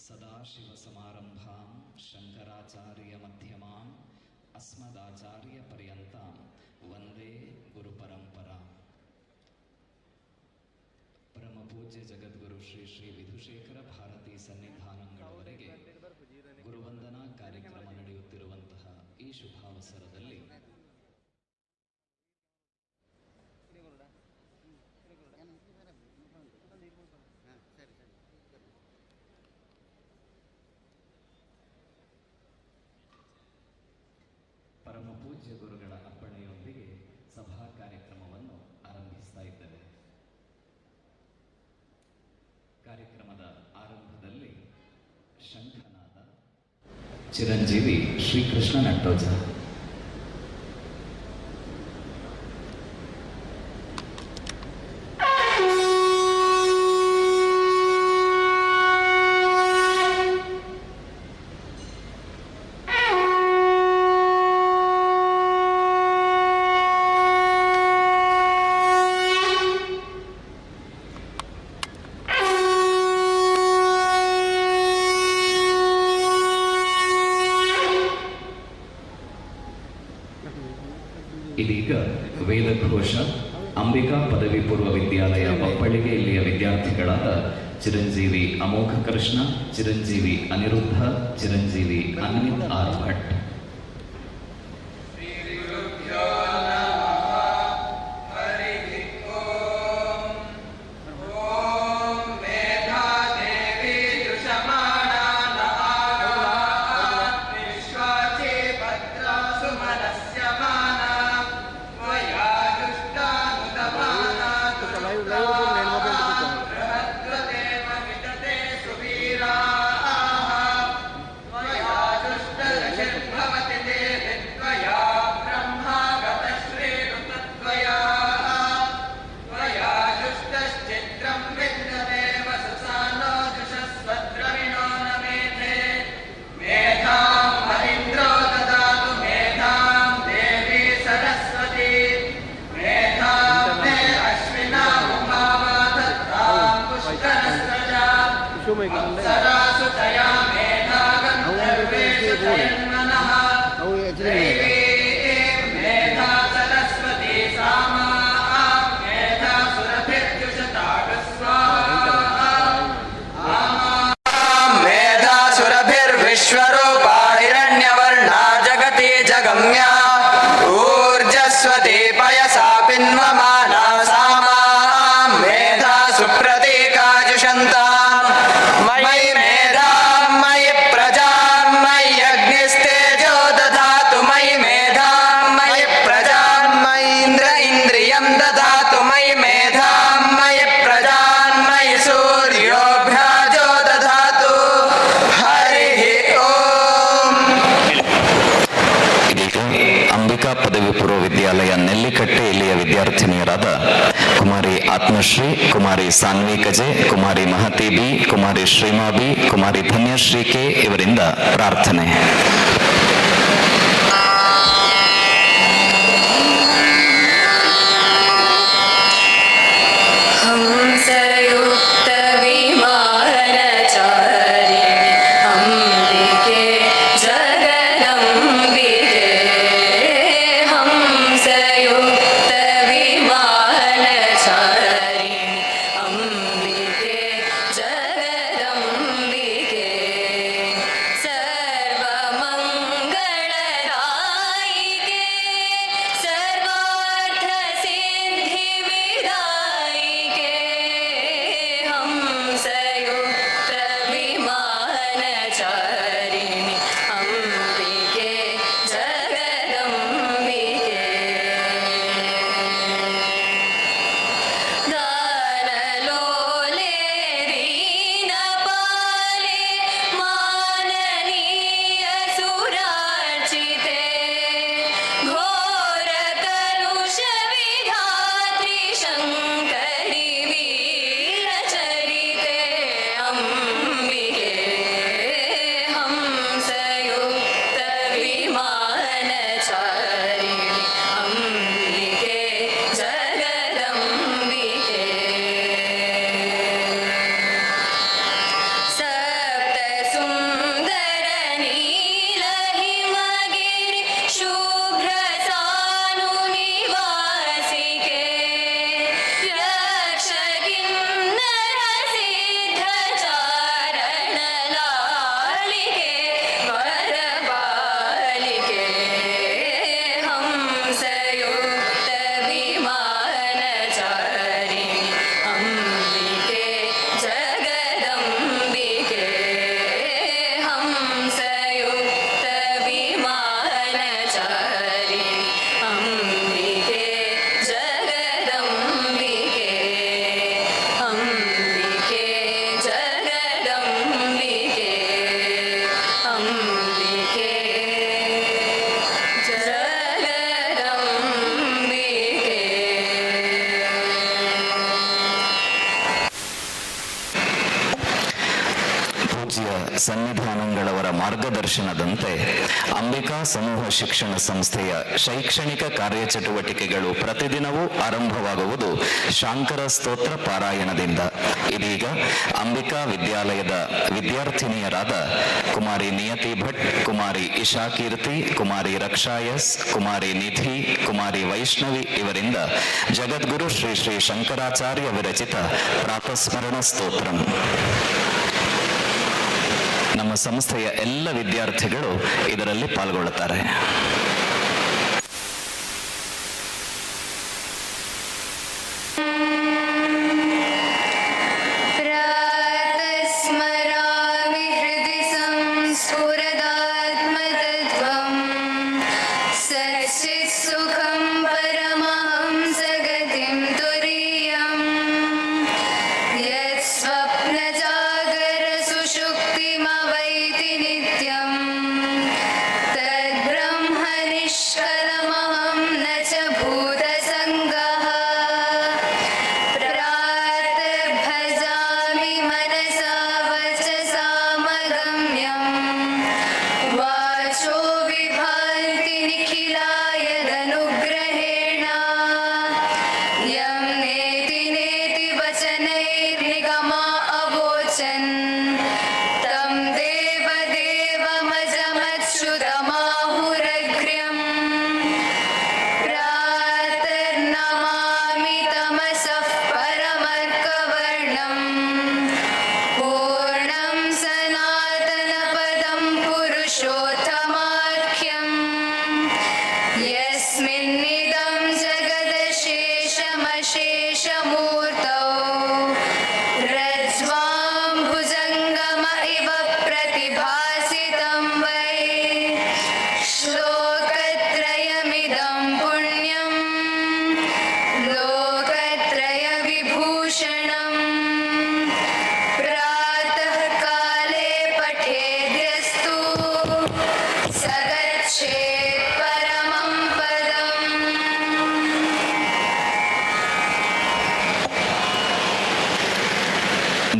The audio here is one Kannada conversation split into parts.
ಸದಾಶಿವಸಮಾರಂಭಾಂ ಶಂಕರಾಚಾರ್ಯಮಧ್ಯಮಾಂ ಅಸ್ಮದಾಚಾರ್ಯಪರ್ಯಂತಾಂ ವಂದೇ ಗುರುಪರಂಪರಾಂ. ಪರಮಪೂಜ್ಯ ಜಗದ್ಗುರು ಶ್ರೀ ಶ್ರೀ ವಿಧುಶೇಖರ ಭಾರತೀ ಸನ್ನಿಧಾನಗಳವರೆಗೆ ಗುರುವಂದನಾ ಕಾರ್ಯಕ್ರಮ ನಡೆಯುತ್ತಿರುವಂತಹ ಈ ಶುಭಾವಸರದಲ್ಲಿ ಪರಮಪೂಜ್ಯ ಗುರುಗಳ ಅರ್ಪಣೆಯೊಂದಿಗೆ ಸಭಾ ಕಾರ್ಯಕ್ರಮವನ್ನು ಆರಂಭಿಸ್ತಾ ಇದ್ದೇವೆ. ಕಾರ್ಯಕ್ರಮದ ಆರಂಭದಲ್ಲಿ ಶಂಖನಾದ ಚಿರಂಜೀವಿ ಶ್ರೀಕೃಷ್ಣ ನಟ್ಟೋಜ. ಇದೀಗ ವೇದಘೋಷ ಅಂಬಿಕಾ ಪದವಿ ಪೂರ್ವ ವಿದ್ಯಾಲಯ ಬಪ್ಪಳಿಗೆ ಇಲ್ಲಿಯ ವಿದ್ಯಾರ್ಥಿಗಳಾದ ಚಿರಂಜೀವಿ ಅಮೋಘ ಕೃಷ್ಣ, ಚಿರಂಜೀವಿ ಅನಿರುದ್ಧ, ಚಿರಂಜೀವಿ ಅನ್ವಿತ್ ಆರ್ ಭಟ್. ऊर्जस्वती पयसा पिन्वमाना सामां मेधा सुप्रतीकाजुषन्तां मयि मेधां मयि प्रजां मयि अग्निस्तेजो दधातु मयि मेधां मयि प्रजां मयीन्द्र इन्द्रियं दधातु मयि मेधां मयि प्रजां मयि सूर्योऽभ्याजो दधातु. हरिः ओम्. ಅಂಬಿಕಾ ಪದವಿ ಪೂರ್ವ ವಿದ್ಯಾಲಯ ನೆಲ್ಲಿಕಟ್ಟೆ ಇಲ್ಲಿಯ ವಿದ್ಯಾರ್ಥಿನಿಯರಾದ ಕುಮಾರಿ ಆತ್ಮಶ್ರೀ, ಕುಮಾರಿ ಸಾನ್ವಿ ಕಜೆ, ಕುಮಾರಿ ಮಹತಿ ಬಿ, ಕುಮಾರಿ ಶ್ರೀಮಾ ಬಿ, ಕುಮಾರಿ ಧನ್ಯಶ್ರೀ ಕೆ ಇವರಿಂದ ಪ್ರಾರ್ಥನೆ. सर्वमङ्गल ಪೂಜ್ಯ ಸನ್ನಿಧಾನಗಳವರ ಮಾರ್ಗದರ್ಶನದಂತೆ ಅಂಬಿಕಾ ಸಮೂಹ ಶಿಕ್ಷಣ ಸಂಸ್ಥೆಯ ಶೈಕ್ಷಣಿಕ ಕಾರ್ಯಚಟುವಟಿಕೆಗಳು ಪ್ರತಿದಿನವೂ ಆರಂಭವಾಗುವುದು ಶಾಂಕರ ಸ್ತೋತ್ರ ಪಾರಾಯಣದಿಂದ. ಇದೀಗ ಅಂಬಿಕಾ ವಿದ್ಯಾಲಯದ ವಿದ್ಯಾರ್ಥಿನಿಯರಾದ ಕುಮಾರಿ ನಿಯತಿ ಭಟ್, ಕುಮಾರಿ ಇಶಾ ಕೀರ್ತಿ, ಕುಮಾರಿ ರಕ್ಷಾಯಸ್, ಕುಮಾರಿ ನಿಧಿ, ಕುಮಾರಿ ವೈಷ್ಣವಿ ಇವರಿಂದ ಜಗದ್ಗುರು ಶ್ರೀ ಶ್ರೀ ಶಂಕರಾಚಾರ್ಯ ವಿರಚಿತ ಪ್ರಾತಸ್ಮರಣ ಸ್ತೋತ್ರಂ. ನಮ್ಮ ಸಂಸ್ಥೆಯ ಎಲ್ಲ ವಿದ್ಯಾರ್ಥಿಗಳು ಇದರಲ್ಲಿ ಪಾಲ್ಗೊಳ್ಳುತ್ತಾರೆ.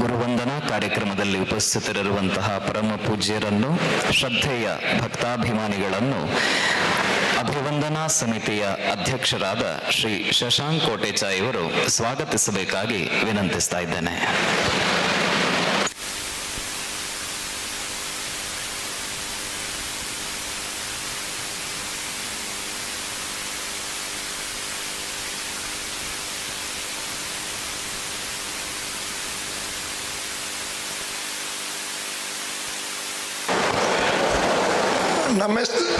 ಗುರುವಂದನಾ ಕಾರ್ಯಕ್ರಮದಲ್ಲಿ ಉಪಸ್ಥಿತರಿರುವಂತಹ ಪರಮ ಪೂಜ್ಯರನ್ನು, ಶ್ರದ್ಧೆಯ ಭಕ್ತಾಭಿಮಾನಿಗಳನ್ನು ಅಭಿವಂದನಾ ಸಮಿತಿಯ ಅಧ್ಯಕ್ಷರಾದ ಶ್ರೀ ಶಶಾಂಕ್ ಕೋಟೆಚ ಇವರು ಸ್ವಾಗತಿಸಬೇಕಾಗಿ ವಿನಂತಿಸ್ತಾ ಇದ್ದೇನೆ.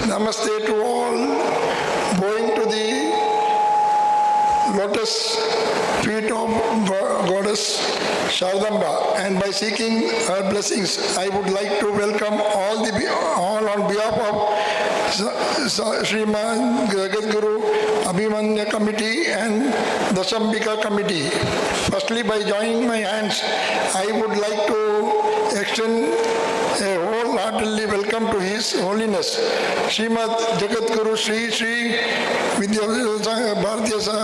Namaste to all, bowing to the lotus feet of Goddess Shardamba, and by seeking her blessings, I would like to welcome all on behalf of Sriman Jagadguru Abhimanya Committee and Dasambika Committee. Firstly, by joining my hands, I would like to extend a wholeheartedly welcome to His Holiness Srimad Jagadguru Sri Sri Vidya Bharatiya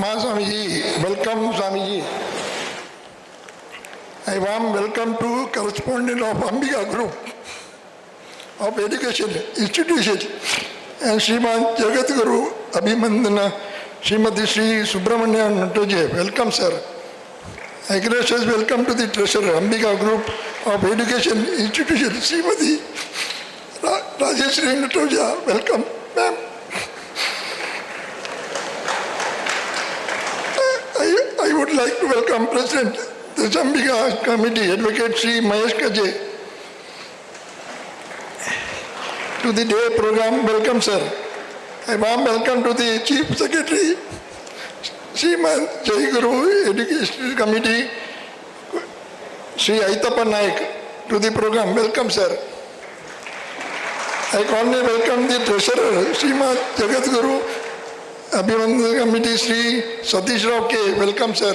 Mahaswamiji. Welcome, Swamiji. I warm welcome to correspondent of Ambika Group of Education Institution and Srimad Jagadguru Abhimandana Srimati Sri Subramanya Nataraja. Welcome, sir. I gracious welcome to the treasurer Ambika Group of Education Institution Srimati Rajeshri Nataraja. Welcome, ma'am. I would like to welcome President the Ambika Committee, Advocate Sri Mahesh Kaje, to the day program. Welcome, sir. I warm welcome to the Chief Secretary Srimad Jaiguru Education Committee, Sri Aitappa Naik, to the program. Welcome, sir. I cordially welcome the treasurer, Srimad Jagadguru Abhimanya Committee, Sri Satish Rao K. Welcome, sir.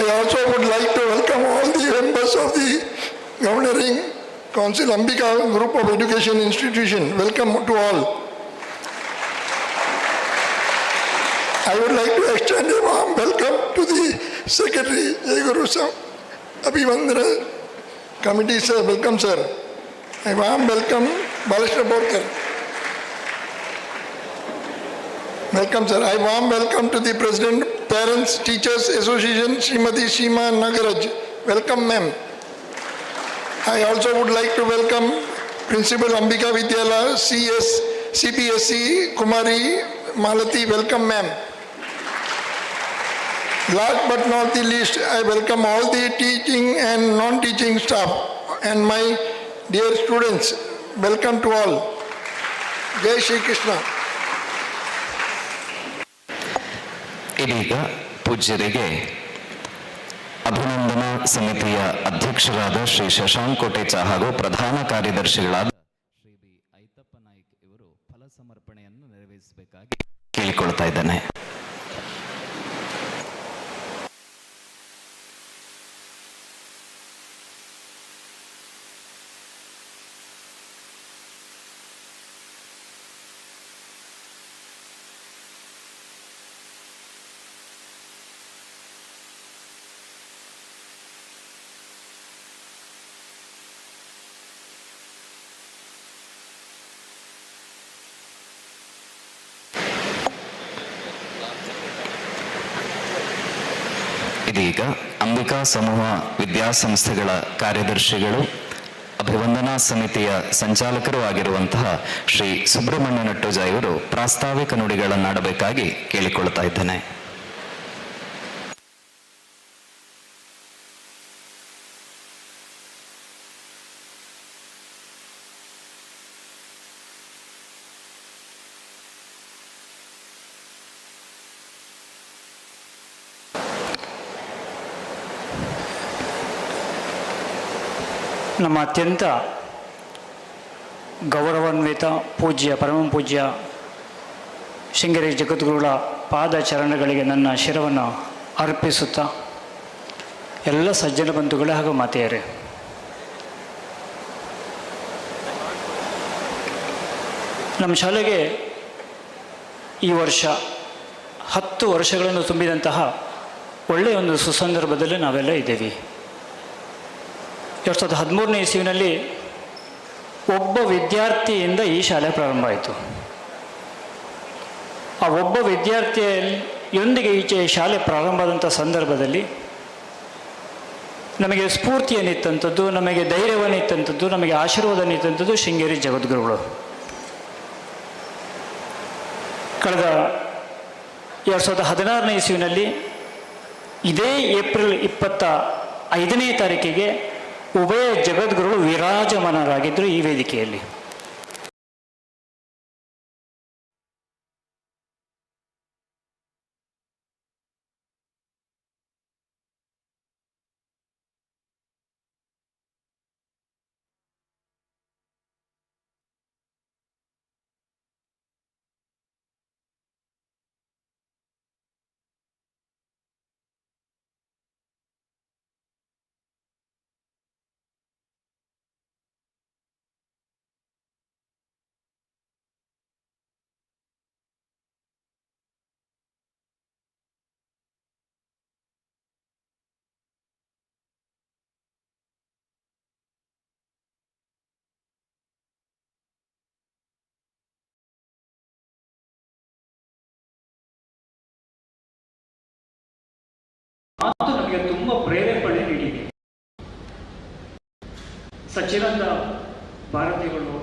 I also would like to welcome all the members of the Governing Council Ambika Group of Education Institution. Welcome to all. I would like to extend a warm welcome to the Secretary Jaiguru Abhivandana Committee, sir. Welcome, sir. I warm welcome Balashra Borkar. Welcome, sir. I warm welcome to the President, Parents, Teachers Association, Srimati Seema Nagaraj. Welcome, ma'am. I also would like to welcome Principal Ambika Vidyalaya, CPSC, Kumari Malati. Welcome, ma'am. Last but not the least, I welcome all the teaching and non-teaching staff and my dear students. Welcome to all. Jai Shri Krishna. ಇದೀಗ ಪೂಜ್ಯರಿಗೆ ಅಭಿನಂದನಾ ಸಮಿತಿಯ ಅಧ್ಯಕ್ಷರಾದ ಶ್ರೀ ಶಶಾಂಕ್ ಕೋಟೇಚ ಹಾಗೂ ಪ್ರಧಾನ ಕಾರ್ಯದರ್ಶಿಗಳಾದ ಶ್ರೀ ಬಿ ಐತಪ್ಪ ನಾಯ್ಕ್ ಇವರು ಫಲ ಸಮರ್ಪಣೆಯನ್ನು ನೆರವೇರಿಸಬೇಕಾಗಿ ಕೇಳಿಕೊಳ್ತಾ ಇದ್ದೇನೆ. ಇದೀಗ ಅಂಬಿಕಾ ಸಮೂಹ ವಿದ್ಯಾಸಂಸ್ಥೆಗಳ ಕಾರ್ಯದರ್ಶಿಗಳು ಅಭಿವಂದನಾ ಸಮಿತಿಯ ಸಂಚಾಲಕರು ಆಗಿರುವಂತಹ ಶ್ರೀ ಸುಬ್ರಹ್ಮಣ್ಯ ನಟ್ಟೋಜ ಇವರು ಪ್ರಾಸ್ತಾವಿಕ ನುಡಿಗಳನ್ನಾಡಬೇಕಾಗಿ ಕೇಳಿಕೊಳ್ತಾ ಇದ್ದೇನೆ. ನಮ್ಮ ಅತ್ಯಂತ ಗೌರವಾನ್ವಿತ ಪೂಜ್ಯ ಪರಮ ಪೂಜ್ಯ ಶೃಂಗೇರಿ ಜಗದ್ಗುರುಗಳ ಪಾದಚರಣಗಳಿಗೆ ನನ್ನ ಶಿರವನ್ನು ಅರ್ಪಿಸುತ್ತಾ ಎಲ್ಲ ಸಜ್ಜನ ಬಂಧುಗಳೇ ಹಾಗೂ ಮಾತೆಯರೇ, ನಮ್ಮ ಶಾಲೆಗೆ ಈ ವರ್ಷ 10 ವರ್ಷಗಳನ್ನು ತುಂಬಿದಂತಹ ಒಳ್ಳೆಯ ಒಂದು ಸುಸಂದರ್ಭದಲ್ಲಿ ನಾವೆಲ್ಲ ಇದ್ದೇವೆ. 2013ನೇ ಇಸ್ವಿನಲ್ಲಿ ಒಬ್ಬ ವಿದ್ಯಾರ್ಥಿಯಿಂದ ಈ ಶಾಲೆ ಪ್ರಾರಂಭ ಆಯಿತು. ಆ ಒಬ್ಬ ವಿದ್ಯಾರ್ಥಿಯೊಂದಿಗೆ ಈಚೆ ಶಾಲೆ ಪ್ರಾರಂಭ ಆದಂಥ ಸಂದರ್ಭದಲ್ಲಿ ನಮಗೆ ಸ್ಫೂರ್ತಿಯನ್ನಿತ್ತಂಥದ್ದು, ನಮಗೆ ಧೈರ್ಯವನ್ನಿತ್ತಂಥದ್ದು, ನಮಗೆ ಆಶೀರ್ವಾದನಿತ್ತಂಥದ್ದು ಶೃಂಗೇರಿ ಜಗದ್ಗುರುಗಳು. ಕಳೆದ 2016ನೇ ಇಸ್ವಿನಲ್ಲಿ ಇದೇ ಏಪ್ರಿಲ್ 25ನೇ ತಾರೀಕಿಗೆ ಉಭಯ ಜಗದ್ಗುರುಗಳು ವಿರಾಜಮಾನರಾಗಿದ್ದರು ಈ ವೇದಿಕೆಯಲ್ಲಿ. ಮಾತು ನಮಗೆ ತುಂಬ ಪ್ರೇರೇಪಣೆ ನೀಡಿದೆ. ಸಚ್ಚಿದಾನಂದ ಭಾರತಿಗಳು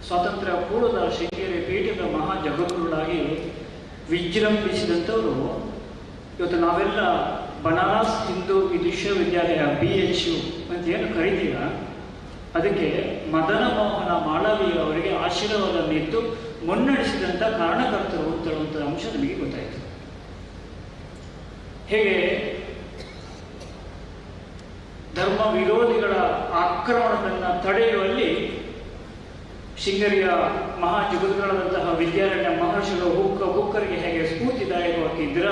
ಸ್ವಾತಂತ್ರ್ಯ ಪೂರ್ವದ ಶೃಂಗೇರಿ ಪೀಠದ ಮಹಾ ಜಗದ್ಗುರುಗಳಾಗಿ ವಿಜೃಂಭಿಸಿದಂಥವರು ಇವತ್ತು ನಾವೆಲ್ಲ ಬನಾರಸ್ ಹಿಂದೂ ವಿಶ್ವವಿದ್ಯಾಲಯ BHU ಅಂತ ಏನು ಕರಿತೀರ, ಅದಕ್ಕೆ ಮದನ ಮೋಹನ ಮಾಳವೀಯ ಅವರಿಗೆ ಆಶೀರ್ವಾದ ನೀಡಿ ಮುನ್ನಡೆಸಿದಂಥ ಕಾರಣಕರ್ತರು ಅಂತ ಹೇಳುವಂಥ ಅಂಶ ನಮಗೆ ಗೊತ್ತಾಯಿತು. ಹೇಗೆ ಧರ್ಮ ವಿರೋಧಿಗಳ ಆಕ್ರಮಣವನ್ನು ತಡೆಯುವಲ್ಲಿ ಶೃಂಗೇರಿಯ ಮಹಾ ಜಗದ್ಗುರುಗಳಾದಂತಹ ವಿದ್ಯಾರಣ್ಯ ಮಹರ್ಷಿಗಳು ಹುಕ್ಕರಿಗೆ ಹೇಗೆ ಸ್ಫೂರ್ತಿದಾಯಕವಾಗಿದ್ದರ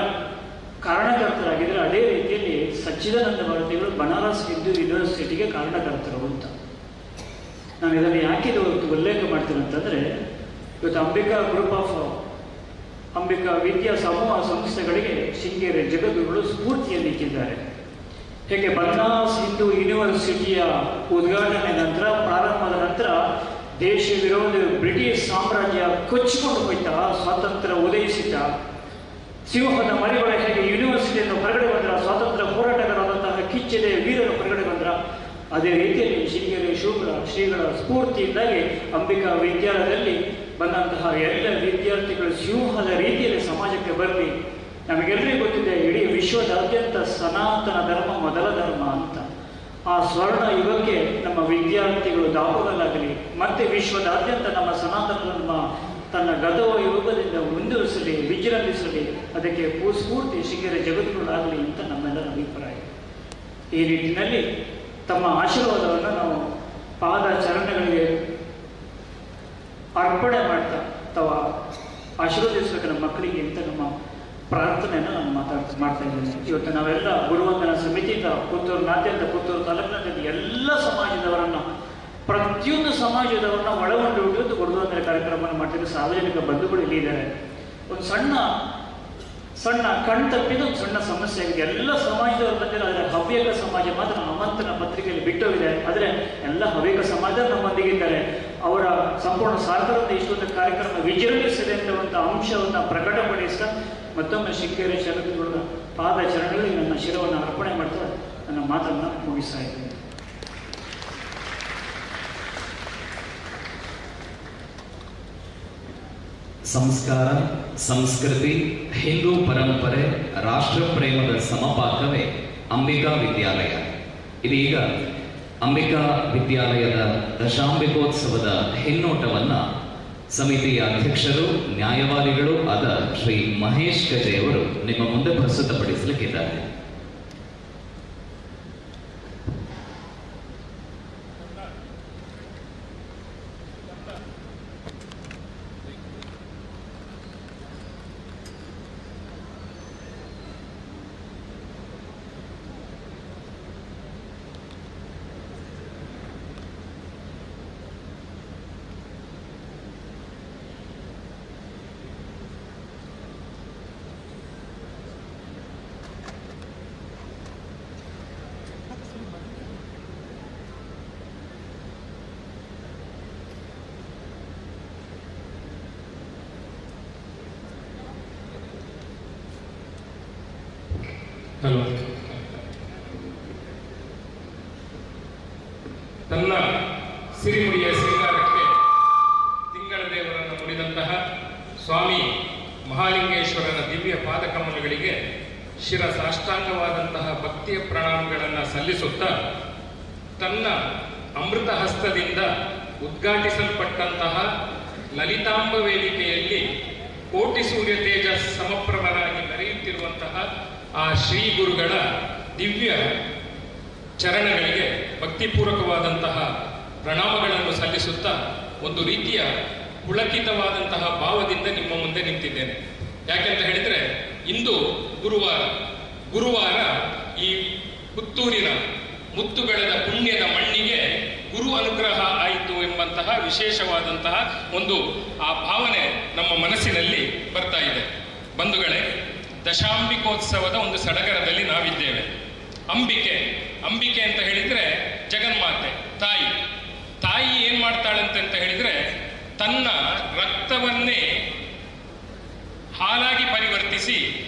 ಕಾರಣಕರ್ತರಾಗಿದ್ದರೆ, ಅದೇ ರೀತಿಯಲ್ಲಿ ಸಚ್ಚಿದಾನಂದ ಭಾರತಿಗಳು ಬನಾರಸ್ ಹಿಂದೂ ಯೂನಿವರ್ಸಿಟಿಗೆ ಕಾರಣಕರ್ತರು ಅಂತ. ನಾನು ಇದನ್ನು ಯಾಕೆ ಇವತ್ತು ಉಲ್ಲೇಖ ಮಾಡ್ತೀನಿ ಅಂತಂದರೆ, ಇವತ್ತು ಅಂಬಿಕಾ ಗ್ರೂಪ್ ಆಫ್ ಅಂಬಿಕಾ ವಿದ್ಯಾ ಸಮೂಹ ಸಂಸ್ಥೆಗಳಿಗೆ ಶೃಂಗೇರಿ ಜಗದ್ಗುರುಗಳು ಸ್ಫೂರ್ತಿಯನ್ನಿಕ್ಕಿದ್ದಾರೆ. ಹೇಗೆ ಬನಾರಸ್ ಹಿಂದೂ ಯೂನಿವರ್ಸಿಟಿಯ ಉದ್ಘಾಟನೆ ನಂತರ ಪ್ರಾರಂಭದ ನಂತರ ದೇಶ ವಿರೋಧ ಬ್ರಿಟಿಷ್ ಸಾಮ್ರಾಜ್ಯ ಕೊಚ್ಚಿಕೊಂಡು ಹೋಯ್ತಾ, ಸ್ವಾತಂತ್ರ್ಯ ಉದಯಿಸಿದ ಸಿಂಹದ ಮರಿಗಳ ಹೇಗೆ ಯೂನಿವರ್ಸಿಟಿಯನ್ನು ಹೊರಗಡೆ ಬಂದ್ರ, ಸ್ವಾತಂತ್ರ್ಯ ಹೋರಾಟಗಾರರಾದಂತಹ ಕಿಚ್ಚದೆ ವೀರರು ಹೊರಗಡೆ ಬಂದ್ರ, ಅದೇ ರೀತಿಯಲ್ಲಿ ಶೃಂಗೇರಿ ಶ್ರೀಗಳ ಸ್ಫೂರ್ತಿಯಿಂದಾಗಿ ಅಂಬಿಕಾ ವಿದ್ಯಾಲಯದಲ್ಲಿ ಬಂದಂತಹ ಎಲ್ಲ ವಿದ್ಯಾರ್ಥಿಗಳು ಸಿಂಹದ ರೀತಿಯಲ್ಲಿ ಸಮಾಜಕ್ಕೆ ಬರಲಿ. ನಮಗೆಲ್ಲರಿಗೂ ಗೊತ್ತಿದೆ, ಇಡೀ ವಿಶ್ವದಾದ್ಯಂತ ಸನಾತನ ಧರ್ಮ ಮೊದಲ ಧರ್ಮ ಅಂತ. ಆ ಸ್ವರ್ಣ ಯುಗಕ್ಕೆ ನಮ್ಮ ವಿದ್ಯಾರ್ಥಿಗಳು ದಾಪುಗಾಲಾಗಲಿ, ಮತ್ತೆ ವಿಶ್ವದಾದ್ಯಂತ ನಮ್ಮ ಸನಾತನ ಧರ್ಮ ತನ್ನ ಗತವ ಯುಗದಿಂದ ಮುಂದುವರಿಸಲಿ, ವಿಜೃಂಭಿಸಲಿ, ಅದಕ್ಕೆ ಸ್ಫೂರ್ತಿ ಶೃಂಗೇರಿ ಜಗದ್ಗುರುಗಳಾಗಲಿ ಅಂತ ನಮ್ಮೆಲ್ಲರ ಅಭಿಪ್ರಾಯ. ಈ ನಿಟ್ಟಿನಲ್ಲಿ ತಮ್ಮ ಆಶೀರ್ವಾದವನ್ನು ನಾವು ಪಾದ ಚರಣಗಳಿಗೆ ಅರ್ಪಣೆ ಮಾಡ್ತಾ ಅಥವಾ ಆಶೀರ್ವದಿಸಬೇಕು ನಮ್ಮ ಮಕ್ಕಳಿಗೆ ಅಂತ ನಮ್ಮ ಪ್ರಾರ್ಥನೆಯನ್ನು ನಾನು ಮಾಡ್ತಾ ಇದ್ದೇನೆ. ಇವತ್ತು ನಾವೆಲ್ಲ ಗುರುವಂದನಾ ಸಮಿತಿಯಿಂದ ಪುತ್ತೂರಿನಾದ್ಯಂತ, ಪುತ್ತೂರು ತಾಲೂಕಿನಾದ್ಯಂತ ಎಲ್ಲ ಸಮಾಜದವರನ್ನು, ಪ್ರತಿಯೊಂದು ಸಮಾಜದವರನ್ನ ಒಳಗೊಂಡು ಇವತ್ತು ಗುರುವಂದನೆ ಕಾರ್ಯಕ್ರಮವನ್ನು ಮಾಡ್ತಿದ್ದ ಸಾರ್ವಜನಿಕ ಬಂಧುಗಳು ಇಲ್ಲಿ ಇದ್ದಾರೆ. ಒಂದು ಸಣ್ಣ ಕಣ್ ತಪ್ಪಿದ ಒಂದು ಸಣ್ಣ ಸಮಸ್ಯೆ ಆಗಿದೆ. ಎಲ್ಲ ಸಮಾಜದವರು ಬಂದಿಲ್ಲ, ಆದರೆ ಹವ್ಯಕ ಸಮಾಜ ಮಾತ್ರ ಆಮಂತ್ರಣ ಪತ್ರಿಕೆಯಲ್ಲಿ ಬಿಟ್ಟೋಗಿದೆ. ಆದರೆ ಎಲ್ಲ ಹವ್ಯಕ ಸಮಾಜ ನಮ್ಮೊಂದಿಗಿದ್ದಾರೆ. ಅವರ ಸಂಪೂರ್ಣ ಸಹಕಾರದಿಂದ ಇಷ್ಟೊಂದು ಕಾರ್ಯಕ್ರಮ ವಿಜೃಂಭಿಸಿದೆ ಅಂತ ಅಂಶವನ್ನು ಪ್ರಕಟಪಡಿಸ್ತಾ ಮತ್ತೊಮ್ಮೆ ಶೃಂಗೇರಿ ಜಗದ್ಗುರುಗಳ ಪಾದ ಚರಣಗಳಲ್ಲಿ ನನ್ನ ಶಿರವನ್ನು ಅರ್ಪಣೆ ಮಾಡ್ತಾ ನನ್ನ ಮಾತನ್ನು ಮುಗಿಸ್ತಾ ಇದ್ದೇನೆ. ಸಂಸ್ಕಾರ, ಸಂಸ್ಕೃತಿ, ಹಿಂದೂ ಪರಂಪರೆ, ರಾಷ್ಟ್ರ ಪ್ರೇಮದ ಸಮಪಾಕವೇ ಅಂಬಿಕಾ ವಿದ್ಯಾಲಯ. ಇದೀಗ ಅಂಬಿಕಾ ವಿದ್ಯಾಲಯದ ದಶಾಂಬಿಕೋತ್ಸವದ ಹಿನ್ನೋಟವನ್ನ ಸಮಿತಿಯ ಅಧ್ಯಕ್ಷರು, ನ್ಯಾಯವಾದಿಗಳು ಆದ ಶ್ರೀ ಮಹೇಶ್ ಗಜೆಯವರು ನಿಮ್ಮ ಮುಂದೆ ಪ್ರಸ್ತುತಪಡಿಸಲಿಕ್ಕಿದ್ದಾರೆ. ಹಲೋ. ತನ್ನ ಸಿರಿಮುಡಿಯ ಶೃಂಗಾರಕ್ಕೆ ತಿಂಗಳ ದೇವರನ್ನು ಮುಡಿದಂತಹ ಸ್ವಾಮಿ ಮಹಾಲಿಂಗೇಶ್ವರನ ದಿವ್ಯ ಪಾದಕಮಲಗಳಿಗೆ ಶಿರಸಾಷ್ಟಾಂಗವಾದಂತಹ ಭಕ್ತಿಯ ಪ್ರಣಾಮಗಳನ್ನು ಸಲ್ಲಿಸುತ್ತಾ, ತನ್ನ ಅಮೃತ ಹಸ್ತದಿಂದ ಉದ್ಘಾಟಿಸಲ್ಪಟ್ಟಂತಹ ಲಲಿತಾಂಬ ವೇದಿಕೆಯಲ್ಲಿ ಕೋಟಿ ಸೂರ್ಯ ತೇಜ ಸಮಪ್ರಭರಾಗಿ ಮೆರೆಯುತ್ತಿರುವಂತಹ ಆ ಶ್ರೀ ಗುರುಗಳ ದಿವ್ಯ ಚರಣಗಳಿಗೆ ಭಕ್ತಿಪೂರ್ವಕವಾದಂತಹ ಪ್ರಣಾಮಗಳನ್ನು ಸಲ್ಲಿಸುತ್ತಾ ಒಂದು ರೀತಿಯ ಪುಳಕಿತವಾದಂತಹ ಭಾವದಿಂದ ನಿಮ್ಮ ಮುಂದೆ ನಿಂತಿದ್ದೇನೆ. ಯಾಕೆಂತ ಹೇಳಿದರೆ, ಇಂದು ಗುರುವಾರ ಈ ಪುತ್ತೂರಿನ ಮುತ್ತುಗಳದ ಪುಣ್ಯದ ಮಣ್ಣಿಗೆ ಗುರು ಅನುಗ್ರಹ ಆಯಿತು ಎಂಬಂತಹ ವಿಶೇಷವಾದಂತಹ ಒಂದು ಆ ಭಾವನೆ ನಮ್ಮ ಮನಸ್ಸಿನಲ್ಲಿ ಬರ್ತಾ ಇದೆ. ಬಂಧುಗಳೇ, ದಶಾಂಬಿಕೋತ್ಸವದ ಒಂದು ಸಡಗರದಲ್ಲಿ ನಾವಿದ್ದೇವೆ. ಅಂಬಿಕೆ ಅಂತ ಹೇಳಿದ್ರೆ ಜಗನ್ಮಾತೆ, ತಾಯಿ ಏನ್ ಮಾಡ್ತಾಳಂತೆ ಅಂತ ಹೇಳಿದ್ರೆ, ತನ್ನ ರಕ್ತವನ್ನೇ ಹಾಲಾಗಿ ಪರಿವರ್ತಿಸಿ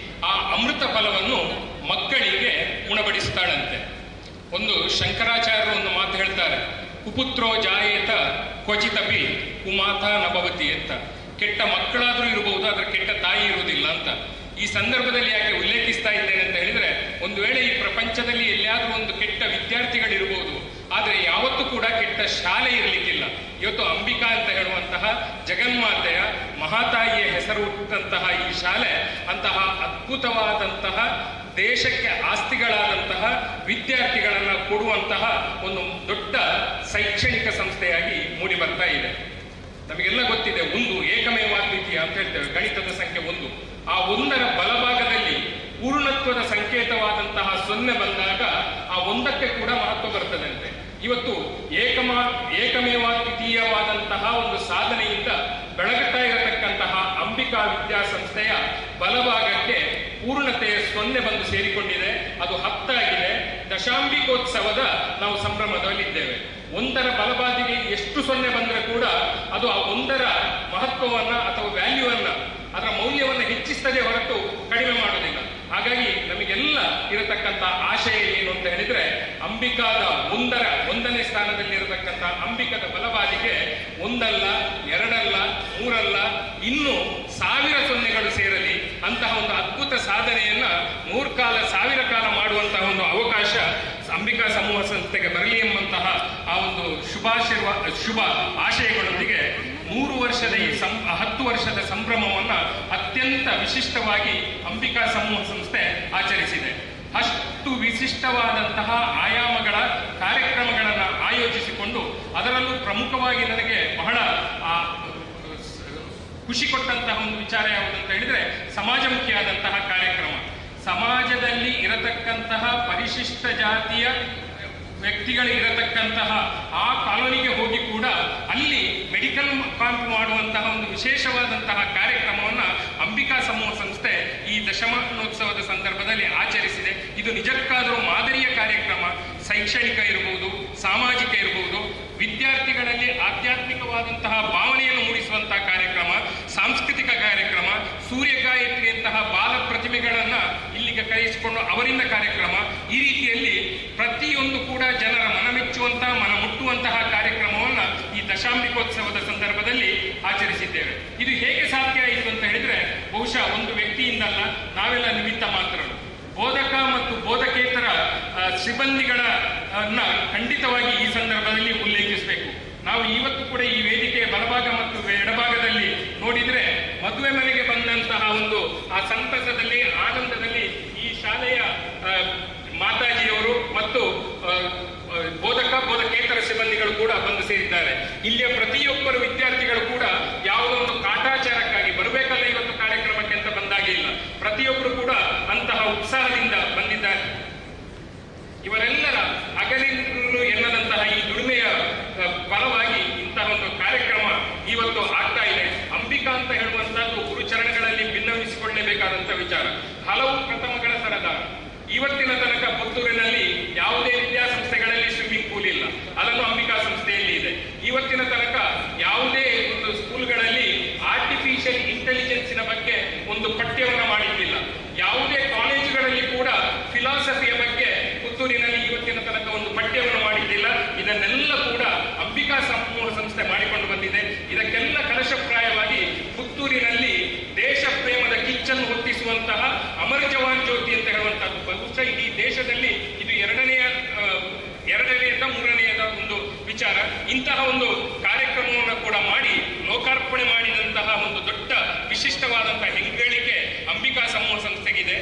ಆ ಅಮೃತ ಫಲವನ್ನು ಮಕ್ಕಳಿಗೆ ಉಣಬಡಿಸ್ತಾಳಂತೆ. ಒಂದು ಶಂಕರಾಚಾರ್ಯರು ಒಂದು ಮಾತು ಹೇಳ್ತಾರೆ, ಕುಪುತ್ರೋ ಜಾಯೇತ ಕ್ವಚಿತಪಿ ಕುಮಾತ ನಭವತಿ ಅಂತ. ಕೆಟ್ಟ ಮಕ್ಕಳಾದ್ರೂ ಇರಬಹುದು, ಆದ್ರೆ ಕೆಟ್ಟ ತಾಯಿ ಇರುವುದಿಲ್ಲ ಅಂತ. ಈ ಸಂದರ್ಭದಲ್ಲಿ ಯಾಕೆ ಉಲ್ಲೇಖಿಸ್ತಾ ಇದ್ದೇನೆ ಅಂತ ಹೇಳಿದ್ರೆ, ಒಂದು ವೇಳೆ ಈ ಪ್ರಪಂಚದಲ್ಲಿ ಎಲ್ಲಿಯಾದ್ರೂ ಒಂದು ಕೆಟ್ಟ ವಿದ್ಯಾರ್ಥಿಗಳಿರ್ಬೋದು, ಆದರೆ ಯಾವತ್ತೂ ಕೂಡ ಕೆಟ್ಟ ಶಾಲೆ ಇರಲಿಕ್ಕಿಲ್ಲ. ಇವತ್ತು ಅಂಬಿಕಾ ಅಂತ ಹೇಳುವಂತಹ ಜಗನ್ಮಾತೆಯ ಮಹಾತಾಯಿಯ ಹೆಸರು ಹುಟ್ಟಂತಹ ಈ ಶಾಲೆ ಅಂತಹ ಅದ್ಭುತವಾದಂತಹ ದೇಶಕ್ಕೆ ಆಸ್ತಿಗಳಾದಂತಹ ವಿದ್ಯಾರ್ಥಿಗಳನ್ನ ಕೊಡುವಂತಹ ಒಂದು ದೊಡ್ಡ ಶೈಕ್ಷಣಿಕ ಸಂಸ್ಥೆಯಾಗಿ ಮೂಡಿ ಬರ್ತಾ ಇದೆ. ನಮಗೆಲ್ಲ ಗೊತ್ತಿದೆ, ಒಂದು ಏಕಮೇವಾದ್ವಿತೀಯ ಅಂತ ಹೇಳ್ತೇವೆ, ಗಣಿತದ ಸಂಖ್ಯೆ 1. ಆ 1ರ ಬಲಭಾಗದಲ್ಲಿ ಪೂರ್ಣತ್ವದ ಸಂಕೇತವಾದಂತಹ 0 ಬಂದಾಗ ಆ 1ಕ್ಕೆ ಕೂಡ ಮಹತ್ವ ಬರ್ತದಂತೆ. ಇವತ್ತು ಏಕಮೇವಾದ್ವಿತೀಯವಾದಂತಹ ಒಂದು ಸಾಧನೆಯಿಂದ ಬೆಳಗುತ್ತಾ ಇರತಕ್ಕಂತಹ ಅಂಬಿಕಾ ವಿದ್ಯಾಸಂಸ್ಥೆಯ ಬಲಭಾಗಕ್ಕೆ ಪೂರ್ಣತೆಯ 0 ಬಂದು ಸೇರಿಕೊಂಡಿದೆ. ಅದು 10 ಆಗಿದೆ. ದಶಾಂಬಿಕೋತ್ಸವದ ನಾವು ಸಂಭ್ರಮದಲ್ಲಿದ್ದೇವೆ. ಒಂದರ ಬಲಬಾದಿಗೆ ಎಷ್ಟು ಸೊನ್ನೆ ಬಂದರೆ ಕೂಡ ಅದು ಆ ಒಂದರ ಮಹತ್ವವನ್ನ ಅಥವಾ ವ್ಯಾಲ್ಯೂವನ್ನ, ಅದರ ಮೌಲ್ಯವನ್ನು ಹೆಚ್ಚಿಸ್ತದೆ ಹೊರತು ಕಡಿಮೆ ಮಾಡೋದಿಲ್ಲ. ಹಾಗಾಗಿ ನಮಗೆಲ್ಲ ಇರತಕ್ಕಂಥ ಆಶಯ ಏನು ಅಂತ ಹೇಳಿದ್ರೆ, ಅಂಬಿಕಾದ ಒಂದನೇ ಸ್ಥಾನದಲ್ಲಿ ಇರತಕ್ಕಂಥ ಅಂಬಿಕದ ಬಲಬಾದಿಗೆ ಒಂದಲ್ಲ, ಎರಡಲ್ಲ, ಮೂರಲ್ಲ, ಇನ್ನು 1000 ಸೊನ್ನೆಗಳು ಸೇರಲಿ ಅಂತಹ ಒಂದು ಅದ್ಭುತ ಸಾಧನೆಯನ್ನ 100 ಕಾಲ 1000 ಕಾಲ ಮಾಡುವಂತಹ ಒಂದು ಅವಕಾಶ ಅಂಬಿಕಾ ಸಮೂಹ ಸಂಸ್ಥೆಗೆ ಬರಲಿ ಎಂಬಂತಹ ಆ ಒಂದು ಶುಭ ಆಶಯಗಳೊಂದಿಗೆ 3 ವರ್ಷದ ಈ 10 ವರ್ಷದ ಸಂಭ್ರಮವನ್ನ ಅತ್ಯಂತ ವಿಶಿಷ್ಟವಾಗಿ ಅಂಬಿಕಾ ಸಮೂಹ ಸಂಸ್ಥೆ ಆಚರಿಸಿದೆ. ಅಷ್ಟು ವಿಶಿಷ್ಟವಾದಂತಹ ಆಯಾಮಗಳ ಕಾರ್ಯಕ್ರಮಗಳನ್ನು ಆಯೋಜಿಸಿಕೊಂಡು, ಅದರಲ್ಲೂ ಪ್ರಮುಖವಾಗಿ ನನಗೆ ಬಹಳ ಖುಷಿ ಕೊಟ್ಟಂತಹ ಒಂದು ವಿಚಾರ ಯಾವುದಂತ ಹೇಳಿದ್ರೆ, ಸಮಾಜಮುಖಿಯಾದಂತಹ ಕಾರ್ಯಕ್ರಮ. ಸಮಾಜದಲ್ಲಿ ಇರತಕ್ಕಂತಹ ಪರಿಶಿಷ್ಟ ಜಾತಿಯ ವ್ಯಕ್ತಿಗಳಿರತಕ್ಕಂತಹ ಆ ಕಾಲೋನಿಗೆ ಹೋಗಿ ಕೂಡ ಅಲ್ಲಿ ಮೆಡಿಕಲ್ ಕ್ಯಾಂಪ್ ಮಾಡುವಂತಹ ಒಂದು ವಿಶೇಷವಾದಂತಹ ಕಾರ್ಯಕ್ರಮವನ್ನು ಅಂಬಿಕಾ ಸಮೂಹ ಸಂಸ್ಥೆ ಈ ದಶಮಾನೋತ್ಸವದ ಸಂದರ್ಭದಲ್ಲಿ ಆಚರಿಸಿದೆ. ಇದು ನಿಜಕ್ಕಾದರೂ ಮಾದರಿಯ ಕಾರ್ಯಕ್ರಮ. ಶೈಕ್ಷಣಿಕ ಇರಬಹುದು, ಸಾಮಾಜಿಕ ಇರಬಹುದು, ವಿದ್ಯಾರ್ಥಿಗಳಲ್ಲಿ ಆಧ್ಯಾತ್ಮಿಕವಾದಂತಹ ಭಾವನೆಯನ್ನು ಮೂಡಿಸುವಂತಹ ಕಾರ್ಯಕ್ರಮ, ಸಾಂಸ್ಕೃತಿಕ ಕಾರ್ಯಕ್ರಮ, ಸೂರ್ಯಗಾಯತ್ರಿಯಂತಹ ಬಾಲ ಪ್ರತಿಭೆಗಳನ್ನ ಇಲ್ಲಿಗೆ ಕರೆಯಿಸಿಕೊಂಡು ಅವರಿಂದ ಕಾರ್ಯಕ್ರಮ, ಈ ರೀತಿಯಲ್ಲಿ ಪ್ರತಿಯೊಂದು ಕೂಡ ಜನರ ಮನಮೆಚ್ಚುವಂತಹ, ಮನ ಮುಟ್ಟುವಂತಹ ಕಾರ್ಯಕ್ರಮವನ್ನ ಈ ದಶಾಂಬಿಕೋತ್ಸವದ ಸಂದರ್ಭದಲ್ಲಿ ಆಚರಿಸಿದ್ದೇವೆ. ಇದು ಹೇಗೆ ಸಾಧ್ಯ ಆಯಿತು ಅಂತ ಹೇಳಿದ್ರೆ, ಬಹುಶಃ ಒಂದು ವ್ಯಕ್ತಿಯಿಂದಲ್ಲ, ನಾವೆಲ್ಲ ನಿಮಿತ್ತ ಮಾತ್ರರು. ಬೋಧಕ ಮತ್ತು ಬೋಧಕೇತರ ಸಿಬ್ಬಂದಿಗಳನ್ನ ಖಂಡಿತವಾಗಿ ಈ ಸಂದರ್ಭದಲ್ಲಿ ಉಲ್ಲೇಖಿಸಬೇಕು. ನಾವು ಇವತ್ತು ಕೂಡ ಈ ವೇದಿಕೆಯ ಬಲಭಾಗ ಮತ್ತು ಎಡಭಾಗದಲ್ಲಿ ನೋಡಿದ್ರೆ, ಮದುವೆ ಮನೆಗೆ ಬಂದಂತಹ ಒಂದು ಆ ಸಂತಸದಲ್ಲಿ, ಆನಂದದಲ್ಲಿ ಈ ಶಾಲೆಯ ಮಾತಾಜಿಯವರು ಮತ್ತು ಬೋಧಕೇತರ ಸಿಬ್ಬಂದಿಗಳು ಕೂಡ ಬಂದು ಸೇರಿದ್ದಾರೆ. ಇಲ್ಲಿಯ ಪ್ರತಿಯೊಬ್ಬರು ವಿದ್ಯಾರ್ಥಿಗಳು ಕೂಡ ಯಾವುದೋ ಒಂದು ಕಾಟಾಚಾರಕ್ಕಾಗಿ ಬರಬೇಕಲ್ಲ ಇವತ್ತು ಕಾರ್ಯಕ್ರಮಕ್ಕೆ ಅಂತ ಬಂದಾಗಿಲ್ಲ. ಪ್ರತಿಯೊಬ್ಬರು ಕೂಡ ಅಂತಹ ಉತ್ಸಾಹದಿಂದ ಬಂದಿದ್ದಾರೆ. ಇವರೆಲ್ಲರ ಹಗಲಿರುಳು ಎನ್ನದಂತಹ ಈ ದುಡಿಮೆಯ ಫಲವಾಗಿ ಇಂತಹ ಒಂದು ಕಾರ್ಯಕ್ರಮ ಇವತ್ತು ಆಗ್ತಾ ಇದೆ. ಅಂಬಿಕಾ ಅಂತ ಹೇಳುವಂತಹದ್ದು ಗುರುಚರಣಗಳಲ್ಲಿ ಭಿನ್ನವಿಸಿಕೊಳ್ಳಲೇಬೇಕಾದಂತಹ ವಿಚಾರ. ಹಲವು ಪ್ರಥಮಗಳ ಸರದಾರ. ಇವತ್ತಿನ ತನಕ ಪುತ್ತೂರಿನಲ್ಲಿ ಯಾವುದೇ ವಿದ್ಯಾಸಂಸ್ಥೆಗಳಲ್ಲಿ ಸ್ವಿಮ್ಮಿಂಗ್ ಪೂಲ್ ಇಲ್ಲ, ಅದನ್ನು ಅಂಬಿಕಾ ಸಂಸ್ಥೆಯಲ್ಲಿ ಇದೆ. ಇವತ್ತಿನ ತನಕ ಯಾವುದೇ ಒಂದು ಸ್ಕೂಲ್ಗಳಲ್ಲಿ ಆರ್ಟಿಫಿಷಿಯಲ್ ಇಂಟೆಲಿಜೆನ್ಸಿನ ಬಗ್ಗೆ ಒಂದು ಪಠ್ಯವನ್ನು ಮಾಡಿದ್ದಿಲ್ಲ. ಯಾವುದೇ ಕಾಲೇಜುಗಳಲ್ಲಿ ಕೂಡ ಫಿಲಾಸಫಿಯ ಬಗ್ಗೆ ಪುತ್ತೂರಿನಲ್ಲಿ ಇವತ್ತಿನ ತನಕ ಒಂದು ಪಠ್ಯವನ್ನು ಮಾಡಿದ್ದಿಲ್ಲ. ಇದನ್ನೆಲ್ಲ ಕೂಡ ಅಂಬಿಕಾ ಸಮೂಹ ಸಂಸ್ಥೆ ಮಾಡಿಕೊಂಡು ಬಂದಿದೆ. ಇದಕ್ಕೆಲ್ಲ ಕಲಶಪ್ರಾಯವಾಗಿ ಪುತ್ತೂರಿನಲ್ಲಿ ದೇಶ ಪ್ರೇಮದ ಕಿಚ್ಚನ್ನು ಹೊತ್ತಿಸುವಂತಹ ಅಮರ್ ಜವಾನ್ ಜ್ಯೋತಿ ಅಂತ ಹೇಳುವಂತಹದ್ದು ಬಹುಶಃ ಈ ದೇಶದಲ್ಲಿ ಇದು ಎರಡನೆಯದ ಮೂರನೆಯದ ಒಂದು ವಿಚಾರ. ಇಂತಹ ಒಂದು ಕಾರ್ಯಕ್ರಮವನ್ನು ಕೂಡ ಮಾಡಿ ಲೋಕಾರ್ಪಣೆ ಮಾಡಿದಂತಹ ಒಂದು ದೊಡ್ಡ ವಿಶಿಷ್ಟವಾದಂತಹ ಹೆಗ್ಗಳಿಕೆ ಅಂಬಿಕಾ ಸಮೂಹ ಸಂಸ್ಥೆಗಿದೆ.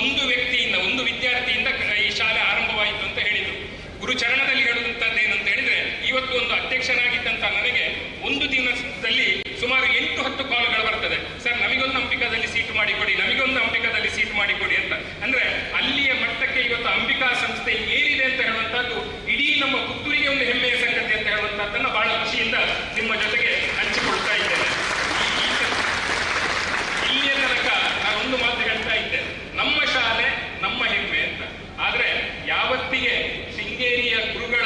ಒಂದು ವ್ಯಕ್ತಿಯಿಂದ, ಒಂದು ವಿದ್ಯಾರ್ಥಿಯಿಂದ ಈ ಶಾಲೆ ಆರಂಭವಾಯಿತು ಅಂತ ಹೇಳಿದರು. ಗುರುಚರಣದಲ್ಲಿ ಹೇಳುವಂತದ್ದು ಏನಂತ ಹೇಳಿದ್ರೆ, ಇವತ್ತು ಒಂದು ಅಧ್ಯಕ್ಷನಾಗಿದ್ದಂತ ನನಗೆ ಒಂದು ದಿನದಲ್ಲಿ ಸುಮಾರು 8-10 ಕಾಲ್ಗಳು ಬರ್ತದೆ. ಸರ್, ನಮಗೊಂದು ಅಂಬಿಕಾದಲ್ಲಿ ಸೀಟು ಮಾಡಿಕೊಡಿ, ನಮಗೊಂದು ಅಂಬಿಕಾದಲ್ಲಿ ಸೀಟು ಮಾಡಿಕೊಡಿ ಅಂತ. ಅಂದ್ರೆ ಅಲ್ಲಿಯ ಮಟ್ಟಕ್ಕೆ ಇವತ್ತು ಅಂಬಿಕಾ ಸಂಸ್ಥೆ ಏರಿದೆ ಅಂತ ಹೇಳುವಂತಹದ್ದು ಇಡೀ ನಮ್ಮ ಪುತ್ತೂರಿಗೆ ಒಂದು ಹೆಮ್ಮೆಯ ಸಂಗತಿ ಅಂತ ಹೇಳುವಂತಹದ್ದನ್ನ ಬಹಳ ಖುಷಿಯಿಂದ ನಿಮ್ಮ ಜೊತೆಗೆ ಹಂಚಿಕೊಳ್ತಾ ಇದ್ದೇನೆ. ಇಲ್ಲಿಯ ತನಕ ನಾನು ಒಂದು ಮಾತು ಹೇಳ್ತಾ ಇದ್ದೇನೆ, ನಮ್ಮ ಶಾಲೆ ನಮ್ಮ ಹೆಮ್ಮೆ ಅಂತ. ಆದ್ರೆ ಯಾವತ್ತಿಗೆ ಶೃಂಗೇರಿಯ ಗುರುಗಳ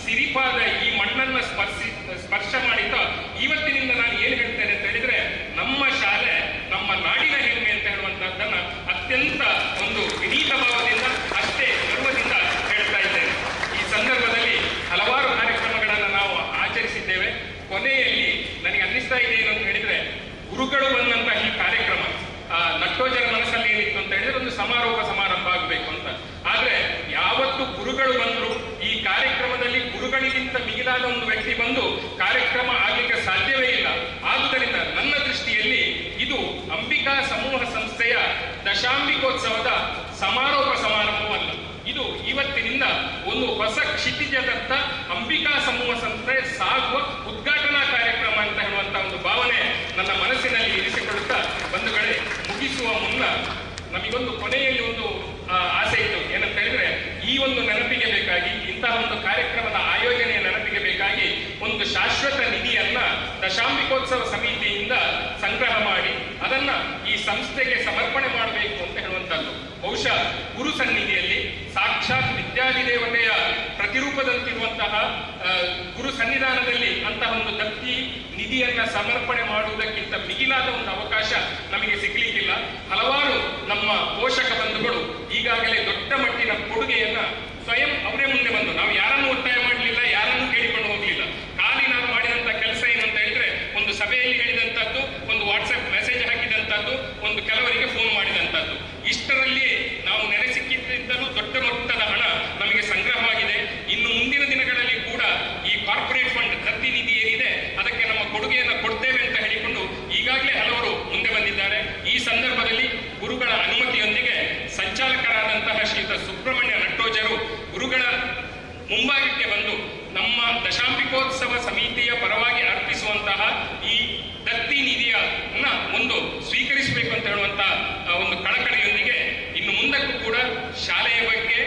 ಸಿರಿಪಾದ ಈ ಮಣ್ಣನ್ನ ಸ್ಪರ್ಶ ಮಾಡಿತೋ, ಇವತ್ತಿನಿಂದ ನಾನು ಏನು ಹೇಳ್ತೇನೆ ಅಂತ ಹೇಳಿದ್ರೆ, ನಮ್ಮ ಶಾಲೆ ನಮ್ಮ ನಾಡಿನ ಹೆಮ್ಮೆ ಅಂತ ಹೇಳುವಂತಹದ್ದನ್ನ ಅತ್ಯಂತ ಒಂದು ವಿನೀತ ಭಾವದಿಂದ, ಅಷ್ಟೇ ಗರ್ವದಿಂದ ಹೇಳ್ತಾ ಇದ್ದೇನೆ. ಈ ಸಂದರ್ಭದಲ್ಲಿ ಹಲವಾರು ಕಾರ್ಯಕ್ರಮಗಳನ್ನು ನಾವು ಆಚರಿಸಿದ್ದೇವೆ. ಕೊನೆಯಲ್ಲಿ ನನಗೆ ಅನ್ನಿಸ್ತಾ ಇದೆ ಏನು ಅಂತ ಹೇಳಿದ್ರೆ, ಗುರುಗಳು ಬಂದಂತಹ ಈ ಕಾರ್ಯಕ್ರಮ ನಟ್ಟೋಜರ ಮನಸ್ಸಲ್ಲಿ ಏನಿತ್ತು ಅಂತ ಹೇಳಿದ್ರೆ ಒಂದು ಸಮಾರಂಭ ಆಗಬೇಕು ಅಂತ. ಆದ್ರೆ ಯಾವತ್ತು ಗುರುಗಳು ಬಂದ್ರು, ಈ ಕಾರ್ಯಕ್ರಮದಲ್ಲಿ ಗುರುಗಳಿಗಿಂತ ಮಿಗಿಲಾದ ಒಂದು ವ್ಯಕ್ತಿ ಬಂದು ಕಾರ್ಯಕ್ರಮ ಆಗಲಿಕ್ಕೆ ಸಾಧ್ಯವೇ ಇಲ್ಲ. ಆದುದರಿಂದ ನನ್ನ ದೃಷ್ಟಿಯಲ್ಲಿ ಇದು ಅಂಬಿಕಾ ಸಮೂಹ ಸಂಸ್ಥೆಯ ದಶಾಂಬಿಕೋತ್ಸವದ ಸಮಾರಂಭವಲ್ಲ. ಇದು ಇವತ್ತಿನಿಂದ ಒಂದು ಹೊಸ ಕ್ಷಿತಿಜದತ್ತ ಅಂಬಿಕಾ ಸಮೂಹ ಸಂಸ್ಥೆ ಸಾಗುವ ಉದ್ಘಾಟನಾ ಕಾರ್ಯಕ್ರಮ ಅಂತ ಹೇಳುವಂತ ಒಂದು ಭಾವನೆ ನನ್ನ ಮನಸ್ಸಿನಲ್ಲಿ ಇರಿಸಿಕೊಳ್ಳುತ್ತಾ, ಬಂಧುಗಳೇ, ಮುಗಿಸುವ ಮುನ್ನ ನಮಗೊಂದು ಕೊನೆಯಲ್ಲಿ ಒಂದು ಆಸೆ ಇತ್ತು. ಏನಂತ ಹೇಳಿದ್ರೆ, ಈ ಒಂದು ನೆನಪಿಗೆ ಬೇಕಾಗಿ, ಇಂತಹ ಒಂದು ಕಾರ್ಯಕ್ರಮದ ಆಯೋಜನೆಯ ನೆನಪಿಗೆ ಬೇಕಾಗಿ ಒಂದು ಶಾಶ್ವತ ನಿಧಿಯನ್ನ ದಶಾಂಬಿಕೋತ್ಸವ ಸಮಿತಿಯಿಂದ ಸಂಗ್ರಹ ಮಾಡಿ ಅದನ್ನ ಈ ಸಂಸ್ಥೆಗೆ ಸಮರ್ಪಣೆ ಮಾಡಬೇಕು ಅಂತ ಹೇಳುವಂತದ್ದು. ಬಹುಶಃ ಗುರು ಸನ್ನಿಧಿಯಲ್ಲಿ ಸಾಕು ಸಾಕ್ಷಾತ್ ವಿದ್ಯಾಧಿದೇವತೆಯ ಪ್ರತಿರೂಪದಂತಿರುವಂತಹ ಗುರು ಸನ್ನಿಧಾನದಲ್ಲಿ ಅಂತಹ ಒಂದು ದತ್ತಿ ನಿಧಿಯನ್ನ ಸಮರ್ಪಣೆ ಮಾಡುವುದಕ್ಕಿಂತ ಮಿಗಿಲಾದ ಒಂದು ಅವಕಾಶ ನಮಗೆ ಸಿಗ್ಲಿಕ್ಕಿಲ್ಲ. ಹಲವಾರು ನಮ್ಮ ಪೋಷಕ ಬಂಧುಗಳು ಈಗಾಗಲೇ ದೊಡ್ಡ ಮಟ್ಟಿನ ಕೊಡುಗೆಯನ್ನ ಸ್ವಯಂ ಅವರೇ ಮುಂದೆ ಬಂದು, ನಾವು ಯಾರನ್ನು ಒತ್ತಾಯ ಮಾಡಲಿಲ್ಲ, ಯಾರನ್ನು ಕೇಳಿಕೊಂಡು ಹೋಗಲಿಲ್ಲ. ಖಾಲಿ ನಾನು ಮಾಡಿದಂತ ಕೆಲಸ ಏನು ಅಂತ ಹೇಳಿದ್ರೆ, ಒಂದು ಸಭೆಯಲ್ಲಿ ಹೇಳಿದಂತದ್ದು, ಒಂದು ವಾಟ್ಸ್ಆಪ್ ಮೆಸೇಜ್ ಹಾಕಿದಂತದ್ದು, ಒಂದು ಕೆಲವರಿಗೆ ಫೋನ್ ಮಾಡಿದಂತದ್ದು, ಇಷ್ಟರಲ್ಲಿಯೇ ನಾವು ನೆಲೆ ಸಿಕ್ಕಿದ್ದರಿಂದಲೂ ದೊಡ್ಡ ಮೊತ್ತದ ಹಣ ನಮಗೆ ಸಂಗ್ರಹವಾಗಿದೆ. ಇನ್ನು ಮುಂದಿನ ದಿನಗಳಲ್ಲಿ ಕೂಡ ಈ ಕಾರ್ಪೊರೇಟ್ ಫಂಡ್ ದತ್ತಿ ನಿಧಿ ಏನಿದೆ ಅದಕ್ಕೆ ನಮ್ಮ ಕೊಡುಗೆಯನ್ನು ಕೊಡ್ತೇವೆ ಅಂತ ಹೇಳಿಕೊಂಡು ಈಗಾಗಲೇ ಹಲವರು ಮುಂದೆ ಬಂದಿದ್ದಾರೆ. ಈ ಸಂದರ್ಭದಲ್ಲಿ ಗುರುಗಳ ಅನುಮತಿಯೊಂದಿಗೆ ಸಂಚಾಲಕರಾದಂತಹ ಶ್ರೀಯುತ ಸುಬ್ರಹ್ಮಣ್ಯ ನಟ್ಟೋಜರು ಗುರುಗಳ ಮುಂಭಾಗಕ್ಕೆ ಬಂದು ನಮ್ಮ ದಶಾಂಬಿಕೋತ್ಸವ ಸಮಿತಿಯ ಪರವಾಗಿ ಅರ್ಪಿಸುವಂತಹ ಈ ದತ್ತಿ ನಿಧಿಯನ್ನ ಒಂದು ಸ್ವೀಕರಿಸಬೇಕು ಅಂತ ಹೇಳುವಂತಹ ಒಂದು ಕಳಕಳಿಯೊಂದಿಗೆ ಇನ್ನು ಮುಂದಕ್ಕೂ ಕೂಡ ಶಾಲೆಯ ಬಗ್ಗೆ,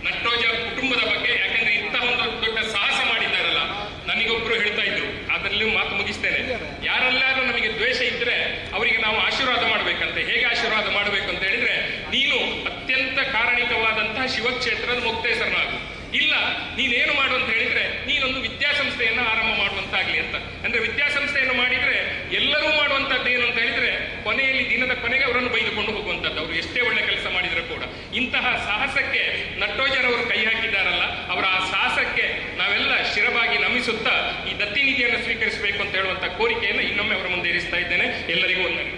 ನಟ್ಟೋಜ ಕುಟುಂಬದ ಬಗ್ಗೆ, ಯಾಕಂದ್ರೆ ಇಂತಹ ಒಂದು ದೊಡ್ಡ ಸಾಹಸ ಮಾಡಿದ್ದಾರಲ್ಲ, ನನಗೊಬ್ರು ಹೇಳ್ತಾ ಇದ್ರು, ಅದರಲ್ಲಿ ಮಾತು ಮುಗಿಸ್ತೇನೆ, ಯಾರೆಲ್ಲಾದ್ರೂ ನಮಗೆ ದ್ವೇಷ ಇದ್ರೆ ಅವರಿಗೆ ನಾವು ಆಶೀರ್ವಾದ ಮಾಡ್ಬೇಕಂತೆ. ಹೇಗೆ ಆಶೀರ್ವಾದ ಮಾಡಬೇಕು ಅಂತ ಹೇಳಿದ್ರೆ, ನೀನು ಅತ್ಯಂತ ಕಾರಣಿಕವಾದಂತಹ ಶಿವಕ್ಷೇತ್ರದ ಮುಕ್ತೇಶ್ವರನಾಗು, ಇಲ್ಲ ನೀನೇನು ಮಾಡು ಅಂತ ಹೇಳಿದ್ರೆ ನೀನೊಂದು ವಿದ್ಯಾಸಂಸ್ಥೆಯನ್ನು ಆರಂಭ ಮಾಡುವಂತಾಗ್ಲಿ ಅಂತ. ಅಂದ್ರೆ ವಿದ್ಯಾಸಂಸ್ಥೆಯನ್ನು ಮಾಡಿದ್ರೆ ಎಲ್ಲರೂ ಮಾಡುವಂತದ್ದು ಏನು ಅಂತ ಹೇಳಿದ್ರೆ, ಕೊನೆಯಲ್ಲಿ ದಿನದ ಕೊನೆಗೆ ಅವರನ್ನು ಬೈದುಕೊಂಡು ಹೋಗುವಂತದ್ದು, ಅವರು ಎಷ್ಟೇ ಒಳ್ಳೆ ಕೆಲಸ ಮಾಡಿದ್ರು ಕೂಡ. ಇಂತಹ ಸಾಹಸಕ್ಕೆ ನಟ್ಟೋಜರವರು ಕೈ ಹಾಕಿದ್ದಾರಲ್ಲ, ಅವರ ಆ ಸಾಹಸಕ್ಕೆ ನಾವೆಲ್ಲ ಶಿರವಾಗಿ ನಮಿಸುತ್ತಾ ಈ ದತ್ತಿ ನಿಧಿಯನ್ನು ಸ್ವೀಕರಿಸಬೇಕು ಅಂತ ಹೇಳುವಂತ ಕೋರಿಕೆಯನ್ನು ಇನ್ನೊಮ್ಮೆ ಅವರ ಮುಂದೆ ಇರಿಸ್ತಾ ಇದ್ದೇನೆ. ಎಲ್ಲರಿಗೂ ವಂದನೆ.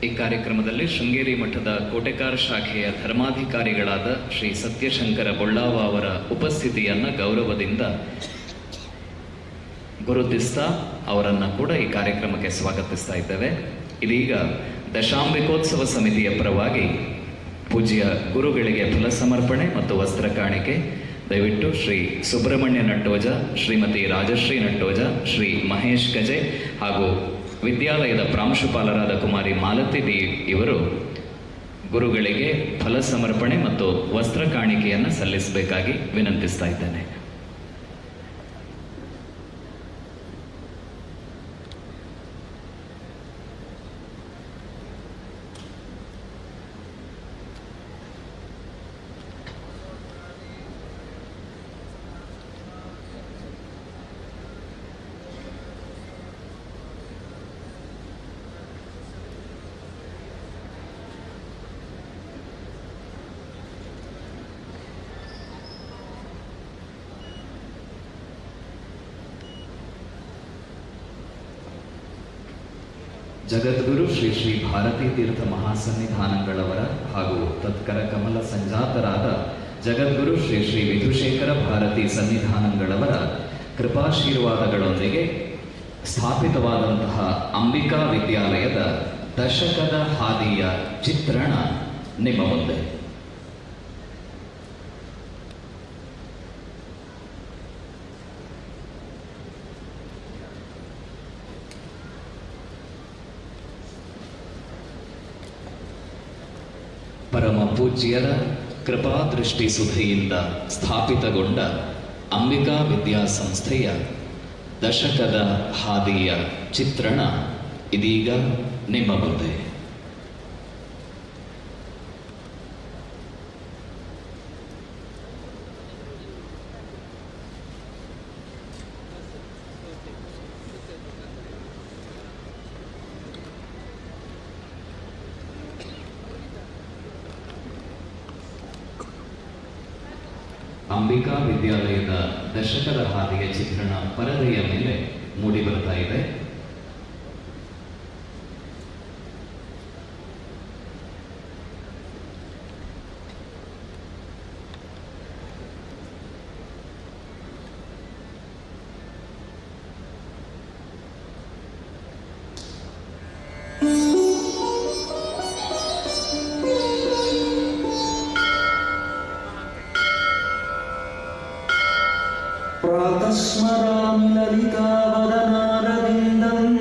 ಈ ಕಾರ್ಯಕ್ರಮದಲ್ಲಿ ಶೃಂಗೇರಿ ಮಠದ ಕೋಟೆಕಾರ್ ಶಾಖೆಯ ಧರ್ಮಾಧಿಕಾರಿಗಳಾದ ಶ್ರೀ ಸತ್ಯಶಂಕರ ಬೊಳ್ಳಾವ ಅವರ ಉಪಸ್ಥಿತಿಯನ್ನು ಗೌರವದಿಂದ ಗುರುತಿಸ್ತಾ ಅವರನ್ನು ಕೂಡ ಈ ಕಾರ್ಯಕ್ರಮಕ್ಕೆ ಸ್ವಾಗತಿಸ್ತಾ ಇದ್ದೇವೆ. ಇದೀಗ ದಶಾಂಬಿಕೋತ್ಸವ ಸಮಿತಿಯ ಪರವಾಗಿ ಪೂಜ್ಯ ಗುರುಗಳಿಗೆ ಫಲ ಸಮರ್ಪಣೆ ಮತ್ತು ವಸ್ತ್ರ ಕಾಣಿಕೆ ದಯವಿಟ್ಟು ಶ್ರೀ ಸುಬ್ರಹ್ಮಣ್ಯ ನಟ್ಟೋಜ, ಶ್ರೀಮತಿ ರಾಜಶ್ರೀ ನಟ್ಟೋಜ, ಶ್ರೀ ಮಹೇಶ್ ಗಜೆ ಹಾಗೂ ವಿದ್ಯಾಲಯದ ಪ್ರಾಂಶುಪಾಲರಾದ ಕುಮಾರಿ ಮಾಲತಿ ಡಿ ಇವರು ಗುರುಗಳಿಗೆ ಫಲ ಸಮರ್ಪಣೆ ಮತ್ತು ವಸ್ತ್ರ ಕಾಣಿಕೆಯನ್ನು ಸಲ್ಲಿಸಬೇಕಾಗಿ ವಿನಂತಿಸ್ತಾ ಇದ್ದೇನೆ. ಜಗದ್ಗುರು ಶ್ರೀ ಶ್ರೀ ಭಾರತೀ ತೀರ್ಥ ಮಹಾಸನ್ನಿಧಾನಗಳವರ ಹಾಗೂ ತತ್ಕರ ಕಮಲ ಸಂಜಾತರಾದ ಜಗದ್ಗುರು ಶ್ರೀ ಶ್ರೀ ವಿಧುಶೇಖರ ಭಾರತೀ ಸನ್ನಿಧಾನಗಳವರ ಕೃಪಾಶೀರ್ವಾದಗಳೊಂದಿಗೆ ಸ್ಥಾಪಿತವಾದಂತಹ ಅಂಬಿಕಾ ವಿದ್ಯಾಲಯದ ದಶಕದ ಹಾದಿಯ ಚಿತ್ರಣ ನಿಮ್ಮ ಮುಂದೆ. ಪರಮ ಪೂಜ್ಯರ ಕೃಪಾದೃಷ್ಟಿ ಸುಧೆಯಿಂದ ಸ್ಥಾಪಿತಗೊಂಡ ಅಂಬಿಕಾ ವಿದ್ಯಾಸಂಸ್ಥೆಯ ದಶಕದ ಹಾದಿಯ ಚಿತ್ರಣ ಇದೀಗ ನಿಮ್ಮ ಮುಂದೆ. ಅಂಬಿಕಾ ವಿದ್ಯಾಲಯದ ದಶಕದ ಹಾದಿಯ ಚಿತ್ರಣ ಪರದೆಯ ಮೇಲೆ ಮೂಡಿ ಬರ್ತಾ ಇದೆ. प्रातस्मरामि ललितावदनारविन्दम्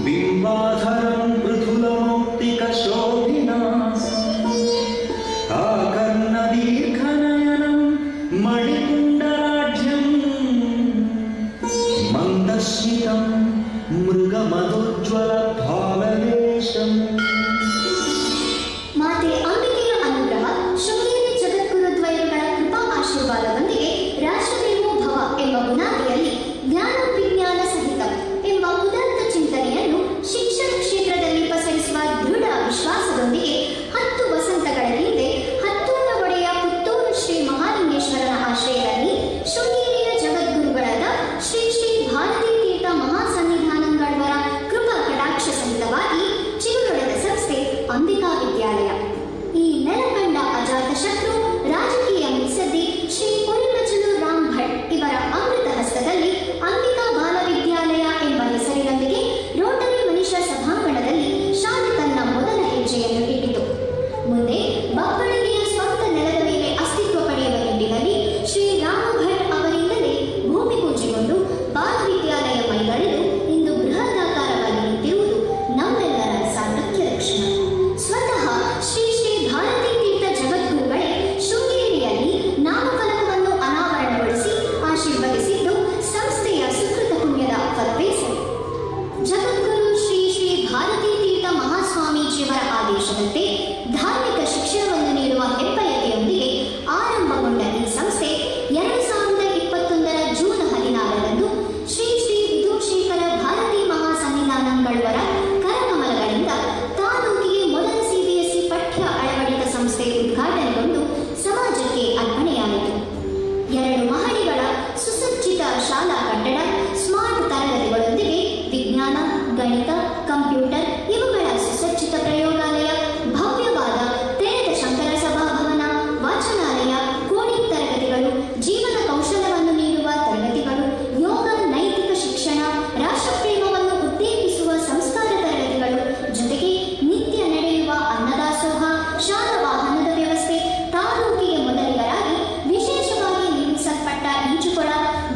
बिम्बाधरं पृथुलमौक्तिकशोभिनासम् आकर्णदीर्घनयनं मणिकुण्डलाढ्यम् मन्दस्मितं मृगमधुज्ज्वलभावलेशम् ಮಾತೆ ಅಂಬಿಕೆಯ ಅನುಗ್ರಹ ಶೃಂಗೇರಿ ಜಗದ್ಗುರುದ್ವಯಗಳ ಕೃಪಾ ಆಶೀರ್ವಾದದೊಂದಿಗೆ ರಾಷ್ಟ್ರದೇವೋ ಭವ ಎಂಬ ಬುನಾದಿಯಲ್ಲಿ ಜ್ಞಾನ ವಿಜ್ಞಾನ ಸಹಿತ ಎಂಬ ಉದಾತ್ತ ಚಿಂತನೆಯನ್ನು ಶಿಕ್ಷಣ ಕ್ಷೇತ್ರದಲ್ಲಿ ಪಸರಿಸುವ ದೃಢ ವಿಶ್ವಾಸದೊಂದಿಗೆ 10 ವಸಂತಗಳ ಹಿಂದೆ ಹತ್ತೂರ ಒಡೆಯ ಪುತ್ತೂರು ಶ್ರೀ ಮಹಾಲಿಂಗೇಶ್ವರನ ಆಶ್ರಯದಲ್ಲಿ ಶೃಂಗೇರಿಯ ಜಗದ್ಗುರುಗಳಾದ ಶ್ರೀ ಶ್ರೀ ಭಾರತೀ ತೀರ್ಥ ಮಹಾಸನ್ನಿಧಾನಗಳವರ ಕೃಪಾ ಕಟಾಕ್ಷ ಸಹಿತವಾಗಿ ಚಿಗುರೊಡೆದ ಸಂಸ್ಥೆ ಅಂಬಿಕಾ ವಿದ್ಯಾಲಯ. ಈ ನೆಲಕಂಡ ಅಜಾತ ಶತ್ರು ರಾಜಕೀಯ ಮಿಸದ್ದಿ ಶ್ರೀ ಪುರಿಮಚಲು ರಾಮ್ ಭಟ್ ಇವರ ಅಮೃತ ಹಸ್ತದಲ್ಲಿ ಅಂಬಿಕಾ ಬಾಲ ವಿದ್ಯಾಲಯ ಎಂಬ ಹೆಸರಿನೊಂದಿಗೆ ರೋಟರಿ ಮನುಷ್ಯ ಸಭಾಂಗಣದಲ್ಲಿ ಶಾಲೆ ತನ್ನ ಮೊದಲ ಹೆಜ್ಜೆಯನ್ನು ಇಟ್ಟಿತು. ಮುಂದೆ ಬಪ್ಪಳಿಗೆಯ ಸ್ವಂತ ನೆಲದ ಮೇಲೆ ಅಸ್ತಿತ್ವ ಪಡೆಯುವ ನಿಟ್ಟಿನಲ್ಲಿ ಶ್ರೀ ರಾಮ ಭಟ್ ಅವರಿಂದಲೇ ಭೂಮಿ ಪೂಜೆಗೊಂಡು ಬಾಲ ವಿದ್ಯಾಲಯ ಮೈಗಳೆದು ಇಂದು ಬೃಹದಾಕಾರವಾಗಿ ನಿಂತಿರುವುದು ನಮ್ಮೆಲ್ಲರ ಸಾರ್ಥಕ್ಯ ಲಕ್ಷಣ. ಸ್ವತಃ ಶ್ರೀ ಶ್ರೀ ಭಾರತೀ ತೀರ್ಥ ಜಗದ್ಗುರುಗಳೇ ಶೃಂಗೇರಿಯಲ್ಲಿ ನಾಮಫಲಕವನ್ನು ಅನಾವರಣಗೊಳಿಸಿ ಆಶೀರ್ವದಿಸಿದ್ದು ಸಂಸ್ಥೆಯ ಸುಕೃತ ಪುಣ್ಯದ ಫಲವೇ ಸರಿ. ಜಗದ್ಗುರು ಶ್ರೀ ಶ್ರೀ ಭಾರತೀ ತೀರ್ಥ ಮಹಾಸ್ವಾಮೀಜಿಯವರ ಆದೇಶದಂತೆ ಧಾರ್ಮಿಕ ಶಿಕ್ಷಣವನ್ನು ನೀಡುವ ಹೆಬ್ಬಯಕೆಯೊಂದಿಗೆ ಆರಂಭಗೊಂಡ ಈ ಸಂಸ್ಥೆ 2021ರ ಜೂನ್ 16ರಂದು ಶ್ರೀ ಶ್ರೀ ವಿಧುಶೇಖರ ಭಾರತೀ ಮಹಾಸನ್ನಿಧಾನಗಳವರ ಕರಕಮಲಗಳಿಂದ ತಾಲೂಕಿಗೆ ಮೊದಲ CBSE ಪಠ್ಯ ಅಳವಡಿತ ಸಂಸ್ಥೆ ಉದ್ಘಾಟನೆಗೊಂಡು ಸಮಾಜಕ್ಕೆ ಅರ್ಪಣೆಯಾಯಿತು. 2 ಮಹಡಿಗಳ ಸುಸಜ್ಜಿತ ಶಾಲಾ ಕಟ್ಟಡ, ಸ್ಮಾರ್ಟ್ ತರಗತಿಗಳೊಂದಿಗೆ ವಿಜ್ಞಾನ, ಗಣಿತ, ಕಂಪ್ಯೂಟರ್ ಇವುಗಳ ಸುಸಜ್ಜಿತ ಪ್ರಯೋಗಾಲಯ, ಭವ್ಯವಾದ ತೆರೆದ ಶಂಕರ ಸಭಾಭವನ, ವಾಚನಾಲಯ, ಕೋಡಿಂಗ್ ತರಗತಿಗಳು, ಜೀವನ ಕೌಶಲ್ಯವನ್ನು ನೀಡುವ ತರಗತಿಗಳು, ಯೋಗ, ನೈತಿಕ ಶಿಕ್ಷಣ, ರಾಷ್ಟ್ರಪ್ರೇಮವನ್ನು ಉದ್ದೇಶಿಸುವ ಸಂಸ್ಕಾರ ತರಗತಿಗಳು, ಜೊತೆಗೆ ನಿತ್ಯ ನಡೆಯುವ ಅನ್ನದಾಸೋಹ, ಶಾಲಾ ವಾಹನದ ವ್ಯವಸ್ಥೆ, ತಾಲೂಕಿಗೆ ಮೊದಲಿಗರಾಗಿ ವಿಶೇಷವಾಗಿ ನಿರ್ಮಿಸಲ್ಪಟ್ಟ ಈಜುಕೊಳ,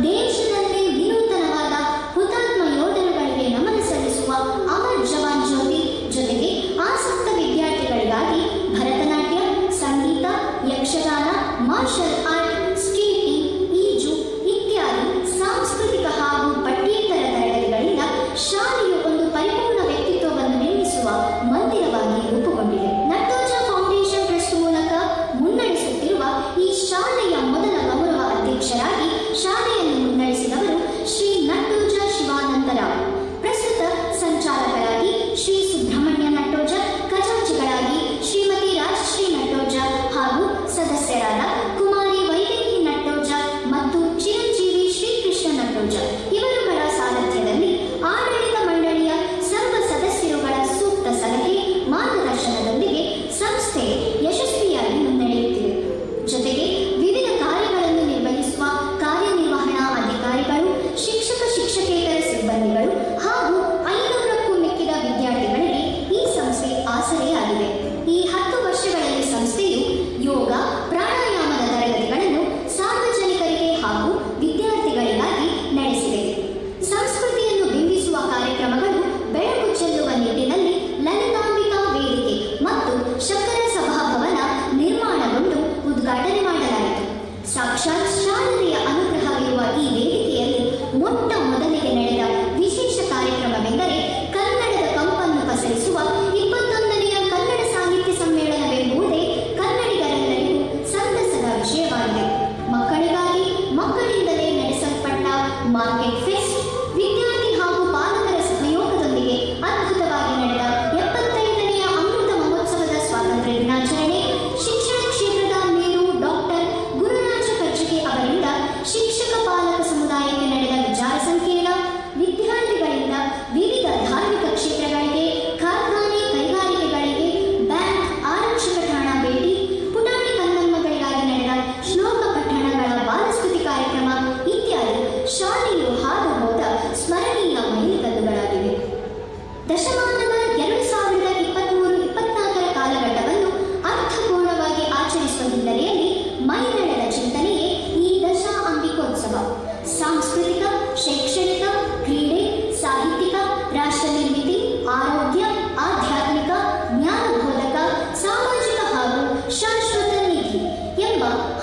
ದೇಶದಲ್ಲಿ ವಿನೂತನವಾದ ಹುತಾತ್ಮ ಯೋಧರುಗಳಿಗೆ ನಮನ ಸಲ್ಲಿಸುವ ಅಮರ್ ಜವಾನ್ ಜ್ಯೋತಿ, ಜೊತೆಗೆ ಆಸಕ್ತ ವಿದ್ಯಾರ್ಥಿಗಳಿಗಾಗಿ ಭರತನಾಟ್ಯ, ಸಂಗೀತ, ಯಕ್ಷಗಾನ, ಮಾರ್ಷಲ್ ಆರ್ಟ್, ಸ್ಕೇಟಿಂಗ್, ಈಜು ಇತ್ಯಾದಿ ಸಾಂಸ್ಕೃತಿಕ ಹಾಗೂ ಪಠ್ಯೇತರ ತರಗತಿಗಳಿಂದ ಶಾಲೆಯು ಒಂದು ಪರಿಪೂರ್ಣ ವ್ಯಕ್ತಿತ್ವವನ್ನು ನಿರ್ಮಿಸುವ ಮಂದಿರವಾಗಿ ರೂಪುಗೊಂಡಿದೆ. ನಟ್ಟೋಜ ಫೌಂಡೇಶನ್ ಟ್ರಸ್ಟ್ ಮೂಲಕ ಮುನ್ನಡೆಸುತ್ತಿರುವ ಈ ಶಾಲೆಯ ಮೊದಲ ಗೌರವ ಅಧ್ಯಕ್ಷರಾಗಿ ಶಾಲೆಯನ್ನು ಮುನ್ನಡೆಸಿದವರು ಶ್ರೀ ನಟ್ಟೋಜ ಶಿವಾನಂದರಾವ್. ಪ್ರಸ್ತುತ ಸಂಚಾಲಕರಾಗಿ ಶ್ರೀ ಸುಬ್ರಹ್ಮಣ್ಯ ನಟ್ಟೋಜ, ಖಜಾಂಚಿಗಳಾಗಿ ಶ್ರೀಮತಿ ರಾಜಶ್ರೀ ನಟ್ಟೋಜ ಹಾಗೂ ಸದಸ್ಯರಾದ ಕುಮಾರಿ ವೈದೇಹಿ ನಟ್ಟೋಜ ಮತ್ತು ಚಿರಂಜೀವಿ ಶ್ರೀಕೃಷ್ಣ ನಟ್ಟೋಜ ಇವರುಗಳ ಸಾರಥ್ಯದಲ್ಲಿ ಆಡಳಿತ ಮಂಡಳಿಯ ಸರ್ವ ಸದಸ್ಯರುಗಳ ಸೂಕ್ತ ಸಲಹೆ ಮಾರ್ಗದರ್ಶನದೊಂದಿಗೆ ಸಂಸ್ಥೆ ಯಶಸ್ವಿಯಾಗಿ ಮುನ್ನಡೆಯುತ್ತಿದೆ. ಜೊತೆಗೆ ವಿವಿಧ ಕಾರ್ಯಗಳನ್ನು ನಿರ್ವಹಿಸುವ ಕಾರ್ಯನಿರ್ವಹಣಾ ಅಧಿಕಾರಿಗಳು, ಶಿಕ್ಷಕೇತರ ಸಿಬ್ಬಂದಿಗಳು ಹಾಗೂ 500ಕ್ಕೂ ಮಿಕ್ಕಿದ ವಿದ್ಯಾರ್ಥಿಗಳಿಗೆ ಈ ಸಂಸ್ಥೆ ಆಸರೆಯಾಗಿದೆ. ಈ 10 ವರ್ಷಗಳಲ್ಲಿ ಸಂಸ್ಥೆಯು ಯೋಗ, ಪ್ರಾಣಾಯಾಮ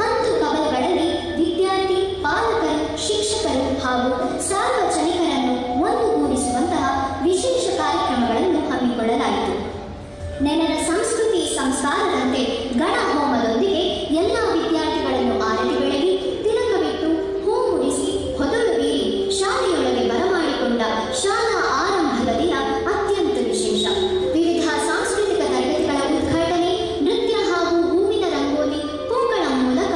ಹಂತು ಕವಲುಗಳಲ್ಲಿ ವಿದ್ಯಾರ್ಥಿ, ಪಾಲಕರು, ಶಿಕ್ಷಕರು ಹಾಗೂ ಸಾರ್ವಜನಿಕರನ್ನು ಒಂದುಗೂಡಿಸುವಂತಹ ವಿಶೇಷ ಕಾರ್ಯಕ್ರಮಗಳನ್ನು ಹಮ್ಮಿಕೊಳ್ಳಲಾಯಿತು. ನೆಲದ ಸಂಸ್ಕೃತಿ ಸಂಸ್ಕಾರದಂತೆ ಗಣ ಹೋಮದೊಂದಿಗೆ ಎಲ್ಲ ವಿದ್ಯಾರ್ಥಿಗಳನ್ನು ಆರತಿ ಬೆಳಗಿ ತಿಲಕವಿಟ್ಟು ಹೂ ಮುಡಿಸಿ ಹೊದಲು ಬೀರಿ ಶಾಲೆಯೊಳಗೆ ಬರಮಾಡಿಕೊಂಡ ಶಾಲಾ ಆರಂಭದ ದಿನ ಅತ್ಯಂತ ವಿಶೇಷ. ವಿವಿಧ ಸಾಂಸ್ಕೃತಿಕ ತರಗತಿಗಳ ಉದ್ಘಾಟನೆ, ನೃತ್ಯ ಹಾಗೂ ಹೂವಿನ ರಂಗೋಲಿ, ಹೂಗಳ ಮೂಲಕ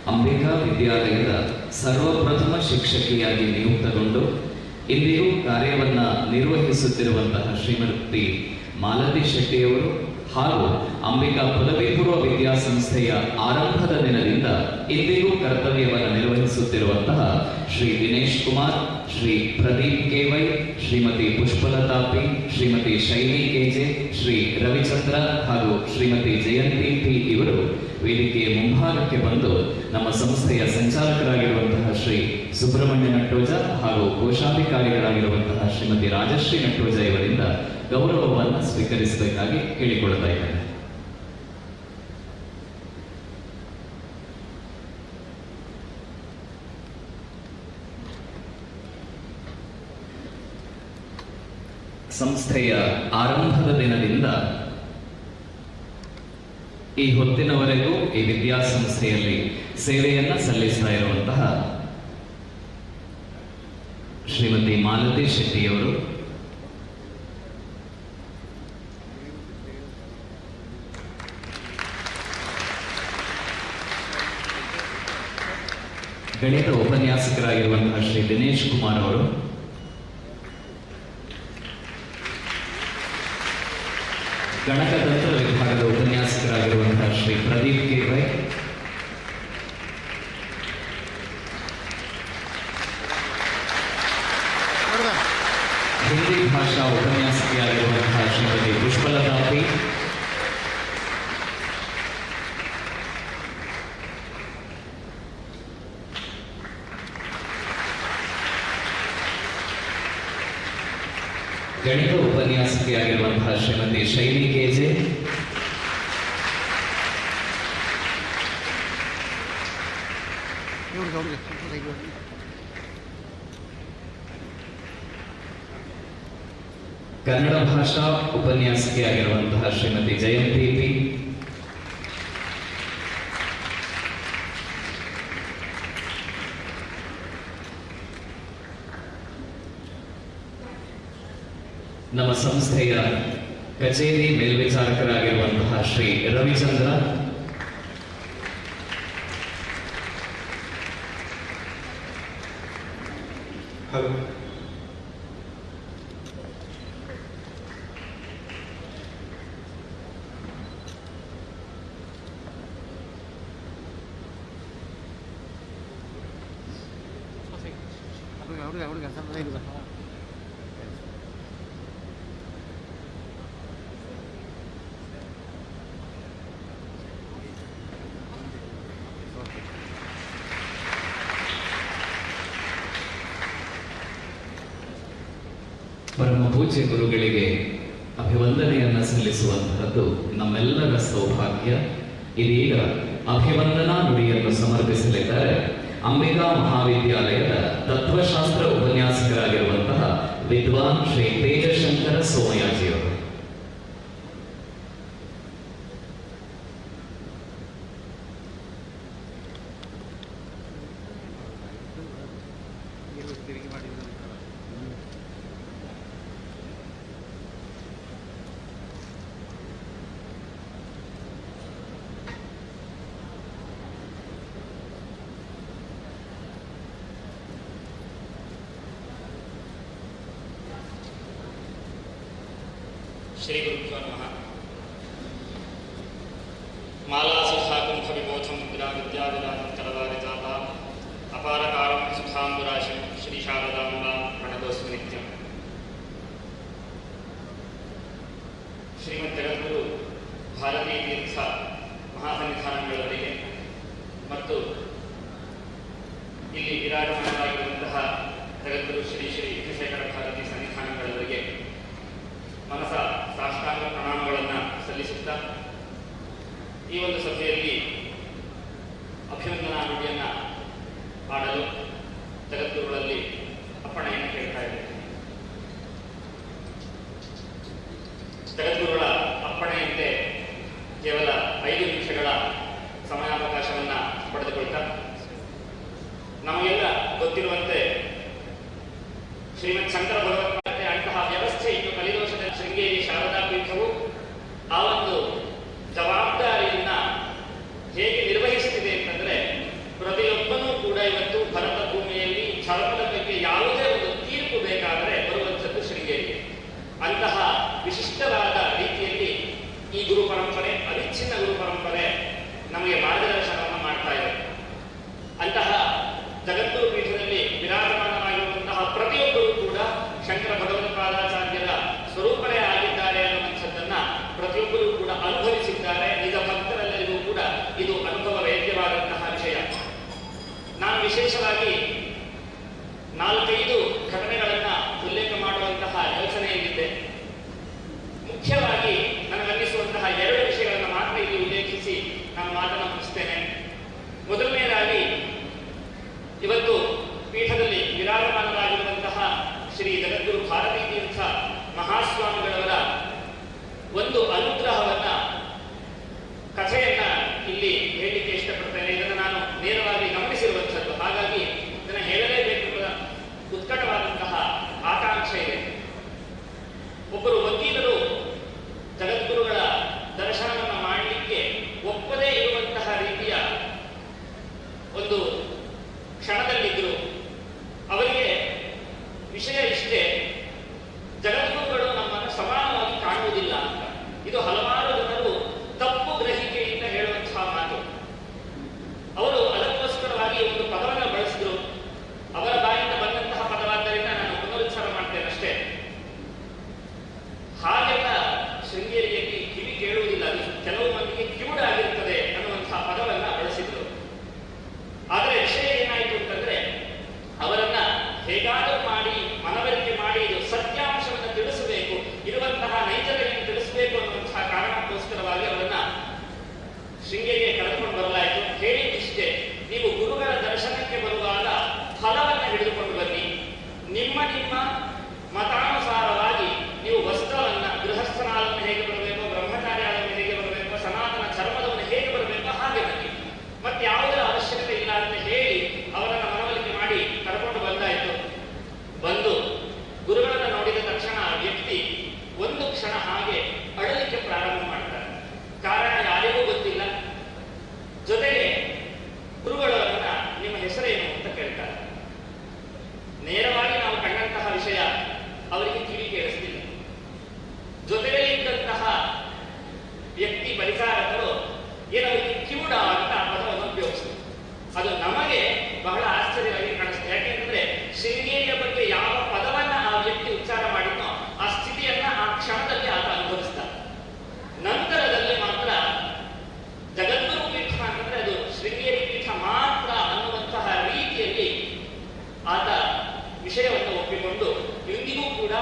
ಅಂಬಿಕಾ ವಿದ್ಯಾಲಯದ ಸರ್ವಪ್ರಥಮ ಶಿಕ್ಷಕಿಯಾಗಿ ನಿಯುಕ್ತಗೊಂಡು ಇಂದಿಗೂ ಕಾರ್ಯವನ್ನು ನಿರ್ವಹಿಸುತ್ತಿರುವಂತಹ ಶ್ರೀಮತಿ ಮಾಲತಿ ಶೆಟ್ಟಿಯವರು ಹಾಗೂ ಅಂಬಿಕಾ ಪದವಿ ಪೂರ್ವ ವಿದ್ಯಾಸಂಸ್ಥೆಯ ಆರಂಭದ ದಿನದಿಂದ ಇಂದಿಗೂ ಕರ್ತವ್ಯವನ್ನು ನಿರ್ವಹಿಸುತ್ತಿರುವಂತಹ ಶ್ರೀ ದಿನೇಶ್ ಕುಮಾರ್, ಶ್ರೀ ಪ್ರದೀಪ್ ಕೆವೈ, ಶ್ರೀಮತಿ ಪುಷ್ಪಲತಾ ಪಿ, ಶ್ರೀಮತಿ ಶೈಲಿ ಕೆಜೆ, ಶ್ರೀ ರವಿಚಂದ್ರ ಹಾಗೂ ಶ್ರೀಮತಿ ಜಯಂತಿ ಪಿ ಇವರು ವೇದಿಕೆಯ ಮುಂಭಾಗಕ್ಕೆ ಬಂದು ನಮ್ಮ ಸಂಸ್ಥೆಯ ಸಂಚಾಲಕರಾಗಿರುವಂತಹ ಶ್ರೀ ಸುಬ್ರಹ್ಮಣ್ಯ ನಟ್ಟೋಜ ಹಾಗೂ ಕೋಶಾಧಿಕಾರಿಗಳಾಗಿರುವಂತಹ ಶ್ರೀಮತಿ ರಾಜಶ್ರೀ ನಟ್ಟೋಜ ಇವರಿಂದ ಗೌರವವನ್ನು ಸ್ವೀಕರಿಸಬೇಕಾಗಿ ಕೇಳಿಕೊಳ್ತಾ ಇದ್ದೇನೆ. ಸಂಸ್ಥೆಯ ಆರಂಭದ ದಿನದಿಂದ ಈ ಹೊತ್ತಿನವರೆಗೂ ಈ ವಿದ್ಯಾಸಂಸ್ಥೆಯಲ್ಲಿ ಸೇವೆಯನ್ನ ಸಲ್ಲಿಸ್ತಾ ಇರುವಂತಹ ಶ್ರೀಮತಿ ಮಾಲತಿ ಶೆಟ್ಟಿಯವರು ಗಣಿತ ಉಪನ್ಯಾಸಕರಾಗಿರುವಂತಹ ಶ್ರೀ ದಿನೇಶ್ ಕುಮಾರ್ ಅವರು, ಗಣಕತಂತ್ರ ವಿಭಾಗದ ಉಪನ್ಯಾಸಕರಾಗಿರುವಂತಹ ಶ್ರೀ ಪ್ರದೀಪ್ ಕೆವೈ, ಹಿಂದಿ ಭಾಷಾ ಉಪನ್ಯಾಸಕಿಯಾಗಿರುವಂತಹ ಶ್ರೀಮತಿ ಪುಷ್ಪಲತಾ ಪಿ, ಗಣಿತ ಉಪನ್ಯಾಸಕಿಯಾಗಿರುವಂತಹ ಶ್ರೀಮತಿ ಶೈಲಿ ಕೆಜೆ, ಕನ್ನಡ ಭಾಷಾ ಉಪನ್ಯಾಸಕಿಯಾಗಿರುವಂತಹ ಶ್ರೀಮತಿ ಜಯಂತಿ ಪಿ, ನಮ್ಮ ಸಂಸ್ಥೆಯ ಕಚೇರಿ ಮೇಲ್ವಿಚಾರಕರಾಗಿರುವಂತಹ ಶ್ರೀ ರವಿಚಂದ್ರ, ಪರಮ ಪೂಜ್ಯ ಗುರುಗಳಿಗೆ ಅಭಿವಂದನೆಯನ್ನು ಸಲ್ಲಿಸುವಂತಹದ್ದು ನಮ್ಮೆಲ್ಲರ ಸೌಭಾಗ್ಯ. ಇದೀಗ ಅಭಿವಂದನಾ ನುಡಿಯನ್ನು ಸಮರ್ಪಿಸಲಿದ್ದಾರೆ ಅಂಬಿಕಾ ಮಹಾವಿದ್ಯಾಲಯದ ತತ್ವಶಾಸ್ತ್ರ ಉಪನ್ಯಾಸಕರಾಗಿರುವಂತಹ ವಿದ್ವಾನ್ ಶ್ರೀ ತೇಜಶಂಕರ ಸೋಮಯಾಜಿಯವರು. ಶ್ರೀ ಗುರುಭ್ಯೋ ನಮಃ. ಮಾಲಾಸುಧಾಕುಂಭವಿಬೋಧಂ ವಿದ್ಯಾವಿದ್ಯಾವಿದಾನಂತರವಾರಿತಾಪ ಅಪಾರಕಾರಂ ಸುಧಾಂಬುರಾಶಿಂ ಶ್ರೀ ಶಾರದಾಂಬಾ ಪ್ರಣತೋಸ್ಮಿ ನಿತ್ಯಂ. ಶ್ರೀಮದ್ ಜಗದ್ಗುರು ಭಾರತೀ ತೀರ್ಥ ಮಹಾಸನ್ನಿಧಾನಗಳವರಿಗೆ ಮತ್ತು ಇಲ್ಲಿ ವಿರಾಜಮಾನವಾಗಿರುವಂತಹ ಜಗದ್ಗುರು ಶ್ರೀ ಶ್ರೀ ವಿದ್ಯಾಶೇಖರ ಭಾರತಿ ಸನ್ನಿಧಾನಗಳವರಿಗೆ ಮನಸ ಸಾಷ್ಟಾಂಗ ಪ್ರಣಾಮಗಳನ್ನು ಸಲ್ಲಿಸುತ್ತಾ ಈ ಒಂದು ಸಭೆಯಲ್ಲಿ ಅಭಿವಂದನಾ ನುಡಿಯನ್ನು ಆಡಲು ಜಗದ್ಗುರುಗಳಲ್ಲಿ ಅಪ್ಪಣೆಯನ್ನು ಕೇಳ್ತಾ ಇದ್ದೇನೆ. ಜಗದ್ಗುರುಗಳ ಅಪ್ಪಣೆಯಂತೆ ಕೇವಲ 5 ನಿಮಿಷಗಳ ಸಮಯಾವಕಾಶವನ್ನು ಪಡೆದುಕೊಳ್ತಾ, ನಮಗೆಲ್ಲ ಗೊತ್ತಿರುವಂತೆ ಶ್ರೀಮತ್ ಶಂಕರ ಭಗವತ್ಪಾದೆ ಅಂತಹ ವ್ಯವಸ್ಥೆ ಇನ್ನು ಕಲಿದೋಷದ ಶೃಂಗೇರಿ ಶಾರದಾ ಪೀಠವು ಆ ಒಂದು ಜವಾಬ್ದಾರಿಯನ್ನ ಹೇಗೆ ನಿರ್ವಹಿಸುತ್ತಿದೆ ಅಂತಂದ್ರೆ, ಅವಿಚ್ಛಿನ್ನ ಗುರು ಪರಂಪರೆ ನಮಗೆ ಮಾರ್ಗದರ್ಶನವನ್ನು ಮಾಡ್ತಾ ಇದೆ. ಅಂತಹ ಜಗದ್ಗುರು ಪೀಠದಲ್ಲಿ ವಿರಾಜಮಾನವಾಗಿರುವಂತಹ ಪ್ರತಿಯೊಬ್ಬರು ಕೂಡ ಶಂಕರ ಭಗವತ್ಪಾದಾಚಾರ್ಯರ ಸ್ವರೂಪರೇ ಆಗಿದ್ದಾರೆ ಅನ್ನುವಂಥದ್ದನ್ನ ಪ್ರತಿಯೊಬ್ಬರು ಕೂಡ ಅನುಭವಿಸಿದ್ದಾರೆ. ನಿಜ ಭಕ್ತರೆಲ್ಲರಿಗೂ ಕೂಡ ಇದು ಅನುಭವ ವೇದ್ಯವಾದಂತಹ ವಿಷಯ. ನಾನು ವಿಶೇಷವಾಗಿ 4-5 ಘಟನೆಗಳನ್ನ ಉಲ್ಲೇಖ ಮಾಡುವಂತಹ ಯೋಚನೆಯಲ್ಲಿದ್ದೆ. ಮುಖ್ಯವಾಗಿ ನನಗನ್ನಿಸುವಂತಹ 2 ವಿಷಯಗಳನ್ನು ಮಾತ್ರ ಇಲ್ಲಿ ಉಲ್ಲೇಖಿಸಿ ನಾನು ಮಾತನ್ನು ಮುಗಿಸ್ತೇನೆ. ಮೊದಲನೆಯದಾಗಿ, ಇವತ್ತು ಪೀಠದಲ್ಲಿ ವಿರಾಜಮಾನರಾಗಿರುವಂತಹ ಶ್ರೀ ಜಗದ್ಗುರು ಭಾರತೀ ತೀರ್ಥ ಮಹಾಸ್ವಾಮಿಗಳವರ ಒಂದು ಅನುಗ್ರಹವನ್ನ ಕಥೆಯನ್ನ ಇಲ್ಲಿ ಹೇಳಲಿಕ್ಕೆ ಇಷ್ಟಪಡ್ತೇನೆ. ಇದನ್ನು ನಾನು ನೇರವಾಗಿ ಗಮನಿಸಿರುವಂಥದ್ದು, ಹಾಗಾಗಿ ಇದನ್ನು ಹೇಳಲೇಬೇಕು ಉತ್ಕಟವಾದಂತಹ ಆಕಾಂಕ್ಷೆ ಇದೆ. ಒಬ್ಬರು ವಕೀಲರು ಜಗದ್ಗುರುಗಳ ದರ್ಶನವನ್ನು ಮಾಡಲಿಕ್ಕೆ ಒಪ್ಪದೇ ಇರುವಂತಹ ರೀತಿಯ ಒಂದು ಕ್ಷಣದಲ್ಲಿದ್ದರು. ಅವರಿಗೆ ವಿಷಯ ಇಷ್ಟೇ, ಜಗದ್ಗುರುಗಳು ನಮ್ಮನ್ನು ಸಮಾನವಾಗಿ ಕಾಣುವುದಿಲ್ಲ ಅಂತ. ಇದು ಹಲವಾರು ಜನರು ತಪ್ಪು ಗ್ರಹಿಕೆಯಿಂದ ಹೇಳುವಂತಹ ಮಾತು. ಅವರು ಅದಕ್ಕೋಸ್ಕರವಾಗಿ ಒಂದು ಪದವನ್ನು ಬಳಸಿದ್ರು. ಅವರ ಬಾಯಿಂದ ಬಂದಂತಹ ಪದವಾದ್ದರಿಂದ ನಾನು ಪುನರುಚ್ಚಾರ ಮಾಡ್ತೇನೆ ಅಷ್ಟೇ. ಹಾಗೆಲ್ಲ ಶೃಂಗೇರಿಯಲ್ಲಿ ಕಿವಿ ಕೇಳುವುದಿಲ್ಲ, ಅದು ಕೆಲವು ಮಂದಿಗೆ ಕಿವುಡಾಗಿರುತ್ತದೆ ಅನ್ನುವಂತಹ ಪದವನ್ನ ಬಳಸಿದ್ರು. ಆದರೆ ವಿಷಯ ಏನಾಯಿತು ಅಂತಂದ್ರೆ, ಅವರನ್ನ ಹೇಗಾದರೂ ಮಾಡಿ ಮನವರಿಕೆ ಮಾಡಿ ಇದು ಸತ್ಯಾಂಶವನ್ನು ತಿಳಿಸಬೇಕು, ಇರುವಂತಹ ನೈಜತೆಯನ್ನು ತಿಳಿಸಬೇಕು ಅನ್ನುವಂತಹ ಕಾರಣಕ್ಕೋಸ್ಕರವಾಗಿ ಅವರನ್ನ ಶೃಂಗೇರಿಗೆ ಕರೆದುಕೊಂಡು ಬರಲಾಯಿತು. ಹೇಳಿದ್ದಿಷ್ಟೇ, ನೀವು ಗುರುಗಳ ದರ್ಶನಕ್ಕೆ ಬರುವಾಗ ಫಲವನ್ನು ಹಿಡಿದುಕೊಂಡು ಬನ್ನಿ. ನಿಮ್ಮ ಮತಾನುಸಾರವಾಗಿ ನೀವು ವಸ್ತ್ರವನ್ನ, ಗೃಹಸ್ಥನಾದವನ್ನು ಹೇಗೆ ಬರಬೇಕು, ಬ್ರಹ್ಮಚಾರ್ಯಾದವನ್ನು ಹೇಗೆ ಬರಬೇಕು, ಸನಾತನ ಧರ್ಮದವನ್ನು ಹೇಗೆ ಬರಬೇಕು ಹಾಗೆ ಬನ್ನಿ. ಮತ್ತೆ ಯಾವುದರ ಅವಶ್ಯಕತೆ ಇಲ್ಲ ಅಂತ ಹೇಳಿ ಅವರನ್ನ ಮನವರಿಕೆ ಮಾಡಿ ಕರ್ಕೊಂಡು ಬಂದಾಯಿತು. ಬಂದು ಗುರುಗಳನ್ನ ನೋಡಿದ ತಕ್ಷಣ ಆ ವ್ಯಕ್ತಿ ಒಂದು ಕ್ಷಣ ಹಾಗೆ ಅಳಲಿಕ್ಕೆ ಪ್ರಾರಂಭ ಮಾಡ್ತಾರೆ. ಕಾರಣ ಯಾರಿಗೂ ಗೊತ್ತಿಲ್ಲ. ಜೊತೆಗೆ ಗುರುಗಳವರನ್ನ ನಿಮ್ಮ ಹೆಸರೇನು ಅಂತ ಕೇಳ್ತಾರೆ. ನೇರವಾಗಿ ನಾವು ಕಂಡಂತಹ ವಿಷಯ ಅವರಿಗೆ ಕಿವಿ ಕೇಳಿಸ್ತಿಲ್ಲ. ಜೊತೆಯಲ್ಲಿ ಇದ್ದಂತಹ ವ್ಯಕ್ತಿ ಪರಿಚಾರಕರು ಏನವರಿಗೆ ಕಿವುಡ ಅಂತ ಪದವನ್ನು ಉಪಯೋಗಿಸಿದ್ರು. ಅದು ನಮಗೆ ಬಹಳ ಆಶ್ಚರ್ಯವಾಗಿ ಕಾಣಿಸ್ತದೆ. ಯಾಕೆಂದ್ರೆ ಶೃಂಗೇರಿಯ ಬಗ್ಗೆ ಯಾವ ಪದವನ್ನ ಆ ವ್ಯಕ್ತಿ ಉಚ್ಚಾರ ಮಾಡಿದ್ನೋ ಆ ಸ್ಥಿತಿಯನ್ನ ಆ ಕ್ಷಣದಲ್ಲಿ ಆತ ಅನುಭವಿಸ್ತಾರೆ. ನಂತರದಲ್ಲಿ ಮಾತ್ರ ಜಗದ್ಗುರು ಪೀಠ ಅಂತಂದ್ರೆ ಅದು ಶೃಂಗೇರಿ ಪೀಠ ಮಾತ್ರ ಅನ್ನುವಂತಹ ರೀತಿಯಲ್ಲಿ ಆತ ವಿಷಯವನ್ನು ಒಪ್ಪಿಕೊಂಡು ಇಂದಿಗೂ ಕೂಡ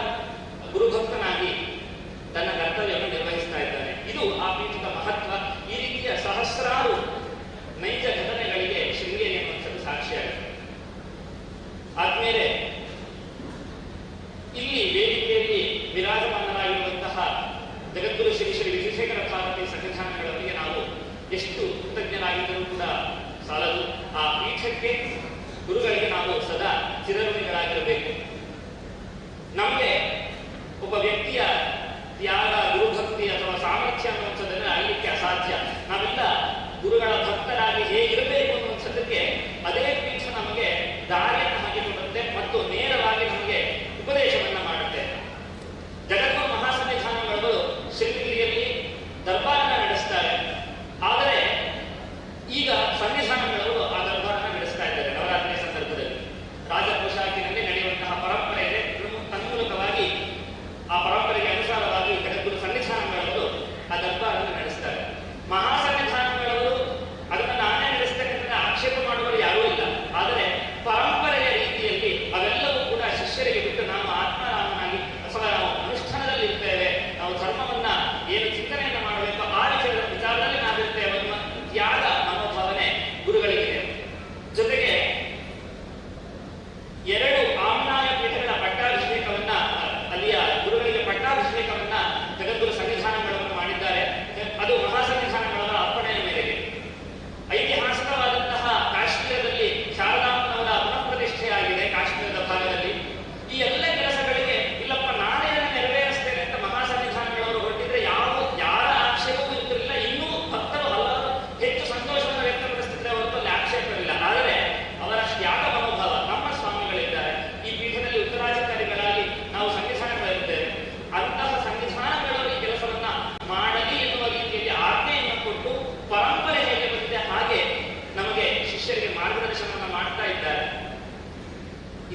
ಗುರುಭಕ್ತನಾಗಿ ತನ್ನ ಕರ್ತವ್ಯವನ್ನು ನಿರ್ವಹಿಸ್ತಾ ಇದ್ದಾನೆ. ಇದು ಆ ಪೀಠದ ಮಹತ್ವ. ಈ ರೀತಿಯ ಸಹಸ್ರಾರು ನೈಜ ಘಟನೆಗಳಿಗೆ ಶೃಂಗೇರಿ ಅನ್ನುವಂಥದ್ದು ಸಾಕ್ಷಿಯಾಗಿದೆ. ಆದ್ಮೇಲೆ ಇಲ್ಲಿ ವೇದಿಕೆಯಲ್ಲಿ ವಿರಾಜಮಾನರಾಗಿರುವಂತಹ ಜಗದ್ಗುರು ಶ್ರೀ ಶ್ರೀ ವಿಜಯಶೇಖರ ಭಾರತಿ ಸಂವಿಧಾನಗಳವರಿಗೆ ನಾವು ಎಷ್ಟು ಕೃತಜ್ಞರಾಗಿದ್ದರೂ ಕೂಡ ಸಾಲದು. ಆ ಪೀಠಕ್ಕೆ, ಗುರುಗಳಿಗೆ ನಾವು ಸದಾ ಚಿರಋಣಿಗಳಾಗಿರಬೇಕು. ನಮಗೆ ಒಬ್ಬ ವ್ಯಕ್ತಿಯ ತ್ಯಾಗ, ಗುರುಭಕ್ತಿ ಅಥವಾ ಸಾಮರ್ಥ್ಯ ಅನ್ನುವಂಥದ್ದನ್ನು ಅರಿಯಲಿಕ್ಕೆ ಅಸಾಧ್ಯ. ನಾವೆಲ್ಲ ಗುರುಗಳ ಭಕ್ತರಾಗಿ ಹೇಗಿರಬೇಕು ಅನ್ನುವಂಥದ್ದಕ್ಕೆ ಅದೇ ಪೀಠ ನಮಗೆ ದಾರಿಯನ್ನು ಹಾಕಿಕೊಡುತ್ತೆ ಮತ್ತು ನೇರವಾಗಿ ನಮಗೆ ಉಪದೇಶವನ್ನ ಮಾಡುತ್ತೆ. ಜಗದ್ಗುರು ಮಹಾಸನ್ನಿಧಾನಗಳು ಶೃಂಗೇರಿಯಲ್ಲಿ ದರ್ಬಾರನ್ನ ನಡೆಸ್ತಾರೆ. ಆದರೆ ಈಗ ಸನ್ನಿಧಾನಗಳು ಆ ದರ್ಬಾರನ್ನ ನಡೆಸ್ತಾ ಇದ್ದಾರೆ. ನವರಾತ್ರಿಯ ಸಂದರ್ಭದಲ್ಲಿ ರಾಜಪೋಷಾಕಿನಲ್ಲಿ ನಡೆಯುವಂತಹ ಪರಂಪರೆ ಇದೆ. ತನ್ಮೂಲಕವಾಗಿ ಆ ಪರಂಪರೆಗೆ ಅನುಸಾರವಾಗಿ ಜಗದ್ಗುರು ಸನ್ನಿಧಾನಗಳು ಆ ದರ್ಬಾರನ್ನು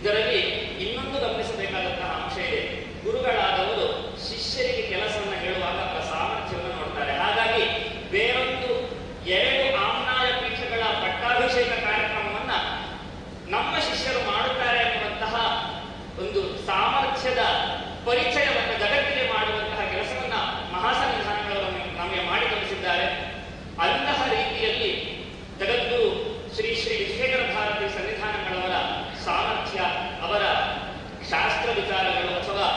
ಇದರಲ್ಲಿ ಇನ್ನೊಂದು ಗಮನಿಸಬೇಕಾದಂತಹ ಅಂಶ ಇದೆ. ಗುರುಗಳಾದವರು ಶಿಷ್ಯರಿಗೆ ಕೆಲಸವನ್ನು ಹೇಳುವಾಗ ಅವರ ಸಾಮರ್ಥ್ಯವನ್ನು ನೋಡ್ತಾರೆ. ಹಾಗಾಗಿ ಬೇರೊಂದು 2 ಆಮ್ನಾಯ ಪೀಠಗಳ ಪಟ್ಟಾಭಿಷೇಕ ಕಾರ್ಯಕ್ರಮವನ್ನ ನಮ್ಮ ಶಿಷ್ಯರು ಮಾಡುತ್ತಾರೆ ಎನ್ನುವಂತಹ ಒಂದು ಸಾಮರ್ಥ್ಯದ ಪರಿಚಯವನ್ನು ಜಗತ್ತಿಗೆ ಮಾಡುವಂತಹ ಕೆಲಸವನ್ನ ಮಹಾಸನ್ನಿಧಾನಗಳು ನಮಗೆ ಮಾಡಿ ತೋರಿಸಿದ್ದಾರೆ. ಅಂತಹ ರೀತಿಯಲ್ಲಿ ಜಗದ್ಗುರು ಶ್ರೀ ಶ್ರೀ ವಿಶ್ವೇಶ್ವರ ಭಾರತಿ ಸನ್ನಿಧಾನಗಳವರ ಸಾಮರ್ಥ್ಯ, ಅವರ ಶಾಸ್ತ್ರ ವಿಚಾರಗಳು ಅಥವಾ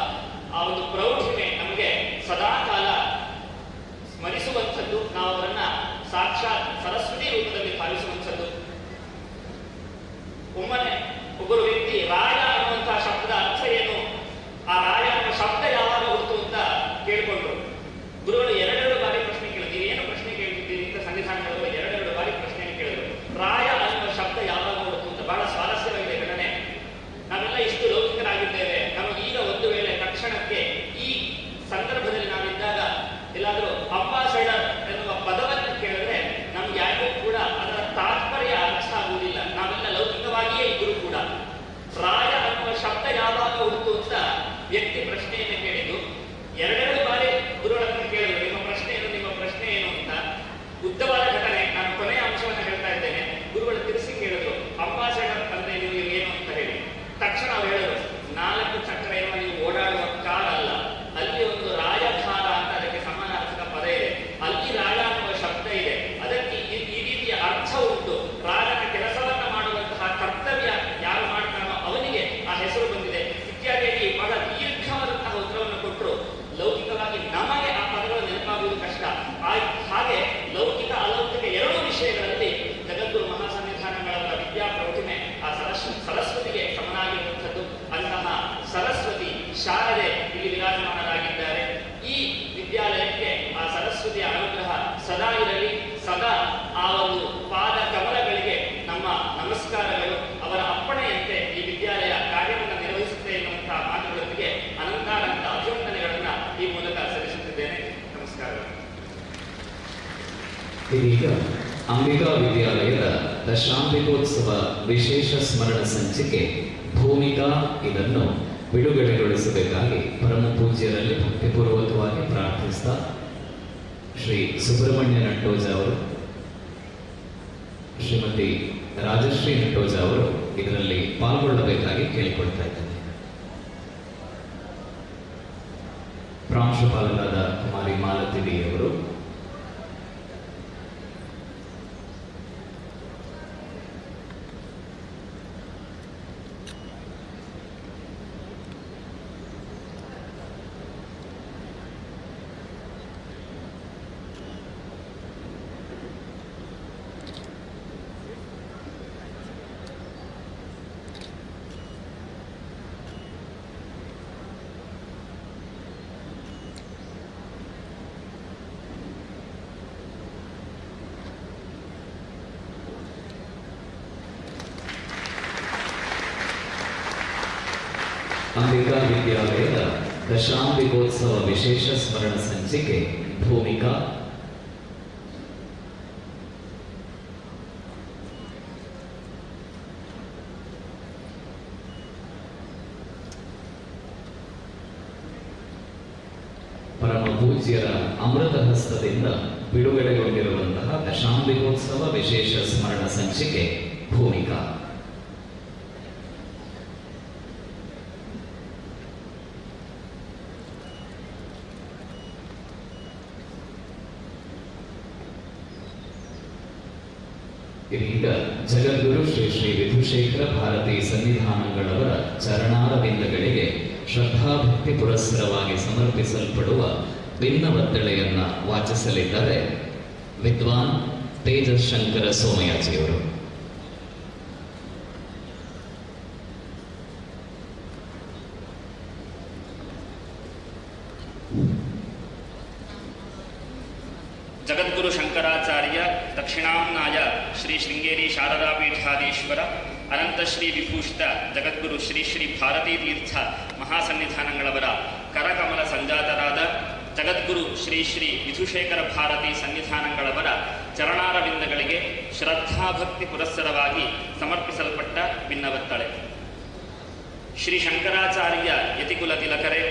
ಆ ಒಂದು ಪ್ರೌಢಿಮೆ ನಮಗೆ ಸದಾಕಾಲ ಸ್ಮರಿಸುವಂಥದ್ದು. ನಾವು ಅವರನ್ನ ಸಾಕ್ಷಾತ್ ಸರಸ್ವತಿ ರೂಪದಲ್ಲಿ ಭಾವಿಸುವಂಥದ್ದು. ಒಮ್ಮನೆ ಒಬ್ಬರು ವ್ಯಕ್ತಿ ರಾಯ ಅನ್ನುವಂತಹ ಶಬ್ದದ ಅರ್ಥ ಏನು, ಆ ರಾಯ ಅನ್ನುವ ಶಬ್ದ ಯಾವಾಗ ಹುಟ್ಟು ಅಂತ ಕೇಳಿಕೊಂಡ್ರು. ಗುರುಗಳು 2 ಬಾರಿ ಪ್ರಶ್ನೆ ಕೇಳಿದ್ರು. ಏನು ಪ್ರಶ್ನೆ ಕೇಳಿದ್ದೀರಿ ಅಂತ ಸನ್ನಿಧಾನಗಳು 2 ಬಾರಿ ಪ್ರಶ್ನೆಯನ್ನು ಕೇಳಿದ್ರು. ರಾಯ ಅನ್ನುವ ಶಬ್ದ ಯಾವಾಗ ಹುಟ್ಟು ಅಂತ. ಬಹಳ ಸ್ವಾರಸ್ಯವಾಗಿದೆ ಘಟನೆ. ನಾವೆಲ್ಲ ಇಷ್ಟು ಲೌಕಿಕರಾಗಿದ್ದೇವೆ. ನಮಗೆ ಈಗ ಒಂದು ವೇಳೆ ತಕ್ಷಣಕ್ಕೆ ಈ ಸಂದರ್ಭದಲ್ಲಿ ನಾವಿದ್ದಾಗ ಎಲ್ಲಾದರೂ ಅಂಬಾಸಡರ್ ಎನ್ನುವ ಪದವನ್ನು ಕೇಳಿದ್ರೆ ನಮ್ಗೆ ಯಾರಿಗೂ ಕೂಡ ಅದರ ತಾತ್ಪರ್ಯ ಅರ್ಥ ಆಗುವುದಿಲ್ಲ. ನಾವೆಲ್ಲ ಲೌಕಿಕವಾಗಿಯೇ ಇದ್ರೂ ಕೂಡ ರಾಯ ಅನ್ನುವ ಶಬ್ದ ಯಾವಾಗ ಹುಟ್ಟು ಅಂತ ವ್ಯಕ್ತಿ ಪ್ರಶ್ನೆಯನ್ನು ಕೇಳಿದ್ದು. 2 ಬಾರಿ ಗುರುಗಳನ್ನು ಕೇಳಿದ್ರು, ನಿಮ್ಮ ಪ್ರಶ್ನೆ ಏನು ಅಂತ. ಉದ್ದವಾದ ಘಟನೆ. ನಾನು ಕೊನೆಯ ಅಂಶವನ್ನು ಹೇಳ್ತಾ ಇದ್ದೇನೆ. ಗುರುಗಳು ತಿಳಿಸಿ ಕೇಳಿದ್ರು, ಅಂಬಾಸಡರ್ ಅಂದ್ರೆ ನೀವು ಏನು ಅಂತ ಹೇಳಿ. ತಕ್ಷಣ ಅವ್ರು ಹೇಳಿದ್ರು, 4 ಚಕ್ರ ಇರುವ ನೀವು ಓಡಾಡುವ ಕಾರ್ ಅಲ್ಲ, ಅಲ್ಲಿ ಒಂದು ರಾಜಭಾರ ಅಂತ ಅದಕ್ಕೆ ಸಮಾನಾರ್ಥಕ ಪದ ಇದೆ. ಅಲ್ಲಿ ರಾಜ ಅನ್ನುವ ಶಬ್ದ ಇದೆ. ಅದಕ್ಕೆ ಈ ರೀತಿಯ ಅರ್ಥ ಉಂಟು. ರಾಜನ ಕೆಲಸವನ್ನ ಮಾಡುವಂತಹ ಕರ್ತವ್ಯ ಯಾರು ಮಾಡ್ತಾನೋ ಅವನಿಗೆ ಆ ಹೆಸರು ಬಂದಿದೆ ಇತ್ಯಾದಿಯಾಗಿ ಬಹಳ ದೀರ್ಘವಾದಂತಹ ಉತ್ತರವನ್ನು ಕೊಟ್ಟರು. ಲೌಕಿಕವಾಗಿ ನಮಗೆ ಆ ಪದಗಳು ನೆನಪಾಗುವುದು ಕಷ್ಟ. ಹಾಗೆ ಲೌಕಿಕ ಅಲೌಕಿಕ 2 ವಿಷಯಗಳಲ್ಲಿ ಜಗದ್ಗುರು ಮಹಾಸನ್ನಿಧಾನಗಳ ವಿದ್ಯಾ ಪ್ರೌಢಿಮೆ ಆ ಸರಸ್ವತಿಗೆ ಸಮನಾಗಿರುವಂಥದ್ದು. ಅಂತಹ ಸರಸ್ವತಿ ಶಾರದೆ ಇಲ್ಲಿ ವಿರಾಜಮಾನರಾಗಿದ್ದಾರೆ. ಈ ವಿದ್ಯಾಲಯಕ್ಕೆ ಆ ಸರಸ್ವತಿಯ ಅನುಗ್ರಹ ಸದಾ ಇರಲಿ. ಸದಾ ಆ ಒಂದು ಪಾದ ಕಮಲಗಳಿಗೆ ನಮ್ಮ ನಮಸ್ಕಾರಗಳು. ಅವರ ಅಪ್ಪಣೆಯಂತೆ ಈ ವಿದ್ಯಾಲಯ ಕಾರ್ಯವನ್ನು ನಿರ್ವಹಿಸುತ್ತೆ ಎನ್ನುವಂತಹ ಮಾತುಗಳೊಂದಿಗೆ ಅನಂತಾನಂತ ಅಭಿವಂದನೆಗಳನ್ನ ಈ ಮೂಲಕ ಸಲ್ಲಿಸುತ್ತಿದ್ದೇನೆ. ನಮಸ್ಕಾರಗಳು. ಇದೀಗ ಅಂಬಿಕಾ ವಿದ್ಯಾಲಯದ ದಶಾಂಬಿಕೋತ್ಸವ ವಿಶೇಷ ಸ್ಮರಣ ಸಂಚಿಕೆ ಭೂಮಿಕಾ ಇದನ್ನು ಬಿಡುಗಡೆಗೊಳಿಸಬೇಕಾಗಿ ಪರಮ ಪೂಜ್ಯರಲ್ಲಿ ಭಕ್ತಿಪೂರ್ವಕವಾಗಿ ಪ್ರಾರ್ಥಿಸಿದ ಶ್ರೀ ಸುಬ್ರಹ್ಮಣ್ಯ ನಟ್ಟೋಜ ಅವರು, ಶ್ರೀಮತಿ ರಾಜಶ್ರೀ ನಟ್ಟೋಜ ಅವರು ಇದರಲ್ಲಿ ಪಾಲ್ಗೊಳ್ಳಬೇಕಾಗಿ ಕೇಳಿಕೊಳ್ತಾ ಇದ್ದೇನೆ. ಪ್ರಾಂಶುಪಾಲರಾದ ಕುಮಾರಿ ಮಾಲತಿ ಬಿ ಅವರು, ಅಂಬಿಕಾ ವಿದ್ಯಾಲಯದ ದಶಾಂಬಿಕೋತ್ಸವ ವಿಶೇಷ ಸ್ಮರಣ ಸಂಚಿಕೆ ಭೂಮಿಕಾ ಪರಮ ಪೂಜ್ಯರ ಅಮೃತ ಹಸ್ತದಿಂದ ಬಿಡುಗಡೆಗೊಂಡಿರುವಂತಹ ದಶಾಂಬಿಕೋತ್ಸವ ವಿಶೇಷ ಸ್ಮರಣ ಸಂಚಿಕೆ ಭೂಮಿಕಾ. ಇದೀಗ ಜಗದ್ಗುರು ಶ್ರೀ ಶ್ರೀ ವಿಧುಶೇಖರ ಭಾರತಿ ಸನ್ನಿಧಾನಗಳವರ ಚರಣಾರವಿಂದಗಳಿಗೆ ಶ್ರದ್ಧಾಭಕ್ತಿ ಪುರಸ್ಸರವಾಗಿ ಸಮರ್ಪಿಸಲ್ಪಡುವ ಭಿನ್ನವತ್ತಳೆಯನ್ನ ವಾಚಿಸಲಿದ್ದಾರೆ ವಿದ್ವಾನ್ ತೇಜಸ್ ಶಂಕರ ಸೋಮಯಾಜಿಯವರು. ಜಗದ್ಗುರು ಶಂಕರಾಚಾರ್ಯ ದಕ್ಷಿಣಾಮ್ನಾಯ ಶ್ರೀ ಶೃಂಗೇರಿ ಶಾರದಾ ಪೀಠಾಧೀಶ್ವರ ಅನಂತ ಶ್ರೀ ವಿಭೂಷಿತ ಜಗದ್ಗುರು ಶ್ರೀ ಶ್ರೀ ಭಾರತೀ ತೀರ್ಥ ಮಹಾಸನ್ನಿಧಾನಗಳವರ ಕರಕಮಲ ಸಂಜಾತರಾದ ಜಗದ್ಗುರು ಶ್ರೀ ಶ್ರೀ ವಿಧುಶೇಖರ ಭಾರತಿ ಸನ್ನಿಧಾನಗಳವರ ಚರಣಾರವಿಂದಗಳಿಗೆ ಶ್ರದ್ಧಾಭಕ್ತಿ ಪುರಸ್ಸರವಾಗಿ ಸಮರ್ಪಿಸಲ್ಪಟ್ಟ ಭಿನ್ನವತ್ತಳೆ. ಶ್ರೀ ಶಂಕರಾಚಾರ್ಯ ಯತಿಕುಲ ತಿಲಕರೇ,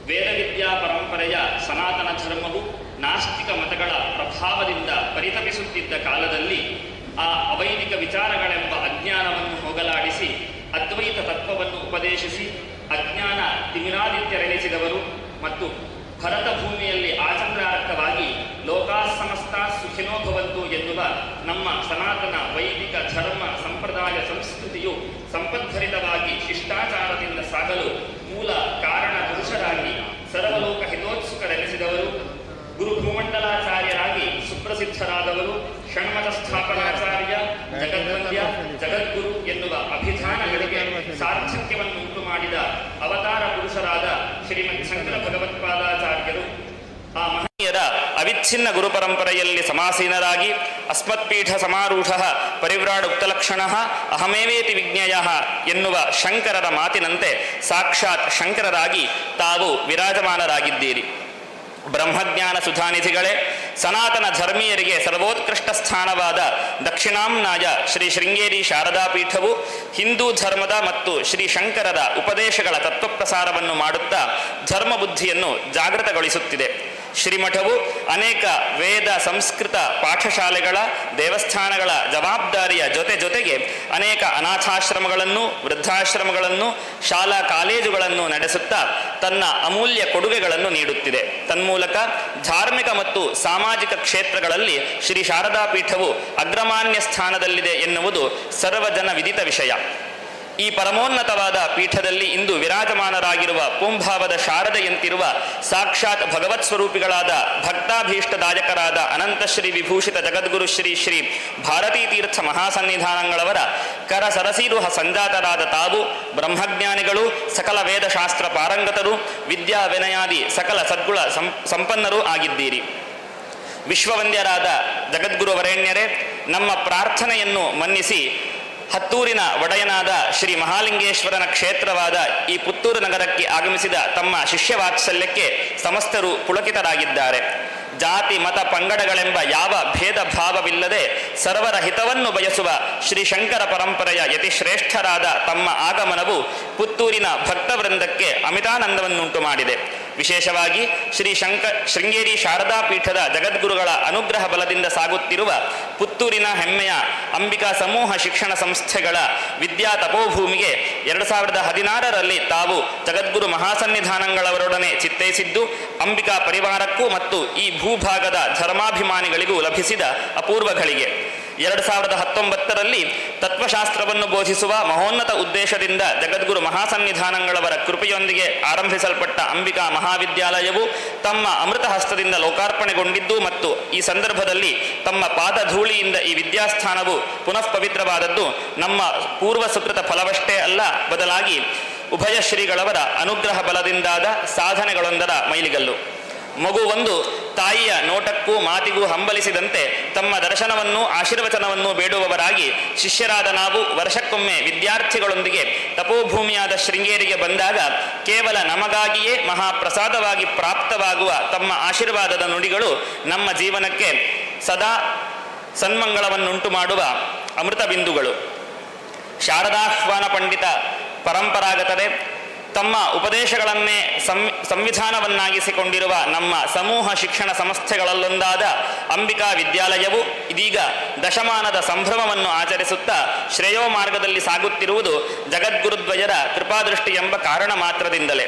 ವೇದವಿದ್ಯಾ ಪರಂಪರೆಯ ಸನಾತನ ಧರ್ಮವು ನಾಸ್ತಿಕ ಮತಗಳ ಪ್ರಭಾವದಿಂದ ಪರಿತಪಿಸುತ್ತಿದ್ದ ಕಾಲದಲ್ಲಿ ಆ ಅವೈದಿಕ ವಿಚಾರಗಳೆಂಬ ಅಜ್ಞಾನವನ್ನು ಹೋಗಲಾಡಿಸಿ ಅದ್ವೈತ ತತ್ವವನ್ನು ಉಪದೇಶಿಸಿ ಅಜ್ಞಾನ ತಿಮಿರಾದಿತ್ಯರೆನಿಸಿದವರು ಮತ್ತು ಭರತ ಭೂಮಿಯಲ್ಲಿ ಆಚಂದ್ರಾರ್ಥವಾಗಿ ಲೋಕಾ ಸಮಸ್ತ ಸುಖಿನೋ ಭವಂತು ಎನ್ನುವ ನಮ್ಮ ಸನಾತನ ವೈದಿಕ ಧರ್ಮ ಸಂಪ್ರದಾಯ ಸಂಸ್ಕೃತಿಯು ಸಂಪದ್ಭರಿತವಾಗಿ ಶಿಷ್ಟಾಚಾರದಿಂದ ಸಾಗಲು ಮೂಲ ಕಾರಣ ಪುರುಷರಾಗಿ ಸರ್ವಲೋಕ ಹಿತೋತ್ಸುಕರೆನಿಸಿದವರು, ಗುರು ಭೂಮಂಡಲಾಚಾರ್ಯರಾಗಿ ಸುಪ್ರಸಿದ್ಧರಾದವರು, ಷಣ್ಮತ ಸ್ಥಾಪನಾಚಾರ್ಯ, ಜಗದ್ವಂದ್ಯ, ಜಗದ್ಗುರು ಎನ್ನುವ ಅಭಿಧಾನಗಳಿಗೆ ಸಾರ್ಥಕ್ಯವನ್ನು ಉಂಟು ಮಾಡಿದ ಅವತಾರ ಪುರುಷರಾದ ಶ್ರೀಮದ್ ಶಂಕರ ಭಗವತ್ಪಾದಾಚಾರ್ಯರು ಆ ಮಹನೀಯರ ಅವಿಚ್ಛಿನ್ನ ಗುರು ಪರಂಪರೆಯಲ್ಲಿ ಸಮಾಸೀನರಾಗಿ ಅಸ್ಮತ್ಪೀಠ ಸಮಾರೂಢ ಪರಿವ್ರಾಡ್ ಉಕ್ತಲಕ್ಷಣ ಅಹಮೇವೇತಿ ವಿಜ್ಞೇಯ ಎನ್ನುವ ಶಂಕರರ ಮಾತಿನಂತೆ ಸಾಕ್ಷಾತ್ ಶಂಕರರಾಗಿ ತಾವು ವಿರಾಜಮಾನರಾಗಿದ್ದೀರಿ. ಬ್ರಹ್ಮಜ್ಞಾನ ಸುಧಾನಿಧಿಗಳೇ, ಸನಾತನ ಧರ್ಮೀಯರಿಗೆ ಸರ್ವೋತ್ಕೃಷ್ಟ ಸ್ಥಾನವಾದ ದಕ್ಷಿಣಾಂನಾಯ ಶ್ರೀ ಶೃಂಗೇರಿ ಶಾರದಾ ಪೀಠವು ಹಿಂದೂ ಧರ್ಮದ ಮತ್ತು ಶ್ರೀ ಶಂಕರರ ಉಪದೇಶಗಳ ತತ್ವಪ್ರಸಾರವನ್ನು ಮಾಡುತ್ತಾ ಧರ್ಮಬುದ್ಧಿಯನ್ನು ಜಾಗೃತಗೊಳಿಸುತ್ತಿದೆ. ಶ್ರೀಮಠವು ಅನೇಕ ವೇದ ಸಂಸ್ಕೃತ ಪಾಠಶಾಲೆಗಳ ದೇವಸ್ಥಾನಗಳ ಜವಾಬ್ದಾರಿಯ ಜೊತೆಗೆ ಅನೇಕ ಅನಾಥಾಶ್ರಮಗಳನ್ನು, ವೃದ್ಧಾಶ್ರಮಗಳನ್ನು, ಶಾಲಾ ಕಾಲೇಜುಗಳನ್ನು ನಡೆಸುತ್ತಾ ತನ್ನ ಅಮೂಲ್ಯ ಕೊಡುಗೆಗಳನ್ನು ನೀಡುತ್ತಿದೆ. ತನ್ಮೂಲಕ ಧಾರ್ಮಿಕ ಮತ್ತು ಸಾಮಾಜಿಕ ಕ್ಷೇತ್ರಗಳಲ್ಲಿ ಶ್ರೀ ಶಾರದಾ ಪೀಠವು ಅಗ್ರಮಾನ್ಯ ಸ್ಥಾನದಲ್ಲಿದೆ ಎನ್ನುವುದು ಸರ್ವಜನ ವಿದಿತ ವಿಷಯ. ಈ ಪರಮೋನ್ನತವಾದ ಪೀಠದಲ್ಲಿ ಇಂದು ವಿರಾಜಮಾನರಾಗಿರುವ ಪುಂಭಾವದ ಶಾರದೆಯಂತಿರುವ ಸಾಕ್ಷಾತ್ ಭಗವತ್ ಸ್ವರೂಪಿಗಳಾದ ಭಕ್ತಾಭೀಷ್ಟದಾಯಕರಾದ ಅನಂತಶ್ರೀ ವಿಭೂಷಿತ ಜಗದ್ಗುರು ಶ್ರೀ ಶ್ರೀ ಭಾರತೀ ತೀರ್ಥ ಮಹಾಸನ್ನಿಧಾನಗಳವರ ಕರ ಸರಸೀರುಹ ಸಂಜಾತರಾದ ತಾವು ಬ್ರಹ್ಮಜ್ಞಾನಿಗಳು, ಸಕಲ ವೇದಶಾಸ್ತ್ರ ಪಾರಂಗತರು, ವಿದ್ಯಾ ವಿನಯಾದಿ ಸಕಲ ಸದ್ಗುಣ ಸಂಪನ್ನರೂ ಆಗಿದ್ದೀರಿ. ವಿಶ್ವವಂದ್ಯರಾದ ಜಗದ್ಗುರುವರೇಣ್ಯರೇ, ನಮ್ಮ ಪ್ರಾರ್ಥನೆಯನ್ನು ಮನ್ನಿಸಿ ಹತ್ತೂರಿನ ಒಡೆಯನಾದ ಶ್ರೀ ಮಹಾಲಿಂಗೇಶ್ವರನ ಕ್ಷೇತ್ರವಾದ ಈ ಪುತ್ತೂರು ನಗರಕ್ಕೆ ಆಗಮಿಸಿದ ತಮ್ಮ ಶಿಷ್ಯವಾತ್ಸಲ್ಯಕ್ಕೆ ಸಮಸ್ತರು ಪುಳಕಿತರಾಗಿದ್ದಾರೆ. ಜಾತಿ ಮತ ಪಂಗಡಗಳೆಂಬ ಯಾವ ಭೇದ ಭಾವವಿಲ್ಲದೆ ಸರ್ವರ ಹಿತವನ್ನು ಬಯಸುವ ಶ್ರೀ ಶಂಕರ ಪರಂಪರೆಯ ಯತಿಶ್ರೇಷ್ಠರಾದ ತಮ್ಮ ಆಗಮನವು ಪುತ್ತೂರಿನ ಭಕ್ತವೃಂದಕ್ಕೆ ಅಮಿತಾನಂದವನ್ನುಂಟು ಮಾಡಿದೆ. ವಿಶೇಷವಾಗಿ ಶ್ರೀ ಶೃಂಗೇರಿ ಶಾರದಾ ಪೀಠದ ಜಗದ್ಗುರುಗಳ ಅನುಗ್ರಹ ಬಲದಿಂದ ಸಾಗುತ್ತಿರುವ ಪುತ್ತೂರಿನ ಹೆಮ್ಮೆಯ ಅಂಬಿಕಾ ಸಮೂಹ ಶಿಕ್ಷಣ ಸಂಸ್ಥೆಗಳ ವಿದ್ಯಾ ತಪೋಭೂಮಿಗೆ 2016ರಲ್ಲಿ ತಾವು ಜಗದ್ಗುರು ಮಹಾಸನ್ನಿಧಾನಗಳವರೊಡನೆ ಚಿತ್ತೈಸಿದ್ದು ಅಂಬಿಕಾ ಪರಿವಾರಕ್ಕೂ ಮತ್ತು ಈ ಭೂಭಾಗದ ಧರ್ಮಾಭಿಮಾನಿಗಳಿಗೂ ಲಭಿಸಿದ ಅಪೂರ್ವ ಘಳಿಗೆ. 2019ರಲ್ಲಿ ತತ್ವಶಾಸ್ತ್ರವನ್ನು ಬೋಧಿಸುವ ಮಹೋನ್ನತ ಉದ್ದೇಶದಿಂದ ಜಗದ್ಗುರು ಮಹಾಸನ್ನಿಧಾನಗಳವರ ಕೃಪೆಯೊಂದಿಗೆ ಆರಂಭಿಸಲ್ಪಟ್ಟ ಅಂಬಿಕಾ ಮಹಾವಿದ್ಯಾಲಯವು ತಮ್ಮ ಅಮೃತ ಹಸ್ತದಿಂದ ಲೋಕಾರ್ಪಣೆಗೊಂಡಿದ್ದು ಮತ್ತು ಈ ಸಂದರ್ಭದಲ್ಲಿ ತಮ್ಮ ಪಾದಧೂಳಿಯಿಂದ ಈ ವಿದ್ಯಾಸ್ಥಾನವು ಪುನಃ ಪವಿತ್ರವಾದದ್ದು ನಮ್ಮ ಪೂರ್ವ ಸುಕೃತ ಫಲವಷ್ಟೇ ಅಲ್ಲ, ಬದಲಾಗಿ ಉಭಯ ಶ್ರೀಗಳವರ ಅನುಗ್ರಹ ಬಲದಿಂದಾದ ಸಾಧನೆಗಳೊಂದರ ಮೈಲಿಗಲ್ಲು. ಮಗುವೊಂದು ತಾಯಿಯ ನೋಟಕ್ಕೂ ಮಾತಿಗೂ ಹಂಬಲಿಸಿದಂತೆ ತಮ್ಮ ದರ್ಶನವನ್ನು ಆಶೀರ್ವಚನವನ್ನು ಬೇಡುವವರಾಗಿ ಶಿಷ್ಯರಾದ ನಾವು ವರ್ಷಕ್ಕೊಮ್ಮೆ ವಿದ್ಯಾರ್ಥಿಗಳೊಂದಿಗೆ ತಪೋಭೂಮಿಯಾದ ಶೃಂಗೇರಿಗೆ ಬಂದಾಗ ಕೇವಲ ನಮಗಾಗಿಯೇ ಮಹಾಪ್ರಸಾದವಾಗಿ ಪ್ರಾಪ್ತವಾಗುವ ತಮ್ಮ ಆಶೀರ್ವಾದದ ನುಡಿಗಳು ನಮ್ಮ ಜೀವನಕ್ಕೆ ಸದಾ ಸನ್ಮಂಗಳವನ್ನುಂಟು ಮಾಡುವ ಅಮೃತ ಬಿಂದುಗಳು. ಶಾರದಾಹ್ವಾನ ಪಂಡಿತ ಪರಂಪರಾಗತರೇ, ತಮ್ಮ ಉಪದೇಶಗಳನ್ನೇ ಸಂವಿಧಾನವನ್ನಾಗಿಸಿಕೊಂಡಿರುವ ನಮ್ಮ ಸಮೂಹ ಶಿಕ್ಷಣ ಸಂಸ್ಥೆಗಳಲ್ಲೊಂದಾದ ಅಂಬಿಕಾ ವಿದ್ಯಾಲಯವು ಇದೀಗ ದಶಮಾನದ ಸಂಭ್ರಮವನ್ನು ಆಚರಿಸುತ್ತಾ ಶ್ರೇಯೋ ಮಾರ್ಗದಲ್ಲಿ ಸಾಗುತ್ತಿರುವುದು ಜಗದ್ಗುರುದ್ವಯರ ಕೃಪಾದೃಷ್ಟಿ ಎಂಬ ಕಾರಣ ಮಾತ್ರದಿಂದಲೇ.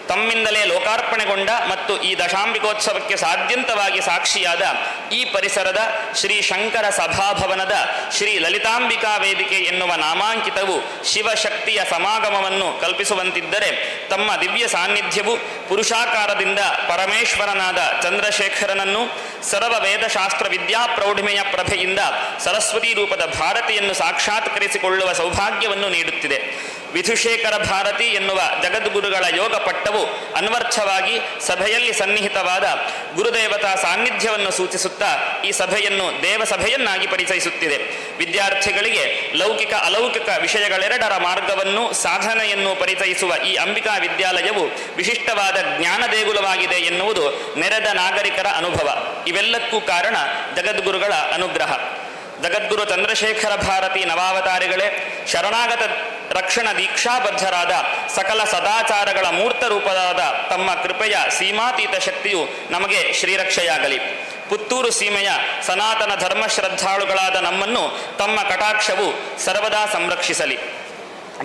ತಮ್ಮಿಂದಲೇ ಲೋಕಾರ್ಪಣೆಗೊಂಡ ಮತ್ತು ಈ ದಶಾಂಬಿಕೋತ್ಸವಕ್ಕೆ ಸಾಧ್ಯಂತವಾಗಿ ಸಾಕ್ಷಿಯಾದ ಈ ಪರಿಸರದ ಶ್ರೀ ಶಂಕರ ಸಭಾಭವನದ ಶ್ರೀ ಲಲಿತಾಂಬಿಕಾ ವೇದಿಕೆ ಎನ್ನುವ ನಾಮಾಂಕಿತವು ಶಿವಶಕ್ತಿಯ ಸಮಾಗಮವನ್ನು ಕಲ್ಪಿಸುವಂತಿದ್ದರೆ ತಮ್ಮ ದಿವ್ಯ ಸಾನ್ನಿಧ್ಯವು ಪುರುಷಾಕಾರದಿಂದ ಪರಮೇಶ್ವರನಾದ ಚಂದ್ರಶೇಖರನನ್ನು, ಸರ್ವ ವೇದಶಾಸ್ತ್ರ ವಿದ್ಯಾಪ್ರೌಢಿಮೆಯ ಪ್ರಭೆಯಿಂದ ಸರಸ್ವತಿ ರೂಪದ ಭಾರತಿಯನ್ನು ಸಾಕ್ಷಾತ್ಕರಿಸಿಕೊಳ್ಳುವ ಸೌಭಾಗ್ಯವನ್ನು ನೀಡುತ್ತಿದೆ. ವಿಧುಶೇಖರ ಭಾರತಿ ಎನ್ನುವ ಜಗದ್ಗುರುಗಳ ಯೋಗ ಪಟ್ಟವು ಅನ್ವರ್ಥವಾಗಿ ಸಭೆಯಲ್ಲಿ ಸನ್ನಿಹಿತವಾದ ಗುರುದೇವತಾ ಸಾನ್ನಿಧ್ಯವನ್ನು ಸೂಚಿಸುತ್ತಾ ಈ ಸಭೆಯನ್ನು ದೇವಸಭೆಯನ್ನಾಗಿ ಪರಿಚಯಿಸುತ್ತಿದೆ. ವಿದ್ಯಾರ್ಥಿಗಳಿಗೆ ಲೌಕಿಕ ಅಲೌಕಿಕ ವಿಷಯಗಳೆರಡರ ಮಾರ್ಗವನ್ನು ಸಾಧನೆಯನ್ನು ಪರಿಚಯಿಸುವ ಈ ಅಂಬಿಕಾ ವಿದ್ಯಾಲಯವು ವಿಶಿಷ್ಟವಾದ ಜ್ಞಾನ ದೇಗುಲವಾಗಿದೆ ಎನ್ನುವುದು ನೆರೆದ ನಾಗರಿಕರ ಅನುಭವ. ಇವೆಲ್ಲಕ್ಕೂ ಕಾರಣ ಜಗದ್ಗುರುಗಳ ಅನುಗ್ರಹ. ಜಗದ್ಗುರು ಚಂದ್ರಶೇಖರ ಭಾರತಿ ನವಾವತಾರಿಗಳೇ, ಶರಣಾಗತ ರಕ್ಷಣ ದೀಕ್ಷಾಬದ್ಧರಾದ ಸಕಲ ಸದಾಚಾರಗಳ ಮೂರ್ತ ರೂಪವಾದ ತಮ್ಮ ಕೃಪೆಯ ಸೀಮಾತೀತ ಶಕ್ತಿಯು ನಮಗೆ ಶ್ರೀರಕ್ಷೆಯಾಗಲಿ. ಪುತ್ತೂರು ಸೀಮೆಯ ಸನಾತನ ಧರ್ಮ ಶ್ರದ್ಧಾಳುಗಳಾದ ನಮ್ಮನ್ನು ತಮ್ಮ ಕಟಾಕ್ಷವು ಸರ್ವದಾ ಸಂರಕ್ಷಿಸಲಿ.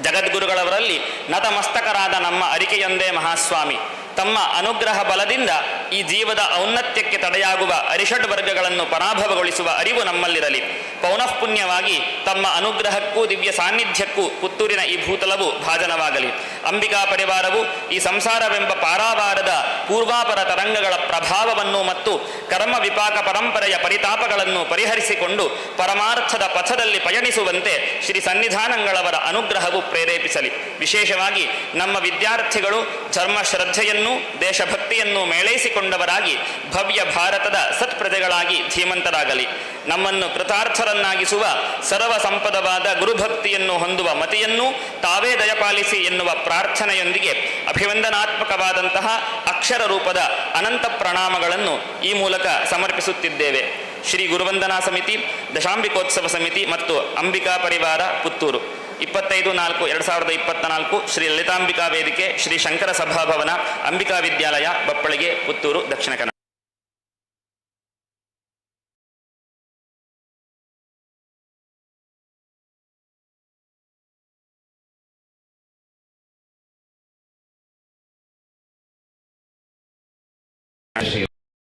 ಜಗದ್ಗುರುಗಳವರಲ್ಲಿ ನತಮಸ್ತಕರಾದ ನಮ್ಮ ಅರಿಕೆಯೊಂದೇ ಮಹಾಸ್ವಾಮಿ ತಮ್ಮ ಅನುಗ್ರಹ ಬಲದಿಂದ ಈ ಜೀವದ ಔನ್ನತ್ಯಕ್ಕೆ ತಡೆಯಾಗುವ ಅರಿಷಡ್ ವರ್ಗಗಳನ್ನು ಪರಾಭವಗೊಳಿಸುವ ಅರಿವು ನಮ್ಮಲ್ಲಿರಲಿ. ಪೌನಃಪುಣ್ಯವಾಗಿ ತಮ್ಮ ಅನುಗ್ರಹಕ್ಕೂ ದಿವ್ಯ ಸಾನ್ನಿಧ್ಯಕ್ಕೂ ಪುತ್ತೂರಿನ ಈ ಭೂತಲವು ಭಾಜನವಾಗಲಿ. ಅಂಬಿಕಾ ಪರಿವಾರವು ಈ ಸಂಸಾರವೆಂಬ ಪಾರಾವಾರದ ಪೂರ್ವಾಪರ ತರಂಗಗಳ ಪ್ರಭಾವವನ್ನು ಮತ್ತು ಕರ್ಮ ವಿಪಾಕ ಪರಂಪರೆಯ ಪರಿತಾಪಗಳನ್ನು ಪರಿಹರಿಸಿಕೊಂಡು ಪರಮಾರ್ಥದ ಪಥದಲ್ಲಿ ಪಯಣಿಸುವಂತೆ ಶ್ರೀ ಸನ್ನಿಧಾನಗಳವರ ಅನುಗ್ರಹವು ಪ್ರೇರೇಪಿಸಲಿ. ವಿಶೇಷವಾಗಿ ನಮ್ಮ ವಿದ್ಯಾರ್ಥಿಗಳು ಧರ್ಮ ಶ್ರದ್ಧೆಯನ್ನು ದೇಶಭಕ್ತಿಯನ್ನು ಮೇಳೈಸಿಕೊಂಡವರಾಗಿ ಭವ್ಯ ಭಾರತದ ಸತ್ಪ್ರಜೆಗಳಾಗಿ ಧೀಮಂತರಾಗಲಿ. ನಮ್ಮನ್ನು ಕೃತಾರ್ಥರನ್ನಾಗಿಸುವ ಸರ್ವ ಸಂಪದವಾದ ಗುರುಭಕ್ತಿಯನ್ನು ಹೊಂದುವ ಮತಿಯನ್ನು ತಾವೇ ದಯಪಾಲಿಸಿ ಎನ್ನುವ ಪ್ರಾರ್ಥನೆಯೊಂದಿಗೆ ಅಭಿವಂದನಾತ್ಮಕವಾದಂತಹ ಅಕ್ಷರ ರೂಪದ ಅನಂತ ಪ್ರಣಾಮಗಳನ್ನು ಈ ಮೂಲಕ ಸಮರ್ಪಿಸುತ್ತಿದ್ದೇವೆ. ಶ್ರೀ ಗುರುವಂದನಾ ಸಮಿತಿ, ದಶಾಂಬಿಕೋತ್ಸವ ಸಮಿತಿ ಮತ್ತು ಅಂಬಿಕಾ ಪರಿವಾರ ಪುತ್ತೂರು 25/4/2024 ಶ್ರೀ ಲಲಿತಾಂಬಿಕಾ ವೇದಿಕೆ, ಶ್ರೀ ಶಂಕರ ಸಭಾಭವನ, ಅಂಬಿಕಾ ವಿದ್ಯಾಲಯ, ಬಪ್ಪಳಿಗೆ, ಪುತ್ತೂರು, ದಕ್ಷಿಣ ಕನ್ನಡ.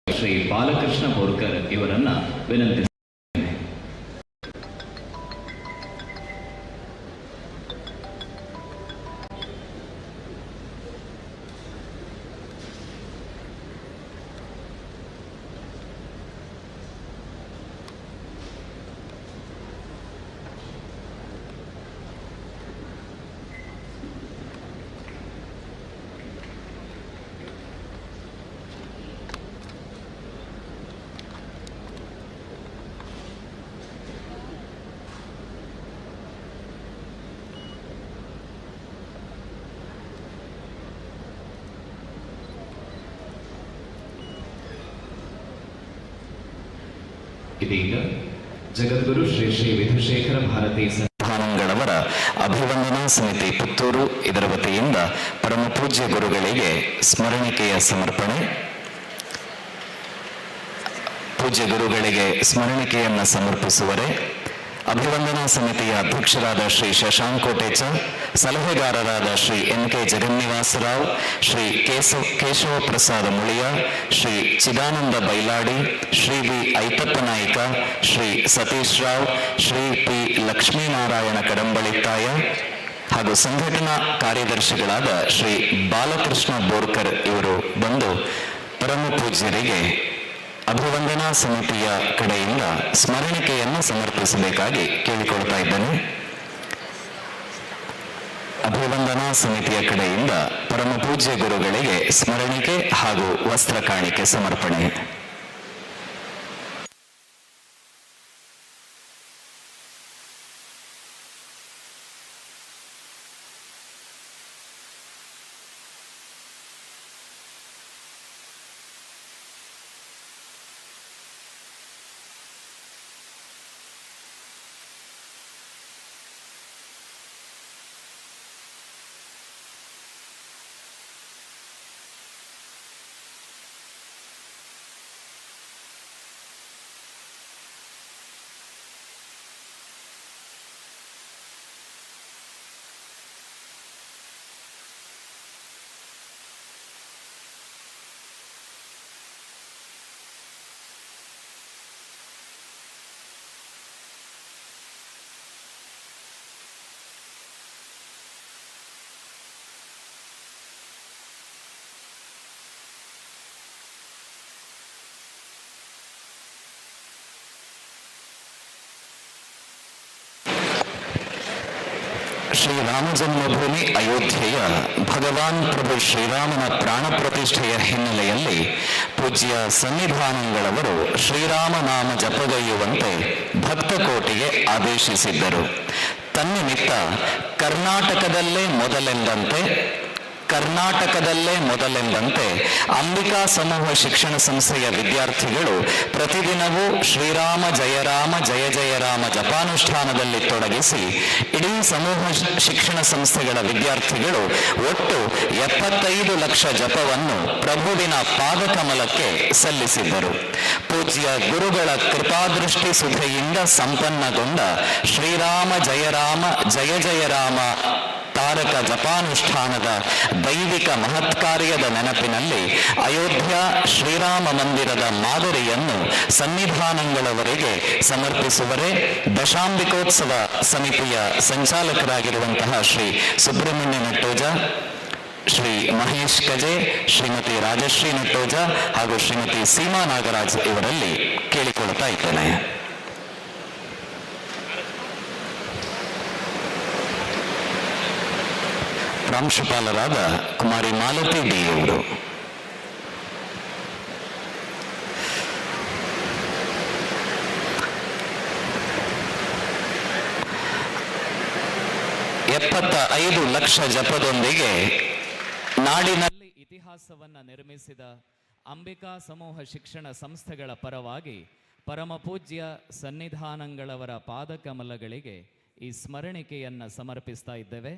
ಶ್ರೀ ಬಾಲಕೃಷ್ಣ ಬೋರ್ಕರ್ ಇವರನ್ನ ವಿನಂತಿಸಿ. ಇದೀಗ ಜಗದ್ಗುರು ಶ್ರೀ ಶ್ರೀ ವಿಧುಶೇಖರ ಭಾರತೀ ಸನ್ನಿಧಾನಗಳವರ ಅಭಿವಂದನಾ ಸಮಿತಿ ಪುತ್ತೂರು ಇದರ ವತಿಯಿಂದ ಪರಮ ಪೂಜ್ಯ ಗುರುಗಳಿಗೆ ಸ್ಮರಣಿಕೆಯ ಸಮರ್ಪಣೆ. ಪೂಜ್ಯ ಗುರುಗಳಿಗೆ ಸ್ಮರಣಿಕೆಯನ್ನು ಸಮರ್ಪಿಸುವರೆ ಅಭಿವಂದನಾ ಸಮಿತಿಯ ಅಧ್ಯಕ್ಷರಾದ ಶ್ರೀ ಶಶಾಂಕ್ ಕೋಟೇಚ, ಸಲಹೆಗಾರರಾದ ಶ್ರೀ ಎನ್.ಕೆ. ಜಗನ್ನಿವಾಸರಾವ್, ಶ್ರೀ ಕೇಶವ ಪ್ರಸಾದ ಮುಳಿಯ, ಶ್ರೀ ಚಿದಾನಂದ ಬೈಲಾಡಿ, ಶ್ರೀ ವಿ ಐತಪ್ಪ ನಾಯ್ಕ, ಶ್ರೀ ಸತೀಶ್ ರಾವ್, ಶ್ರೀ ಪಿ ಲಕ್ಷ್ಮೀನಾರಾಯಣ ಕಡಂಬಳಿತ್ತಾಯ ಹಾಗೂ ಸಂಘಟನಾ ಕಾರ್ಯದರ್ಶಿಗಳಾದ ಶ್ರೀ ಬಾಲಕೃಷ್ಣ ಬೋರ್ಕರ್ ಇವರು ಬಂದು ಪರಮ ಪೂಜ್ಯರಿಗೆ ಅಭಿವಂದನಾ ಸಮಿತಿಯ ಕಡೆಯಿಂದ ಸ್ಮರಣಿಕೆಯನ್ನು ಸಮರ್ಪಿಸಬೇಕಾಗಿ ಕೇಳಿಕೊಳ್ತಾ ಇದ್ದೇನೆ. ಅಭಿವಂದನಾ ಸಮಿತಿಯ ಕಡೆಯಿಂದ ಪರಮ ಪೂಜ್ಯ ಗುರುಗಳಿಗೆ ಸ್ಮರಣಿಕೆ ಹಾಗೂ ವಸ್ತ್ರ ಕಾಣಿಕೆ ಸಮರ್ಪಣೆ. ಶ್ರೀರಾಮ ಜನ್ಮಭೂಮಿ ಅಯೋಧ್ಯೆಯ ಭಗವಾನ್ ಪ್ರಭು ಶ್ರೀರಾಮನ ಪ್ರಾಣ ಪ್ರತಿಷ್ಠೆಯ ಹಿನ್ನೆಲೆಯಲ್ಲಿ ಪೂಜ್ಯ ಸನ್ನಿಧಾನಗಳವರು ಶ್ರೀರಾಮ ನಾಮ ಜಪಗೈಯುವಂತೆ ಭಕ್ತಕೋಟಿಗೆ ಆದೇಶಿಸಿದ್ದರು. ತನ್ನಿಮಿತ್ತ ಕರ್ನಾಟಕದಲ್ಲೇ ಮೊದಲೆಂದಂತೆ ಕರ್ನಾಟಕದಲ್ಲೇ ಮೊದಲೆಂಬಂತೆ ಅಂಬಿಕಾ ಸಮೂಹ ಶಿಕ್ಷಣ ಸಂಸ್ಥೆಯ ವಿದ್ಯಾರ್ಥಿಗಳು ಪ್ರತಿದಿನವೂ ಶ್ರೀರಾಮ ಜಯರಾಮ ಜಯ ಜಯರಾಮ ಜಪಾನುಷ್ಠಾನದಲ್ಲಿ ತೊಡಗಿಸಿ ಇಡೀ ಸಮೂಹ ಶಿಕ್ಷಣ ಸಂಸ್ಥೆಗಳ ವಿದ್ಯಾರ್ಥಿಗಳು ಒಟ್ಟು 75 ಲಕ್ಷ ಜಪವನ್ನು ಪ್ರಭುವಿನ ಪಾದಕಮಲಕ್ಕೆ ಸಲ್ಲಿಸಿದ್ದರು. ಪೂಜ್ಯ ಗುರುಗಳ ಕೃಪಾದೃಷ್ಟಿ ಸುಧೆಯಿಂದ ಸಂಪನ್ನಗೊಂಡ ಶ್ರೀರಾಮ ಜಯರಾಮ ಜಯ ಜಯರಾಮ ತಾರಕ ಜಪಾನುಷ್ಠಾನದ ದೈವಿಕ ಮಹತ್ಕಾರ್ಯದ ನೆನಪಿನಲ್ಲಿ ಅಯೋಧ್ಯ ಶ್ರೀರಾಮ ಮಂದಿರದ ಮಾದರಿಯನ್ನು ಸನ್ನಿಧಾನಗಳವರೆಗೆ ಸಮರ್ಪಿಸುವರೇ ದಶಾಂಬಿಕೋತ್ಸವ ಸಮಿತಿಯ ಸಂಚಾಲಕರಾಗಿರುವಂತಹ ಶ್ರೀ ಸುಬ್ರಹ್ಮಣ್ಯ ನಟ್ಟೋಜ, ಶ್ರೀ ಮಹೇಶ್ ಕಜೆ, ಶ್ರೀಮತಿ ರಾಜಶ್ರೀ ನಟ್ಟೋಜ ಹಾಗೂ ಶ್ರೀಮತಿ ಸೀಮಾ ನಾಗರಾಜ್ ಇವರಲ್ಲಿ ಕೇಳಿಕೊಳ್ಳುತ್ತಾ ಇದ್ದೇನೆ. ಪ್ರಾಂಶುಪಾಲರಾದ ಕುಮಾರಿ ಮಾಲತಿ ಡಿ ಅವರು, $75 ಲಕ್ಷ ಜಪದೊಂದಿಗೆ ನಾಡಿನಲ್ಲಿ ಇತಿಹಾಸವನ್ನ ನಿರ್ಮಿಸಿದ ಅಂಬಿಕಾ ಸಮೂಹ ಶಿಕ್ಷಣ ಸಂಸ್ಥೆಗಳ ಪರವಾಗಿ ಪರಮಪೂಜ್ಯ ಸನ್ನಿಧಾನಗಳವರ ಪಾದಕಮಲಗಳಿಗೆ ಈ ಸ್ಮರಣಿಕೆಯನ್ನ ಸಮರ್ಪಿಸ್ತಾ ಇದ್ದೇವೆ.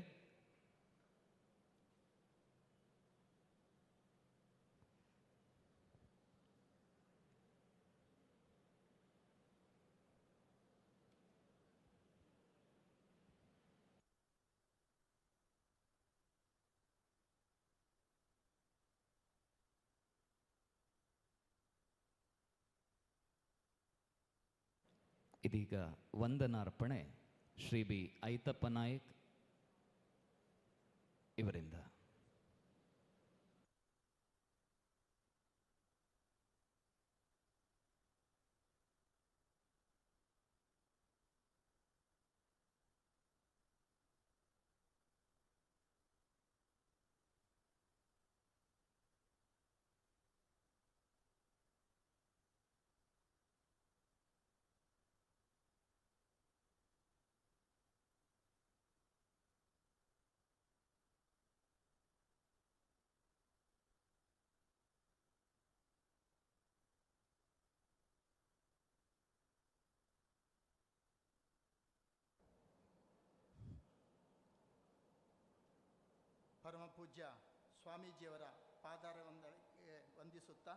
ಇದೀಗ ವಂದನಾರ್ಪಣೆ ಶ್ರೀ ಬಿ ಐತಪ್ಪ ನಾಯಕ್ ಇವರಿಂದ. ಪರಮ ಪೂಜ್ಯ ಸ್ವಾಮೀಜಿಯವರ ಪಾದಾರ ವಂದಿಸುತ್ತಾ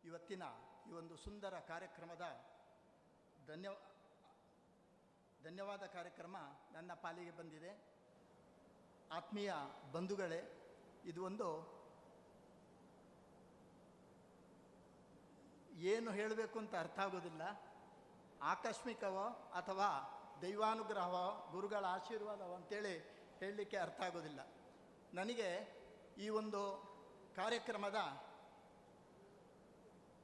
ಇವತ್ತಿನ ಈ ಒಂದು ಸುಂದರ ಕಾರ್ಯಕ್ರಮದ ಧನ್ಯವಾದ ಕಾರ್ಯಕ್ರಮ ನನ್ನ ಪಾಲಿಗೆ ಬಂದಿದೆ. ಆತ್ಮೀಯ ಬಂಧುಗಳೇ, ಇದು ಒಂದು ಏನು ಹೇಳಬೇಕು ಅಂತ ಅರ್ಥ ಆಗೋದಿಲ್ಲ. ಆಕಸ್ಮಿಕವೋ ಅಥವಾ ದೈವಾನುಗ್ರಹವೋ ಗುರುಗಳ ಆಶೀರ್ವಾದವೋ ಅಂತೇಳಿ ಹೇಳಲಿಕ್ಕೆ ಅರ್ಥ ಆಗೋದಿಲ್ಲ. ನನಗೆ ಈ ಒಂದು ಕಾರ್ಯಕ್ರಮದ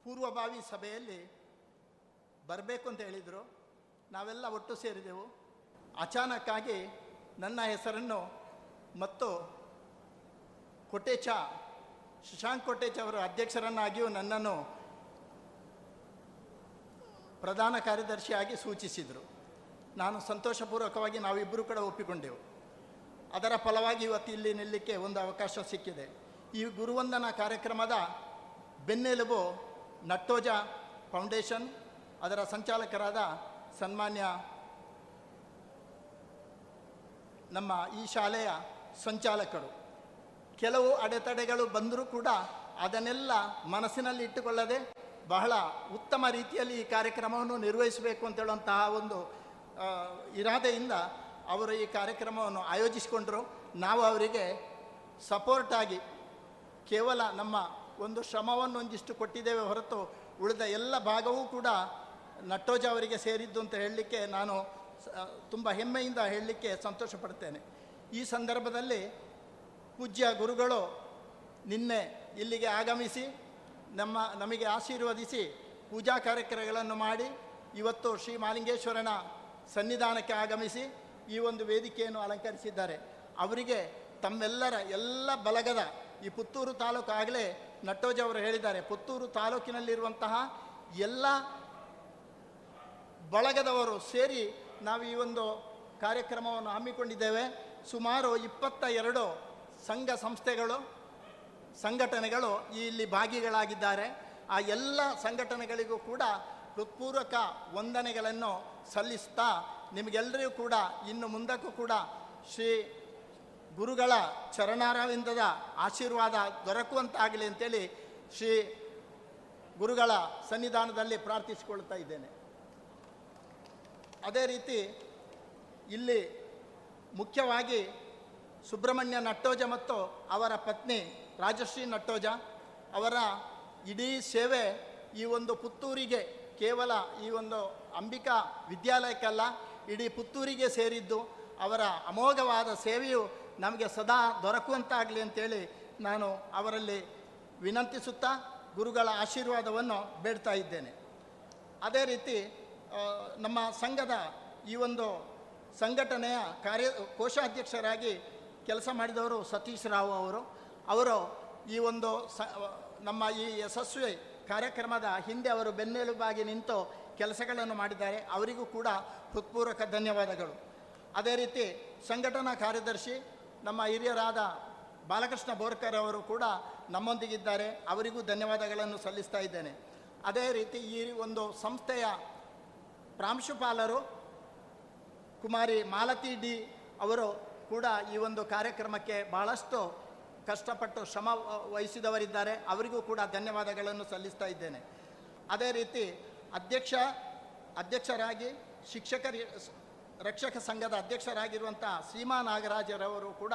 ಪೂರ್ವಭಾವಿ ಸಭೆಯಲ್ಲಿ ಬರಬೇಕು ಅಂತ ಹೇಳಿದರು. ನಾವೆಲ್ಲ ಒಟ್ಟು ಸೇರಿದೆವು. ಅಚಾನಕ್ಕಾಗಿ ನನ್ನ ಹೆಸರನ್ನು ಮತ್ತು ಶಶಾಂಕ್ ಕೊಟೇಚ ಅವರ ಅಧ್ಯಕ್ಷರನ್ನಾಗಿಯೂ ನನ್ನನ್ನು ಪ್ರಧಾನ ಕಾರ್ಯದರ್ಶಿಯಾಗಿ ಸೂಚಿಸಿದರು. ನಾನು ಸಂತೋಷಪೂರ್ವಕವಾಗಿ ನಾವಿಬ್ಬರೂ ಕೂಡ ಒಪ್ಪಿಕೊಂಡೆವು. ಅದರ ಫಲವಾಗಿ ಇವತ್ತು ಇಲ್ಲಿ ನಿಲ್ಲಕ್ಕೆ ಒಂದು ಅವಕಾಶ ಸಿಕ್ಕಿದೆ. ಈ ಗುರುವಂದನಾ ಕಾರ್ಯಕ್ರಮದ ಬೆನ್ನೆಲುಬು ನಟ್ಟೋಜ ಫೌಂಡೇಶನ್, ಅದರ ಸಂಚಾಲಕರಾದ ಸನ್ಮಾನ್ಯ ನಮ್ಮ ಈ ಶಾಲೆಯ ಸಂಚಾಲಕರು. ಕೆಲವು ಅಡೆತಡೆಗಳು ಬಂದರೂ ಕೂಡ ಅದನ್ನೆಲ್ಲ ಮನಸ್ಸಿನಲ್ಲಿ ಇಟ್ಟುಕೊಳ್ಳದೆ ಬಹಳ ಉತ್ತಮ ರೀತಿಯಲ್ಲಿ ಈ ಕಾರ್ಯಕ್ರಮವನ್ನು ನಿರ್ವಹಿಸಬೇಕು ಅಂತೇಳುವಂತಹ ಒಂದು ಇರಾದೆಯಿಂದ ಅವರು ಈ ಕಾರ್ಯಕ್ರಮವನ್ನು ಆಯೋಜಿಸಿಕೊಂಡರು. ನಾವು ಅವರಿಗೆ ಸಪೋರ್ಟಾಗಿ ಕೇವಲ ನಮ್ಮ ಒಂದು ಶ್ರಮವನ್ನು ಒಂದಿಷ್ಟು ಕೊಟ್ಟಿದ್ದೇವೆ ಹೊರತು ಉಳಿದ ಎಲ್ಲ ಭಾಗವೂ ಕೂಡ ನಟ್ಟೋಜ ಅವರಿಗೆ ಸೇರಿದ್ದು ಅಂತ ಹೇಳಲಿಕ್ಕೆ ನಾನು ತುಂಬ ಹೆಮ್ಮೆಯಿಂದ ಹೇಳಲಿಕ್ಕೆ ಸಂತೋಷ ಪಡ್ತೇನೆ. ಈ ಸಂದರ್ಭದಲ್ಲಿ ಪೂಜ್ಯ ಗುರುಗಳು ನಿನ್ನೆ ಇಲ್ಲಿಗೆ ಆಗಮಿಸಿ ನಮಗೆ ಆಶೀರ್ವದಿಸಿ ಪೂಜಾ ಕಾರ್ಯಕ್ರಮಗಳನ್ನು ಮಾಡಿ ಇವತ್ತು ಶ್ರೀ ಮಹಾಲಿಂಗೇಶ್ವರನ ಸನ್ನಿಧಾನಕ್ಕೆ ಆಗಮಿಸಿ ಈ ಒಂದು ವೇದಿಕೆಯನ್ನು ಅಲಂಕರಿಸಿದ್ದಾರೆ. ಅವರಿಗೆ ತಮ್ಮೆಲ್ಲರ ಎಲ್ಲ ಬಲಗದ ಈ ಪುತ್ತೂರು ತಾಲೂಕು, ಆಗಲೇ ನಟ್ಟೋಜ ಅವರು ಹೇಳಿದ್ದಾರೆ, ಪುತ್ತೂರು ತಾಲೂಕಿನಲ್ಲಿರುವಂತಹ ಎಲ್ಲ ಬಳಗದವರು ಸೇರಿ ನಾವು ಈ ಒಂದು ಕಾರ್ಯಕ್ರಮವನ್ನು ಹಮ್ಮಿಕೊಂಡಿದ್ದೇವೆ. ಸುಮಾರು 22 ಸಂಘ ಸಂಸ್ಥೆಗಳು ಸಂಘಟನೆಗಳು ಇಲ್ಲಿ ಭಾಗಿಗಳಾಗಿದ್ದಾರೆ. ಆ ಎಲ್ಲ ಸಂಘಟನೆಗಳಿಗೂ ಕೂಡ ಹೃತ್ಪೂರ್ವಕ ವಂದನೆಗಳನ್ನು ಸಲ್ಲಿಸ್ತಾ ನಿಮಗೆಲ್ಲರಿಗೂ ಕೂಡ ಇನ್ನು ಮುಂದಕ್ಕೂ ಕೂಡ ಶ್ರೀ ಗುರುಗಳ ಚರಣಾರವಿಂದದ ಆಶೀರ್ವಾದ ದೊರಕುವಂತಾಗಲಿ ಅಂತೇಳಿ ಶ್ರೀ ಗುರುಗಳ ಸನ್ನಿಧಾನದಲ್ಲಿ ಪ್ರಾರ್ಥಿಸಿಕೊಳ್ತಾ ಇದ್ದೇನೆ. ಅದೇ ರೀತಿ ಇಲ್ಲಿ ಮುಖ್ಯವಾಗಿ ಸುಬ್ರಹ್ಮಣ್ಯ ನಟ್ಟೋಜ ಮತ್ತು ಅವರ ಪತ್ನಿ ರಾಜಶ್ರೀ ನಟ್ಟೋಜ ಅವರ ಇಡೀ ಸೇವೆ ಈ ಒಂದು ಪುತ್ತೂರಿಗೆ, ಕೇವಲ ಈ ಒಂದು ಅಂಬಿಕಾ ವಿದ್ಯಾಲಯಕ್ಕಲ್ಲ, ಇಡೀ ಪುತ್ತೂರಿಗೆ ಸೇರಿದ್ದು. ಅವರ ಅಮೋಘವಾದ ಸೇವೆಯು ನಮಗೆ ಸದಾ ದೊರಕುವಂತಾಗಲಿ ಅಂತೇಳಿ ನಾನು ಅವರಲ್ಲಿ ವಿನಂತಿಸುತ್ತಾ ಗುರುಗಳ ಆಶೀರ್ವಾದವನ್ನು ಬೇಡ್ತಾ ಇದ್ದೇನೆ. ಅದೇ ರೀತಿ ನಮ್ಮ ಸಂಘದ ಈ ಒಂದು ಸಂಘಟನೆಯ ಕೋಶಾಧ್ಯಕ್ಷರಾಗಿ ಕೆಲಸ ಮಾಡಿದವರು ಸತೀಶ್ ರಾವ್ ಅವರು ಈ ಒಂದು ನಮ್ಮ ಈ ಯಶಸ್ವಿ ಕಾರ್ಯಕ್ರಮದ ಹಿಂದೆ ಅವರು ಬೆನ್ನೆಲುಬಾಗಿ ನಿಂತು ಕೆಲಸಗಳನ್ನು ಮಾಡಿದ್ದಾರೆ. ಅವರಿಗೂ ಕೂಡ ಹೃತ್ಪೂರ್ವಕ ಧನ್ಯವಾದಗಳು. ಅದೇ ರೀತಿ ಸಂಘಟನಾ ಕಾರ್ಯದರ್ಶಿ ನಮ್ಮ ಹಿರಿಯರಾದ ಬಾಲಕೃಷ್ಣ ಬೋರ್ಕರ್ ಅವರು ಕೂಡ ನಮ್ಮೊಂದಿಗಿದ್ದಾರೆ. ಅವರಿಗೂ ಧನ್ಯವಾದಗಳನ್ನು ಸಲ್ಲಿಸ್ತಾ ಇದ್ದೇನೆ. ಅದೇ ರೀತಿ ಈ ಒಂದು ಸಂಸ್ಥೆಯ ಪ್ರಾಂಶುಪಾಲರು ಕುಮಾರಿ ಮಾಲತಿ ಡಿ ಅವರು ಕೂಡ ಈ ಒಂದು ಕಾರ್ಯಕ್ರಮಕ್ಕೆ ಬಹಳಷ್ಟು ಕಷ್ಟಪಟ್ಟು ಶ್ರಮ ವಹಿಸಿದವರಿದ್ದಾರೆ. ಅವರಿಗೂ ಕೂಡ ಧನ್ಯವಾದಗಳನ್ನು ಸಲ್ಲಿಸ್ತಾ ಇದ್ದೇನೆ. ಅದೇ ರೀತಿ ಅಧ್ಯಕ್ಷರಾಗಿ ರಕ್ಷಕ ಸಂಘದ ಅಧ್ಯಕ್ಷರಾಗಿರುವಂಥ ಸೀಮಾ ನಾಗರಾಜರವರು ಕೂಡ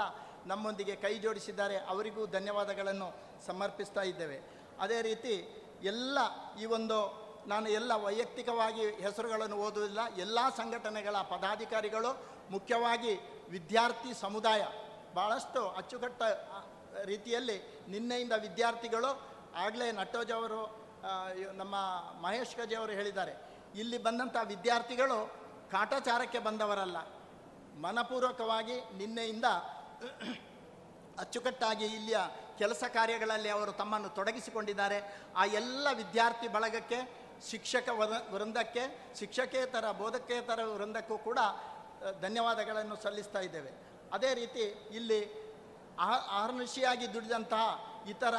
ನಮ್ಮೊಂದಿಗೆ ಕೈ ಜೋಡಿಸಿದ್ದಾರೆ. ಅವರಿಗೂ ಧನ್ಯವಾದಗಳನ್ನು ಸಮರ್ಪಿಸ್ತಾ ಇದ್ದೇವೆ. ಅದೇ ರೀತಿ ಎಲ್ಲ ಈ ಒಂದು ನಾನು ಎಲ್ಲ ವೈಯಕ್ತಿಕವಾಗಿ ಹೆಸರುಗಳನ್ನು ಓದುವುದಿಲ್ಲ. ಎಲ್ಲ ಸಂಘಟನೆಗಳ ಪದಾಧಿಕಾರಿಗಳು, ಮುಖ್ಯವಾಗಿ ವಿದ್ಯಾರ್ಥಿ ಸಮುದಾಯ ಭಾಳಷ್ಟು ಅಚ್ಚುಕಟ್ಟ ರೀತಿಯಲ್ಲಿ ನಿನ್ನೆಯಿಂದ ವಿದ್ಯಾರ್ಥಿಗಳು, ಆಗಲೇ ನಟ್ಟೋಜ್ ಅವರು, ನಮ್ಮ ಮಹೇಶ್ ಗಜೆ ಅವರು ಹೇಳಿದ್ದಾರೆ, ಇಲ್ಲಿ ಬಂದಂಥ ವಿದ್ಯಾರ್ಥಿಗಳು ಕಾಟಾಚಾರಕ್ಕೆ ಬಂದವರಲ್ಲ, ಮನಪೂರ್ವಕವಾಗಿ ನಿನ್ನೆಯಿಂದ ಅಚ್ಚುಕಟ್ಟಾಗಿ ಇಲ್ಲಿಯ ಕೆಲಸ ಕಾರ್ಯಗಳಲ್ಲಿ ಅವರು ತಮ್ಮನ್ನು ತೊಡಗಿಸಿಕೊಂಡಿದ್ದಾರೆ. ಆ ಎಲ್ಲ ವಿದ್ಯಾರ್ಥಿ ಬಳಗಕ್ಕೆ, ಶಿಕ್ಷಕ ವೃಂದಕ್ಕೆ, ಶಿಕ್ಷಕೇತರ ಬೋಧಕೇತರ ವೃಂದಕ್ಕೂ ಕೂಡ ಧನ್ಯವಾದಗಳನ್ನು ಸಲ್ಲಿಸ್ತಾ ಇದ್ದೇವೆ. ಅದೇ ರೀತಿ ಇಲ್ಲಿ ಆರ್ನಿಶಿಯಾಗಿ ದುಡಿದಂತಹ ಇತರ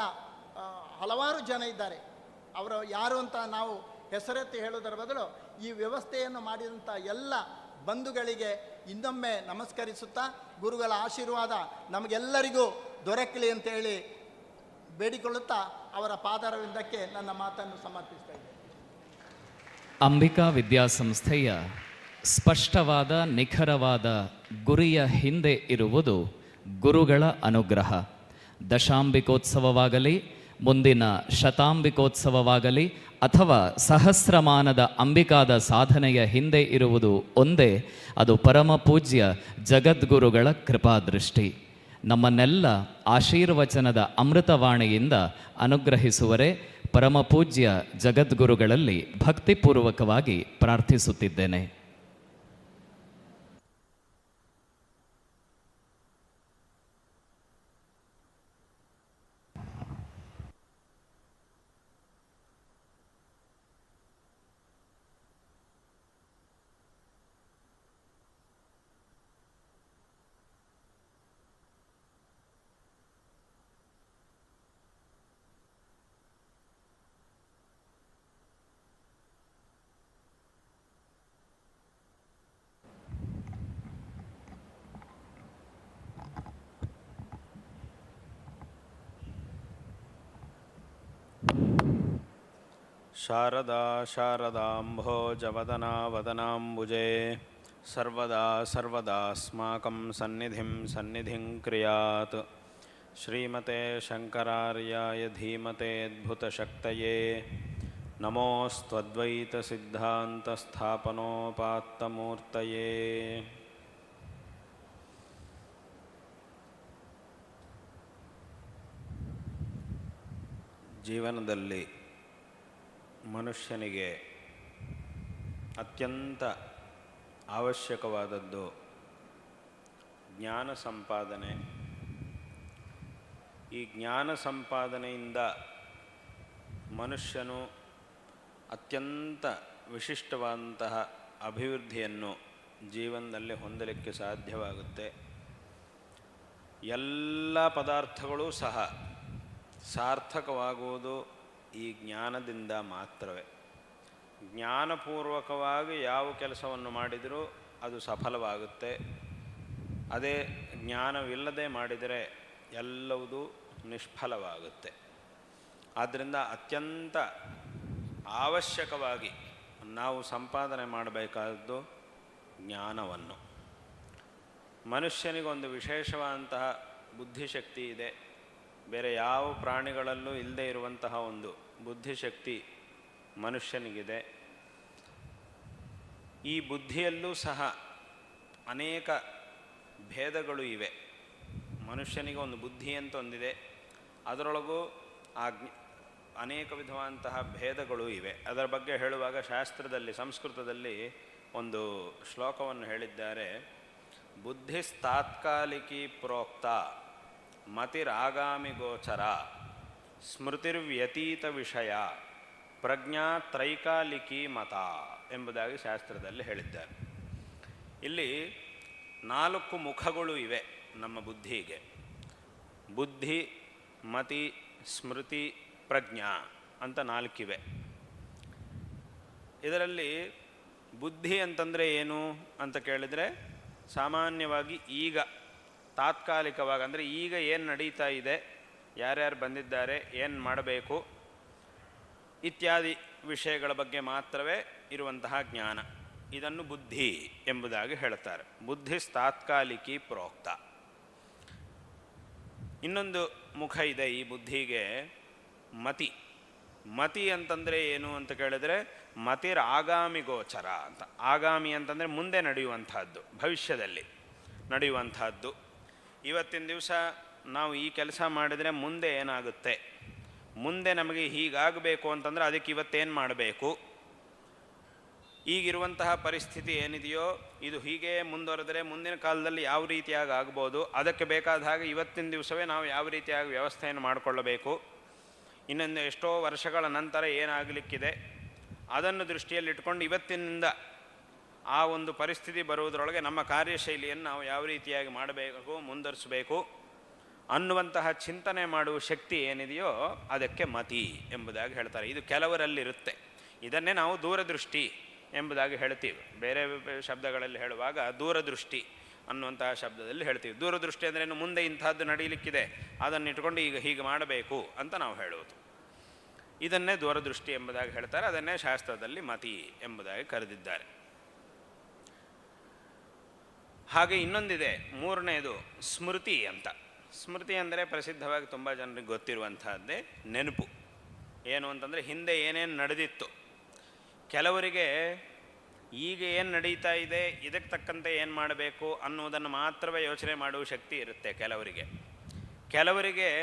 ಹಲವಾರು ಜನ ಇದ್ದಾರೆ. ಅವರು ಯಾರು ಅಂತ ನಾವು ಹೆಸರೆತ್ತಿ ಹೇಳುವುದರ ಬದಲು ಈ ವ್ಯವಸ್ಥೆಯನ್ನು ಮಾಡಿದಂಥ ಎಲ್ಲ ಬಂಧುಗಳಿಗೆ ಇನ್ನೊಮ್ಮೆ ನಮಸ್ಕರಿಸುತ್ತಾ ಗುರುಗಳ ಆಶೀರ್ವಾದ ನಮಗೆಲ್ಲರಿಗೂ ದೊರಕಲಿ ಅಂತೇಳಿ ಬೇಡಿಕೊಳ್ಳುತ್ತಾ ಅವರ ಪಾದಾರವಿಂದಕ್ಕೆ ನನ್ನ ಮಾತನ್ನು ಸಮರ್ಪಿಸ್ತಾ ಇದ್ದೇನೆ. ಅಂಬಿಕಾ ವಿದ್ಯಾಸಂಸ್ಥೆಯ ಸ್ಪಷ್ಟವಾದ ನಿಖರವಾದ ಗುರಿಯ ಹಿಂದೆ ಇರುವುದು ಗುರುಗಳ ಅನುಗ್ರಹ. ದಶಾಂಬಿಕೋತ್ಸವವಾಗಲಿ, ಮುಂದಿನ ಶತಾಂಬಿಕೋತ್ಸವವಾಗಲಿ, ಅಥವಾ ಸಹಸ್ರಮಾನದ ಅಂಬಿಕಾದ ಸಾಧನೆಯ ಹಿಂದೆ ಇರುವುದು ಒಂದೇ, ಅದು ಪರಮ ಪೂಜ್ಯ ಜಗದ್ಗುರುಗಳ ಕೃಪಾದೃಷ್ಟಿ. ನಮ್ಮನ್ನೆಲ್ಲ ಆಶೀರ್ವಚನದ ಅಮೃತವಾಣಿಯಿಂದ ಅನುಗ್ರಹಿಸುವರೇ ಪರಮ ಪೂಜ್ಯ ಜಗದ್ಗುರುಗಳಲ್ಲಿ ಭಕ್ತಿಪೂರ್ವಕವಾಗಿ ಪ್ರಾರ್ಥಿಸುತ್ತಿದ್ದೇನೆ. ಶಾರದಾ ಶಾರದಾಂಭೋಜವದನಾ ವದನಾಂಬುಜೆ ಸರ್ವದಾ ಸರ್ವದಾಸ್ಮಾಕಂ ಸನ್ನಿಧಿಂ ಕ್ರಿಯಾತ್. ಶ್ರೀಮತೆ ಶಂಕರಾರ್ಯಾಯ ಧೀಮತೆ ಅದ್ಭುತಶಕ್ತಯೇ ನಮೋಸ್ತ್ವದ್ವೈತಸಿದ್ಧಾಂತಸ್ಥಾಪನೋಪಾತ್ತಮೂರ್ತಯೇ. ಜೀವನದಲ್ಲಿ ಮನುಷ್ಯನಿಗೆ ಅತ್ಯಂತ ಅವಶ್ಯಕವಾದದ್ದು ಜ್ಞಾನ ಸಂಪಾದನೆ. ಈ ಜ್ಞಾನ ಸಂಪಾದನೆಯಿಂದ ಮನುಷ್ಯನು ಅತ್ಯಂತ ವಿಶಿಷ್ಟವಾದಂತಹ ಅಭಿವೃದ್ಧಿಯನ್ನು ಜೀವನದಲ್ಲಿ ಹೊಂದಲಿಕ್ಕೆ ಸಾಧ್ಯವಾಗುತ್ತೆ. ಎಲ್ಲ ಪದಾರ್ಥಗಳೂ ಸಹ ಸಾರ್ಥಕವಾಗುವುದು ಈ ಜ್ಞಾನದಿಂದ ಮಾತ್ರವೇ. ಜ್ಞಾನಪೂರ್ವಕವಾಗಿ ಯಾವ ಕೆಲಸವನ್ನು ಮಾಡಿದರೂ ಅದು ಸಫಲವಾಗುತ್ತೆ. ಅದೇ ಜ್ಞಾನವಿಲ್ಲದೆ ಮಾಡಿದರೆ ಎಲ್ಲವೂ ನಿಷ್ಫಲವಾಗುತ್ತೆ. ಆದ್ದರಿಂದ ಅತ್ಯಂತ ಅವಶ್ಯಕವಾಗಿ ನಾವು ಸಂಪಾದನೆ ಮಾಡಬೇಕಾದದ್ದು ಜ್ಞಾನವನ್ನು. ಮನುಷ್ಯನಿಗೊಂದು ವಿಶೇಷವಾದಂತಹ ಬುದ್ಧಿಶಕ್ತಿ ಇದೆ. ಬೇರೆ ಯಾವ ಪ್ರಾಣಿಗಳಲ್ಲೂ ಇಲ್ಲದೆ ಇರುವಂತಹ ಒಂದು ಬುದ್ಧಿಶಕ್ತಿ ಮನುಷ್ಯನಿಗಿದೆ. ಈ ಬುದ್ಧಿಯಲ್ಲೂ ಸಹ ಅನೇಕ ಭೇದಗಳು ಇವೆ. ಮನುಷ್ಯನಿಗೆ ಒಂದು ಬುದ್ಧಿ ಅಂತ ಒಂದಿದೆ, ಅದರೊಳಗೂ ಅನೇಕ ವಿಧವಾದಂತಹ ಭೇದಗಳು ಇವೆ. ಅದರ ಬಗ್ಗೆ ಹೇಳುವಾಗ ಶಾಸ್ತ್ರದಲ್ಲಿ, ಸಂಸ್ಕೃತದಲ್ಲಿ ಒಂದು ಶ್ಲೋಕವನ್ನು ಹೇಳಿದ್ದಾರೆ. ಬುದ್ಧಿಸ್ತಾತ್ಕಾಲಿಕಿ ಪ್ರೋಕ್ತ ಮತಿರಾಗಾಮಿ ಗೋಚರ ಸ್ಮೃತಿರ್ವ್ಯತೀತ ವಿಷಯ ಪ್ರಜ್ಞಾ ತ್ರೈಕಾಲಿಕಿ ಮತ ಎಂಬುದಾಗಿ ಶಾಸ್ತ್ರದಲ್ಲಿ ಹೇಳಿದ್ದಾರೆ. ಇಲ್ಲಿ 4 ಮುಖಗಳು ಇವೆ ನಮ್ಮ ಬುದ್ಧಿಗೆ. ಬುದ್ಧಿ, ಮತಿ, ಸ್ಮೃತಿ, ಪ್ರಜ್ಞಾ ಅಂತ 4 ಇವೆ. ಇದರಲ್ಲಿ ಬುದ್ಧಿ ಅಂತಂದರೆ ಏನು ಅಂತ ಕೇಳಿದರೆ, ಸಾಮಾನ್ಯವಾಗಿ ಈಗ ತಾತ್ಕಾಲಿಕವಾಗಿ ಅಂದರೆ ಈಗ ಏನು ನಡೀತಾ ಇದೆ, ಯಾರ್ಯಾರು ಬಂದಿದ್ದಾರೆ, ಏನು ಮಾಡಬೇಕು ಇತ್ಯಾದಿ ವಿಷಯಗಳ ಬಗ್ಗೆ ಮಾತ್ರವೇ ಇರುವಂತಹ ಜ್ಞಾನ. ಇದನ್ನು ಬುದ್ಧಿ ಎಂಬುದಾಗಿ ಹೇಳುತ್ತಾರೆ. ಬುದ್ಧಿಸ್ತಾತ್ಕಾಲಿಕಿ ಪ್ರೋಕ್ತ. ಇನ್ನೊಂದು ಮುಖ ಇದೆ ಈ ಬುದ್ಧಿಗೆ, ಮತಿ. ಮತಿ ಅಂತಂದರೆ ಏನು ಅಂತ ಕೇಳಿದರೆ, ಮತಿರ್ ಆಗಾಮಿ ಗೋಚರ ಅಂತ. ಆಗಾಮಿ ಅಂತಂದರೆ ಮುಂದೆ ನಡೆಯುವಂತಹದ್ದು, ಭವಿಷ್ಯದಲ್ಲಿ ನಡೆಯುವಂತಹದ್ದು. ಇವತ್ತಿನ ದಿವಸ ನಾವು ಈ ಕೆಲಸ ಮಾಡಿದರೆ ಮುಂದೆ ಏನಾಗುತ್ತೆ, ಮುಂದೆ ನಮಗೆ ಹೀಗಾಗಬೇಕು ಅಂತಂದರೆ ಅದಕ್ಕೆ ಇವತ್ತೇನು ಮಾಡಬೇಕು, ಈಗಿರುವಂತಹ ಪರಿಸ್ಥಿತಿ ಏನಿದೆಯೋ ಇದು ಹೀಗೆ ಮುಂದುವರೆದರೆ ಮುಂದಿನ ಕಾಲದಲ್ಲಿ ಯಾವ ರೀತಿಯಾಗಿ ಆಗ್ಬೋದು, ಅದಕ್ಕೆ ಬೇಕಾದ ಹಾಗೆ ಇವತ್ತಿನ ದಿವಸವೇ ನಾವು ಯಾವ ರೀತಿಯಾಗಿ ವ್ಯವಸ್ಥೆಯನ್ನು ಮಾಡಿಕೊಳ್ಳಬೇಕು, ಇನ್ನೊಂದು ಎಷ್ಟೋ ವರ್ಷಗಳ ನಂತರ ಏನಾಗಲಿಕ್ಕಿದೆ ಅದನ್ನು ದೃಷ್ಟಿಯಲ್ಲಿಟ್ಕೊಂಡು ಇವತ್ತಿನಿಂದ ಆ ಒಂದು ಪರಿಸ್ಥಿತಿ ಬರುವುದರೊಳಗೆ ನಮ್ಮ ಕಾರ್ಯಶೈಲಿಯನ್ನು ನಾವು ಯಾವ ರೀತಿಯಾಗಿ ಮಾಡಬೇಕು, ಮುಂದುವರಿಸಬೇಕು ಅನ್ನುವಂತಹ ಚಿಂತನೆ ಮಾಡುವ ಶಕ್ತಿ ಏನಿದೆಯೋ ಅದಕ್ಕೆ ಮತಿ ಎಂಬುದಾಗಿ ಹೇಳ್ತಾರೆ. ಇದು ಕೆಲವರಲ್ಲಿರುತ್ತೆ. ಇದನ್ನೇ ನಾವು ದೂರದೃಷ್ಟಿ ಎಂಬುದಾಗಿ ಹೇಳ್ತೀವಿ. ಬೇರೆ ಶಬ್ದಗಳಲ್ಲಿ ಹೇಳುವಾಗ ದೂರದೃಷ್ಟಿ ಅನ್ನುವಂತಹ ಶಬ್ದದಲ್ಲಿ ಹೇಳ್ತೀವಿ. ದೂರದೃಷ್ಟಿ ಅಂದರೆ ಮುಂದೆ ಇಂಥದ್ದು ನಡೀಲಿಕ್ಕಿದೆ, ಅದನ್ನು ಇಟ್ಕೊಂಡು ಈಗ ಹೀಗೆ ಮಾಡಬೇಕು ಅಂತ ನಾವು ಹೇಳುವುದು. ಇದನ್ನೇ ದೂರದೃಷ್ಟಿ ಎಂಬುದಾಗಿ ಹೇಳ್ತಾರೆ. ಅದನ್ನೇ ಶಾಸ್ತ್ರದಲ್ಲಿ ಮತಿ ಎಂಬುದಾಗಿ ಕರೆದಿದ್ದಾರೆ. ಹಾಗೆ ಇನ್ನೊಂದಿದೆ, 3ನೇದು ಸ್ಮೃತಿ ಅಂತ. ಸ್ಮೃತಿ ಅಂದರೆ ಪ್ರಸಿದ್ಧವಾಗಿ ತುಂಬ ಜನರಿಗೆ ಗೊತ್ತಿರುವಂತಹದ್ದೇ ನೆನಪು. ಏನು ಅಂತಂದರೆ ಹಿಂದೆ ಏನೇನು ನಡೆದಿತ್ತು, ಕೆಲವರಿಗೆ ಈಗ ಏನು ನಡೀತಾ ಇದೆ ಇದಕ್ಕೆ ತಕ್ಕಂತೆ ಏನು ಮಾಡಬೇಕು ಅನ್ನೋದನ್ನು ಮಾತ್ರವೇ ಯೋಚನೆ ಮಾಡುವ ಶಕ್ತಿ ಇರುತ್ತೆ ಕೆಲವರಿಗೆ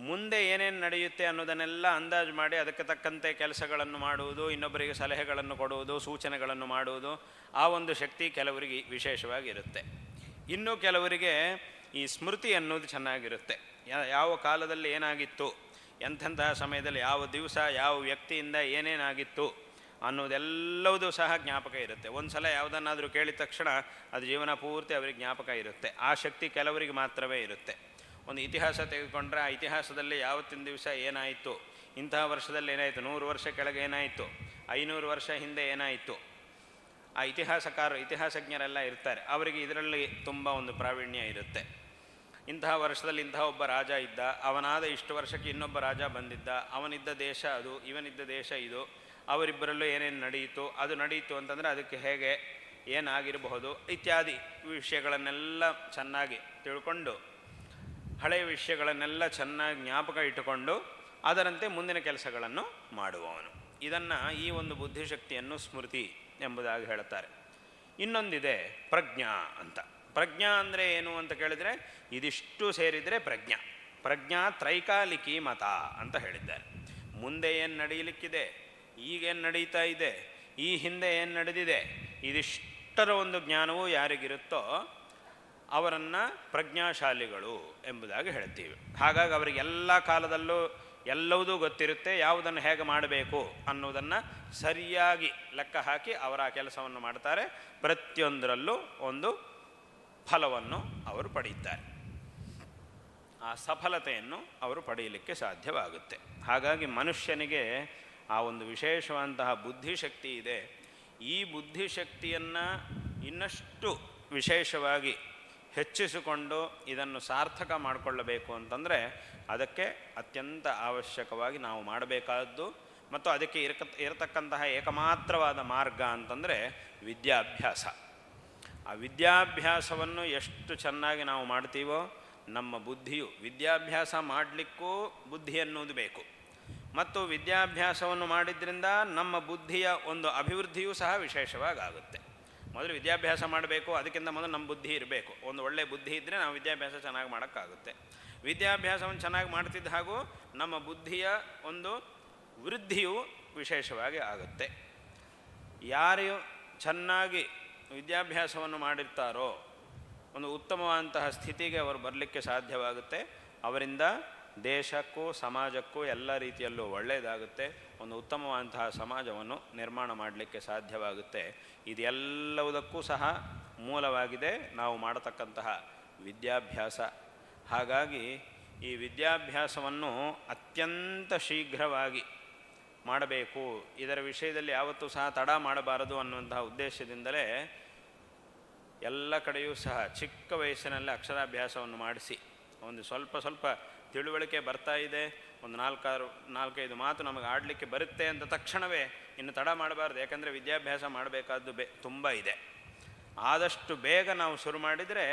ಮುಂದೆ ಏನೇನು ನಡೆಯುತ್ತೆ ಅನ್ನೋದನ್ನೆಲ್ಲ ಅಂದಾಜು ಮಾಡಿ ಅದಕ್ಕೆ ತಕ್ಕಂತೆ ಕೆಲಸಗಳನ್ನು ಮಾಡುವುದು, ಇನ್ನೊಬ್ಬರಿಗೆ ಸಲಹೆಗಳನ್ನು ಕೊಡುವುದು, ಸೂಚನೆಗಳನ್ನು ಮಾಡುವುದು, ಆ ಒಂದು ಶಕ್ತಿ ಕೆಲವರಿಗೆ ವಿಶೇಷವಾಗಿರುತ್ತೆ. ಇನ್ನು ಕೆಲವರಿಗೆ ಈ ಸ್ಮೃತಿ ಅನ್ನೋದು ಚೆನ್ನಾಗಿರುತ್ತೆ. ಯಾವ ಕಾಲದಲ್ಲಿ ಏನಾಗಿತ್ತು, ಎಂಥೆಂತಹ ಸಮಯದಲ್ಲಿ ಯಾವ ದಿವಸ ಯಾವ ವ್ಯಕ್ತಿಯಿಂದ ಏನೇನಾಗಿತ್ತು ಅನ್ನೋದೆಲ್ಲವೂ ಸಹ ಜ್ಞಾಪಕ ಇರುತ್ತೆ. ಒಂದು ಸಲ ಯಾವುದನ್ನಾದರೂ ಕೇಳಿದ ತಕ್ಷಣ ಅದು ಜೀವನ ಪೂರ್ತಿ ಅವರಿಗೆ ಜ್ಞಾಪಕ ಇರುತ್ತೆ. ಆ ಶಕ್ತಿ ಕೆಲವರಿಗೆ ಮಾತ್ರವೇ ಇರುತ್ತೆ. ಒಂದು ಇತಿಹಾಸ ತೆಗೆದುಕೊಂಡ್ರೆ ಆ ಇತಿಹಾಸದಲ್ಲಿ ಯಾವತ್ತಿನ ದಿವಸ ಏನಾಯಿತು, ಇಂತಹ ವರ್ಷದಲ್ಲಿ ಏನಾಯಿತು, 100 ವರ್ಷ ಕೆಳಗೆ ಏನಾಯಿತು, 500 ವರ್ಷ ಹಿಂದೆ ಏನಾಯಿತು, ಆ ಇತಿಹಾಸಜ್ಞರೆಲ್ಲ ಇರ್ತಾರೆ. ಅವರಿಗೆ ಇದರಲ್ಲಿ ತುಂಬ ಒಂದು ಪ್ರಾವೀಣ್ಯ ಇರುತ್ತೆ. ಇಂತಹ ವರ್ಷದಲ್ಲಿ ಇಂತಹ ಒಬ್ಬ ರಾಜ ಇದ್ದ, ಅವನಾದ ಇಷ್ಟು ವರ್ಷಕ್ಕೆ ಇನ್ನೊಬ್ಬ ರಾಜ ಬಂದಿದ್ದ, ಅವನಿದ್ದ ದೇಶ ಅದು, ಇವನಿದ್ದ ದೇಶ ಇದು, ಅವರಿಬ್ಬರಲ್ಲೂ ಏನೇನು ನಡೆಯಿತು, ಅದು ನಡೆಯಿತು ಅಂತಂದರೆ ಅದಕ್ಕೆ ಹೇಗೆ ಏನಾಗಿರಬಹುದು ಇತ್ಯಾದಿ ವಿಷಯಗಳನ್ನೆಲ್ಲ ಚೆನ್ನಾಗಿ ತಿಳ್ಕೊಂಡು, ಹಳೆಯ ವಿಷಯಗಳನ್ನೆಲ್ಲ ಚೆನ್ನಾಗಿ ಜ್ಞಾಪಕ ಇಟ್ಟುಕೊಂಡು ಅದರಂತೆ ಮುಂದಿನ ಕೆಲಸಗಳನ್ನು ಮಾಡುವವನು. ಇದನ್ನು ಈ ಒಂದು ಬುದ್ಧಿಶಕ್ತಿಯನ್ನು ಸ್ಮೃತಿ ಎಂಬುದಾಗಿ ಹೇಳುತ್ತಾರೆ. ಇನ್ನೊಂದಿದೆ ಪ್ರಜ್ಞಾ ಅಂತ. ಪ್ರಜ್ಞಾ ಅಂದರೆ ಏನು ಅಂತ ಕೇಳಿದರೆ, ಇದಿಷ್ಟು ಸೇರಿದರೆ ಪ್ರಜ್ಞಾ ತ್ರೈಕಾಲಿಕಿ ಮತ ಅಂತ ಹೇಳಿದ್ದಾರೆ. ಮುಂದೆ ಏನು ನಡೆಯಲಿಕ್ಕಿದೆ, ಈಗೇನು ನಡೀತಾ ಇದೆ, ಈ ಹಿಂದೆ ಏನು ನಡೆದಿದೆ, ಇದಿಷ್ಟರ ಒಂದು ಜ್ಞಾನವು ಯಾರಿಗಿರುತ್ತೋ ಅವರನ್ನು ಪ್ರಜ್ಞಾಶಾಲಿಗಳು ಎಂಬುದಾಗಿ ಹೇಳ್ತೀವಿ. ಹಾಗಾಗಿ ಅವರಿಗೆ ಎಲ್ಲ ಕಾಲದಲ್ಲೂ ಎಲ್ಲವುದೂ ಗೊತ್ತಿರುತ್ತೆ, ಯಾವುದನ್ನು ಹೇಗೆ ಮಾಡಬೇಕು ಅನ್ನೋದನ್ನು ಸರಿಯಾಗಿ ಲೆಕ್ಕ ಹಾಕಿ ಅವರ ಆ ಕೆಲಸವನ್ನು ಮಾಡ್ತಾರೆ. ಪ್ರತಿಯೊಂದರಲ್ಲೂ ಒಂದು ಫಲವನ್ನು ಅವರು ಪಡೆಯುತ್ತಾರೆ. ಆ ಸಫಲತೆಯನ್ನು ಅವರು ಪಡೆಯಲಿಕ್ಕೆ ಸಾಧ್ಯವಾಗುತ್ತೆ. ಹಾಗಾಗಿ ಮನುಷ್ಯನಿಗೆ ಆ ಒಂದು ವಿಶೇಷವಾದಂತಹ ಬುದ್ಧಿಶಕ್ತಿ ಇದೆ. ಈ ಬುದ್ಧಿಶಕ್ತಿಯನ್ನು ಇನ್ನಷ್ಟು ವಿಶೇಷವಾಗಿ ಹೆಚ್ಚಿಸಿಕೊಂಡು ಇದನ್ನು ಸಾರ್ಥಕ ಮಾಡಿಕೊಳ್ಳಬೇಕು ಅಂತಂದರೆ ಅದಕ್ಕೆ ಅತ್ಯಂತ ಅವಶ್ಯಕವಾಗಿ ನಾವು ಮಾಡಬೇಕಾದ್ದು ಮತ್ತು ಅದಕ್ಕೆ ಇರತಕ್ಕಂತಹ ಏಕಮಾತ್ರವಾದ ಮಾರ್ಗ ಅಂತಂದರೆ ವಿದ್ಯಾಭ್ಯಾಸ. ಆ ವಿದ್ಯಾಭ್ಯಾಸವನ್ನು ಎಷ್ಟು ಚೆನ್ನಾಗಿ ನಾವು ಮಾಡ್ತೀವೋ ನಮ್ಮ ಬುದ್ಧಿಯು, ವಿದ್ಯಾಭ್ಯಾಸ ಮಾಡಲಿಕ್ಕೂ ಬುದ್ಧಿ ಅನ್ನೋದು ಬೇಕು. ಮತ್ತು ವಿದ್ಯಾಭ್ಯಾಸವನ್ನು ಮಾಡಿದ್ರಿಂದ ನಮ್ಮ ಬುದ್ಧಿಯ ಒಂದು ಅಭಿವೃದ್ಧಿಯೂ ಸಹ ವಿಶೇಷವಾಗಿ ಆಗುತ್ತೆ. ಮೊದಲು ವಿದ್ಯಾಭ್ಯಾಸ ಮಾಡಬೇಕು, ಅದಕ್ಕಿಂತ ಮೊದಲು ನಮ್ಮ ಬುದ್ಧಿ ಇರಬೇಕು. ಒಂದು ಒಳ್ಳೆಯ ಬುದ್ಧಿ ಇದ್ದರೆ ನಾವು ವಿದ್ಯಾಭ್ಯಾಸ ಚೆನ್ನಾಗಿ ಮಾಡೋಕ್ಕಾಗುತ್ತೆ. ವಿದ್ಯಾಭ್ಯಾಸವನ್ನು ಚೆನ್ನಾಗಿ ಮಾಡ್ತಿದ್ದ ಹಾಗೂ ನಮ್ಮ ಬುದ್ಧಿಯ ಒಂದು ವೃದ್ಧಿಯು ವಿಶೇಷವಾಗಿ ಆಗುತ್ತೆ. ಯಾರು ಚೆನ್ನಾಗಿ ವಿದ್ಯಾಭ್ಯಾಸವನ್ನು ಮಾಡಿರ್ತಾರೋ ಒಂದು ಉತ್ತಮವಾದಂತಹ ಸ್ಥಿತಿಗೆ ಅವರು ಬರಲಿಕ್ಕೆ ಸಾಧ್ಯವಾಗುತ್ತೆ. ಅವರಿಂದ ದೇಶಕ್ಕೂ ಸಮಾಜಕ್ಕೂ ಎಲ್ಲ ರೀತಿಯಲ್ಲೂ ಒಳ್ಳೆಯದಾಗುತ್ತೆ. ಒಂದು ಉತ್ತಮವಾದಂತಹ ಸಮಾಜವನ್ನು ನಿರ್ಮಾಣ ಮಾಡಲಿಕ್ಕೆ ಸಾಧ್ಯವಾಗುತ್ತೆ. ಇದೆಲ್ಲವುದಕ್ಕೂ ಸಹ ಮೂಲವಾಗಿದೆ ನಾವು ಮಾಡತಕ್ಕಂತಹ ವಿದ್ಯಾಭ್ಯಾಸ. ಹಾಗಾಗಿ ಈ ವಿದ್ಯಾಭ್ಯಾಸವನ್ನು ಅತ್ಯಂತ ಶೀಘ್ರವಾಗಿ ಮಾಡಬೇಕು, ಇದರ ವಿಷಯದಲ್ಲಿ ಯಾವತ್ತೂ ಸಹ ತಡ ಮಾಡಬಾರದು ಅನ್ನುವಂತಹ ಉದ್ದೇಶದಿಂದಲೇ ಎಲ್ಲ ಕಡೆಯೂ ಸಹ ಚಿಕ್ಕ ವಯಸ್ಸಿನಲ್ಲೇ ಅಕ್ಷರಾಭ್ಯಾಸವನ್ನು ಮಾಡಿಸಿ ಒಂದು ಸ್ವಲ್ಪ ತಿಳುವಳಿಕೆ ಬರ್ತಾ ಇದೆ, ಒಂದು 4-5 ಮಾತು ನಮಗೆ ಆಡಲಿಕ್ಕೆ ಬರುತ್ತೆ ಅಂತ ತಕ್ಷಣವೇ ಇನ್ನು ತಡ ಮಾಡಬಾರ್ದು. ಯಾಕಂದರೆ ವಿದ್ಯಾಭ್ಯಾಸ ಮಾಡಬೇಕಾದ್ದು ತುಂಬ ಇದೆ. ಆದಷ್ಟು ಬೇಗ ನಾವು ಶುರು ಮಾಡಿದರೆ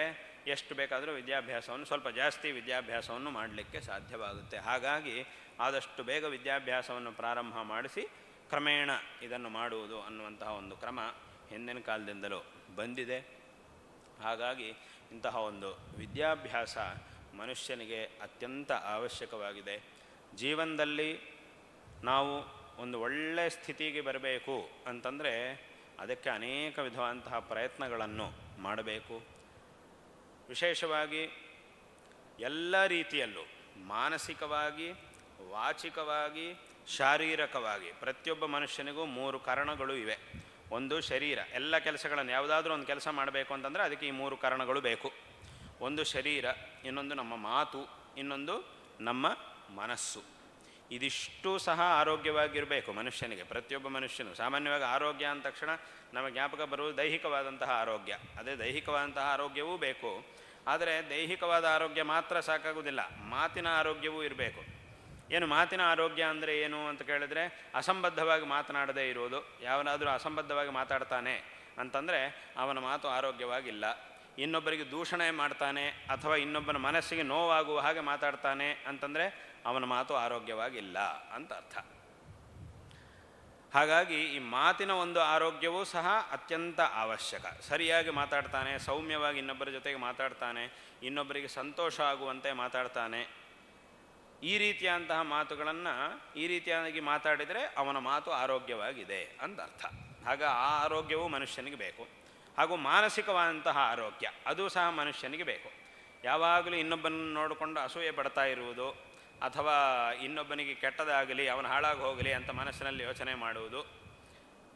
ಎಷ್ಟು ಬೇಕಾದರೂ ವಿದ್ಯಾಭ್ಯಾಸವನ್ನು ಸ್ವಲ್ಪ ಜಾಸ್ತಿ ವಿದ್ಯಾಭ್ಯಾಸವನ್ನು ಮಾಡಲಿಕ್ಕೆ ಸಾಧ್ಯವಾಗುತ್ತೆ. ಹಾಗಾಗಿ ಆದಷ್ಟು ಬೇಗ ವಿದ್ಯಾಭ್ಯಾಸವನ್ನು ಪ್ರಾರಂಭ ಮಾಡಿಸಿ ಕ್ರಮೇಣ ಇದನ್ನು ಮಾಡುವುದು ಅನ್ನುವಂತಹ ಒಂದು ಕ್ರಮ ಹಿಂದಿನ ಕಾಲದಿಂದಲೂ ಬಂದಿದೆ. ಹಾಗಾಗಿ ಇಂತಹ ಒಂದು ವಿದ್ಯಾಭ್ಯಾಸ ಮನುಷ್ಯನಿಗೆ ಅತ್ಯಂತ ಅವಶ್ಯಕವಾಗಿದೆ. ಜೀವನದಲ್ಲಿ ನಾವು ಒಂದು ಒಳ್ಳೆಯ ಸ್ಥಿತಿಗೆ ಬರಬೇಕು ಅಂತಂದರೆ ಅದಕ್ಕೆ ಅನೇಕ ವಿಧವಾದಂತಹ ಪ್ರಯತ್ನಗಳನ್ನು ಮಾಡಬೇಕು. ವಿಶೇಷವಾಗಿ ಎಲ್ಲ ರೀತಿಯಲ್ಲೂ ಮಾನಸಿಕವಾಗಿ, ವಾಚಿಕವಾಗಿ, ಶಾರೀರಿಕವಾಗಿ ಪ್ರತಿಯೊಬ್ಬ ಮನುಷ್ಯನಿಗೂ 3 ಕಾರಣಗಳು ಇವೆ. ಒಂದು ಶರೀರ, ಎಲ್ಲ ಕೆಲಸಗಳನ್ನು ಯಾವುದಾದ್ರೂ ಒಂದು ಕೆಲಸ ಮಾಡಬೇಕು ಅಂತಂದರೆ ಅದಕ್ಕೆ ಈ 3 ಕಾರಣಗಳು ಬೇಕು. ಒಂದು ಶರೀರ, ಇನ್ನೊಂದು ನಮ್ಮ ಮಾತು, ಇನ್ನೊಂದು ನಮ್ಮ ಮನಸ್ಸು. ಇದಿಷ್ಟು ಸಹ ಆರೋಗ್ಯವಾಗಿರಬೇಕು ಮನುಷ್ಯನಿಗೆ. ಪ್ರತಿಯೊಬ್ಬ ಮನುಷ್ಯನು ಸಾಮಾನ್ಯವಾಗಿ ಆರೋಗ್ಯ ಅಂದ ತಕ್ಷಣ ನಮಗೆ ಜ್ಞಾಪಕ ಬರುವುದು ದೈಹಿಕವಾದಂತಹ ಆರೋಗ್ಯ. ಅದೇ ದೈಹಿಕವಾದಂತಹ ಆರೋಗ್ಯವೂ ಬೇಕು. ಆದರೆ ದೈಹಿಕವಾದ ಆರೋಗ್ಯ ಮಾತ್ರ ಸಾಕಾಗುವುದಿಲ್ಲ, ಮಾತಿನ ಆರೋಗ್ಯವೂ ಇರಬೇಕು. ಏನು ಮಾತಿನ ಆರೋಗ್ಯ ಅಂದರೆ ಏನು ಅಂತ ಕೇಳಿದ್ರೆ ಅಸಂಬದ್ಧವಾಗಿ ಮಾತನಾಡದೇ ಇರುವುದು. ಯಾವನಾದರೂ ಅಸಂಬದ್ಧವಾಗಿ ಮಾತಾಡ್ತಾನೆ ಅಂತಂದರೆ ಅವನ ಮಾತು ಆರೋಗ್ಯವಾಗಿಲ್ಲ. ಇನ್ನೊಬ್ಬರಿಗೆ ದೂಷಣೆ ಮಾಡ್ತಾನೆ ಅಥವಾ ಇನ್ನೊಬ್ಬನ ಮನಸ್ಸಿಗೆ ನೋವಾಗುವ ಹಾಗೆ ಮಾತಾಡ್ತಾನೆ ಅಂತಂದರೆ ಅವನ ಮಾತು ಆರೋಗ್ಯವಾಗಿಲ್ಲ ಅಂತ ಅರ್ಥ. ಹಾಗಾಗಿ ಈ ಮಾತಿನ ಒಂದು ಆರೋಗ್ಯವೂ ಸಹ ಅತ್ಯಂತ ಅವಶ್ಯಕ. ಸರಿಯಾಗಿ ಮಾತಾಡ್ತಾನೆ, ಸೌಮ್ಯವಾಗಿ ಇನ್ನೊಬ್ಬರ ಜೊತೆಗೆ ಮಾತಾಡ್ತಾನೆ, ಇನ್ನೊಬ್ಬರಿಗೆ ಸಂತೋಷ ಆಗುವಂತೆ ಮಾತಾಡ್ತಾನೆ, ಈ ರೀತಿಯಾದಂತಹ ಮಾತುಗಳನ್ನು ಈ ರೀತಿಯಾಗಿ ಮಾತಾಡಿದರೆ ಅವನ ಮಾತು ಆರೋಗ್ಯವಾಗಿದೆ ಅಂತ ಅರ್ಥ. ಆಗ ಆ ಆರೋಗ್ಯವೂ ಮನುಷ್ಯನಿಗೆ ಬೇಕು. ಹಾಗೂ ಮಾನಸಿಕವಾದಂತಹ ಆರೋಗ್ಯ ಅದು ಸಹ ಮನುಷ್ಯನಿಗೆ ಬೇಕು. ಯಾವಾಗಲೂ ಇನ್ನೊಬ್ಬನನ್ನು ನೋಡಿಕೊಂಡು ಅಸೂಯೆ ಪಡ್ತಾ ಇರುವುದು ಅಥವಾ ಇನ್ನೊಬ್ಬನಿಗೆ ಕೆಟ್ಟದಾಗಲಿ, ಅವನು ಹಾಳಾಗಿ ಹೋಗಲಿ ಅಂತ ಮನಸ್ಸಿನಲ್ಲಿ ಯೋಚನೆ ಮಾಡುವುದು,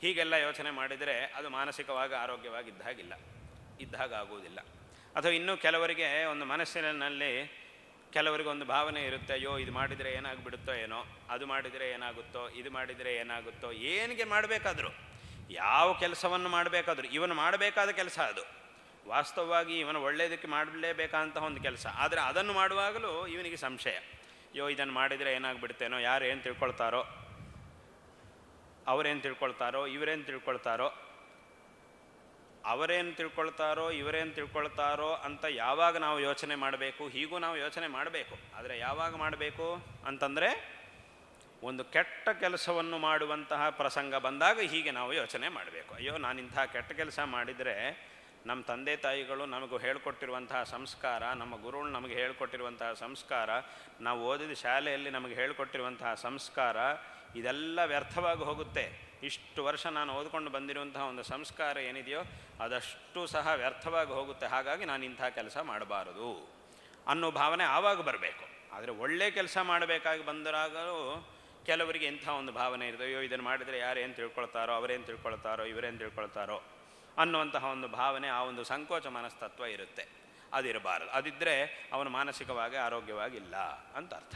ಹೀಗೆಲ್ಲ ಯೋಚನೆ ಮಾಡಿದರೆ ಅದು ಮಾನಸಿಕವಾಗಿ ಇದ್ದ ಹಾಗಾಗುವುದಿಲ್ಲ. ಅಥವಾ ಇನ್ನೂ ಕೆಲವರಿಗೆ ಒಂದು ಮನಸ್ಸಿನಲ್ಲಿ ಕೆಲವರಿಗೆ ಒಂದು ಭಾವನೆ ಇರುತ್ತೆ, ಅಯ್ಯೋ ಇದು ಮಾಡಿದರೆ ಏನಾಗ್ಬಿಡುತ್ತೋ ಏನೋ, ಅದು ಮಾಡಿದರೆ ಏನಾಗುತ್ತೋ, ಇದು ಮಾಡಿದರೆ ಏನಾಗುತ್ತೋ. ಏನಿಗೆ ಮಾಡಬೇಕಾದ್ರು, ಯಾವ ಕೆಲಸವನ್ನು ಮಾಡಬೇಕಾದ್ರು, ಇವನು ಮಾಡಬೇಕಾದ ಕೆಲಸ ಅದು, ವಾಸ್ತವವಾಗಿ ಇವನು ಒಳ್ಳೆಯದಕ್ಕೆ ಮಾಡಲೇಬೇಕಂತಹ ಒಂದು ಕೆಲಸ. ಆದರೆ ಅದನ್ನು ಮಾಡುವಾಗಲೂ ಇವನಿಗೆ ಸಂಶಯ, ಅಯ್ಯೋ ಇದನ್ನು ಮಾಡಿದರೆ ಏನಾಗ್ಬಿಡ್ತೇನೋ, ಯಾರು ಏನು ತಿಳ್ಕೊಳ್ತಾರೋ, ಅವರೇನು ತಿಳ್ಕೊಳ್ತಾರೋ, ಇವರೇನು ತಿಳ್ಕೊಳ್ತಾರೋ, ಅವರೇನು ತಿಳ್ಕೊಳ್ತಾರೋ ಇವರೇನು ತಿಳ್ಕೊಳ್ತಾರೋ ಅಂತ ಯಾವಾಗ ನಾವು ಯೋಚನೆ ಮಾಡಬೇಕು, ಹೀಗೂ ನಾವು ಯೋಚನೆ ಮಾಡಬೇಕು. ಆದರೆ ಯಾವಾಗ ಮಾಡಬೇಕು ಅಂತಂದರೆ ಒಂದು ಕೆಟ್ಟ ಕೆಲಸವನ್ನು ಮಾಡುವಂತಹ ಪ್ರಸಂಗ ಬಂದಾಗ ಹೀಗೆ ನಾವು ಯೋಚನೆ ಮಾಡಬೇಕು. ಅಯ್ಯೋ ನಾನಿಂತಹ ಕೆಟ್ಟ ಕೆಲಸ ಮಾಡಿದರೆ ನಮ್ಮ ತಂದೆ ತಾಯಿಗಳು ನಮಗೂ ಹೇಳಿಕೊಟ್ಟಿರುವಂತಹ ಸಂಸ್ಕಾರ, ನಮ್ಮ ಗುರುಗಳು ನಮಗೆ ಹೇಳಿಕೊಟ್ಟಿರುವಂತಹ ಸಂಸ್ಕಾರ, ನಾವು ಓದಿದ ಶಾಲೆಯಲ್ಲಿ ನಮಗೆ ಹೇಳಿಕೊಟ್ಟಿರುವಂತಹ ಸಂಸ್ಕಾರ ಇದೆಲ್ಲ ವ್ಯರ್ಥವಾಗಿ ಹೋಗುತ್ತೆ. ಇಷ್ಟು ವರ್ಷ ನಾನು ಓದ್ಕೊಂಡು ಬಂದಿರುವಂತಹ ಒಂದು ಸಂಸ್ಕಾರ ಏನಿದೆಯೋ ಅದಷ್ಟು ಸಹ ವ್ಯರ್ಥವಾಗಿ ಹೋಗುತ್ತೆ. ಹಾಗಾಗಿ ನಾನು ಇಂಥ ಕೆಲಸ ಮಾಡಬಾರದು ಅನ್ನೋ ಭಾವನೆ ಆವಾಗ ಬರಬೇಕು. ಆದರೆ ಒಳ್ಳೆಯ ಕೆಲಸ ಮಾಡಬೇಕಾಗಿ ಬಂದರಾಗಲೂ ಕೆಲವರಿಗೆ ಇಂಥ ಒಂದು ಭಾವನೆ ಇರ್ತದೆ, ಅಯ್ಯೋ ಇದನ್ನು ಮಾಡಿದರೆ ಯಾರೇನು ತಿಳ್ಕೊಳ್ತಾರೋ, ಅವರೇನು ತಿಳ್ಕೊಳ್ತಾರೋ, ಇವರೇನು ತಿಳ್ಕೊಳ್ತಾರೋ ಅನ್ನುವಂತಹ ಒಂದು ಭಾವನೆ, ಆ ಒಂದು ಸಂಕೋಚ ಮನಸ್ತತ್ವ ಇರುತ್ತೆ. ಅದಿರಬಾರದು. ಅದಿದ್ದರೆ ಅವನು ಮಾನಸಿಕವಾಗಿ ಆರೋಗ್ಯವಾಗಿಲ್ಲ ಅಂತ ಅರ್ಥ.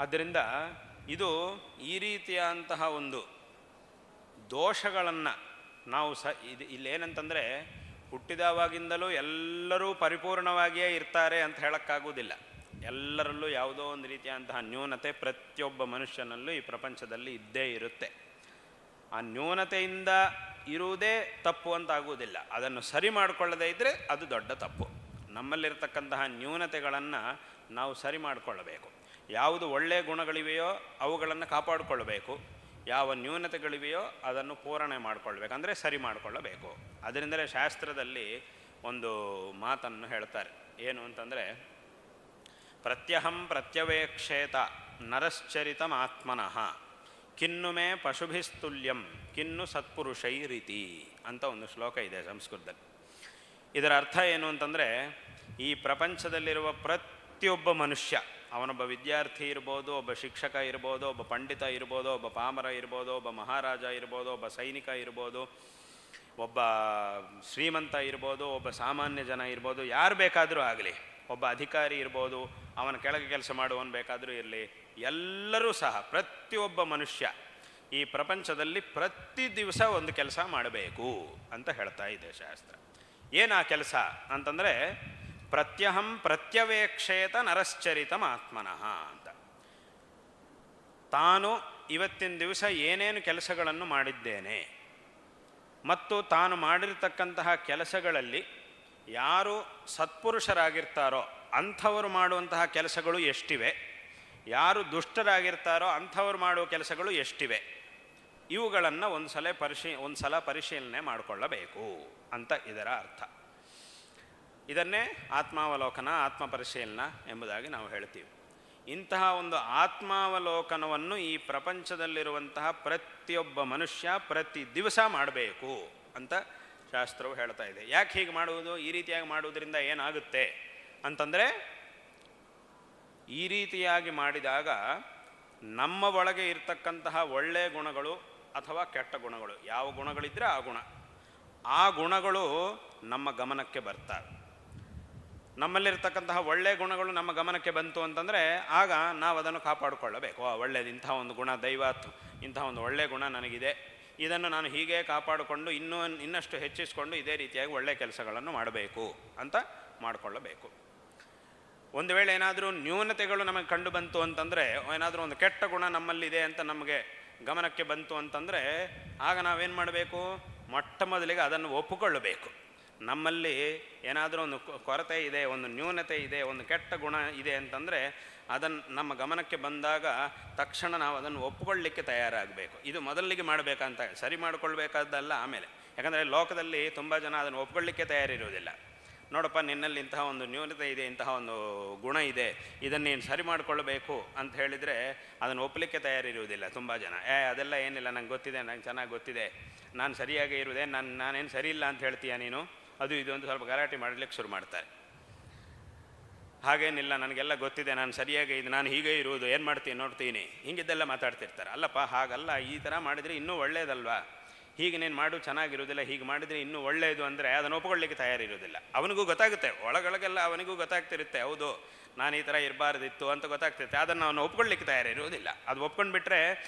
ಆದ್ದರಿಂದ ಇದು ಈ ರೀತಿಯಾದಂತಹ ಒಂದು ದೋಷಗಳನ್ನು ನಾವು ಇಲ್ಲೇನಂತಂದರೆ ಹುಟ್ಟಿದವಾಗಿಂದಲೂ ಎಲ್ಲರೂ ಪರಿಪೂರ್ಣವಾಗಿಯೇ ಇರ್ತಾರೆ ಅಂತ ಹೇಳೋಕ್ಕಾಗೋದಿಲ್ಲ. ಎಲ್ಲರಲ್ಲೂ ಯಾವುದೋ ಒಂದು ರೀತಿಯಾದಂತಹ ನ್ಯೂನತೆ ಪ್ರತಿಯೊಬ್ಬ ಮನುಷ್ಯನಲ್ಲೂ ಈ ಪ್ರಪಂಚದಲ್ಲಿ ಇದ್ದೇ ಇರುತ್ತೆ. ಆ ನ್ಯೂನತೆಯಿಂದ ಇರುವುದೇ ತಪ್ಪು ಅಂತ ಆಗುವುದಿಲ್ಲ. ಅದನ್ನು ಸರಿ ಮಾಡಿಕೊಳ್ಳದೇ ಇದ್ದರೆ ಅದು ದೊಡ್ಡ ತಪ್ಪು. ನಮ್ಮಲ್ಲಿರ್ತಕ್ಕಂತಹ ನ್ಯೂನತೆಗಳನ್ನು ನಾವು ಸರಿ ಮಾಡಿಕೊಳ್ಳಬೇಕು. ಯಾವುದು ಒಳ್ಳೆಯ ಗುಣಗಳಿವೆಯೋ ಅವುಗಳನ್ನು ಕಾಪಾಡಿಕೊಳ್ಳಬೇಕು, ಯಾವ ನ್ಯೂನತೆಗಳಿವೆಯೋ ಅದನ್ನು ಪೂರಣೆ ಮಾಡಿಕೊಳ್ಬೇಕು, ಅಂದರೆ ಸರಿ ಮಾಡಿಕೊಳ್ಳಬೇಕು. ಅದರಿಂದಲೇ ಶಾಸ್ತ್ರದಲ್ಲಿ ಒಂದು ಮಾತನ್ನು ಹೇಳ್ತಾರೆ. ಏನು ಅಂತಂದರೆ, ಪ್ರತ್ಯಹಂ ಪ್ರತ್ಯವೇಕ್ಷೇತ ನರಶ್ಚರಿತಮಾತ್ಮನಃ ಕಿನ್ನು ಮೇ ಪಶುಭಿಸ್ತುಲ್ಯಂ ಕಿನ್ನು ಸತ್ಪುರುಷೈರಿತಿ ಅಂತ ಒಂದು ಶ್ಲೋಕ ಇದೆ ಸಂಸ್ಕೃತದಲ್ಲಿ. ಇದರ ಅರ್ಥ ಏನು ಅಂತಂದರೆ, ಈ ಪ್ರಪಂಚದಲ್ಲಿರುವ ಪ್ರತಿಯೊಬ್ಬ ಮನುಷ್ಯ, ಅವನೊಬ್ಬ ವಿದ್ಯಾರ್ಥಿ ಇರ್ಬೋದು, ಒಬ್ಬ ಶಿಕ್ಷಕ ಇರ್ಬೋದು, ಒಬ್ಬ ಪಂಡಿತ ಇರ್ಬೋದು, ಒಬ್ಬ ಪಾಮರ ಇರ್ಬೋದು, ಒಬ್ಬ ಮಹಾರಾಜ ಇರ್ಬೋದು, ಒಬ್ಬ ಸೈನಿಕ ಇರ್ಬೋದು, ಒಬ್ಬ ಶ್ರೀಮಂತ ಇರ್ಬೋದು, ಒಬ್ಬ ಸಾಮಾನ್ಯ ಜನ ಇರ್ಬೋದು, ಯಾರು ಬೇಕಾದರೂ ಆಗಲಿ, ಒಬ್ಬ ಅಧಿಕಾರಿ ಇರ್ಬೋದು, ಅವನ ಕೆಳಗೆ ಕೆಲಸ ಮಾಡುವವನು ಬೇಕಾದರೂ ಇರಲಿ, ಎಲ್ಲರೂ ಸಹ ಪ್ರತಿಯೊಬ್ಬ ಮನುಷ್ಯ ಈ ಪ್ರಪಂಚದಲ್ಲಿ ಪ್ರತಿ ದಿವಸ ಒಂದು ಕೆಲಸ ಮಾಡಬೇಕು ಅಂತ ಹೇಳ್ತಾ ಇದೆ ಶಾಸ್ತ್ರ. ಏನು ಆ ಕೆಲಸ ಅಂತಂದರೆ, ಪ್ರತ್ಯಹಂ ಪ್ರತ್ಯವೇಕ್ಷೇತ ನರಶ್ಚರಿತಂ ಆತ್ಮನಃ ಅಂತ. ತಾನು ಇವತ್ತಿನ ದಿವಸ ಏನೇನು ಕೆಲಸಗಳನ್ನು ಮಾಡಿದ್ದೇನೆ ಮತ್ತು ತಾನು ಮಾಡಿರ್ತಕ್ಕಂತಹ ಕೆಲಸಗಳಲ್ಲಿ ಯಾರು ಸತ್ಪುರುಷರಾಗಿರ್ತಾರೋ ಅಂಥವರು ಮಾಡುವಂತಹ ಕೆಲಸಗಳು ಎಷ್ಟಿವೆ, ಯಾರು ದುಷ್ಟರಾಗಿರ್ತಾರೋ ಅಂಥವ್ರು ಮಾಡುವ ಕೆಲಸಗಳು ಎಷ್ಟಿವೆ, ಇವುಗಳನ್ನು ಒಂದು ಸಲ ಪರಿಶೀಲನೆ ಮಾಡಿಕೊಳ್ಳಬೇಕು ಅಂತ ಇದರ ಅರ್ಥ. ಇದನ್ನೇ ಆತ್ಮಾವಲೋಕನ, ಆತ್ಮ ಪರಿಶೀಲನ ಎಂಬುದಾಗಿ ನಾವು ಹೇಳ್ತೀವಿ. ಇಂತಹ ಒಂದು ಆತ್ಮಾವಲೋಕನವನ್ನು ಈ ಪ್ರಪಂಚದಲ್ಲಿರುವಂತಹ ಪ್ರತಿಯೊಬ್ಬ ಮನುಷ್ಯ ಪ್ರತಿ ದಿವಸ ಮಾಡಬೇಕು ಅಂತ ಶಾಸ್ತ್ರವು ಹೇಳ್ತಾ ಇದೆ. ಯಾಕೆ ಹೀಗೆ ಮಾಡುವುದು? ಈ ರೀತಿಯಾಗಿ ಮಾಡುವುದರಿಂದ ಏನಾಗುತ್ತೆ ಅಂತಂದರೆ, ಈ ರೀತಿಯಾಗಿ ಮಾಡಿದಾಗ ನಮ್ಮ ಒಳಗೆ ಇರ್ತಕ್ಕಂತಹ ಒಳ್ಳೆಯ ಗುಣಗಳು ಅಥವಾ ಕೆಟ್ಟ ಗುಣಗಳು, ಯಾವ ಗುಣಗಳಿದ್ದರೆ ಆ ಗುಣಗಳು ನಮ್ಮ ಗಮನಕ್ಕೆ ಬರ್ತವೆ. ನಮ್ಮಲ್ಲಿರ್ತಕ್ಕಂತಹ ಒಳ್ಳೆಯ ಗುಣಗಳು ನಮ್ಮ ಗಮನಕ್ಕೆ ಬಂತು ಅಂತಂದರೆ ಆಗ ನಾವು ಅದನ್ನು ಕಾಪಾಡಿಕೊಳ್ಳಬೇಕು. ಒಳ್ಳೆಯದು, ಇಂತಹ ಒಂದು ಗುಣ ದೈವಾತ್, ಇಂತಹ ಒಂದು ಒಳ್ಳೆಯ ಗುಣ ನನಗಿದೆ, ಇದನ್ನು ನಾನು ಹೀಗೆ ಕಾಪಾಡಿಕೊಂಡು ಇನ್ನಷ್ಟು ಹೆಚ್ಚಿಸಿಕೊಂಡು ಇದೇ ರೀತಿಯಾಗಿ ಒಳ್ಳೆಯ ಕೆಲಸಗಳನ್ನು ಮಾಡಬೇಕು ಅಂತ ಮಾಡಿಕೊಳ್ಳಬೇಕು. ಒಂದು ವೇಳೆ ಏನಾದರೂ ನ್ಯೂನತೆಗಳು ನಮಗೆ ಕಂಡು ಬಂತು ಅಂತಂದರೆ, ಏನಾದರೂ ಒಂದು ಕೆಟ್ಟ ಗುಣ ನಮ್ಮಲ್ಲಿದೆ ಅಂತ ನಮಗೆ ಗಮನಕ್ಕೆ ಬಂತು ಅಂತಂದರೆ ಆಗ ನಾವೇನು ಮಾಡಬೇಕು? ಮೊಟ್ಟ ಮೊದಲಿಗೆ ಅದನ್ನು ಒಪ್ಪಿಕೊಳ್ಳಬೇಕು. ನಮ್ಮಲ್ಲಿ ಏನಾದರೂ ಒಂದು ಕೊರತೆ ಇದೆ, ಒಂದು ನ್ಯೂನತೆ ಇದೆ, ಒಂದು ಕೆಟ್ಟ ಗುಣ ಇದೆ ಅಂತಂದರೆ ಅದನ್ನು ನಮ್ಮ ಗಮನಕ್ಕೆ ಬಂದಾಗ ತಕ್ಷಣ ನಾವು ಅದನ್ನು ಒಪ್ಪಿಕೊಳ್ಳಲಿಕ್ಕೆ ತಯಾರಾಗಬೇಕು. ಇದು ಮೊದಲಿಗೆ ಮಾಡಬೇಕಂತ, ಸರಿ ಮಾಡಿಕೊಳ್ಬೇಕಾದ್ದಲ್ಲ ಆಮೇಲೆ. ಯಾಕಂದರೆ ಲೋಕದಲ್ಲಿ ತುಂಬ ಜನ ಅದನ್ನು ಒಪ್ಪಿಕೊಳ್ಳಲಿಕ್ಕೆ ತಯಾರಿರುವುದಿಲ್ಲ. ನೋಡಪ್ಪ, ನಿನ್ನಲ್ಲಿ ಇಂತಹ ಒಂದು ನ್ಯೂನತೆ ಇದೆ, ಇಂತಹ ಒಂದು ಗುಣ ಇದೆ, ಇದನ್ನು ನೀನು ಸರಿ ಮಾಡಿಕೊಳ್ಳಬೇಕು ಅಂತ ಹೇಳಿದರೆ ಅದನ್ನು ಒಪ್ಪಲಿಕ್ಕೆ ತಯಾರಿರುವುದಿಲ್ಲ ತುಂಬ ಜನ. ಅದೆಲ್ಲ ಏನಿಲ್ಲ, ನಂಗೆ ಗೊತ್ತಿದೆ, ನಂಗೆ ಚೆನ್ನಾಗಿ ಗೊತ್ತಿದೆ, ನಾನು ಸರಿಯಾಗಿ ಇರುವುದೇ, ನಾನೇನು ಸರಿ ಇಲ್ಲ ಅಂತ ಹೇಳ್ತೀಯ ನೀನು, ಅದು ಇದು ಅಂತ ಸ್ವಲ್ಪ ಗಲಾಟೆ ಮಾಡಲಿಕ್ಕೆ ಶುರು ಮಾಡ್ತಾರೆ. ಹಾಗೇನಿಲ್ಲ, ನನಗೆಲ್ಲ ಗೊತ್ತಿದೆ, ನಾನು ಸರಿಯಾಗಿ ಇದು, ನಾನು ಹೀಗೆ ಇರುವುದು, ಏನು ಮಾಡ್ತೀನಿ ನೋಡ್ತೀನಿ, ಹೀಗಿದ್ದೆಲ್ಲ ಮಾತಾಡ್ತಿರ್ತಾರೆ. ಅಲ್ಲಪ್ಪ, ಹಾಗಲ್ಲ, ಈ ಥರ ಮಾಡಿದರೆ ಇನ್ನೂ ಒಳ್ಳೆಯದಲ್ವಾ, ಹೀಗೆ ನೀನು ಮಾಡು ಚೆನ್ನಾಗಿರೋದಿಲ್ಲ, ಹೀಗೆ ಮಾಡಿದರೆ ಇನ್ನೂ ಒಳ್ಳೆಯದು ಅಂದರೆ ಅದನ್ನು ಒಪ್ಕೊಳ್ಳಿಕ್ಕೆ ತಯಾರಿರೋದಿಲ್ಲ. ಅವನಿಗೂ ಗೊತ್ತಾಗುತ್ತೆ, ಒಳಗೊಳಗೆಲ್ಲ ಅವನಿಗೂ ಗೊತ್ತಾಗ್ತಿರುತ್ತೆ, ಹೌದು ನಾನು ಈ ಥರ ಇರಬಾರ್ದಿತ್ತು ಅಂತ ಗೊತ್ತಾಗ್ತಿರುತ್ತೆ. ಅದನ್ನು ಅವನು ಒಪ್ಕೊಳ್ಳಿಕ್ಕೆ ತಯಾರಿರೋದಿಲ್ಲ. ಅದು ಒಪ್ಕೊಂಡು ಬಿಟ್ಟರೆ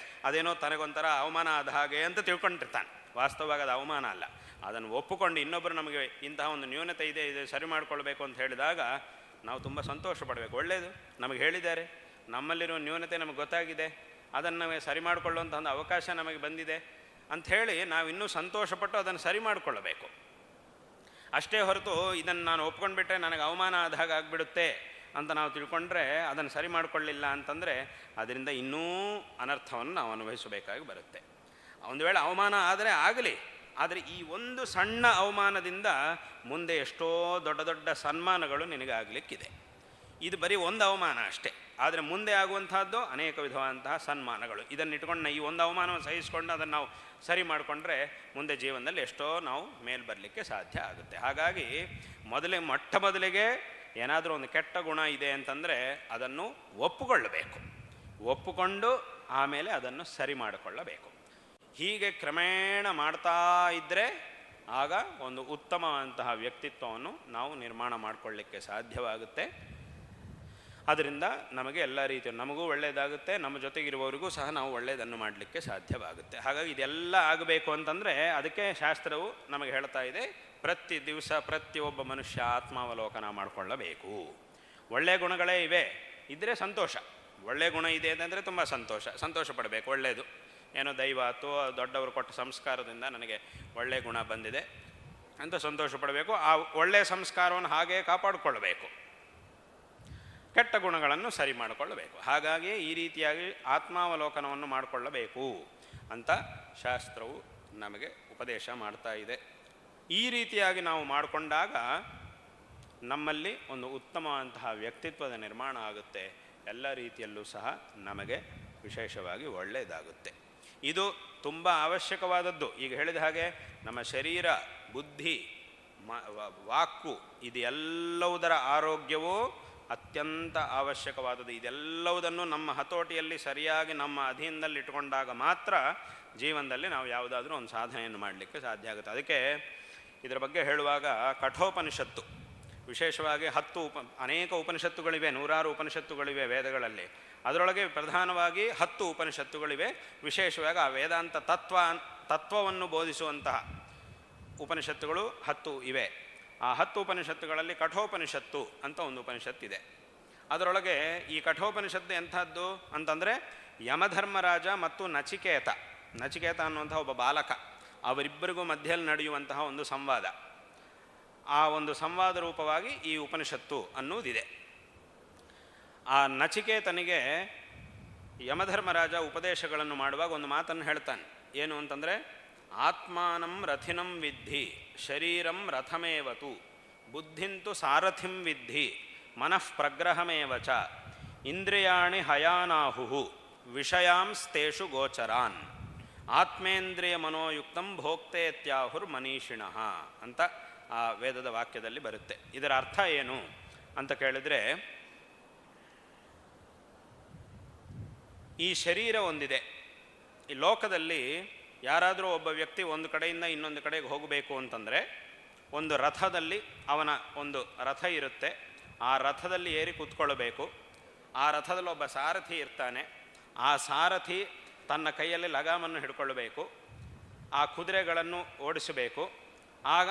ಅದೇನೋ ತನಗೊಂಥರ ಅವಮಾನ ಆದ ಹಾಗೆ ಅಂತ ತಿಳ್ಕೊಂಡಿರ್ತಾನೆ. ವಾಸ್ತವವಾಗಿ ಅದು ಅವಮಾನ ಅಲ್ಲ. ಅದನ್ನು ಒಪ್ಪಿಕೊಂಡು ಇನ್ನೊಬ್ಬರು ನಮಗೆ ಇಂತಹ ಒಂದು ನ್ಯೂನತೆ ಇದೆ, ಇದು ಸರಿ ಮಾಡಿಕೊಳ್ಬೇಕು ಅಂತ ಹೇಳಿದಾಗ ನಾವು ತುಂಬ ಸಂತೋಷ ಪಡಬೇಕು. ಒಳ್ಳೆಯದು, ನಮಗೆ ಹೇಳಿದ್ದಾರೆ, ನಮ್ಮಲ್ಲಿರೋ ನ್ಯೂನತೆ ನಮಗೆ ಗೊತ್ತಾಗಿದೆ, ಅದನ್ನು ಸರಿ ಮಾಡಿಕೊಳ್ಳುವಂಥ ಒಂದು ಅವಕಾಶ ನಮಗೆ ಬಂದಿದೆ ಅಂಥೇಳಿ ನಾವು ಇನ್ನೂ ಸಂತೋಷಪಟ್ಟು ಅದನ್ನು ಸರಿ ಮಾಡಿಕೊಳ್ಳಬೇಕು. ಅಷ್ಟೇ ಹೊರತು ಇದನ್ನು ನಾನು ಒಪ್ಕೊಂಡ್ಬಿಟ್ರೆ ನನಗೆ ಅವಮಾನ ಆದ ಹಾಗೆ ಆಗಿಬಿಡುತ್ತೆ ಅಂತ ನಾವು ತಿಳ್ಕೊಂಡ್ರೆ ಅದನ್ನು ಸರಿ ಮಾಡಿಕೊಳ್ಳಿಲ್ಲ ಅಂತಂದರೆ ಅದರಿಂದ ಇನ್ನೂ ಅನರ್ಥವನ್ನು ನಾವು ಅನುಭವಿಸಬೇಕಾಗಿ ಬರುತ್ತೆ. ಒಂದು ವೇಳೆ ಅವಮಾನ ಆದರೆ ಆಗಲಿ, ಆದರೆ ಈ ಒಂದು ಸಣ್ಣ ಅವಮಾನದಿಂದ ಮುಂದೆ ಎಷ್ಟೋ ದೊಡ್ಡ ದೊಡ್ಡ ಸನ್ಮಾನಗಳು ನಿನಗಾಗಲಿಕ್ಕಿದೆ. ಇದು ಬರೀ ಒಂದು ಅವಮಾನ ಅಷ್ಟೇ, ಆದರೆ ಮುಂದೆ ಆಗುವಂತಹದ್ದು ಅನೇಕ ವಿಧವಾದಂತಹ ಸನ್ಮಾನಗಳು. ಇದನ್ನಿಟ್ಕೊಂಡು ಈ ಒಂದು ಅವಮಾನವನ್ನು ಸಹಿಸಿಕೊಂಡು ಅದನ್ನು ನಾವು ಸರಿ ಮಾಡಿಕೊಂಡ್ರೆ ಮುಂದೆ ಜೀವನದಲ್ಲಿ ಎಷ್ಟೋ ನಾವು ಮೇಲೆ ಬರಲಿಕ್ಕೆ ಸಾಧ್ಯ ಆಗುತ್ತೆ. ಹಾಗಾಗಿ ಮೊಟ್ಟ ಮೊದಲಿಗೆ ಏನಾದರೂ ಒಂದು ಕೆಟ್ಟ ಗುಣ ಇದೆ ಅಂತಂದರೆ ಅದನ್ನು ಒಪ್ಪಿಕೊಳ್ಳಬೇಕು. ಒಪ್ಪಿಕೊಂಡು ಆಮೇಲೆ ಅದನ್ನು ಸರಿ ಮಾಡಿಕೊಳ್ಳಬೇಕು. ಹೀಗೆ ಕ್ರಮೇಣ ಮಾಡ್ತಾ ಇದ್ದರೆ ಆಗ ಒಂದು ಉತ್ತಮವಂತಹ ವ್ಯಕ್ತಿತ್ವವನ್ನು ನಾವು ನಿರ್ಮಾಣ ಮಾಡಿಕೊಳ್ಳಿಕ್ಕೆ ಸಾಧ್ಯವಾಗುತ್ತೆ. ಅದರಿಂದ ನಮಗೆ ಎಲ್ಲ ರೀತಿಯ ನಮಗೂ ಒಳ್ಳೆಯದಾಗುತ್ತೆ, ನಮ್ಮ ಜೊತೆಗಿರುವವರಿಗೂ ಸಹ ನಾವು ಒಳ್ಳೆಯದನ್ನು ಮಾಡಲಿಕ್ಕೆ ಸಾಧ್ಯವಾಗುತ್ತೆ. ಹಾಗಾಗಿ ಇದೆಲ್ಲ ಆಗಬೇಕು ಅಂತಂದರೆ ಅದಕ್ಕೆ ಶಾಸ್ತ್ರವು ನಮಗೆ ಹೇಳ್ತಾ ಇದೆ, ಪ್ರತಿ ದಿವಸ ಪ್ರತಿಯೊಬ್ಬ ಮನುಷ್ಯ ಆತ್ಮಾವಲೋಕನ ಮಾಡಿಕೊಳ್ಳಬೇಕು. ಒಳ್ಳೆಯ ಗುಣಗಳೇ ಇವೆ ಇದ್ದರೆ ಸಂತೋಷ. ಒಳ್ಳೆಯ ಗುಣ ಇದೆ ಅಂತಂದರೆ ತುಂಬ ಸಂತೋಷ ಪಡಬೇಕು. ಒಳ್ಳೆಯದು ಏನೋ ದೈವ ಅಥವಾ ದೊಡ್ಡವರು ಕೊಟ್ಟ ಸಂಸ್ಕಾರದಿಂದ ನನಗೆ ಒಳ್ಳೆಯ ಗುಣ ಬಂದಿದೆ ಅಂತ ಸಂತೋಷ ಪಡಬೇಕು. ಆ ಒಳ್ಳೆಯ ಸಂಸ್ಕಾರವನ್ನು ಹಾಗೇ ಕಾಪಾಡಿಕೊಳ್ಳಬೇಕು, ಕೆಟ್ಟ ಗುಣಗಳನ್ನು ಸರಿ ಮಾಡಿಕೊಳ್ಳಬೇಕು. ಹಾಗಾಗಿ ಈ ರೀತಿಯಾಗಿ ಆತ್ಮಾವಲೋಕನವನ್ನು ಮಾಡಿಕೊಳ್ಳಬೇಕು ಅಂತ ಶಾಸ್ತ್ರವು ನಮಗೆ ಉಪದೇಶ ಮಾಡ್ತಾ ಇದೆ. ಈ ರೀತಿಯಾಗಿ ನಾವು ಮಾಡಿಕೊಂಡಾಗ ನಮ್ಮಲ್ಲಿ ಒಂದು ಉತ್ತಮವಂತಹ ವ್ಯಕ್ತಿತ್ವದ ನಿರ್ಮಾಣ ಆಗುತ್ತೆ. ಎಲ್ಲ ರೀತಿಯಲ್ಲೂ ಸಹ ನಮಗೆ ವಿಶೇಷವಾಗಿ ಒಳ್ಳೆಯದಾಗುತ್ತೆ. ಇದು ತುಂಬ ಅವಶ್ಯಕವಾದದ್ದು. ಈಗ ಹೇಳಿದ ಹಾಗೆ ನಮ್ಮ ಶರೀರ, ಬುದ್ಧಿ, ವಾಕು ಇದೆಲ್ಲವುದರ ಆರೋಗ್ಯವೂ ಅತ್ಯಂತ ಅವಶ್ಯಕವಾದದ್ದು. ಇದೆಲ್ಲವುದನ್ನು ನಮ್ಮ ಹತೋಟಿಯಲ್ಲಿ ಸರಿಯಾಗಿ ನಮ್ಮ ಅಧೀನದಲ್ಲಿ ಇಟ್ಕೊಂಡಾಗ ಮಾತ್ರ ಜೀವನದಲ್ಲಿ ನಾವು ಯಾವುದಾದ್ರೂ ಒಂದು ಸಾಧನೆಯನ್ನು ಮಾಡಲಿಕ್ಕೆ ಸಾಧ್ಯ ಆಗುತ್ತೆ. ಅದಕ್ಕೆ ಇದರ ಬಗ್ಗೆ ಹೇಳುವಾಗ ಕಠೋಪನಿಷತ್ತು ವಿಶೇಷವಾಗಿ ಅನೇಕ ಉಪನಿಷತ್ತುಗಳಿವೆ, 100 ಉಪನಿಷತ್ತುಗಳಿವೆ ವೇದಗಳಲ್ಲಿ. ಅದರೊಳಗೆ ಪ್ರಧಾನವಾಗಿ 10 ಉಪನಿಷತ್ತುಗಳಿವೆ. ವಿಶೇಷವಾಗಿ ಆ ವೇದಾಂತ ತತ್ವವನ್ನು ಬೋಧಿಸುವಂತಹ ಉಪನಿಷತ್ತುಗಳು 10 ಇವೆ. ಆ 10 ಉಪನಿಷತ್ತುಗಳಲ್ಲಿ ಕಠೋಪನಿಷತ್ತು ಅಂತ ಒಂದು ಉಪನಿಷತ್ತಿದೆ. ಅದರೊಳಗೆ ಈ ಕಠೋಪನಿಷತ್ತು ಎಂಥದ್ದು ಅಂತಂದರೆ ಯಮಧರ್ಮರಾಜ ಮತ್ತು ನಚಿಕೇತ ಅನ್ನುವಂತಹ ಒಬ್ಬ ಬಾಲಕ, ಅವರಿಬ್ಬರಿಗೂ ಮಧ್ಯದಲ್ಲಿ ನಡೆಯುವಂತಹ ಒಂದು ಸಂವಾದ. ಆ ಒಂದು ಸಂವಾದ ರೂಪವಾಗಿ ಈ ಉಪನಿಷತ್ತು ಅನ್ನುವುದಿದೆ. ಆ ನಚಿಕೇತನಿಗೆ ಯಮಧರ್ಮರಾಜ ಉಪದೇಶಗಳನ್ನು ಮಾಡುವಾಗ ಒಂದು ಮಾತನ್ನು ಹೇಳ್ತಾನೆ. ಏನು ಅಂತಂದರೆ, ಆತ್ಮಾನಂ ರಥಿನಂ ವಿದ್ಧಿ ಶರೀರಂ ರಥಮೇವತು ಬುದ್ಧಿಂತು ಸಾರಥಿಂ ವಿದ್ಧಿ ಮನಃ ಪ್ರಗ್ರಹಮೇವ ಚ ಇಂದ್ರಿಯಾಣಿ ಹಯಾನಾಹು ವಿಷಯಾಂಸ್ತೇಷು ಗೋಚರಾನ್ ಆತ್ಮೇಂದ್ರಿಯ ಮನೋಯುಕ್ತಂ ಭೋಕ್ತೇತ್ಯಾಹುರ್ ಮನೀಷಿಣಃ ಅಂತ ಆ ವೇದದ ವಾಕ್ಯದಲ್ಲಿ ಬರುತ್ತೆ. ಇದರ ಅರ್ಥ ಏನು ಅಂತ ಕೇಳಿದರೆ, ಈ ಶರೀರ ಒಂದಿದೆ. ಈ ಲೋಕದಲ್ಲಿ ಯಾರಾದರೂ ಒಬ್ಬ ವ್ಯಕ್ತಿ ಒಂದು ಕಡೆಯಿಂದ ಇನ್ನೊಂದು ಕಡೆಗೆ ಹೋಗಬೇಕು ಅಂತಂದರೆ ಒಂದು ರಥದಲ್ಲಿ ಅವನ ಒಂದು ರಥ ಇರುತ್ತೆ. ಆ ರಥದಲ್ಲಿ ಏರಿ ಕೂತ್ಕೊಳ್ಳಬೇಕು. ಆ ರಥದಲ್ಲಿ ಒಬ್ಬ ಸಾರಥಿ ಇರ್ತಾನೆ. ಆ ಸಾರಥಿ ತನ್ನ ಕೈಯಲ್ಲಿ ಲಗಾಮನ್ನು ಹಿಡ್ಕೊಳ್ಬೇಕು. ಆ ಕುದುರೆಗಳನ್ನು ಓಡಿಸಬೇಕು. ಆಗ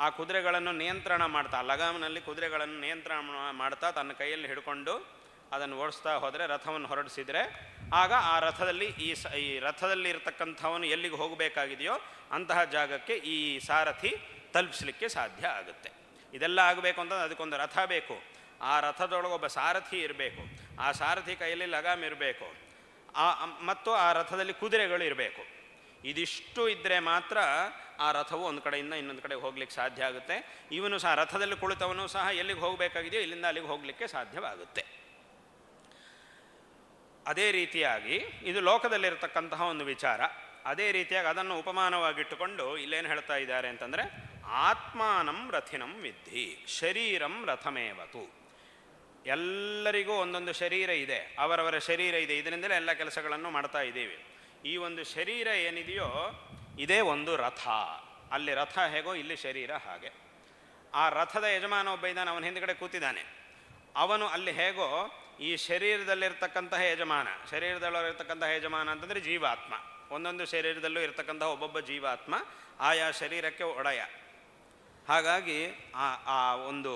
ಆ ಕುದುರೆಗಳನ್ನು ನಿಯಂತ್ರಣ ಮಾಡ್ತಾ, ಲಗಾಮನಲ್ಲಿ ಕುದುರೆಗಳನ್ನು ನಿಯಂತ್ರಣ ಮಾಡ್ತಾ ತನ್ನ ಕೈಯಲ್ಲಿ ಹಿಡ್ಕೊಂಡು ಅದನ್ನು ಓಡಿಸ್ತಾ ಹೋದರೆ, ರಥವನ್ನು ಹೊರಡಿಸಿದರೆ ಆಗ ಆ ರಥದಲ್ಲಿ ಈ ರಥದಲ್ಲಿ ಇರತಕ್ಕಂಥವನು ಎಲ್ಲಿಗೆ ಹೋಗಬೇಕಾಗಿದೆಯೋ ಅಂತಹ ಜಾಗಕ್ಕೆ ಈ ಸಾರಥಿ ತಲುಪಿಸಲಿಕ್ಕೆ ಸಾಧ್ಯ ಆಗುತ್ತೆ. ಇದೆಲ್ಲ ಆಗಬೇಕು ಅಂತಂದ್ರೆ ಅದಕ್ಕೊಂದು ರಥ ಬೇಕು. ಆ ರಥದೊಳಗೆ ಒಬ್ಬ ಸಾರಥಿ ಇರಬೇಕು. ಆ ಸಾರಥಿ ಕೈಯಲ್ಲಿ ಲಗಾಮ್ ಇರಬೇಕು. ಮತ್ತು ಆ ರಥದಲ್ಲಿ ಕುದುರೆಗಳು ಇರಬೇಕು. ಇದಿಷ್ಟು ಇದ್ದರೆ ಮಾತ್ರ ಆ ರಥವು ಒಂದು ಕಡೆಯಿಂದ ಇನ್ನೊಂದು ಕಡೆಗೆ ಹೋಗ್ಲಿಕ್ಕೆ ಸಾಧ್ಯ ಆಗುತ್ತೆ. ಇವನು ಸಹ ರಥದಲ್ಲಿ ಕುಳಿತವನು ಸಹ ಎಲ್ಲಿಗೆ ಹೋಗಬೇಕಾಗಿದೆಯೋ ಇಲ್ಲಿಂದ ಅಲ್ಲಿಗೆ ಹೋಗಲಿಕ್ಕೆ ಸಾಧ್ಯವಾಗುತ್ತೆ. ಅದೇ ರೀತಿಯಾಗಿ ಇದು ಲೋಕದಲ್ಲಿರತಕ್ಕಂತಹ ಒಂದು ವಿಚಾರ. ಅದೇ ರೀತಿಯಾಗಿ ಅದನ್ನು ಉಪಮಾನವಾಗಿಟ್ಟುಕೊಂಡು ಇಲ್ಲೇನು ಹೇಳ್ತಾ ಇದ್ದಾರೆ ಅಂತಂದರೆ, ಆತ್ಮಾನಂ ರಥಿನಂ ವಿದ್ಧಿ ಶರೀರಂ ರಥಮೇವತು. ಎಲ್ಲರಿಗೂ ಒಂದೊಂದು ಶರೀರ ಇದೆ, ಅವರವರ ಶರೀರ ಇದೆ. ಇದರಿಂದಲೇ ಎಲ್ಲ ಕೆಲಸಗಳನ್ನು ಮಾಡ್ತಾ ಇದ್ದೀವಿ. ಈ ಒಂದು ಶರೀರ ಏನಿದೆಯೋ ಇದೇ ಒಂದು ರಥ. ಅಲ್ಲಿ ರಥ ಹೇಗೋ ಇಲ್ಲಿ ಶರೀರ ಹಾಗೆ. ಆ ರಥದ ಯಜಮಾನ ಒಬ್ಬ ಇದ್ದಾನೆ, ಅವನ ಹಿಂದುಗಡೆ ಕೂತಿದ್ದಾನೆ. ಅವನು ಅಲ್ಲಿ ಹೇಗೋ ಈ ಶರೀರದಲ್ಲಿರ್ತಕ್ಕಂತಹ ಶರೀರದಲ್ಲಿರ್ತಕ್ಕಂತಹ ಯಜಮಾನ ಅಂತಂದರೆ ಜೀವಾತ್ಮ. ಒಂದೊಂದು ಶರೀರದಲ್ಲೂ ಇರ್ತಕ್ಕಂತಹ ಒಬ್ಬೊಬ್ಬ ಜೀವಾತ್ಮ ಆಯಾ ಶರೀರಕ್ಕೆ ಒಡೆಯ. ಹಾಗಾಗಿ ಆ ಒಂದು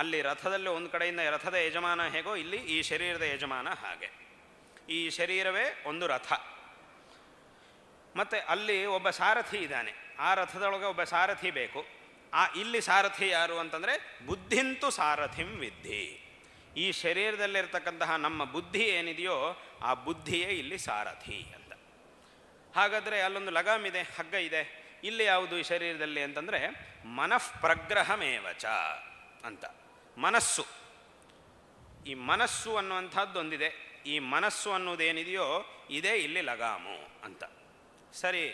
ಅಲ್ಲಿ ರಥದಲ್ಲಿ ಒಂದು ಕಡೆಯಿಂದ ರಥದ ಯಜಮಾನ ಹೇಗೋ ಇಲ್ಲಿ ಈ ಶರೀರದ ಯಜಮಾನ ಹಾಗೆ. ಈ ಶರೀರವೇ ಒಂದು ರಥ. ಮತ್ತು ಅಲ್ಲಿ ಒಬ್ಬ ಸಾರಥಿ ಇದ್ದಾನೆ. ಆ ರಥದೊಳಗೆ ಒಬ್ಬ ಸಾರಥಿ ಬೇಕು. ಇಲ್ಲಿ ಸಾರಥಿ ಯಾರು ಅಂತಂದರೆ, ಬುದ್ಧಿಂತು ಸಾರಥಿಂ ವಿದ್ಧಿ. ಈ ಶರೀರದಲ್ಲಿರ್ತಕ್ಕಂತಹ ನಮ್ಮ ಬುದ್ಧಿ ಏನಿದೆಯೋ ಆ ಬುದ್ಧಿಯೇ ಇಲ್ಲಿ ಸಾರಥಿ ಅಂತ. ಹಾಗಾದರೆ ಅಲ್ಲೊಂದು ಲಗಾಮ್ ಇದೆ, ಹಗ್ಗ ಇದೆ. ಇಲ್ಲಿ ಯಾವುದು ಈ ಶರೀರದಲ್ಲಿ ಅಂತಂದರೆ, ಮನಃ ಪ್ರಗ್ರಹಮೇವಚ ಅಂತ. ಮನಸ್ಸು, ಈ ಮನಸ್ಸು ಅನ್ನುವಂಥದ್ದೊಂದಿದೆ. ಈ ಮನಸ್ಸು ಅನ್ನೋದೇನಿದೆಯೋ ಇದೇ ಇಲ್ಲಿ ಲಗಾಮು ಅಂತ. ಸರಿ,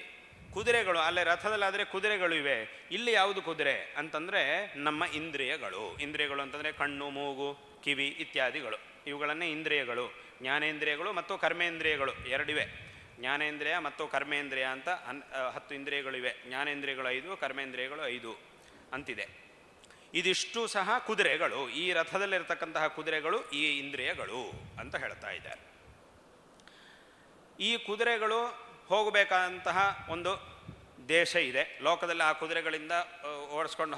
ಕುದುರೆಗಳು ಅಲ್ಲೇ ರಥದಲ್ಲಾದರೆ ಕುದುರೆಗಳು ಇವೆ. ಇಲ್ಲಿ ಯಾವುದು ಕುದುರೆ ಅಂತಂದರೆ ನಮ್ಮ ಇಂದ್ರಿಯಗಳು. ಇಂದ್ರಿಯಗಳು ಅಂತಂದರೆ ಕಣ್ಣು, ಮೂಗು, ಕಿವಿ ಇತ್ಯಾದಿಗಳು. ಇವುಗಳನ್ನೇ ಇಂದ್ರಿಯಗಳು. ಜ್ಞಾನೇಂದ್ರಿಯಗಳು ಮತ್ತು ಕರ್ಮೇಂದ್ರಿಯಗಳು ಎರಡಿವೆ. ಜ್ಞಾನೇಂದ್ರಿಯ ಮತ್ತು ಕರ್ಮೇಂದ್ರಿಯ ಅಂತ 10 ಇಂದ್ರಿಯಗಳಿವೆ. ಜ್ಞಾನೇಂದ್ರಿಯಗಳು 5, ಕರ್ಮೇಂದ್ರಿಯಗಳು 5 ಅಂತಿದೆ. ಇದಿಷ್ಟು ಸಹ ಕುದುರೆಗಳು, ಈ ರಥದಲ್ಲಿರ್ತಕ್ಕಂತಹ ಕುದುರೆಗಳು ಈ ಇಂದ್ರಿಯಗಳು ಅಂತ ಹೇಳ್ತಾ ಇದ್ದಾರೆ. ಈ ಕುದುರೆಗಳು ಹೋಗಬೇಕಾದಂತಹ ಒಂದು ದೇಶ ಇದೆ ಲೋಕದಲ್ಲಿ. ಆ ಕುದುರೆಗಳಿಂದ ಓಡಿಸ್ಕೊಂಡು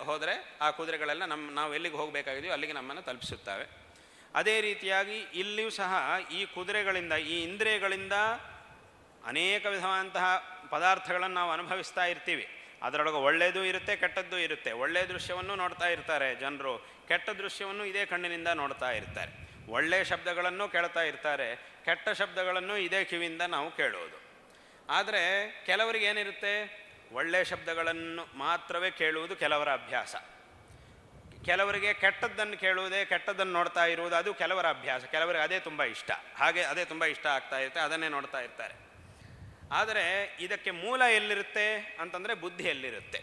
ಹೋದರೆ ಆ ಕುದುರೆಗಳೆಲ್ಲ ನಾವು ಎಲ್ಲಿಗೆ ಹೋಗಬೇಕಾಗಿದೆಯೋ ಅಲ್ಲಿಗೆ ನಮ್ಮನ್ನು ತಲುಪಿಸುತ್ತವೆ. ಅದೇ ರೀತಿಯಾಗಿ ಇಲ್ಲಿಯೂ ಸಹ ಈ ಕುದುರೆಗಳಿಂದ, ಈ ಇಂದ್ರಿಯಗಳಿಂದ ಅನೇಕ ವಿಧವಾದಂತಹ ಪದಾರ್ಥಗಳನ್ನು ನಾವು ಅನುಭವಿಸ್ತಾ ಇರ್ತೀವಿ. ಅದರೊಳಗೆ ಒಳ್ಳೆಯದು ಇರುತ್ತೆ, ಕೆಟ್ಟದ್ದು ಇರುತ್ತೆ. ಒಳ್ಳೆಯ ದೃಶ್ಯವನ್ನು ನೋಡ್ತಾ ಇರ್ತಾರೆ ಜನರು, ಕೆಟ್ಟ ದೃಶ್ಯವನ್ನು ಇದೇ ಕಣ್ಣಿನಿಂದ ನೋಡ್ತಾ ಇರ್ತಾರೆ. ಒಳ್ಳೆಯ ಶಬ್ದಗಳನ್ನು ಕೇಳ್ತಾ ಇರ್ತಾರೆ, ಕೆಟ್ಟ ಶಬ್ದಗಳನ್ನು ಇದೇ ಕಿವಿಯಿಂದ ನಾವು ಕೇಳೋದು. ಆದರೆ ಕೆಲವರಿಗೆ ಏನಿರುತ್ತೆ, ಒಳ್ಳೆಯ ಶಬ್ದಗಳನ್ನು ಮಾತ್ರವೇ ಕೇಳುವುದು ಕೆಲವರ ಅಭ್ಯಾಸ. ಕೆಲವರಿಗೆ ಕೆಟ್ಟದ್ದನ್ನು ಕೇಳುವುದೇ, ಕೆಟ್ಟದ್ದನ್ನು ನೋಡ್ತಾ ಇರುವುದು ಅದು ಕೆಲವರ ಅಭ್ಯಾಸ. ಕೆಲವರಿಗೆ ಅದೇ ತುಂಬ ಇಷ್ಟ, ಹಾಗೆ ಅದೇ ತುಂಬ ಇಷ್ಟ ಆಗ್ತಾ ಇರುತ್ತೆ, ಅದನ್ನೇ ನೋಡ್ತಾ ಇರ್ತಾರೆ. ಆದರೆ ಇದಕ್ಕೆ ಮೂಲ ಎಲ್ಲಿರುತ್ತೆ ಅಂತಂದರೆ ಬುದ್ಧಿಯಲ್ಲಿರುತ್ತೆ.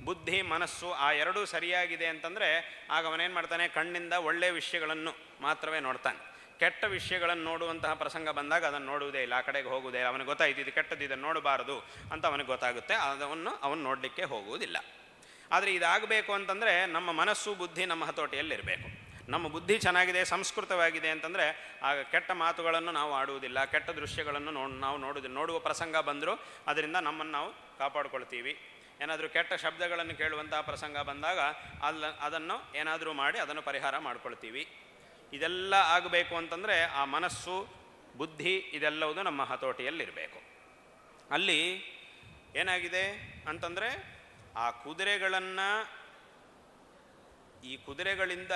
ಬುದ್ಧಿ ಮನಸ್ಸು ಆ ಎರಡೂ ಸರಿಯಾಗಿದೆ ಅಂತಂದರೆ ಆಗ ಅವನೇನು ಮಾಡ್ತಾನೆ, ಕಣ್ಣಿಂದ ಒಳ್ಳೆಯ ವಿಷಯಗಳನ್ನು ಮಾತ್ರವೇ ನೋಡ್ತಾನೆ. ಕೆಟ್ಟ ವಿಷಯಗಳನ್ನು ನೋಡುವಂತಹ ಪ್ರಸಂಗ ಬಂದಾಗ ಅದನ್ನು ನೋಡುವುದೇ ಇಲ್ಲ, ಆ ಕಡೆಗೆ ಹೋಗುವುದೇ ಇಲ್ಲ. ಅವನಿಗೆ ಗೊತ್ತಾಯ್ತು ಇದು ಕೆಟ್ಟದ್ದು, ಇದನ್ನು ನೋಡಬಾರದು ಅಂತ ಅವನಿಗೆ ಗೊತ್ತಾಗುತ್ತೆ, ಅವನು ನೋಡಲಿಕ್ಕೆ ಹೋಗುವುದಿಲ್ಲ. ಆದರೆ ಇದಾಗಬೇಕು ಅಂತಂದರೆ ನಮ್ಮ ಮನಸ್ಸು ಬುದ್ಧಿ ನಮ್ಮ ಹತೋಟಿಯಲ್ಲಿರಬೇಕು. ನಮ್ಮ ಬುದ್ಧಿ ಚೆನ್ನಾಗಿದೆ, ಸಂಸ್ಕೃತವಾಗಿದೆ ಅಂತಂದರೆ ಆಗ ಕೆಟ್ಟ ಮಾತುಗಳನ್ನು ನಾವು ಆಡುವುದಿಲ್ಲ, ಕೆಟ್ಟ ದೃಶ್ಯಗಳನ್ನು ನಾವು ನೋಡುವ ಪ್ರಸಂಗ ಬಂದರೂ ಅದರಿಂದ ನಮ್ಮನ್ನು ನಾವು ಕಾಪಾಡ್ಕೊಳ್ತೀವಿ. ಏನಾದರೂ ಕೆಟ್ಟ ಶಬ್ದಗಳನ್ನು ಕೇಳುವಂತಹ ಪ್ರಸಂಗ ಬಂದಾಗ ಅದನ್ನು ಏನಾದರೂ ಮಾಡಿ ಅದನ್ನು ಪರಿಹಾರ ಮಾಡ್ಕೊಳ್ತೀವಿ. ಇದೆಲ್ಲ ಆಗಬೇಕು ಅಂತಂದರೆ ಆ ಮನಸ್ಸು ಬುದ್ಧಿ ಇದೆಲ್ಲವುದು ನಮ್ಮ ಹತೋಟಿಯಲ್ಲಿರಬೇಕು. ಅಲ್ಲಿ ಏನಾಗಿದೆ ಅಂತಂದರೆ ಆ ಕುದುರೆಗಳನ್ನು, ಈ ಕುದುರೆಗಳಿಂದ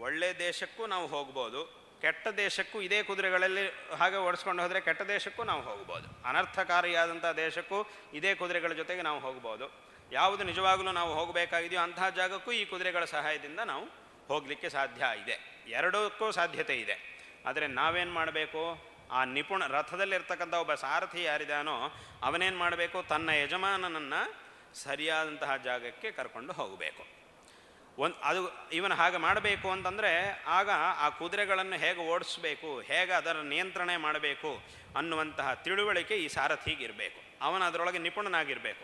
ಒಳ್ಳೆಯ ದೇಶಕ್ಕೂ ನಾವು ಹೋಗ್ಬೋದು, ಕೆಟ್ಟ ದೇಶಕ್ಕೂ ಇದೇ ಕುದುರೆಗಳಲ್ಲಿ ಹಾಗೆ ಓಡಿಸ್ಕೊಂಡು ಹೋದರೆ ಕೆಟ್ಟ ದೇಶಕ್ಕೂ ನಾವು ಹೋಗ್ಬೋದು. ಅನರ್ಥಕಾರಿಯಾದಂಥ ದೇಶಕ್ಕೂ ಇದೇ ಕುದುರೆಗಳ ಜೊತೆಗೆ ನಾವು ಹೋಗ್ಬೋದು. ಯಾವುದು ನಿಜವಾಗಲೂ ನಾವು ಹೋಗಬೇಕಾಗಿದೆಯೋ ಅಂತಹ ಜಾಗಕ್ಕೂ ಈ ಕುದುರೆಗಳ ಸಹಾಯದಿಂದ ನಾವು ಹೋಗಲಿಕ್ಕೆ ಸಾಧ್ಯ ಇದೆ. ಎರಡಕ್ಕೂ ಸಾಧ್ಯತೆ ಇದೆ. ಆದರೆ ನಾವೇನು ಮಾಡಬೇಕು, ಆ ನಿಪುಣ ರಥದಲ್ಲಿರ್ತಕ್ಕಂಥ ಒಬ್ಬ ಸಾರಥಿ ಯಾರಿದಾನೋ ಅವನೇನು ಮಾಡಬೇಕು, ತನ್ನ ಯಜಮಾನನನ್ನು ಸರಿಯಾದಂತಹ ಜಾಗಕ್ಕೆ ಕರ್ಕೊಂಡು ಹೋಗಬೇಕು. ಅದು ಇವನು ಹಾಗೆ ಮಾಡಬೇಕು ಅಂತಂದರೆ ಆಗ ಆ ಕುದುರೆಗಳನ್ನು ಹೇಗೆ ಓಡಿಸ್ಬೇಕು, ಹೇಗೆ ಅದರ ನಿಯಂತ್ರಣೆ ಮಾಡಬೇಕು ಅನ್ನುವಂತಹ ತಿಳುವಳಿಕೆ ಈ ಸಾರಥಿಗಿರಬೇಕು. ಅವನು ಅದರೊಳಗೆ ನಿಪುಣನಾಗಿರಬೇಕು.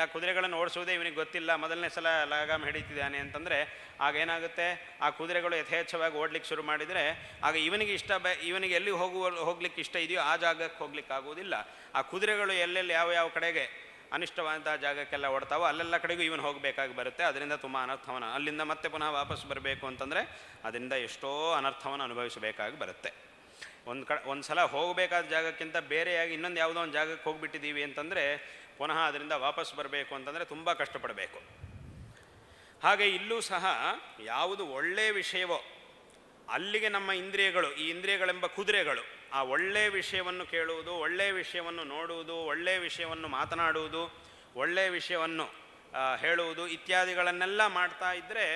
ಆ ಕುದುರೆಗಳನ್ನು ಓಡಿಸೋದೇ ಇವನಿಗೆ ಗೊತ್ತಿಲ್ಲ, ಮೊದಲನೇ ಸಲ ಲಗಾಮ್ ಹಿಡಿತಿದ್ದಾನೆ ಅಂತಂದರೆ ಆಗ ಏನಾಗುತ್ತೆ, ಆ ಕುದುರೆಗಳು ಯಥೇಚ್ಛವಾಗಿ ಓಡ್ಲಿಕ್ಕೆ ಶುರು ಮಾಡಿದರೆ ಆಗ ಇವನಿಗೆ ಇವನಿಗೆ ಎಲ್ಲಿ ಹೋಗ್ಲಿಕ್ಕೆ ಇಷ್ಟ ಇದೆಯೋ ಆ ಜಾಗಕ್ಕೆ ಹೋಗ್ಲಿಕ್ಕೆ ಆಗುವುದಿಲ್ಲ. ಆ ಕುದುರೆಗಳು ಎಲ್ಲೆಲ್ಲಿ ಯಾವ ಕಡೆಗೆ ಅನಿಷ್ಟವಾದಂತಹ ಜಾಗಕ್ಕೆಲ್ಲ ಓಡ್ತಾವೋ ಅಲ್ಲೆಲ್ಲ ಕಡೆಗೂ ಇವನು ಹೋಗಬೇಕಾಗಿ ಬರುತ್ತೆ. ಅದರಿಂದ ತುಂಬ ಅನರ್ಥವನ್ನು, ಅಲ್ಲಿಂದ ಮತ್ತೆ ಪುನಃ ವಾಪಸ್ ಬರಬೇಕು ಅಂತಂದರೆ ಅದರಿಂದ ಎಷ್ಟೋ ಅನರ್ಥವನ್ನು ಅನುಭವಿಸಬೇಕಾಗಿ ಬರುತ್ತೆ. ಒಂದು ಸಲ ಹೋಗಬೇಕಾದ ಜಾಗಕ್ಕಿಂತ ಬೇರೆಯಾಗಿ ಇನ್ನೊಂದು ಯಾವುದೋ ಒಂದು ಜಾಗಕ್ಕೆ ಹೋಗಿಬಿಟ್ಟಿದ್ದೀವಿ ಅಂತಂದರೆ ಪುನಃ ಅದರಿಂದ ವಾಪಸ್ ಬರಬೇಕು ಅಂತಂದರೆ ತುಂಬ ಕಷ್ಟಪಡಬೇಕು. ಹಾಗೆ ಇಲ್ಲೂ ಸಹ ಯಾವುದು ಒಳ್ಳೆಯ ವಿಷಯವೋ ಅಲ್ಲಿಗೆ ನಮ್ಮ ಇಂದ್ರಿಯಗಳು, ಈ ಇಂದ್ರಿಯಗಳೆಂಬ ಕುದುರೆಗಳು ಆ ಒಳ್ಳೆಯ ವಿಷಯವನ್ನು ಕೇಳುವುದು, ಒಳ್ಳೆಯ ವಿಷಯವನ್ನು ನೋಡುವುದು, ಒಳ್ಳೆಯ ವಿಷಯವನ್ನು ಮಾತನಾಡುವುದು, ಒಳ್ಳೆಯ ವಿಷಯವನ್ನು ಹೇಳುವುದು ಇತ್ಯಾದಿಗಳನ್ನೆಲ್ಲ ಮಾಡ್ತಾ ಇದ್ದರೆ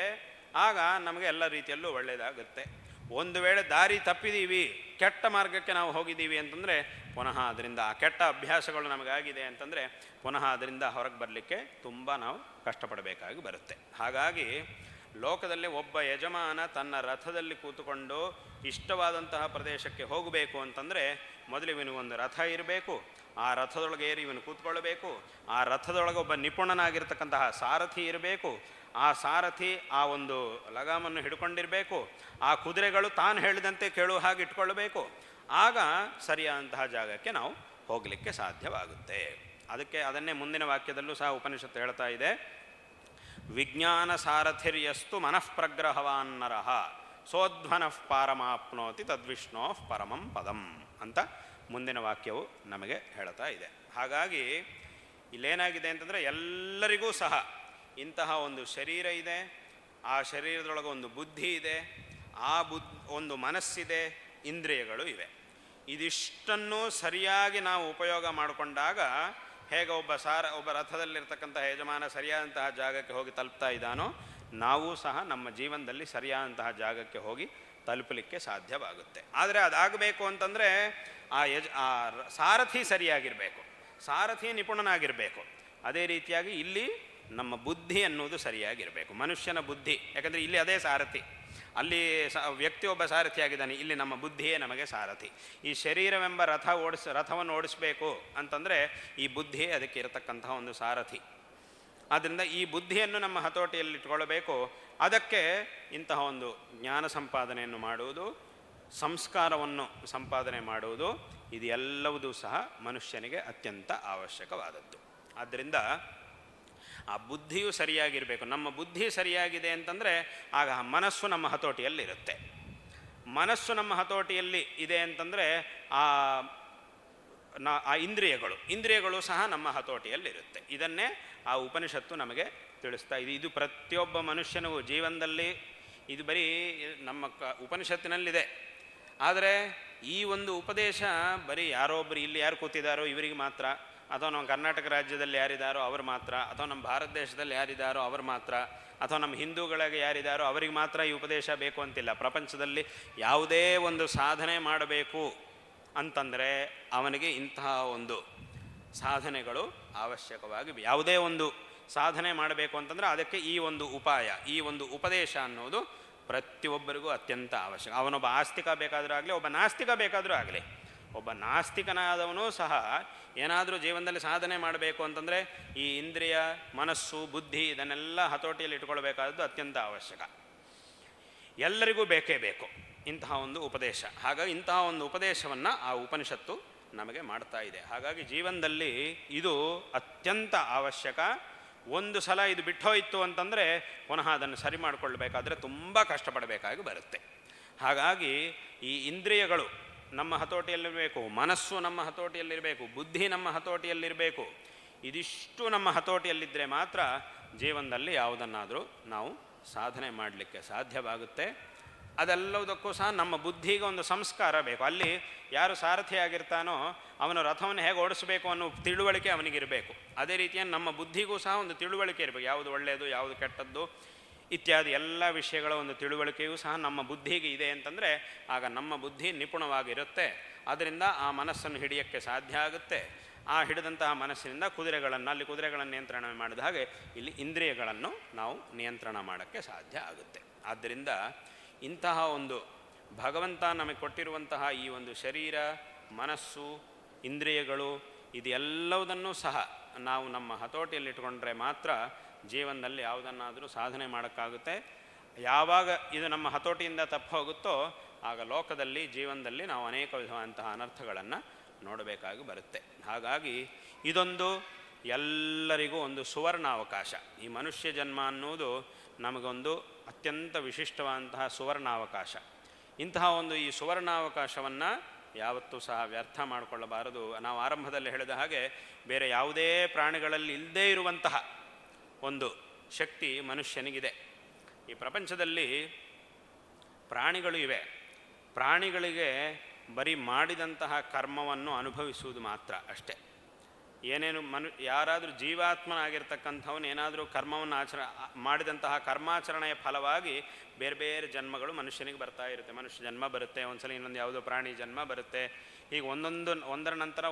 ಆಗ ನಮಗೆ ಎಲ್ಲ ರೀತಿಯಲ್ಲೂ ಒಳ್ಳೆಯದಾಗುತ್ತೆ. ಒಂದು ವೇಳೆ ದಾರಿ ತಪ್ಪಿದ್ದೀವಿ, ಕೆಟ್ಟ ಮಾರ್ಗಕ್ಕೆ ನಾವು ಹೋಗಿದ್ದೀವಿ ಅಂತಂದರೆ ಪುನಃ ಅದರಿಂದ ಆ ಕೆಟ್ಟ ಅಭ್ಯಾಸಗಳು ನಮಗಾಗಿದೆ ಅಂತಂದರೆ ಪುನಃ ಅದರಿಂದ ಹೊರಗೆ ಬರಲಿಕ್ಕೆ ತುಂಬ ನಾವು ಕಷ್ಟಪಡಬೇಕಾಗಿ ಬರುತ್ತೆ. ಹಾಗಾಗಿ ಲೋಕದಲ್ಲಿ ಒಬ್ಬ ಯಜಮಾನ ತನ್ನ ರಥದಲ್ಲಿ ಕೂತುಕೊಂಡು ಇಷ್ಟವಾದಂತಹ ಪ್ರದೇಶಕ್ಕೆ ಹೋಗಬೇಕು ಅಂತಂದರೆ ಮೊದಲು ಇವನಿಗೊಂದು ರಥ ಇರಬೇಕು. ಆ ರಥದೊಳಗೆ ಏರಿ ಇವನು ಕೂತ್ಕೊಳ್ಬೇಕು. ಆ ರಥದೊಳಗೆ ಒಬ್ಬ ನಿಪುಣನಾಗಿರ್ತಕ್ಕಂತಹ ಸಾರಥಿ ಇರಬೇಕು. ಆ ಸಾರಥಿ ಆ ಒಂದು ಲಗಾಮನ್ನು ಹಿಡ್ಕೊಂಡಿರಬೇಕು. ಆ ಕುದುರೆಗಳು ತಾನು ಹೇಳಿದಂತೆ ಕೇಳುವ ಹಾಗೆ ಇಟ್ಕೊಳ್ಬೇಕು. ಆಗ ಸರಿಯಾದಂತಹ ಜಾಗಕ್ಕೆ ನಾವು ಹೋಗಲಿಕ್ಕೆ ಸಾಧ್ಯವಾಗುತ್ತೆ. ಅದನ್ನೇ ಮುಂದಿನ ವಾಕ್ಯದಲ್ಲೂ ಸಹ ಉಪನಿಷತ್ತು ಹೇಳ್ತಾ ಇದೆ, ವಿಜ್ಞಾನ ಸಾರಥಿರ್ಯಸ್ತು ಮನಃಪ್ರಗ್ರಹವಾನ್ನರಃ ಸೋಧ್ವನಃ ಪಾರಮಾಪ್ನೋತಿ ತದ್ವಿಷ್ಣೋ ಪರಮಂ ಪದಂ ಅಂತ ಮುಂದಿನ ವಾಕ್ಯವು ನಮಗೆ ಹೇಳ್ತಾ ಇದೆ. ಹಾಗಾಗಿ ಇಲ್ಲೇನಾಗಿದೆ ಅಂತಂದರೆ ಎಲ್ಲರಿಗೂ ಸಹ ಇಂತಹ ಒಂದು ಶರೀರ ಇದೆ, ಆ ಶರೀರದೊಳಗೆ ಒಂದು ಬುದ್ಧಿ ಇದೆ, ಆ ಒಂದು ಮನಸ್ಸಿದೆ, ಇಂದ್ರಿಯಗಳು ಇವೆ. ಇದಿಷ್ಟನ್ನು ಸರಿಯಾಗಿ ನಾವು ಉಪಯೋಗ ಮಾಡಿಕೊಂಡಾಗ ಹೇಗೆ ಒಬ್ಬ ರಥದಲ್ಲಿರ್ತಕ್ಕಂಥ ಯಜಮಾನ ಸರಿಯಾದಂತಹ ಜಾಗಕ್ಕೆ ಹೋಗಿ ತಲುಪ್ತಾ ಇದ್ದಾನೋ ನಾವು ಸಹ ನಮ್ಮ ಜೀವನದಲ್ಲಿ ಸರಿಯಾದಂತಹ ಜಾಗಕ್ಕೆ ಹೋಗಿ ತಲುಪಲಿಕ್ಕೆ ಸಾಧ್ಯವಾಗುತ್ತೆ. ಆದರೆ ಅದಾಗಬೇಕು ಅಂತಂದರೆ ಆ ಸಾರಥಿ ಸರಿಯಾಗಿರಬೇಕು, ಸಾರಥಿ ನಿಪುಣನಾಗಿರಬೇಕು. ಅದೇ ರೀತಿಯಾಗಿ ಇಲ್ಲಿ ನಮ್ಮ ಬುದ್ಧಿ ಅನ್ನೋದು ಸರಿಯಾಗಿರಬೇಕು, ಮನುಷ್ಯನ ಬುದ್ಧಿ. ಯಾಕಂದರೆ ಇಲ್ಲಿ ಅದೇ ಸಾರಥಿ. ವ್ಯಕ್ತಿಯೊಬ್ಬ ಸಾರಥಿಯಾಗಿದ್ದಾನೆ, ಇಲ್ಲಿ ನಮ್ಮ ಬುದ್ಧಿಯೇ ನಮಗೆ ಸಾರಥಿ. ಈ ಶರೀರವೆಂಬ ರಥವನ್ನು ಓಡಿಸಬೇಕು ಅಂತಂದರೆ ಈ ಬುದ್ಧಿಯೇ ಅದಕ್ಕೆ ಇರತಕ್ಕಂತಹ ಒಂದು ಸಾರಥಿ. ಆದ್ದರಿಂದ ಈ ಬುದ್ಧಿಯನ್ನು ನಮ್ಮ ಹತೋಟಿಯಲ್ಲಿಟ್ಕೊಳ್ಬೇಕು. ಅದಕ್ಕೆ ಇಂತಹ ಒಂದು ಜ್ಞಾನ ಸಂಪಾದನೆಯನ್ನು ಮಾಡುವುದು, ಸಂಸ್ಕಾರವನ್ನು ಸಂಪಾದನೆ ಮಾಡುವುದು, ಇದು ಎಲ್ಲವುದೂ ಸಹ ಮನುಷ್ಯನಿಗೆ ಅತ್ಯಂತ ಅವಶ್ಯಕವಾದದ್ದು. ಆದ್ದರಿಂದ ಆ ಬುದ್ಧಿಯು ಸರಿಯಾಗಿರಬೇಕು. ನಮ್ಮ ಬುದ್ಧಿ ಸರಿಯಾಗಿದೆ ಅಂತಂದರೆ ಆಗ ಮನಸ್ಸು ನಮ್ಮ ಹತೋಟಿಯಲ್ಲಿರುತ್ತೆ. ಮನಸ್ಸು ನಮ್ಮ ಹತೋಟಿಯಲ್ಲಿ ಇದೆ ಅಂತಂದರೆ ಆ ಇಂದ್ರಿಯಗಳು ಸಹ ನಮ್ಮ ಹತೋಟಿಯಲ್ಲಿರುತ್ತೆ. ಇದನ್ನೇ ಆ ಉಪನಿಷತ್ತು ನಮಗೆ ತಿಳಿಸ್ತಾ ಇದೆ. ಇದು ಪ್ರತಿಯೊಬ್ಬ ಮನುಷ್ಯನಿಗೂ ಜೀವನದಲ್ಲಿ ಇದು ಬರೀ ನಮ್ಮ ಉಪನಿಷತ್ತಿನಲ್ಲಿದೆ. ಆದರೆ ಈ ಒಂದು ಉಪದೇಶ ಬರೀ ಯಾರೊಬ್ಬರು ಇಲ್ಲಿ ಯಾರು ಕೂತಿದ್ದಾರೋ ಇವರಿಗೆ ಮಾತ್ರ, ಅಥವಾ ನಮ್ಮ ಕರ್ನಾಟಕ ರಾಜ್ಯದಲ್ಲಿ ಯಾರಿದ್ದಾರೋ ಅವರು ಮಾತ್ರ, ಅಥವಾ ನಮ್ಮ ಭಾರತ ದೇಶದಲ್ಲಿ ಯಾರಿದ್ದಾರೋ ಅವರು ಮಾತ್ರ, ಅಥವಾ ನಮ್ಮ ಹಿಂದೂಗಳಿಗೆ ಯಾರಿದ್ದಾರೋ ಅವರಿಗೆ ಮಾತ್ರ ಈ ಉಪದೇಶ ಬೇಕು ಅಂತಿಲ್ಲ. ಪ್ರಪಂಚದಲ್ಲಿ ಯಾವುದೇ ಒಂದು ಸಾಧನೆ ಮಾಡಬೇಕು ಅಂತಂದರೆ ಅವನಿಗೆ ಇಂತಹ ಒಂದು ಸಾಧನೆಗಳು ಅವಶ್ಯಕವಾಗಿ, ಯಾವುದೇ ಒಂದು ಸಾಧನೆ ಮಾಡಬೇಕು ಅಂತಂದರೆ ಅದಕ್ಕೆ ಈ ಒಂದು ಉಪಾಯ, ಈ ಒಂದು ಉಪದೇಶ ಅನ್ನೋದು ಪ್ರತಿಯೊಬ್ಬರಿಗೂ ಅತ್ಯಂತ ಅವಶ್ಯಕ. ಅವನೊಬ್ಬ ಆಸ್ತಿಕ ಬೇಕಾದರೂ ಆಗಲಿ, ಒಬ್ಬ ನಾಸ್ತಿಕ ಬೇಕಾದರೂ ಆಗಲಿ, ಒಬ್ಬ ನಾಸ್ತಿಕನಾದವನು ಸಹ ಏನಾದರೂ ಜೀವನದಲ್ಲಿ ಸಾಧನೆ ಮಾಡಬೇಕು ಅಂತಂದರೆ ಈ ಇಂದ್ರಿಯ, ಮನಸ್ಸು, ಬುದ್ಧಿ ಇದನ್ನೆಲ್ಲ ಹತೋಟಿಯಲ್ಲಿ ಇಟ್ಕೊಳ್ಬೇಕಾದದ್ದು ಅತ್ಯಂತ ಅವಶ್ಯಕ. ಎಲ್ಲರಿಗೂ ಬೇಕೇ ಬೇಕು ಇಂತಹ ಒಂದು ಉಪದೇಶ. ಹಾಗಾಗಿ ಇಂತಹ ಒಂದು ಉಪದೇಶವನ್ನು ಆ ಉಪನಿಷತ್ತು ನಮಗೆ ಮಾಡ್ತಾ ಇದೆ. ಹಾಗಾಗಿ ಜೀವನದಲ್ಲಿ ಇದು ಅತ್ಯಂತ ಅವಶ್ಯಕ. ಒಂದು ಸಲ ಇದು ಬಿಟ್ಟೋಯ್ತು ಅಂತಂದರೆ ಪುನಃ ಅದನ್ನು ಸರಿ ಮಾಡಿಕೊಳ್ಬೇಕಾದ್ರೆ ತುಂಬ ಕಷ್ಟಪಡಬೇಕಾಗಿ ಬರುತ್ತೆ. ಹಾಗಾಗಿ ಈ ಇಂದ್ರಿಯಗಳು ನಮ್ಮ ಹತೋಟಿಯಲ್ಲಿರಬೇಕು, ಮನಸ್ಸು ನಮ್ಮ ಹತೋಟಿಯಲ್ಲಿರಬೇಕು, ಬುದ್ಧಿ ನಮ್ಮ ಹತೋಟಿಯಲ್ಲಿರಬೇಕು. ಇದಿಷ್ಟು ನಮ್ಮ ಹತೋಟಿಯಲ್ಲಿದ್ದರೆ ಮಾತ್ರ ಜೀವನದಲ್ಲಿ ಯಾವುದನ್ನಾದರೂ ನಾವು ಸಾಧನೆ ಮಾಡಲಿಕ್ಕೆ ಸಾಧ್ಯವಾಗುತ್ತೆ. ಅದೆಲ್ಲದಕ್ಕೂ ಸಹ ನಮ್ಮ ಬುದ್ಧಿಗೆ ಒಂದು ಸಂಸ್ಕಾರ ಬೇಕು. ಅಲ್ಲಿ ಯಾರು ಸಾರಥಿಯಾಗಿರ್ತಾನೋ ಅವನು ರಥವನ್ನು ಹೇಗೆ ಓಡಿಸಬೇಕು ಅನ್ನೋ ತಿಳುವಳಿಕೆ ಅವನಿಗಿರಬೇಕು. ಅದೇ ರೀತಿಯಾಗಿ ನಮ್ಮ ಬುದ್ಧಿಗೂ ಸಹ ಒಂದು ತಿಳುವಳಿಕೆ ಇರಬೇಕು. ಯಾವುದು ಒಳ್ಳೆಯದು, ಯಾವುದು ಕೆಟ್ಟದ್ದು ಇತ್ಯಾದಿ ಎಲ್ಲ ವಿಷಯಗಳ ಒಂದು ತಿಳುವಳಿಕೆಯೂ ಸಹ ನಮ್ಮ ಬುದ್ಧಿಗೆ ಇದೆ ಅಂತಂದರೆ ಆಗ ನಮ್ಮ ಬುದ್ಧಿ ನಿಪುಣವಾಗಿರುತ್ತೆ. ಅದರಿಂದ ಆ ಮನಸ್ಸನ್ನು ಹಿಡಿಯೋಕ್ಕೆ ಸಾಧ್ಯ ಆಗುತ್ತೆ. ಆ ಹಿಡಿದಂತಹ ಮನಸ್ಸಿನಿಂದ ಅಲ್ಲಿ ಕುದುರೆಗಳನ್ನು ನಿಯಂತ್ರಣ ಮಾಡಿದ ಹಾಗೆ ಇಲ್ಲಿ ಇಂದ್ರಿಯಗಳನ್ನು ನಾವು ನಿಯಂತ್ರಣ ಮಾಡೋಕ್ಕೆ ಸಾಧ್ಯ ಆಗುತ್ತೆ. ಆದ್ದರಿಂದ ಇಂತಹ ಒಂದು ಭಗವಂತ ನಮಗೆ ಕೊಟ್ಟಿರುವಂತಹ ಈ ಒಂದು ಶರೀರ, ಮನಸ್ಸು, ಇಂದ್ರಿಯಗಳು ಇದೆಲ್ಲವುದನ್ನು ಸಹ ನಾವು ನಮ್ಮ ಹತೋಟಿಯಲ್ಲಿಟ್ಕೊಂಡ್ರೆ ಮಾತ್ರ ಜೀವನದಲ್ಲಿ ಯಾವುದನ್ನಾದರೂ ಸಾಧನೆ ಮಾಡೋಕ್ಕಾಗುತ್ತೆ. ಯಾವಾಗ ಇದು ನಮ್ಮ ಹತೋಟಿಯಿಂದ ತಪ್ಪು ಹೋಗುತ್ತೋ ಆಗ ಲೋಕದಲ್ಲಿ, ಜೀವನದಲ್ಲಿ ನಾವು ಅನೇಕ ವಿಧವಾದಂತಹ ಅನರ್ಥಗಳನ್ನು ನೋಡಬೇಕಾಗಿ ಬರುತ್ತೆ. ಹಾಗಾಗಿ ಇದೊಂದು ಎಲ್ಲರಿಗೂ ಒಂದು ಸುವರ್ಣಾವಕಾಶ. ಈ ಮನುಷ್ಯ ಜನ್ಮ ಅನ್ನುವುದು ನಮಗೊಂದು ಅತ್ಯಂತ ವಿಶಿಷ್ಟವಾದಂತಹ ಸುವರ್ಣಾವಕಾಶ. ಇಂತಹ ಒಂದು ಈ ಸುವರ್ಣಾವಕಾಶವನ್ನು ಯಾವತ್ತೂ ಸಹ ವ್ಯರ್ಥ ಮಾಡಿಕೊಳ್ಳಬಾರದು. ನಾವು ಆರಂಭದಲ್ಲಿ ಹೇಳಿದ ಹಾಗೆ ಬೇರೆ ಯಾವುದೇ ಪ್ರಾಣಿಗಳಲ್ಲಿ ಇಲ್ಲದೇ ಇರುವಂತಹ ಒಂದು ಶಕ್ತಿ ಮನುಷ್ಯನಿಗಿದೆ. ಈ ಪ್ರಪಂಚದಲ್ಲಿ ಪ್ರಾಣಿಗಳು ಇವೆ. ಪ್ರಾಣಿಗಳಿಗೆ ಬರೀ ಮಾಡಿದಂತಹ ಕರ್ಮವನ್ನು ಅನುಭವಿಸುವುದು ಮಾತ್ರ ಅಷ್ಟೇ. ಏನೇನು ಯಾರಾದರೂ ಜೀವಾತ್ಮನಾಗಿರ್ತಕ್ಕಂಥವನು ಏನಾದರೂ ಕರ್ಮವನ್ನು ಮಾಡಿದಂತಹ ಕರ್ಮಾಚರಣೆಯ ಫಲವಾಗಿ ಬೇರೆ ಬೇರೆ ಜನ್ಮಗಳು ಮನುಷ್ಯನಿಗೆ ಬರ್ತಾ ಇರುತ್ತೆ. ಮನುಷ್ಯ ಜನ್ಮ ಬರುತ್ತೆ, ಒಂದ್ಸಲ ಇನ್ನೊಂದು ಯಾವುದೋ ಪ್ರಾಣಿ ಜನ್ಮ ಬರುತ್ತೆ. ಹೀಗೆ ಒಂದರ ನಂತರ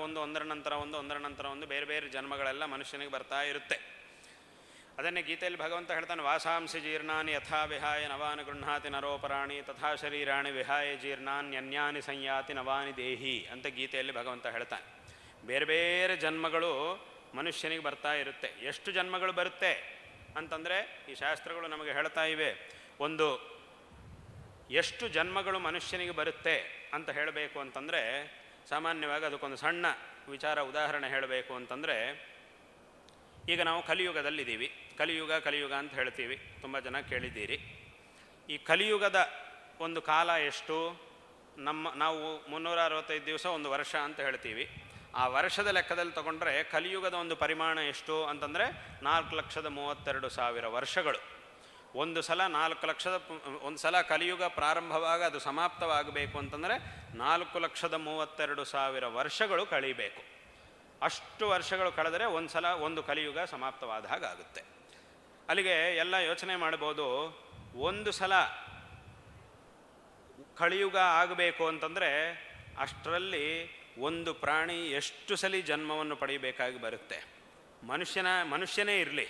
ಒಂದು ಬೇರೆ ಬೇರೆ ಜನ್ಮಗಳೆಲ್ಲ ಮನುಷ್ಯನಿಗೆ ಬರ್ತಾ ಇರುತ್ತೆ. ಅದನ್ನೇ ಗೀತೆಯಲ್ಲಿ ಭಗವಂತ ಹೇಳ್ತಾನೆ, ವಾಸಾಂಸಿ ಜೀರ್ಣಾನಿ ಯಥಾ ವಿಹಾಯ ನವಾನಿ ಗೃಹಾತಿ ನರೋಪರಾಣಿ ತಥಾ ಶರೀರಾಣಿ ವಿಹಾಯ ಜೀರ್ಣಾನ್ಯನ್ಯಾನಿ ಸಂಯಾತಿ ನವಾನಿ ದೇಹಿ ಅಂತ ಗೀತೆಯಲ್ಲಿ ಭಗವಂತ ಹೇಳ್ತಾನೆ. ಬೇರೆ ಬೇರೆ ಜನ್ಮಗಳು ಮನುಷ್ಯನಿಗೆ ಬರ್ತಾ ಇರುತ್ತೆ. ಎಷ್ಟು ಜನ್ಮಗಳು ಬರುತ್ತೆ ಅಂತಂದರೆ ಈ ಶಾಸ್ತ್ರಗಳು ನಮಗೆ ಹೇಳ್ತಾ ಇವೆ. ಎಷ್ಟು ಜನ್ಮಗಳು ಮನುಷ್ಯನಿಗೆ ಬರುತ್ತೆ ಅಂತ ಹೇಳಬೇಕು ಅಂತಂದರೆ ಸಾಮಾನ್ಯವಾಗಿ ಅದಕ್ಕೊಂದು ಸಣ್ಣ ವಿಚಾರ ಉದಾಹರಣೆ ಹೇಳಬೇಕು ಅಂತಂದರೆ, ಈಗ ನಾವು ಕಲಿಯುಗದಲ್ಲಿದ್ದೀವಿ. ಕಲಿಯುಗ ಅಂತ ಹೇಳ್ತೀವಿ, ತುಂಬ ಜನ ಕೇಳಿದ್ದೀರಿ. ಈ ಕಲಿಯುಗದ ಒಂದು ಕಾಲ ಎಷ್ಟು? ನಾವು 365 ದಿವಸ ಒಂದು ವರ್ಷ ಅಂತ ಹೇಳ್ತೀವಿ. ಆ ವರ್ಷದ ಲೆಕ್ಕದಲ್ಲಿ ತಗೊಂಡ್ರೆ ಕಲಿಯುಗದ ಒಂದು ಪರಿಮಾಣ ಎಷ್ಟು ಅಂತಂದರೆ 4,32,000 ವರ್ಷಗಳು. ಒಂದು ಸಲ ಕಲಿಯುಗ ಕಲಿಯುಗ ಅದು ಸಮಾಪ್ತವಾಗಬೇಕು ಅಂತಂದರೆ 4,32,000 ವರ್ಷಗಳು ಕಳೀಬೇಕು. ಅಷ್ಟು ವರ್ಷಗಳು ಕಳೆದರೆ ಒಂದು ಕಲಿಯುಗ ಸಮಾಪ್ತವಾದ ಹಾಗಾಗುತ್ತೆ. ಅಲ್ಲಿಗೆ ಎಲ್ಲ ಯೋಚನೆ ಮಾಡ್ಬೋದು, ಒಂದು ಸಲ ಕಲಿಯುಗ ಆಗಬೇಕು ಅಂತಂದರೆ ಅಷ್ಟರಲ್ಲಿ ಒಂದು ಪ್ರಾಣಿ ಎಷ್ಟು ಸಲ ಜನ್ಮವನ್ನು ಪಡೆಯಬೇಕಾಗಿ ಬರುತ್ತೆ. ಮನುಷ್ಯನೇ ಇರಲಿ,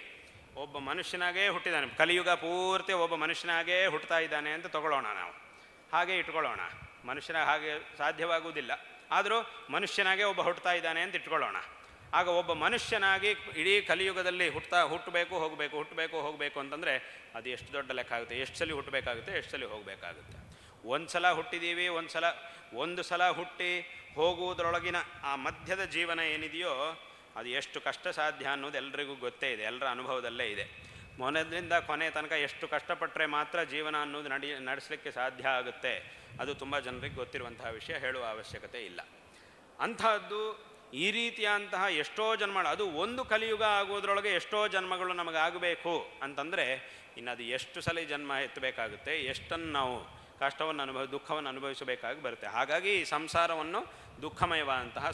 ಒಬ್ಬ ಮನುಷ್ಯನಾಗೇ ಹುಟ್ಟಿದ್ದಾನೆ, ಕಲಿಯುಗ ಪೂರ್ತಿ ಒಬ್ಬ ಮನುಷ್ಯನಾಗೇ ಹುಟ್ಟುತ್ತಾ ಇದ್ದಾನೆ ಅಂತ ತಗೊಳ್ಳೋಣ. ನಾವು ಹಾಗೆ ಇಟ್ಕೊಳ್ಳೋಣ. ಮನುಷ್ಯನ ಹಾಗೆ ಸಾಧ್ಯವಾಗುವುದಿಲ್ಲ, ಆದರೂ ಮನುಷ್ಯನಾಗೇ ಒಬ್ಬ ಹುಟ್ಟುತ್ತಾ ಇದ್ದಾನೆ ಅಂತ ಇಟ್ಕೊಳ್ಳೋಣ. ಆಗ ಒಬ್ಬ ಮನುಷ್ಯನಾಗಿ ಇಡೀ ಕಲಿಯುಗದಲ್ಲಿ ಹುಟ್ಟಬೇಕು ಹೋಗಬೇಕು ಅಂತಂದರೆ ಅದು ಎಷ್ಟು ದೊಡ್ಡ ಲೆಕ್ಕ ಆಗುತ್ತೆ. ಎಷ್ಟು ಸಲ ಹುಟ್ಟಬೇಕಾಗುತ್ತೆ, ಎಷ್ಟು ಸಲ ಹೋಗಬೇಕಾಗುತ್ತೆ. ಒಂದು ಸಲ ಹುಟ್ಟಿದ್ದೀವಿ, ಒಂದು ಸಲ ಹುಟ್ಟಿ ಹೋಗುವುದರೊಳಗಿನ ಆ ಮಧ್ಯದ ಜೀವನ ಏನಿದೆಯೋ ಅದು ಎಷ್ಟು ಕಷ್ಟ ಸಾಧ್ಯ ಅನ್ನೋದು ಎಲ್ರಿಗೂ ಗೊತ್ತೇ ಇದೆ, ಎಲ್ಲರ ಅನುಭವದಲ್ಲೇ ಇದೆ. ಮೊದಲಿಂದ ಕೊನೆ ತನಕ ಎಷ್ಟು ಕಷ್ಟಪಟ್ಟರೆ ಮಾತ್ರ ಜೀವನ ಅನ್ನೋದು ನಡೆಸಲಿಕ್ಕೆ ಸಾಧ್ಯ ಆಗುತ್ತೆ, ಅದು ತುಂಬ ಜನರಿಗೆ ಗೊತ್ತಿರುವಂತಹ ವಿಷಯ, ಹೇಳುವ ಅವಶ್ಯಕತೆ ಇಲ್ಲ. ಅಂಥದ್ದು ಈ ರೀತಿಯಂತಹ ಎಷ್ಟೋ ಜನ್ಮಗಳು, ಅದು ಒಂದು ಕಲಿಯುಗ ಆಗೋದ್ರೊಳಗೆ ಎಷ್ಟೋ ಜನ್ಮಗಳು ನಮಗಾಗಬೇಕು ಅಂತಂದರೆ ಇನ್ನು ಅದು ಎಷ್ಟು ಸಲ ಜನ್ಮ ಎತ್ತಬೇಕಾಗುತ್ತೆ, ಎಷ್ಟನ್ನು ನಾವು ಕಷ್ಟವನ್ನು ದುಃಖವನ್ನು ಅನುಭವಿಸಬೇಕಾಗಿ ಬರುತ್ತೆ. ಹಾಗಾಗಿ ಈ ಸಂಸಾರವನ್ನು ದುಃಖಮಯವಾದಂತಹ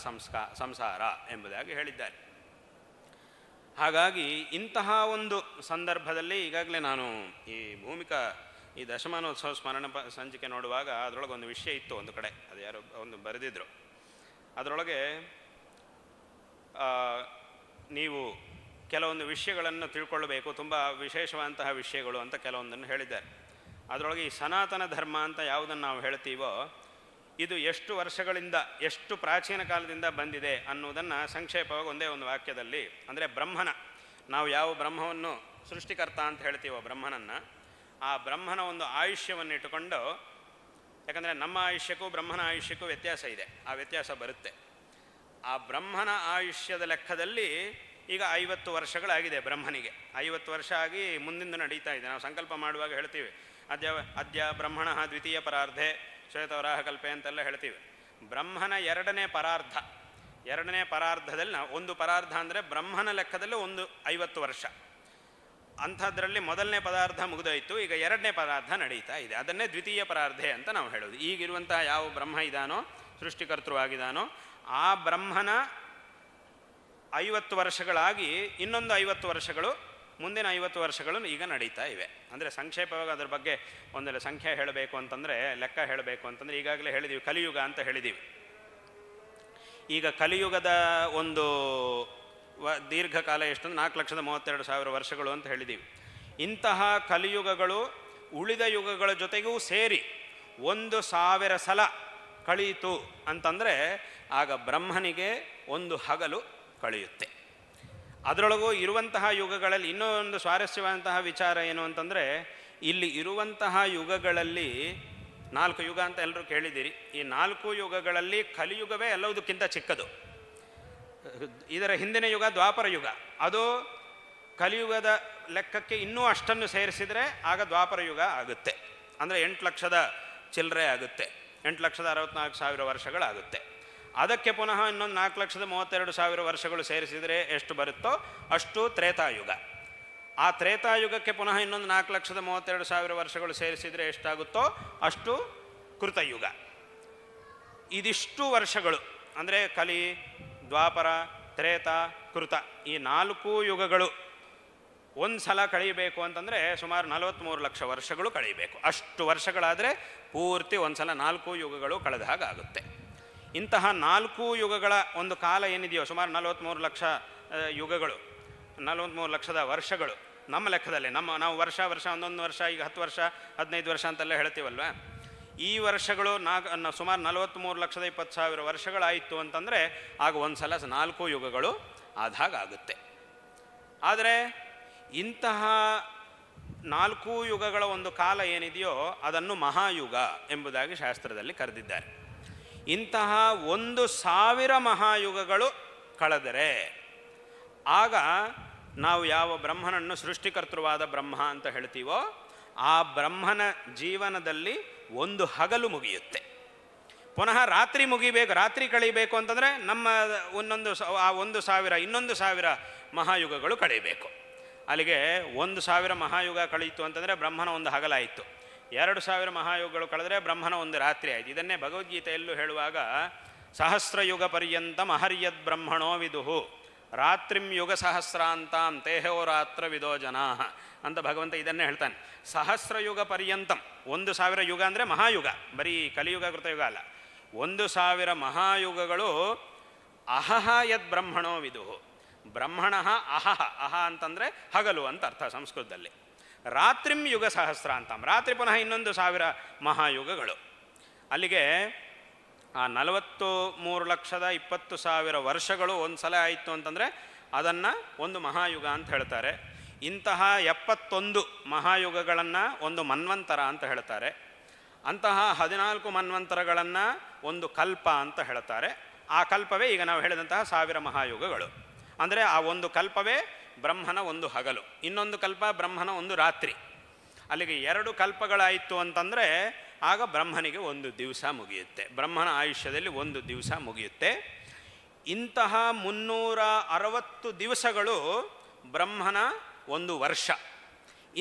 ಸಂಸಾರ ಎಂಬುದಾಗಿ ಹೇಳಿದ್ದಾರೆ. ಹಾಗಾಗಿ ಇಂತಹ ಒಂದು ಸಂದರ್ಭದಲ್ಲಿ ಈಗಾಗಲೇ ನಾನು ಈ ಭೂಮಿಕಾ ಈ ದಶಮಾನೋತ್ಸವ ಸ್ಮರಣ ಸಂಚಿಕೆ ನೋಡುವಾಗ ಅದರೊಳಗೆ ಒಂದು ವಿಷಯ ಇತ್ತು, ಒಂದು ಕಡೆ ಅದು ಯಾರೋ ಒಂದು ಬರೆದಿದ್ರು. ಅದರೊಳಗೆ ನೀವು ಕೆಲವೊಂದು ವಿಷಯಗಳನ್ನು ತಿಳ್ಕೊಳ್ಳಬೇಕು, ತುಂಬ ವಿಶೇಷವಾದಂತಹ ವಿಷಯಗಳು ಅಂತ ಕೆಲವೊಂದನ್ನು ಹೇಳಿದ್ದಾರೆ. ಅದರೊಳಗೆ ಈ ಸನಾತನ ಧರ್ಮ ಅಂತ ಯಾವುದನ್ನು ನಾವು ಹೇಳ್ತೀವೋ ಇದು ಎಷ್ಟು ವರ್ಷಗಳಿಂದ, ಎಷ್ಟು ಪ್ರಾಚೀನ ಕಾಲದಿಂದ ಬಂದಿದೆ ಅನ್ನೋದನ್ನು ಸಂಕ್ಷೇಪವಾಗಿ ಒಂದೇ ಒಂದು ವಾಕ್ಯದಲ್ಲಿ, ಅಂದರೆ ಬ್ರಹ್ಮನ, ನಾವು ಯಾವ ಬ್ರಹ್ಮವನ್ನು ಸೃಷ್ಟಿಕರ್ತ ಅಂತ ಹೇಳ್ತೀವೋ ಬ್ರಹ್ಮನನ್ನು, ಆ ಬ್ರಹ್ಮನ ಒಂದು ಆಯುಷ್ಯವನ್ನು ಇಟ್ಟುಕೊಂಡು, ಯಾಕಂದರೆ ನಮ್ಮ ಆಯುಷ್ಯಕ್ಕೂ ಬ್ರಹ್ಮನ ಆಯುಷ್ಯಕ್ಕೂ ವ್ಯತ್ಯಾಸ ಇದೆ, ಆ ವ್ಯತ್ಯಾಸ ಬರುತ್ತೆ. ಆ ಬ್ರಹ್ಮನ ಆಯುಷ್ಯದ ಲೆಕ್ಕದಲ್ಲಿ ಈಗ 50 ವರ್ಷಗಳಾಗಿದೆ ಬ್ರಹ್ಮನಿಗೆ. 50 ವರ್ಷ ಆಗಿ ಮುಂದಿಂದು ನಡೀತಾ ಇದೆ. ನಾವು ಸಂಕಲ್ಪ ಮಾಡುವಾಗ ಹೇಳ್ತೀವಿ ಅದ್ಯ ಬ್ರಹ್ಮಣ ದ್ವಿತೀಯ ಪರಾರ್ಧೆ ಶ್ವೇತವರಾಹ ಕಲ್ಪೆ ಅಂತೆಲ್ಲ ಹೇಳ್ತೀವಿ. ಬ್ರಹ್ಮನ ಎರಡನೇ ಪರಾರ್ಧದಲ್ಲಿ ಒಂದು ಪರಾರ್ಧ ಅಂದರೆ ಬ್ರಹ್ಮನ ಲೆಕ್ಕದಲ್ಲಿ ಒಂದು 50 ವರ್ಷ. ಅಂಥದ್ರಲ್ಲಿ ಮೊದಲನೇ ಪದಾರ್ಥ ಮುಗಿದೋಯ್ತು, ಈಗ ಎರಡನೇ ಪದಾರ್ಥ ನಡೀತಾ ಇದೆ. ಅದನ್ನೇ ದ್ವಿತೀಯ ಪರಾರ್ಧೆ ಅಂತ ನಾವು ಹೇಳೋದು. ಈಗಿರುವಂತಹ ಯಾವ ಬ್ರಹ್ಮ ಇದ್ದಾನೋ, ಸೃಷ್ಟಿಕರ್ತೃವಾಗಿದ್ದಾನೋ, ಆ ಬ್ರಹ್ಮನ 50 ವರ್ಷಗಳಾಗಿ ಇನ್ನೊಂದು 50 ವರ್ಷಗಳು, ಮುಂದಿನ 50 ವರ್ಷಗಳು ಈಗ ನಡೀತಾ ಇವೆ. ಅಂದರೆ ಸಂಕ್ಷೇಪವಾಗಿ ಅದರ ಬಗ್ಗೆ ಒಂದೆಲ್ಲ ಸಂಖ್ಯೆ ಹೇಳಬೇಕು ಅಂತಂದರೆ, ಲೆಕ್ಕ ಹೇಳಬೇಕು ಅಂತಂದರೆ, ಈಗಾಗಲೇ ಹೇಳಿದ್ದೀವಿ ಕಲಿಯುಗ ಅಂತ ಹೇಳಿದ್ದೀವಿ. ಈಗ ಕಲಿಯುಗದ ಒಂದು ದೀರ್ಘಕಾಲ ಎಷ್ಟೊಂದು 4,32,000 ವರ್ಷಗಳು ಅಂತ ಹೇಳಿದ್ದೀವಿ. ಇಂತಹ ಕಲಿಯುಗಗಳು ಉಳಿದ ಯುಗಗಳ ಜೊತೆಗೂ ಸೇರಿ 1,000 ಸಲ ಕಳೆಯಿತು ಅಂತಂದರೆ ಆಗ ಬ್ರಹ್ಮನಿಗೆ ಒಂದು ಹಗಲು ಕಳೆಯುತ್ತೆ. ಅದರೊಳಗೂ ಇರುವಂತಹ ಯುಗಗಳಲ್ಲಿ ಇನ್ನೊಂದು ಸ್ವಾರಸ್ಯವಾದಂತಹ ವಿಚಾರ ಏನು ಅಂತಂದರೆ, ಇಲ್ಲಿ ಇರುವಂತಹ ಯುಗಗಳಲ್ಲಿ 4 ಯುಗ ಅಂತ ಎಲ್ಲರೂ ಕೇಳಿದ್ದೀರಿ. ಈ 4 ಯುಗಗಳಲ್ಲಿ ಕಲಿಯುಗವೇ ಎಲ್ಲವುದಕ್ಕಿಂತ ಚಿಕ್ಕದು. ಇದರ ಹಿಂದಿನ ಯುಗ ದ್ವಾಪರ ಯುಗ, ಅದು ಕಲಿಯುಗದ ಲೆಕ್ಕಕ್ಕೆ ಇನ್ನೂ ಅಷ್ಟನ್ನು ಸೇರಿಸಿದರೆ ಆಗ ದ್ವಾಪರ ಯುಗ ಆಗುತ್ತೆ. ಅಂದರೆ 8 ಲಕ್ಷದ ಚಿಲ್ಲರೆ ಆಗುತ್ತೆ, 8,64,000 ವರ್ಷಗಳಾಗುತ್ತೆ. ಅದಕ್ಕೆ ಪುನಃ ಇನ್ನೊಂದು 4,32,000 ವರ್ಷಗಳು ಸೇರಿಸಿದರೆ ಎಷ್ಟು ಬರುತ್ತೋ ಅಷ್ಟು ತ್ರೇತಾಯುಗ. ಆ ತ್ರೇತಾಯುಗಕ್ಕೆ ಪುನಃ ಇನ್ನೊಂದು 4,32,000 ವರ್ಷಗಳು ಸೇರಿಸಿದರೆ ಎಷ್ಟಾಗುತ್ತೋ ಅಷ್ಟು ಕೃತಯುಗ. ಇದಿಷ್ಟು ವರ್ಷಗಳು ಅಂದರೆ ಕಲಿ, ದ್ವಾಪರ, ತ್ರೇತ, ಕೃತ, ಈ 4 ಯುಗಗಳು ಒಂದು ಸಲ ಕಳೀಬೇಕು ಅಂತಂದರೆ ಸುಮಾರು 43 ಲಕ್ಷ ವರ್ಷಗಳು ಕಳೀಬೇಕು. ಅಷ್ಟು ವರ್ಷಗಳಾದರೆ ಪೂರ್ತಿ ಒಂದು ಸಲ 4 ಯುಗಗಳು ಕಳೆದ ಹಾಗಾಗುತ್ತೆ. ಇಂತಹ 4 ಯುಗಗಳ ಒಂದು ಕಾಲ ಏನಿದೆಯೋ, ಸುಮಾರು 43 ಲಕ್ಷ ಯುಗಗಳು, 43 ಲಕ್ಷದ ವರ್ಷಗಳು ನಮ್ಮ ಲೆಕ್ಕದಲ್ಲಿ. ನಾವು ವರ್ಷ ಒಂದೊಂದು ವರ್ಷ, ಈಗ 10 ವರ್ಷ 15 ವರ್ಷ ಅಂತೆಲ್ಲ ಹೇಳ್ತೀವಲ್ವ, ಈ ವರ್ಷಗಳು ಸುಮಾರು 43,20,000 ವರ್ಷಗಳಾಯಿತು ಅಂತಂದರೆ ಆಗ ಒಂದು ಸಲ 4 ಯುಗಗಳು ಆದಾಗುತ್ತೆ. ಆದರೆ ಇಂತಹ 4 ಯುಗಗಳ ಒಂದು ಕಾಲ ಏನಿದೆಯೋ ಅದನ್ನು ಮಹಾಯುಗ ಎಂಬುದಾಗಿ ಶಾಸ್ತ್ರದಲ್ಲಿ ಕರೆದಿದ್ದಾರೆ. ಇಂತಹ 1,000 ಮಹಾಯುಗಗಳು ಕಳೆದರೆ ಆಗ ನಾವು ಯಾವ ಬ್ರಹ್ಮನನ್ನು ಸೃಷ್ಟಿಕರ್ತೃವಾದ ಬ್ರಹ್ಮ ಅಂತ ಹೇಳ್ತೀವೋ ಆ ಬ್ರಹ್ಮನ ಜೀವನದಲ್ಲಿ ಒಂದು ಹಗಲು ಮುಗಿಯುತ್ತೆ. ಪುನಃ ರಾತ್ರಿ ಮುಗಿಬೇಕು, ರಾತ್ರಿ ಕಳೀಬೇಕು ಅಂತಂದರೆ ನಮ್ಮ 1,000 ಇನ್ನೊಂದು 1,000 ಮಹಾಯುಗಗಳು ಕಳೀಬೇಕು. ಅಲ್ಲಿಗೆ 1,000 ಮಹಾಯುಗ ಕಳೀತು ಅಂತಂದರೆ ಬ್ರಹ್ಮನ ಒಂದು ಹಗಲಾಯಿತು. 2,000 ಮಹಾಯುಗಗಳು ಕಳೆದರೆ ಬ್ರಹ್ಮನ ಒಂದು ರಾತ್ರಿ ಆಯಿತು. ಇದನ್ನೇ ಭಗವದ್ಗೀತೆಯಲ್ಲೂ ಹೇಳುವಾಗ ಸಹಸ್ರಯುಗ ಪರ್ಯಂತ ಮಹರ್ಯದ್ ಬ್ರಹ್ಮಣೋ ವಿದುಹು ರಾತ್ರಿಂ ಯುಗ ಸಹಸ್ರಾಂತಾಂ ತೇಹೋರಾತ್ರ ವಿದೋ ಜನಾ ಅಂತ ಭಗವಂತ ಇದನ್ನೇ ಹೇಳ್ತಾನೆ. ಸಹಸ್ರಯುಗ ಪರ್ಯಂತಂ, 1,000 ಯುಗ ಅಂದರೆ ಮಹಾಯುಗ, ಬರೀ ಕಲಿಯುಗ ಕೃತಯುಗ ಅಲ್ಲ. 1,000 ಮಹಾಯುಗಗಳು ಅಹಹ ಯದ್ ಬ್ರಹ್ಮಣೋ ವಿದುಹು, ಬ್ರಹ್ಮಣ ಅಹಹ, ಅಹ ಅಂತಂದರೆ ಹಗಲು ಅಂತ ಅರ್ಥ ಸಂಸ್ಕೃತದಲ್ಲಿ. ರಾತ್ರಿಂ ಯುಗ ಸಹಸ್ರ ಅಂತ, ರಾತ್ರಿ ಪುನಃ ಇನ್ನೊಂದು 1000 ಮಹಾಯುಗಗಳು. ಅಲ್ಲಿಗೆ ಆ 43,20,000 ವರ್ಷಗಳು ಒಂದು ಸಲ ಆಯಿತು ಅಂತಂದರೆ ಅದನ್ನು ಒಂದು ಮಹಾಯುಗ ಅಂತ ಹೇಳ್ತಾರೆ. ಇಂತಹ 71 ಮಹಾಯುಗಗಳನ್ನು ಒಂದು ಮನ್ವಂತರ ಅಂತ ಹೇಳ್ತಾರೆ. ಅಂತಹ 14 ಮನ್ವಂತರಗಳನ್ನು ಒಂದು ಕಲ್ಪ ಅಂತ ಹೇಳ್ತಾರೆ. ಆ ಕಲ್ಪವೇ ಈಗ ನಾವು ಹೇಳಿದಂತಹ 1000 ಮಹಾಯುಗಗಳು. ಅಂದರೆ ಆ ಒಂದು ಕಲ್ಪವೇ ಬ್ರಹ್ಮನ ಒಂದು ಹಗಲು, ಇನ್ನೊಂದು ಕಲ್ಪ ಬ್ರಹ್ಮನ ಒಂದು ರಾತ್ರಿ. ಅಲ್ಲಿಗೆ 2 ಕಲ್ಪಗಳಾಯಿತು ಅಂತಂದರೆ ಆಗ ಬ್ರಹ್ಮನಿಗೆ ಒಂದು ದಿವಸ ಮುಗಿಯುತ್ತೆ, ಬ್ರಹ್ಮನ ಆಯುಷ್ಯದಲ್ಲಿ ಒಂದು ದಿವಸ ಮುಗಿಯುತ್ತೆ. ಇಂತಹ 360 ದಿವಸಗಳು ಬ್ರಹ್ಮನ ಒಂದು ವರ್ಷ.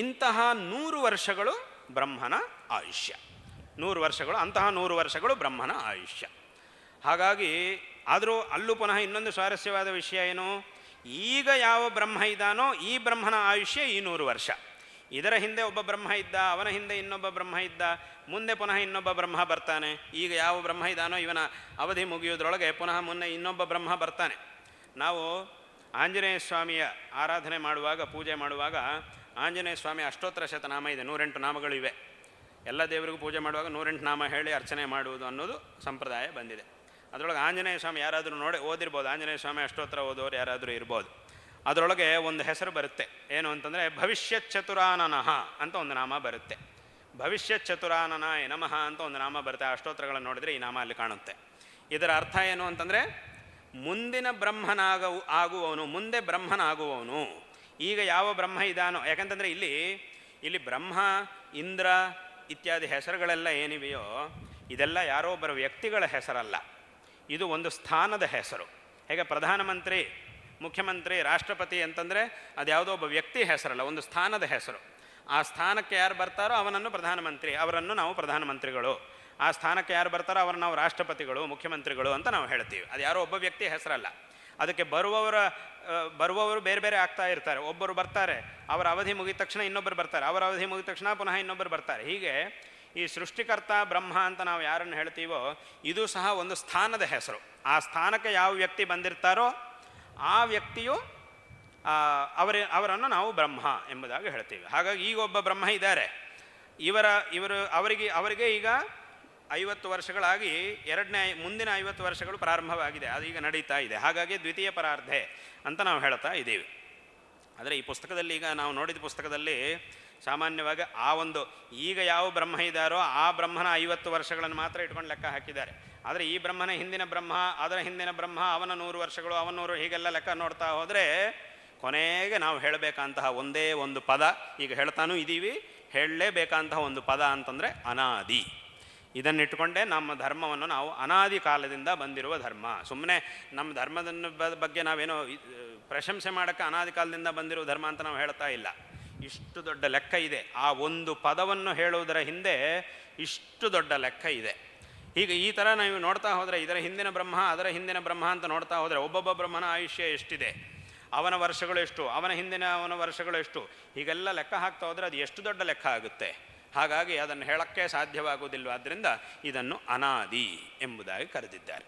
ಇಂತಹ 100 ವರ್ಷಗಳು ಬ್ರಹ್ಮನ ಆಯುಷ್ಯ. 100 ವರ್ಷಗಳು, ಅಂತಹ 100 ವರ್ಷಗಳು ಬ್ರಹ್ಮನ ಆಯುಷ್ಯ. ಹಾಗಾಗಿ ಆದರೂ ಅಲ್ಲೂ ಪುನಃ ಇನ್ನೊಂದು ಸ್ವಾರಸ್ಯವಾದ ವಿಷಯ ಏನು, ಈಗ ಯಾವ ಬ್ರಹ್ಮ ಇದ್ದಾನೋ ಈ ಬ್ರಹ್ಮನ ಆಯುಷ್ಯ ಈ 100 ವರ್ಷ. ಇದರ ಹಿಂದೆ ಒಬ್ಬ ಬ್ರಹ್ಮ ಇದ್ದ, ಅವನ ಹಿಂದೆ ಇನ್ನೊಬ್ಬ ಬ್ರಹ್ಮ ಇದ್ದ, ಮುಂದೆ ಪುನಃ ಇನ್ನೊಬ್ಬ ಬ್ರಹ್ಮ ಬರ್ತಾನೆ. ಈಗ ಯಾವ ಬ್ರಹ್ಮ ಇದ್ದಾನೋ ಇವನ ಅವಧಿ ಮುಗಿಯೋದ್ರೊಳಗೆ ಪುನಃ ಮುನ್ನೆ ಇನ್ನೊಬ್ಬ ಬ್ರಹ್ಮ ಬರ್ತಾನೆ. ನಾವು ಆಂಜನೇಯ ಸ್ವಾಮಿಯ ಆರಾಧನೆ ಮಾಡುವಾಗ, ಪೂಜೆ ಮಾಡುವಾಗ ಆಂಜನೇಯ ಸ್ವಾಮಿ ಅಷ್ಟೋತ್ತರ ಶತನಾಮ ಇದೆ, 108 ನಾಮಗಳಿವೆ. ಎಲ್ಲ ದೇವರಿಗೂ ಪೂಜೆ ಮಾಡುವಾಗ 108 ನಾಮ ಹೇಳಿ ಅರ್ಚನೆ ಮಾಡುವುದು ಅನ್ನೋದು ಸಂಪ್ರದಾಯ ಬಂದಿದೆ. ಅದರೊಳಗೆ ಆಂಜನೇಯ ಸ್ವಾಮಿ ಯಾರಾದರೂ ಓದಿರ್ಬೋದು, ಆಂಜನೇಯ ಸ್ವಾಮಿ ಅಷ್ಟೋತ್ತರ ಓದೋರು ಯಾರಾದರೂ ಇರ್ಬೋದು. ಅದರೊಳಗೆ ಒಂದು ಹೆಸರು ಬರುತ್ತೆ, ಏನು ಅಂತಂದರೆ ಭವಿಷ್ಯತ್ ಚತುರಾನನಃ ಅಂತ ಒಂದು ನಾಮ ಬರುತ್ತೆ. ಭವಿಷ್ಯತ್ ಚತುರಾನನಾಯ ನಮಃ ಅಂತ ಒಂದು ನಾಮ ಬರುತ್ತೆ. ಆ ಅಷ್ಟೋತ್ತರಗಳನ್ನು ನೋಡಿದರೆ ಈ ನಾಮ ಅಲ್ಲಿ ಕಾಣುತ್ತೆ. ಇದರ ಅರ್ಥ ಏನು ಅಂತಂದರೆ ಮುಂದಿನ ಆಗುವವನು, ಮುಂದೆ ಬ್ರಹ್ಮನಾಗುವವನು. ಈಗ ಯಾವ ಬ್ರಹ್ಮ ಇದ್ದಾನೋ, ಯಾಕಂತಂದರೆ ಇಲ್ಲಿ ಬ್ರಹ್ಮ, ಇಂದ್ರ ಇತ್ಯಾದಿ ಹೆಸರುಗಳೆಲ್ಲ ಏನಿವೆಯೋ ಇದೆಲ್ಲ ಯಾರೋ ಒಬ್ಬರ ವ್ಯಕ್ತಿಗಳ ಹೆಸರಲ್ಲ, ಇದು ಒಂದು ಸ್ಥಾನದ ಹೆಸರು. ಹೇಗೆ ಪ್ರಧಾನಮಂತ್ರಿ, ಮುಖ್ಯಮಂತ್ರಿ, ರಾಷ್ಟ್ರಪತಿ ಅಂತಂದರೆ ಅದು ಯಾವುದೋ ಒಬ್ಬ ವ್ಯಕ್ತಿ ಹೆಸರಲ್ಲ, ಒಂದು ಸ್ಥಾನದ ಹೆಸರು. ಆ ಸ್ಥಾನಕ್ಕೆ ಯಾರು ಬರ್ತಾರೋ ಅವನನ್ನು ಪ್ರಧಾನಮಂತ್ರಿ, ಅವರನ್ನು ನಾವು ಪ್ರಧಾನಮಂತ್ರಿಗಳು. ಆ ಸ್ಥಾನಕ್ಕೆ ಯಾರು ಬರ್ತಾರೋ ಅವ್ರನ್ನ ನಾವು ರಾಷ್ಟ್ರಪತಿಗಳು, ಮುಖ್ಯಮಂತ್ರಿಗಳು ಅಂತ ನಾವು ಹೇಳ್ತೀವಿ. ಅದು ಯಾರೋ ಒಬ್ಬ ವ್ಯಕ್ತಿ ಹೆಸರಲ್ಲ. ಅದಕ್ಕೆ ಬರುವವರು ಬೇರೆ ಬೇರೆ ಆಗ್ತಾ ಇರ್ತಾರೆ. ಒಬ್ಬರು ಬರ್ತಾರೆ, ಅವರ ಅವಧಿ ಮುಗಿದ ತಕ್ಷಣ ಇನ್ನೊಬ್ಬರು ಬರ್ತಾರೆ, ಅವರ ಅವಧಿ ಮುಗಿದ ತಕ್ಷಣ ಪುನಃ ಇನ್ನೊಬ್ಬರು ಬರ್ತಾರೆ. ಹೀಗೆ ಈ ಸೃಷ್ಟಿಕರ್ತ ಬ್ರಹ್ಮ ಅಂತ ನಾವು ಯಾರನ್ನು ಹೇಳ್ತೀವೋ ಇದು ಸಹ ಒಂದು ಸ್ಥಾನದ ಹೆಸರು. ಆ ಸ್ಥಾನಕ್ಕೆ ಯಾವ ವ್ಯಕ್ತಿ ಬಂದಿರ್ತಾರೋ ಆ ವ್ಯಕ್ತಿಯು ಅವರನ್ನು ನಾವು ಬ್ರಹ್ಮ ಎಂಬುದಾಗಿ ಹೇಳ್ತೀವಿ. ಹಾಗಾಗಿ ಈಗ ಒಬ್ಬ ಬ್ರಹ್ಮ ಇದ್ದಾರೆ, ಅವರಿಗೆ ಈಗ 50 ವರ್ಷಗಳಾಗಿ ಮುಂದಿನ 50 ವರ್ಷಗಳು ಪ್ರಾರಂಭವಾಗಿದೆ, ಅದೀಗ ನಡೀತಾ ಇದೆ. ಹಾಗಾಗಿ ದ್ವಿತೀಯ ಪರಾರ್ಧೆ ಅಂತ ನಾವು ಹೇಳ್ತಾ ಇದ್ದೀವಿ. ಆದರೆ ಈ ಪುಸ್ತಕದಲ್ಲಿ, ಈಗ ನಾವು ನೋಡಿದ ಪುಸ್ತಕದಲ್ಲಿ ಸಾಮಾನ್ಯವಾಗಿ ಈಗ ಯಾವ ಬ್ರಹ್ಮ ಇದ್ದಾರೋ ಆ ಬ್ರಹ್ಮನ 50 ವರ್ಷಗಳನ್ನು ಮಾತ್ರ ಇಟ್ಕೊಂಡು ಲೆಕ್ಕ ಹಾಕಿದ್ದಾರೆ. ಆದರೆ ಈ ಬ್ರಹ್ಮನ ಹಿಂದಿನ ಬ್ರಹ್ಮ, ಅದರ ಹಿಂದಿನ ಬ್ರಹ್ಮ, ಅವನ 100 ವರ್ಷಗಳು, ಅವನ 100, ಹೀಗೆಲ್ಲ ಲೆಕ್ಕ ನೋಡ್ತಾ ಹೋದರೆ ಕೊನೆಗೆ ನಾವು ಹೇಳಬೇಕಂತಹ ಒಂದೇ ಒಂದು ಪದ, ಈಗ ಹೇಳ್ತಾನೂ ಇದ್ದೀವಿ, ಹೇಳಲೇಬೇಕಂತಹ ಒಂದು ಪದ ಅಂತಂದರೆ ಅನಾದಿ. ಇದನ್ನಿಟ್ಟುಕೊಂಡೇ ನಮ್ಮ ಧರ್ಮವನ್ನು ನಾವು ಅನಾದಿ ಕಾಲದಿಂದ ಬಂದಿರುವ ಧರ್ಮ. ಸುಮ್ಮನೆ ನಮ್ಮ ಧರ್ಮದ ಬಗ್ಗೆ ನಾವೇನೋ ಪ್ರಶಂಸೆ ಮಾಡೋಕ್ಕೆ ಅನಾದಿ ಕಾಲದಿಂದ ಬಂದಿರುವ ಧರ್ಮ ಅಂತ ನಾವು ಹೇಳ್ತಾ ಇಲ್ಲ. ಇಷ್ಟು ದೊಡ್ಡ ಲೆಕ್ಕ ಇದೆ. ಆ ಒಂದು ಪದವನ್ನು ಹೇಳುವುದರ ಹಿಂದೆ ಇಷ್ಟು ದೊಡ್ಡ ಲೆಕ್ಕ ಇದೆ. ಹೀಗೆ ಈ ಥರ ನಾವು ನೋಡ್ತಾ ಹೋದರೆ ಇದರ ಹಿಂದಿನ ಬ್ರಹ್ಮ, ಅದರ ಹಿಂದಿನ ಬ್ರಹ್ಮ ಅಂತ ನೋಡ್ತಾ ಹೋದರೆ ಒಬ್ಬೊಬ್ಬ ಬ್ರಹ್ಮನ ಆಯುಷ್ಯ ಎಷ್ಟಿದೆ, ಅವನ ವರ್ಷಗಳು ಎಷ್ಟು, ಅವನ ಹಿಂದಿನ ಅವನ ವರ್ಷಗಳು ಎಷ್ಟು, ಹೀಗೆಲ್ಲ ಲೆಕ್ಕ ಹಾಕ್ತಾ ಹೋದರೆ ಅದು ಎಷ್ಟು ದೊಡ್ಡ ಲೆಕ್ಕ ಆಗುತ್ತೆ. ಹಾಗಾಗಿ ಅದನ್ನು ಹೇಳೋಕ್ಕೆ ಸಾಧ್ಯವಾಗುವುದಿಲ್ಲ. ಆದ್ದರಿಂದ ಇದನ್ನು ಅನಾದಿ ಎಂಬುದಾಗಿ ಕರೆದಿದ್ದಾರೆ.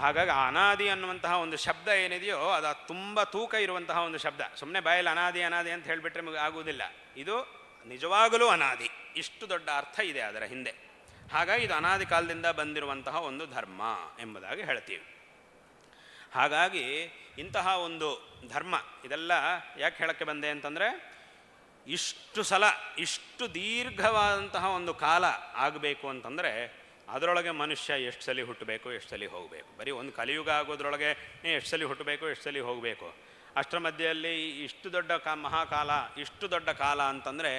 ಹಾಗಾಗಿ ಆ ಅನಾದಿ ಅನ್ನುವಂತಹ ಒಂದು ಶಬ್ದ ಏನಿದೆಯೋ ಅದು ತುಂಬ ತೂಕ ಇರುವಂತಹ ಒಂದು ಶಬ್ದ. ಸುಮ್ಮನೆ ಬಾಯಲ್ಲಿ ಅನಾದಿ ಅನಾದಿ ಅಂತ ಹೇಳಿಬಿಟ್ರೆ ಆಗುವುದಿಲ್ಲ. ಇದು ನಿಜವಾಗಲೂ ಅನಾದಿ, ಇಷ್ಟು ದೊಡ್ಡ ಅರ್ಥ ಇದೆ ಅದರ ಹಿಂದೆ. ಹಾಗಾಗಿ ಇದು ಅನಾದಿ ಕಾಲದಿಂದ ಬಂದಿರುವಂತಹ ಒಂದು ಧರ್ಮ ಎಂಬುದಾಗಿ ಹೇಳ್ತೀವಿ. ಹಾಗಾಗಿ ಇಂತಹ ಒಂದು ಧರ್ಮ ಇದೆಲ್ಲ ಯಾಕೆ ಹೇಳೋಕ್ಕೆ ಬಂದೆ ಅಂತಂದರೆ, ಇಷ್ಟು ಸಲ ಇಷ್ಟು ದೀರ್ಘವಾದಂತಹ ಒಂದು ಕಾಲ ಆಗಬೇಕು ಅಂತಂದರೆ ಅದರೊಳಗೆ ಮನುಷ್ಯ ಎಷ್ಟು ಸಲ ಹುಟ್ಟಬೇಕು, ಎಷ್ಟು ಸಲ ಹೋಗಬೇಕು. ಬರೀ ಒಂದು ಕಲಿಯುಗ ಆಗೋದ್ರೊಳಗೆ ಎಷ್ಟು ಸಲ ಹುಟ್ಟಬೇಕು, ಎಷ್ಟು ಸಲ ಹೋಗಬೇಕು. ಅಷ್ಟರ ಮಧ್ಯೆಯಲ್ಲಿ ಇಷ್ಟು ದೊಡ್ಡ ಮಹಾಕಾಲ, ಇಷ್ಟು ದೊಡ್ಡ ಕಾಲ ಅಂತಂದರೆ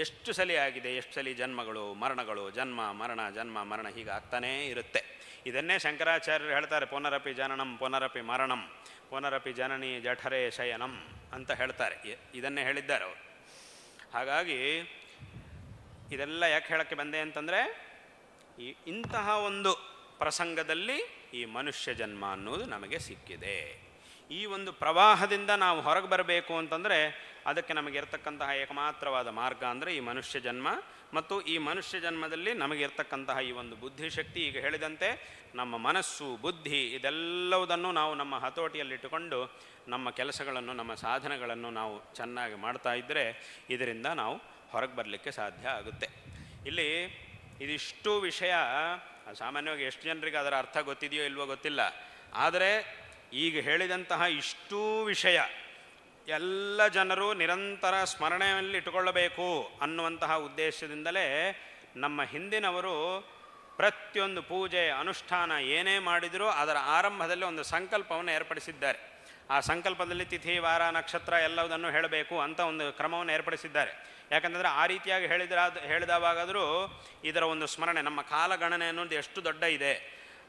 ಎಷ್ಟು ಸಲ ಆಗಿದೆ, ಎಷ್ಟು ಸಲ ಜನ್ಮಗಳು, ಮರಣಗಳು, ಜನ್ಮ ಮರಣ, ಜನ್ಮ ಮರಣ ಹೀಗೆ ಆಗ್ತಾನೇ ಇರುತ್ತೆ. ಇದನ್ನೇ ಶಂಕರಾಚಾರ್ಯರು ಹೇಳ್ತಾರೆ, ಪುನರಪಿ ಜನನಂ ಪುನರಪಿ ಮರಣಂ ಪುನರಪಿ ಜನನಿ ಜಠರೇ ಶಯನಂ ಅಂತ ಹೇಳ್ತಾರೆ. ಇದನ್ನೇ ಹೇಳಿದ್ದಾರೆ ಅವರು. ಹಾಗಾಗಿ ಇದೆಲ್ಲ ಯಾಕೆ ಹೇಳೋಕ್ಕೆ ಬಂದೆ ಅಂತಂದರೆ, ಇಂತಹ ಒಂದು ಪ್ರಸಂಗದಲ್ಲಿ ಈ ಮನುಷ್ಯ ಜನ್ಮ ಅನ್ನೋದು ನಮಗೆ ಸಿಕ್ಕಿದೆ. ಈ ಒಂದು ಪ್ರವಾಹದಿಂದ ನಾವು ಹೊರಗೆ ಬರಬೇಕು ಅಂತಂದರೆ ಅದಕ್ಕೆ ನಮಗಿರ್ತಕ್ಕಂತಹ ಏಕಮಾತ್ರವಾದ ಮಾರ್ಗ ಅಂದರೆ ಈ ಮನುಷ್ಯ ಜನ್ಮ. ಮತ್ತು ಈ ಮನುಷ್ಯ ಜನ್ಮದಲ್ಲಿ ನಮಗಿರ್ತಕ್ಕಂತಹ ಈ ಒಂದು ಬುದ್ಧಿಶಕ್ತಿ, ಈಗ ಹೇಳಿದಂತೆ ನಮ್ಮ ಮನಸ್ಸು, ಬುದ್ಧಿ ಇದೆಲ್ಲವುದನ್ನು ನಾವು ನಮ್ಮ ಹತೋಟಿಯಲ್ಲಿಟ್ಟುಕೊಂಡು ನಮ್ಮ ಕೆಲಸಗಳನ್ನು ನಮ್ಮ ಸಾಧನೆಗಳನ್ನು ನಾವು ಚೆನ್ನಾಗಿ ಮಾಡ್ತಾ ಇದ್ದರೆ ಇದರಿಂದ ನಾವು ಹೊರಗೆ ಬರಲಿಕ್ಕೆ ಸಾಧ್ಯ ಆಗುತ್ತೆ. ಇಲ್ಲಿ ಇದಿಷ್ಟು ವಿಷಯ ಸಾಮಾನ್ಯವಾಗಿ ಎಷ್ಟು ಜನರಿಗೆ ಅದರ ಅರ್ಥ ಗೊತ್ತಿದೆಯೋ ಇಲ್ವೋ ಗೊತ್ತಿಲ್ಲ. ಆದರೆ ಈಗ ಹೇಳಿದಂತಹ ಇಷ್ಟೂ ವಿಷಯ ಎಲ್ಲ ಜನರು ನಿರಂತರ ಸ್ಮರಣೆಯಲ್ಲಿ ಇಟ್ಟುಕೊಳ್ಳಬೇಕು ಅನ್ನುವಂತಹ ಉದ್ದೇಶದಿಂದಲೇ ನಮ್ಮ ಹಿಂದಿನವರು ಪ್ರತಿಯೊಂದು ಪೂಜೆ ಅನುಷ್ಠಾನ ಏನೇ ಮಾಡಿದರೂ ಅದರ ಆರಂಭದಲ್ಲಿ ಒಂದು ಸಂಕಲ್ಪವನ್ನು ಏರ್ಪಡಿಸಿದ್ದಾರೆ. ಆ ಸಂಕಲ್ಪದಲ್ಲಿ ತಿಥಿ ವಾರ ನಕ್ಷತ್ರ ಎಲ್ಲದನ್ನು ಹೇಳಬೇಕು ಅಂತ ಒಂದು ಕ್ರಮವನ್ನು ಏರ್ಪಡಿಸಿದ್ದಾರೆ. ಯಾಕಂತಂದರೆ ಆ ರೀತಿಯಾಗಿ ಹೇಳಿದವಾಗಾದರೂ ಇದರ ಒಂದು ಸ್ಮರಣೆ, ನಮ್ಮ ಕಾಲಗಣನೆ ಅನ್ನೋದು ಎಷ್ಟು ದೊಡ್ಡ ಇದೆ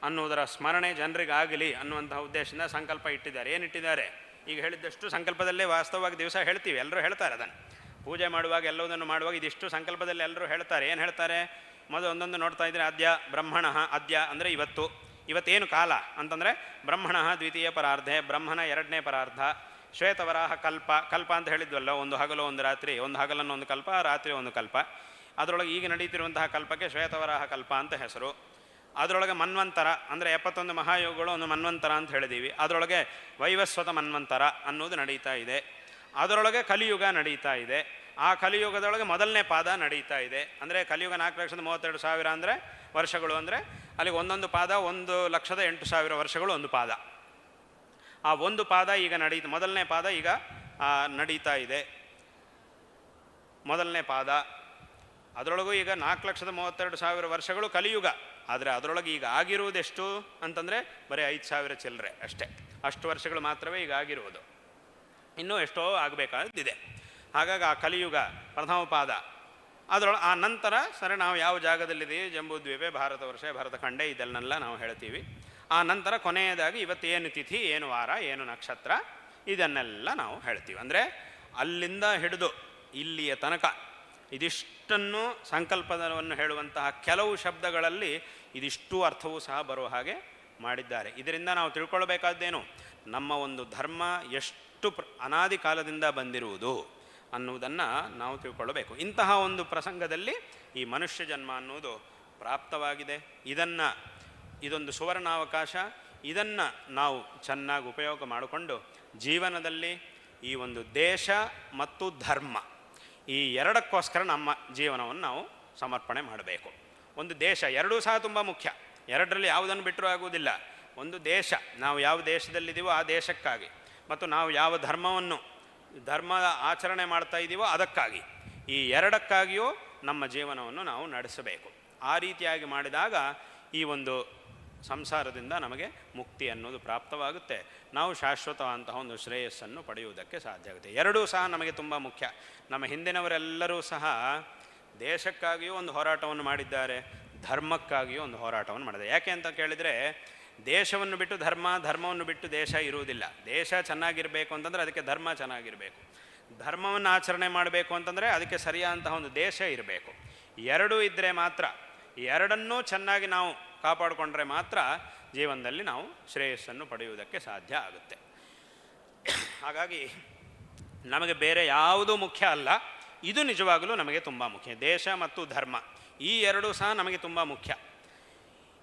ಅನ್ನೋದರ ಸ್ಮರಣೆ ಜನರಿಗಾಗಲಿ ಅನ್ನುವಂತಹ ಉದ್ದೇಶದಿಂದ ಸಂಕಲ್ಪ ಇಟ್ಟಿದ್ದಾರೆ. ಏನಿಟ್ಟಿದ್ದಾರೆ? ಈಗ ಹೇಳಿದ್ದಷ್ಟು ಸಂಕಲ್ಪದಲ್ಲೇ ವಾಸ್ತವವಾಗಿ ದಿವಸ ಹೇಳ್ತೀವಿ, ಎಲ್ಲರೂ ಹೇಳ್ತಾರೆ ಅದನ್ನು. ಪೂಜೆ ಮಾಡುವಾಗ ಎಲ್ಲವುದನ್ನು ಮಾಡುವಾಗ ಇದಿಷ್ಟು ಸಂಕಲ್ಪದಲ್ಲಿ ಎಲ್ಲರೂ ಹೇಳ್ತಾರೆ. ಏನು ಹೇಳ್ತಾರೆ? ಮೊದಲು ಒಂದೊಂದು ನೋಡ್ತಾ ಇದ್ದರೆ ಅದ್ಯ ಬ್ರಹ್ಮಣ, ಅದ್ಯ ಅಂದರೆ ಇವತ್ತೇನು ಕಾಲ ಅಂತಂದರೆ ಬ್ರಹ್ಮಣ ದ್ವಿತೀಯ ಪರಾರ್ಧೆ, ಬ್ರಹ್ಮನ ಎರಡನೇ ಪರಾರ್ಧ, ಶ್ವೇತವರಾಹ ಕಲ್ಪ ಅಂತ ಹೇಳಿದ್ವಲ್ಲ, ಒಂದು ಹಗಲು ಒಂದು ರಾತ್ರಿ, ಒಂದು ಹಗಲನ್ನು ಒಂದು ಕಲ್ಪ, ರಾತ್ರಿ ಒಂದು ಕಲ್ಪ. ಅದರೊಳಗೆ ಈಗ ನಡೀತಿರುವಂತಹ ಕಲ್ಪಕ್ಕೆ ಶ್ವೇತವರಾಹ ಕಲ್ಪ ಅಂತ ಹೆಸರು. ಅದರೊಳಗೆ ಮನ್ವಂತರ ಅಂದರೆ 71 ಮಹಾಯೋಗಗಳು ಒಂದು ಮನ್ವಂತರ ಅಂತ ಹೇಳಿದ್ದೀವಿ. ಅದರೊಳಗೆ ವೈವಸ್ವತ ಮನ್ವಂತರ ಅನ್ನೋದು ನಡೀತಾ ಇದೆ. ಅದರೊಳಗೆ ಕಲಿಯುಗ ನಡೀತಾ ಇದೆ. ಆ ಕಲಿಯುಗದೊಳಗೆ ಮೊದಲನೇ ಪಾದ ನಡೀತಾ ಇದೆ. ಅಂದರೆ ಕಲಿಯುಗ 4,32,000 ಅಂದರೆ ವರ್ಷಗಳು, ಅಂದರೆ ಅಲ್ಲಿಗೆ ಒಂದೊಂದು ಪಾದ 1,08,000 ವರ್ಷಗಳು ಒಂದು ಪಾದ. ಆ ಒಂದು ಪಾದ ಈಗ ಮೊದಲನೇ ಪಾದ ಈಗ ನಡೀತಾ ಇದೆ. ಮೊದಲನೇ ಪಾದ ಅದರೊಳಗೂ ಈಗ 4,32,000 ವರ್ಷಗಳು ಕಲಿಯುಗ. ಆದರೆ ಅದರೊಳಗೆ ಈಗ ಆಗಿರುವುದೆಷ್ಟು ಅಂತಂದರೆ ಬರೀ 5,000 ಚಿಲ್ಲರೆ ಅಷ್ಟೇ. ಅಷ್ಟು ವರ್ಷಗಳು ಮಾತ್ರವೇ ಈಗ ಆಗಿರುವುದು. ಇನ್ನೂ ಎಷ್ಟೋ ಆಗಬೇಕಾದಿದೆ. ಹಾಗಾಗಿ ಆ ಕಲಿಯುಗ ಪ್ರಥಮ ಪಾದ. ಅದರೊಳಗೆ ಆ ನಂತರ ಸರಿ ನಾವು ಯಾವ ಜಾಗದಲ್ಲಿದ್ದೀವಿ, ಜಂಬೂದ್ವೀಪೆ, ಭಾರತ ವರ್ಷ, ಭರತಖಂಡ, ಇದನ್ನೆಲ್ಲ ನಾವು ಹೇಳ್ತೀವಿ. ಆ ನಂತರ ಕೊನೆಯದಾಗಿ ಇವತ್ತೇನು ತಿಥಿ, ಏನು ವಾರ, ಏನು ನಕ್ಷತ್ರ, ಇದನ್ನೆಲ್ಲ ನಾವು ಹೇಳ್ತೀವಿ. ಅಂದರೆ ಅಲ್ಲಿಂದ ಹಿಡಿದು ಇಲ್ಲಿಯ ತನಕ ಇದಿಷ್ಟನ್ನು ಸಂಕಲ್ಪವನ್ನು ಹೇಳುವಂತಹ ಕೆಲವು ಶಬ್ದಗಳಲ್ಲಿ ಇದಿಷ್ಟು ಅರ್ಥವೂ ಸಹ ಬರುವ ಹಾಗೆ ಮಾಡಿದ್ದಾರೆ. ಇದರಿಂದ ನಾವು ತಿಳ್ಕೊಳ್ಬೇಕಾದ್ದೇನು, ನಮ್ಮ ಒಂದು ಧರ್ಮ ಎಷ್ಟು ಅನಾದಿ ಕಾಲದಿಂದ ಬಂದಿರುವುದು ಅನ್ನುವುದನ್ನು ನಾವು ತಿಳ್ಕೊಳ್ಳಬೇಕು. ಇಂತಹ ಒಂದು ಪ್ರಸಂಗದಲ್ಲಿ ಈ ಮನುಷ್ಯ ಜನ್ಮ ಅನ್ನುವುದು ಪ್ರಾಪ್ತವಾಗಿದೆ. ಇದೊಂದು ಸುವರ್ಣಾವಕಾಶ. ಇದನ್ನು ನಾವು ಚೆನ್ನಾಗಿ ಉಪಯೋಗ ಮಾಡಿಕೊಂಡು ಜೀವನದಲ್ಲಿ ಈ ಒಂದು ದೇಶ ಮತ್ತು ಧರ್ಮ ಈ ಎರಡಕ್ಕೋಸ್ಕರ ನಮ್ಮ ಜೀವನವನ್ನು ನಾವು ಸಮರ್ಪಣೆ ಮಾಡಬೇಕು. ಒಂದು ದೇಶ, ಎರಡೂ ಸಹ ತುಂಬ ಮುಖ್ಯ. ಎರಡರಲ್ಲಿ ಯಾವುದನ್ನು ಬಿಟ್ಟರೂ ಆಗುವುದಿಲ್ಲ. ಒಂದು ದೇಶ, ನಾವು ಯಾವ ದೇಶದಲ್ಲಿದ್ದೀವೋ ಆ ದೇಶಕ್ಕಾಗಿ, ಮತ್ತು ನಾವು ಯಾವ ಧರ್ಮದ ಆಚರಣೆ ಮಾಡ್ತಾ ಇದ್ದೀವೋ ಅದಕ್ಕಾಗಿ, ಈ ಎರಡಕ್ಕಾಗಿಯೂ ನಮ್ಮ ಜೀವನವನ್ನು ನಾವು ನಡೆಸಬೇಕು. ಆ ರೀತಿಯಾಗಿ ಮಾಡಿದಾಗ ಈ ಒಂದು ಸಂಸಾರದಿಂದ ನಮಗೆ ಮುಕ್ತಿ ಅನ್ನೋದು ಪ್ರಾಪ್ತವಾಗುತ್ತೆ. ನಾವು ಶಾಶ್ವತವಂತಹ ಒಂದು ಶ್ರೇಯಸ್ಸನ್ನು ಪಡೆಯುವುದಕ್ಕೆ ಸಾಧ್ಯ ಆಗುತ್ತೆ. ಎರಡೂ ಸಹ ನಮಗೆ ತುಂಬ ಮುಖ್ಯ. ನಮ್ಮ ಹಿಂದಿನವರೆಲ್ಲರೂ ಸಹ ದೇಶಕ್ಕಾಗಿಯೂ ಒಂದು ಹೋರಾಟವನ್ನು ಮಾಡಿದ್ದಾರೆ, ಧರ್ಮಕ್ಕಾಗಿಯೂ ಒಂದು ಹೋರಾಟವನ್ನು ಮಾಡಿದ್ದಾರೆ. ಯಾಕೆ ಅಂತ ಕೇಳಿದರೆ, ದೇಶವನ್ನು ಬಿಟ್ಟು ಧರ್ಮವನ್ನು ಬಿಟ್ಟು ದೇಶ ಇರುವುದಿಲ್ಲ. ದೇಶ ಚೆನ್ನಾಗಿರಬೇಕು ಅಂತಂದರೆ ಅದಕ್ಕೆ ಧರ್ಮ ಚೆನ್ನಾಗಿರಬೇಕು. ಧರ್ಮವನ್ನು ಆಚರಣೆ ಮಾಡಬೇಕು ಅಂತಂದರೆ ಅದಕ್ಕೆ ಸರಿಯಾದಂತಹ ಒಂದು ದೇಶ ಇರಬೇಕು. ಎರಡೂ ಇದ್ದರೆ ಮಾತ್ರ, ಎರಡನ್ನೂ ಚೆನ್ನಾಗಿ ನಾವು ಕಾಪಾಡಿಕೊಂಡ್ರೆ ಮಾತ್ರ ಜೀವನದಲ್ಲಿ ನಾವು ಶ್ರೇಯಸ್ಸನ್ನು ಪಡೆಯುವುದಕ್ಕೆ ಸಾಧ್ಯ ಆಗುತ್ತೆ. ಹಾಗಾಗಿ ನಮಗೆ ಬೇರೆ ಯಾವುದೂ ಮುಖ್ಯ ಅಲ್ಲ, ಇದು ನಿಜವಾಗಲೂ ನಮಗೆ ತುಂಬ ಮುಖ್ಯ. ದೇಶ ಮತ್ತು ಧರ್ಮ ಈ ಎರಡೂ ಸಹ ನಮಗೆ ತುಂಬ ಮುಖ್ಯ.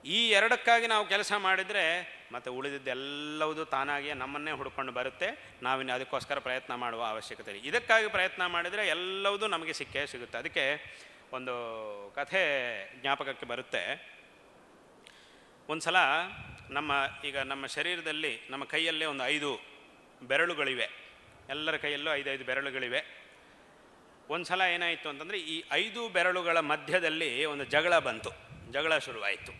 ಈ ಎರಡಕ್ಕಾಗಿ ನಾವು ಕೆಲಸ ಮಾಡಿದರೆ ಮತ್ತು ಉಳಿದಿದ್ದೆಲ್ಲವುದು ತಾನಾಗಿಯೇ ನಮ್ಮನ್ನೇ ಹುಡ್ಕೊಂಡು ಬರುತ್ತೆ. ನಾವಿನ್ನು ಅದಕ್ಕೋಸ್ಕರ ಪ್ರಯತ್ನ ಮಾಡುವ ಅವಶ್ಯಕತೆ ಇಲ್ಲ. ಇದಕ್ಕಾಗಿ ಪ್ರಯತ್ನ ಮಾಡಿದರೆ ಎಲ್ಲವೂ ನಮಗೆ ಸಿಕ್ಕೇ ಸಿಗುತ್ತೆ. ಅದಕ್ಕೆ ಒಂದು ಕಥೆ ಜ್ಞಾಪಕಕ್ಕೆ ಬರುತ್ತೆ. ಒಂದು ಸಲ ನಮ್ಮ ಶರೀರದಲ್ಲಿ ನಮ್ಮ ಕೈಯಲ್ಲೇ ಒಂದು 5 ಬೆರಳುಗಳಿವೆ. ಎಲ್ಲರ ಕೈಯಲ್ಲೂ 5 ಬೆರಳುಗಳಿವೆ. ಒಂದು ಸಲ ಏನಾಯಿತು ಅಂತಂದರೆ, ಈ 5 ಬೆರಳುಗಳ ಮಧ್ಯದಲ್ಲಿ ಒಂದು ಜಗಳ ಶುರುವಾಯಿತು.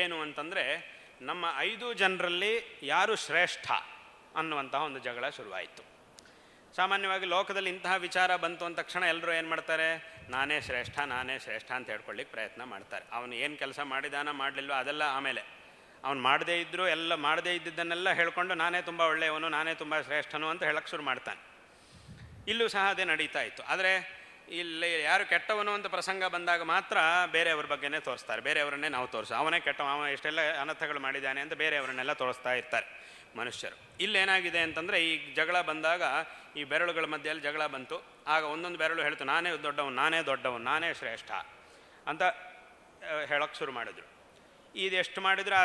ಏನು ಅಂತಂದರೆ, ನಮ್ಮ 5 ಜನರಲ್ಲಿ ಯಾರು ಶ್ರೇಷ್ಠ ಅನ್ನುವಂತಹ ಒಂದು ಜಗಳ ಶುರುವಾಯಿತು. ಸಾಮಾನ್ಯವಾಗಿ ಲೋಕದಲ್ಲಿ ಇಂತಹ ವಿಚಾರ ಬಂತು ಅಂದ ತಕ್ಷಣ ಎಲ್ಲರೂ ಏನು ಮಾಡ್ತಾರೆ, ನಾನೇ ಶ್ರೇಷ್ಠ ಅಂತ ಹೇಳ್ಕೊಳ್ಳಿಕ್ಕೆ ಪ್ರಯತ್ನ ಮಾಡ್ತಾರೆ. ಅವನು ಏನು ಕೆಲಸ ಮಾಡಿದಾನ ಮಾಡಲಿಲ್ವ ಅದೆಲ್ಲ ಆಮೇಲೆ. ಅವನು ಮಾಡದೇ ಇದ್ದಿದ್ದನ್ನೆಲ್ಲ ಹೇಳ್ಕೊಂಡು ನಾನೇ ತುಂಬ ಒಳ್ಳೆಯವನು, ನಾನೇ ತುಂಬ ಶ್ರೇಷ್ಠನು ಅಂತ ಹೇಳಕ್ಕೆ ಶುರು ಮಾಡ್ತಾನೆ. ಇಲ್ಲೂ ಸಹ ಅದೇ ನಡೀತಾ ಇತ್ತು. ಆದರೆ ಇಲ್ಲಿ ಯಾರು ಕೆಟ್ಟವನು ಅಂತ ಪ್ರಸಂಗ ಬಂದಾಗ ಮಾತ್ರ ಬೇರೆಯವ್ರ ಬಗ್ಗೆನೇ ತೋರಿಸ್ತಾರೆ, ಬೇರೆಯವರನ್ನೇ ನಾವು ಅವನೇ ಕೆಟ್ಟವ, ಅವನು ಎಷ್ಟೆಲ್ಲ ಅನರ್ಥಗಳು ಮಾಡಿದ್ದಾನೆ ಅಂತ ಬೇರೆಯವರನ್ನೆಲ್ಲ ತೋರಿಸ್ತಾ ಇರ್ತಾರೆ ಮನುಷ್ಯರು. ಇಲ್ಲೇನಾಗಿದೆ ಅಂತಂದರೆ, ಈ ಜಗಳ ಬಂದಾಗ ಈ ಬೆರಳುಗಳ ಮಧ್ಯೆಯಲ್ಲಿ ಜಗಳ ಬಂತು. ಆಗ ಒಂದೊಂದು ಬೆರಳು ಹೇಳ್ತು, ನಾನೇ ದೊಡ್ಡವನು, ನಾನೇ ಶ್ರೇಷ್ಠ ಅಂತ ಹೇಳೋಕ್ಕೆ ಶುರು ಮಾಡಿದ್ರು. ಇದು ಎಷ್ಟು ಮಾಡಿದ್ರು ಆ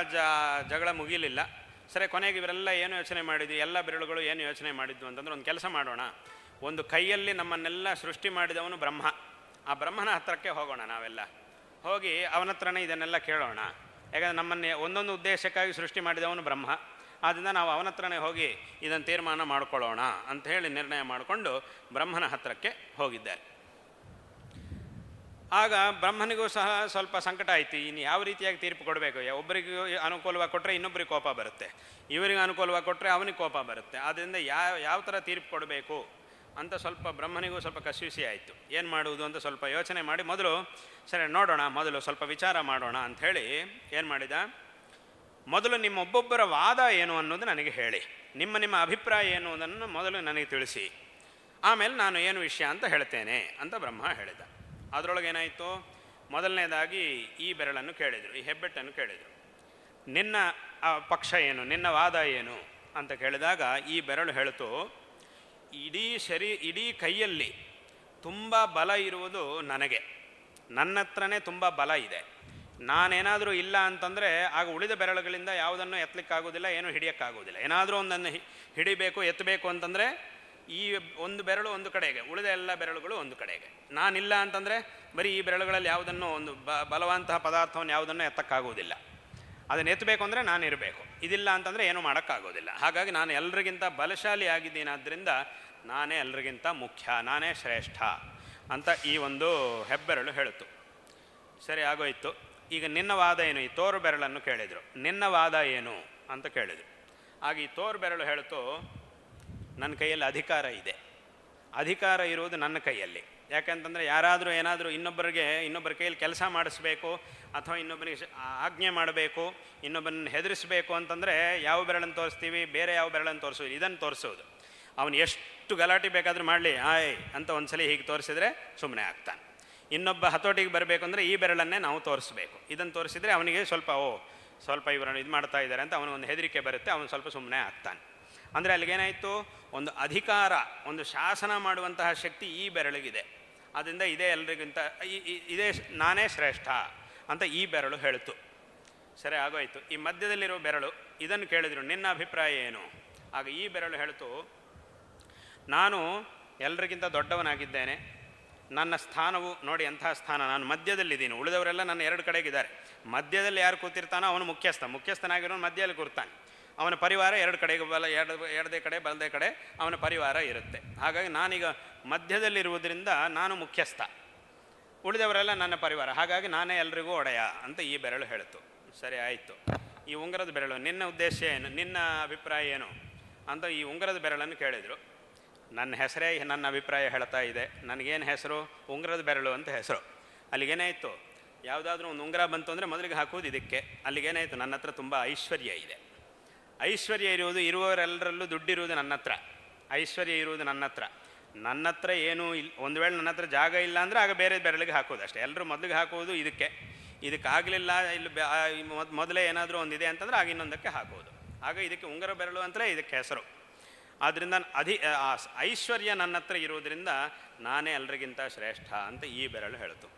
ಜಗಳ ಮುಗಿಲಿಲ್ಲ. ಸರಿ, ಕೊನೆಗೆ ಇವರೆಲ್ಲ ಏನು ಯೋಚನೆ ಮಾಡಿದ್ವಿ, ಎಲ್ಲ ಬೆರಳುಗಳು ಏನು ಯೋಚನೆ ಮಾಡಿದ್ವು ಅಂತಂದ್ರೆ, ಒಂದು ಕೆಲಸ ಮಾಡೋಣ, ಒಂದು ಕೈಯಲ್ಲಿ ನಮ್ಮನ್ನೆಲ್ಲ ಸೃಷ್ಟಿ ಮಾಡಿದವನು ಬ್ರಹ್ಮ, ಆ ಬ್ರಹ್ಮನ ಹತ್ತಿರಕ್ಕೆ ಹೋಗೋಣ, ನಾವೆಲ್ಲ ಹೋಗಿ ಅವನ ಹತ್ರನೇ ಇದನ್ನೆಲ್ಲ ಕೇಳೋಣ. ಯಾಕಂದರೆ ನಮ್ಮನ್ನೇ ಒಂದೊಂದು ಉದ್ದೇಶಕ್ಕಾಗಿ ಸೃಷ್ಟಿ ಮಾಡಿದವನು ಬ್ರಹ್ಮ, ಆದ್ದರಿಂದ ನಾವು ಅವನ ಹತ್ರನೇ ಹೋಗಿ ಇದನ್ನು ತೀರ್ಮಾನ ಮಾಡ್ಕೊಳ್ಳೋಣ ಅಂತ ಹೇಳಿ ನಿರ್ಣಯ ಮಾಡಿಕೊಂಡು ಬ್ರಹ್ಮನ ಹತ್ತಿರಕ್ಕೆ ಹೋಗಿದ್ದಾರೆ. ಆಗ ಬ್ರಹ್ಮನಿಗೂ ಸಹ ಸ್ವಲ್ಪ ಸಂಕಟ ಆಯಿತು, ಇನ್ನು ಯಾವ ರೀತಿಯಾಗಿ ತೀರ್ಪು ಕೊಡಬೇಕು. ಒಬ್ಬರಿಗೆ ಅನುಕೂಲವಾಗಿ ಕೊಟ್ಟರೆ ಇನ್ನೊಬ್ಬರಿಗೆ ಕೋಪ ಬರುತ್ತೆ, ಇವರಿಗೆ ಅನುಕೂಲವಾಗಿ ಕೊಟ್ಟರೆ ಅವನಿಗೆ ಕೋಪ ಬರುತ್ತೆ. ಆದ್ದರಿಂದ ಯಾವ ಥರ ತೀರ್ಪು ಕೊಡಬೇಕು ಅಂತ ಸ್ವಲ್ಪ ಬ್ರಹ್ಮನಿಗೂ ಸ್ವಲ್ಪ ಕಸಿವಿಸಿ ಆಯಿತು. ಏನು ಮಾಡುವುದು ಅಂತ ಸ್ವಲ್ಪ ಯೋಚನೆ ಮಾಡಿ, ಮೊದಲು ಸರಿ ನೋಡೋಣ, ಮೊದಲು ಸ್ವಲ್ಪ ವಿಚಾರ ಮಾಡೋಣ ಅಂಥೇಳಿ ಏನು ಮಾಡಿದ, ಮೊದಲು ನಿಮ್ಮೊಬ್ಬೊಬ್ಬರ ವಾದ ಏನು ಅನ್ನೋದು ನನಗೆ ಹೇಳಿ, ನಿಮ್ಮ ಅಭಿಪ್ರಾಯ ಏನು ಅನ್ನೋದನ್ನು ಮೊದಲು ನನಗೆ ತಿಳಿಸಿ, ಆಮೇಲೆ ನಾನು ಏನು ವಿಷಯ ಅಂತ ಹೇಳ್ತೇನೆ ಅಂತ ಬ್ರಹ್ಮ ಹೇಳಿದ. ಅದರೊಳಗೆ ಏನಾಯಿತು, ಮೊದಲನೇದಾಗಿ ಈ ಬೆರಳನ್ನು ಕೇಳಿದರು, ಈ ಹೆಬ್ಬೆಟ್ಟನ್ನು ಕೇಳಿದರು. ನಿನ್ನ ಪಕ್ಷ ಏನು, ನಿನ್ನ ವಾದ ಏನು ಅಂತ ಕೇಳಿದಾಗ ಈ ಬೆರಳು ಹೇಳ್ತು, ಇಡೀ ಕೈಯಲ್ಲಿ ತುಂಬ ಬಲ ಇರುವುದು ನನಗೆ, ನನ್ನ ಹತ್ರನೇ ತುಂಬ ಬಲ ಇದೆ. ನಾನೇನಾದರೂ ಇಲ್ಲ ಅಂತಂದರೆ ಆಗ ಉಳಿದ ಬೆರಳುಗಳಿಂದ ಯಾವುದನ್ನು ಎತ್ತಲಿಕ್ಕಾಗೋದಿಲ್ಲ, ಏನೂ ಹಿಡಿಯೋಕ್ಕಾಗೋದಿಲ್ಲ. ಏನಾದರೂ ಒಂದನ್ನು ಹಿಡಿಬೇಕು, ಎತ್ತಬೇಕು ಅಂತಂದರೆ ಈ ಒಂದು ಬೆರಳು ಒಂದು ಕಡೆಗೆ, ಉಳಿದ ಎಲ್ಲ ಬೆರಳುಗಳು ಒಂದು ಕಡೆಗೆ. ನಾನಿಲ್ಲ ಅಂತಂದರೆ ಬರೀ ಈ ಬೆರಳುಗಳಲ್ಲಿ ಯಾವುದನ್ನು ಒಂದು ಬಲವಂತಹ ಪದಾರ್ಥವನ್ನು ಯಾವುದನ್ನು ಎತ್ತಕ್ಕಾಗೋದಿಲ್ಲ. ಅದನ್ನು ಎತ್ತಬೇಕು ಅಂದರೆ ನಾನು ಇರಬೇಕು, ಇದಿಲ್ಲ ಅಂತಂದರೆ ಏನೂ ಮಾಡೋಕ್ಕಾಗೋದಿಲ್ಲ. ಹಾಗಾಗಿ ನಾನು ಎಲ್ರಿಗಿಂತ ಬಲಶಾಲಿ ಆಗಿದ್ದೀನಾದ್ದರಿಂದ ನಾನೇ ಎಲ್ರಿಗಿಂತ ಮುಖ್ಯ, ನಾನೇ ಶ್ರೇಷ್ಠ ಅಂತ ಈ ಒಂದು ಹೆಬ್ಬೆರಳು ಹೇಳಿತು. ಸರಿ, ಆಗೋಯ್ತು. ಈಗ ನಿನ್ನ ವಾದ ಏನು, ಈ ತೋರು ಬೆರಳನ್ನು ಕೇಳಿದರು, ನಿನ್ನ ವಾದ ಏನು ಅಂತ ಕೇಳಿದರು. ಆಗ ಈ ತೋರು ಬೆರಳು ಹೇಳ್ತು, ನನ್ನ ಕೈಯಲ್ಲಿ ಅಧಿಕಾರ ಇದೆ, ಅಧಿಕಾರ ಇರುವುದು ನನ್ನ ಕೈಯಲ್ಲಿ. ಯಾಕಂತಂದರೆ ಯಾರಾದರೂ ಏನಾದರೂ ಇನ್ನೊಬ್ಬರ ಕೈಯಲ್ಲಿ ಕೆಲಸ ಮಾಡಿಸ್ಬೇಕು ಅಥವಾ ಇನ್ನೊಬ್ಬರಿಗೆ ಆಜ್ಞೆ ಮಾಡಬೇಕು, ಇನ್ನೊಬ್ಬರನ್ನು ಹೆದರಿಸಬೇಕು ಅಂತಂದರೆ ಯಾವ ಬೆರಳನ್ನು ತೋರಿಸ್ತೀವಿ, ಬೇರೆ ಯಾವ ಬೆರಳನ್ನು ತೋರಿಸೋದು, ಇದನ್ನು ತೋರಿಸೋದು. ಅವನು ಎಷ್ಟು ಗಲಾಟೆ ಬೇಕಾದರೂ ಮಾಡಲಿ, ಆಯ್ ಅಂತ ಒಂದು ಸಲ ಹೀಗೆ ತೋರಿಸಿದರೆ ಸುಮ್ಮನೆ ಆಗ್ತಾನೆ. ಇನ್ನೊಬ್ಬ ಹತೋಟಿಗೆ ಬರಬೇಕು ಅಂದರೆ ಈ ಬೆರಳನ್ನೇ ನಾವು ತೋರಿಸ್ಬೇಕು, ಇದನ್ನು ತೋರಿಸಿದರೆ ಅವನಿಗೆ ಸ್ವಲ್ಪ ಇವರನ್ನು ಇದು ಮಾಡ್ತಾ ಇದ್ದಾರೆ ಅಂತ ಅವನಿಗೊಂದು ಹೆದರಿಕೆ ಬರುತ್ತೆ, ಅವನು ಸ್ವಲ್ಪ ಸುಮ್ಮನೆ ಆಗ್ತಾನೆ. ಅಂದರೆ ಅಲ್ಲಿಗೇನಾಯಿತು, ಒಂದು ಅಧಿಕಾರ, ಒಂದು ಶಾಸನ ಮಾಡುವಂತಹ ಶಕ್ತಿ ಈ ಬೆರಳಿಗಿದೆ. ಆದ್ದರಿಂದ ಇದೇ ಎಲ್ರಿಗಿಂತ ಇದೇ ನಾನೇ ಶ್ರೇಷ್ಠ ಅಂತ ಈ ಬೆರಳು ಹೇಳಿತು. ಸರಿ, ಆಗೋಯ್ತು. ಈ ಮಧ್ಯದಲ್ಲಿರೋ ಬೆರಳು ಇದನ್ನು ಕೇಳಿದರು, ನಿನ್ನ ಅಭಿಪ್ರಾಯ ಏನು? ಆಗ ಈ ಬೆರಳು ಹೇಳ್ತು, ನಾನು ಎಲ್ರಿಗಿಂತ ದೊಡ್ಡವನಾಗಿದ್ದೇನೆ, ನನ್ನ ಸ್ಥಾನವು ನೋಡಿ ಅಂತಹ ಸ್ಥಾನ, ನಾನು ಮಧ್ಯದಲ್ಲಿದ್ದೀನಿ, ಉಳಿದವರೆಲ್ಲ ನನ್ನ ಎರಡು ಕಡೆಗಿದ್ದಾರೆ. ಮಧ್ಯದಲ್ಲಿ ಯಾರು ಕೂತಿರ್ತಾನೋ ಅವನು ಮುಖ್ಯಸ್ಥನಾಗಿರೋನು ಮಧ್ಯದಲ್ಲಿ ಕೂರ್ತಾನೆ. ಅವನ ಪರಿವಾರ ಎರಡು ಕಡೆಗೆ ಎಡದೇ ಕಡೆ ಬಲದೇ ಕಡೆ ಅವನ ಪರಿವಾರ ಇರುತ್ತೆ. ಹಾಗಾಗಿ ನಾನೀಗ ಮಧ್ಯದಲ್ಲಿರುವುದರಿಂದ ನಾನು ಮುಖ್ಯಸ್ಥ, ಉಳಿದವರೆಲ್ಲ ನನ್ನ ಪರಿವಾರ, ಹಾಗಾಗಿ ನಾನೇ ಎಲ್ರಿಗೂ ಒಡೆಯ ಅಂತ ಈ ಬೆರಳು ಹೇಳಿತು. ಸರಿ, ಆಯಿತು. ಈ ಉಂಗುರದ ಬೆರಳು, ನಿನ್ನ ಉದ್ದೇಶ ಏನು, ನಿನ್ನ ಅಭಿಪ್ರಾಯ ಏನು ಅಂತ ಈ ಉಂಗುರದ ಬೆರಳನ್ನು ಕೇಳಿದರು. ನನ್ನ ಹೆಸರೇ ನನ್ನ ಅಭಿಪ್ರಾಯ ಹೇಳ್ತಾ ಇದೆ, ನನಗೇನು ಹೆಸರು, ಉಂಗುರದ ಬೆರಳು ಅಂತ ಹೆಸರು. ಅಲ್ಲಿಗೇನಾಯಿತು, ಯಾವುದಾದ್ರೂ ಒಂದು ಉಂಗುರ ಬಂತು ಅಂದರೆ ಮೊದಲಿಗೆ ಹಾಕುವುದು ಇದಕ್ಕೆ. ಅಲ್ಲಿಗೇನಾಯಿತು, ನನ್ನ ಹತ್ರ ತುಂಬ ಐಶ್ವರ್ಯ ಇದೆ. ಐಶ್ವರ್ಯ ಇರುವವರೆಲ್ಲರಲ್ಲೂ ದುಡ್ಡಿರುವುದು ನನ್ನ ಹತ್ರ, ಐಶ್ವರ್ಯ ಇರುವುದು ನನ್ನ ಹತ್ರ ಏನೂ ಇಲ್ಲ. ಒಂದು ವೇಳೆ ನನ್ನ ಹತ್ರ ಜಾಗ ಇಲ್ಲ ಅಂದರೆ ಆಗ ಬೇರೆ ಬೆರಳಿಗೆ ಹಾಕೋದು ಅಷ್ಟೇ. ಎಲ್ಲರೂ ಮೊದಲಿಗೆ ಹಾಕುವುದು ಇದಕ್ಕಾಗಲಿಲ್ಲ, ಇಲ್ಲಿ ಮೊದಲೇ ಏನಾದರೂ ಒಂದಿದೆ ಅಂತಂದರೆ ಆಗ ಇನ್ನೊಂದಕ್ಕೆ ಹಾಕೋದು. ಆಗ ಇದಕ್ಕೆ ಉಂಗುರ ಬೆರಳು ಅಂತಲೇ ಇದಕ್ಕೆ ಹೆಸರು. ಆದ್ದರಿಂದ ಐಶ್ವರ್ಯ ನನ್ನ ಹತ್ರ ಇರುವುದರಿಂದ ನಾನೇ ಎಲ್ರಿಗಿಂತ ಶ್ರೇಷ್ಠ ಅಂತ ಈ ಬೆರಳು ಹೇಳಿತು.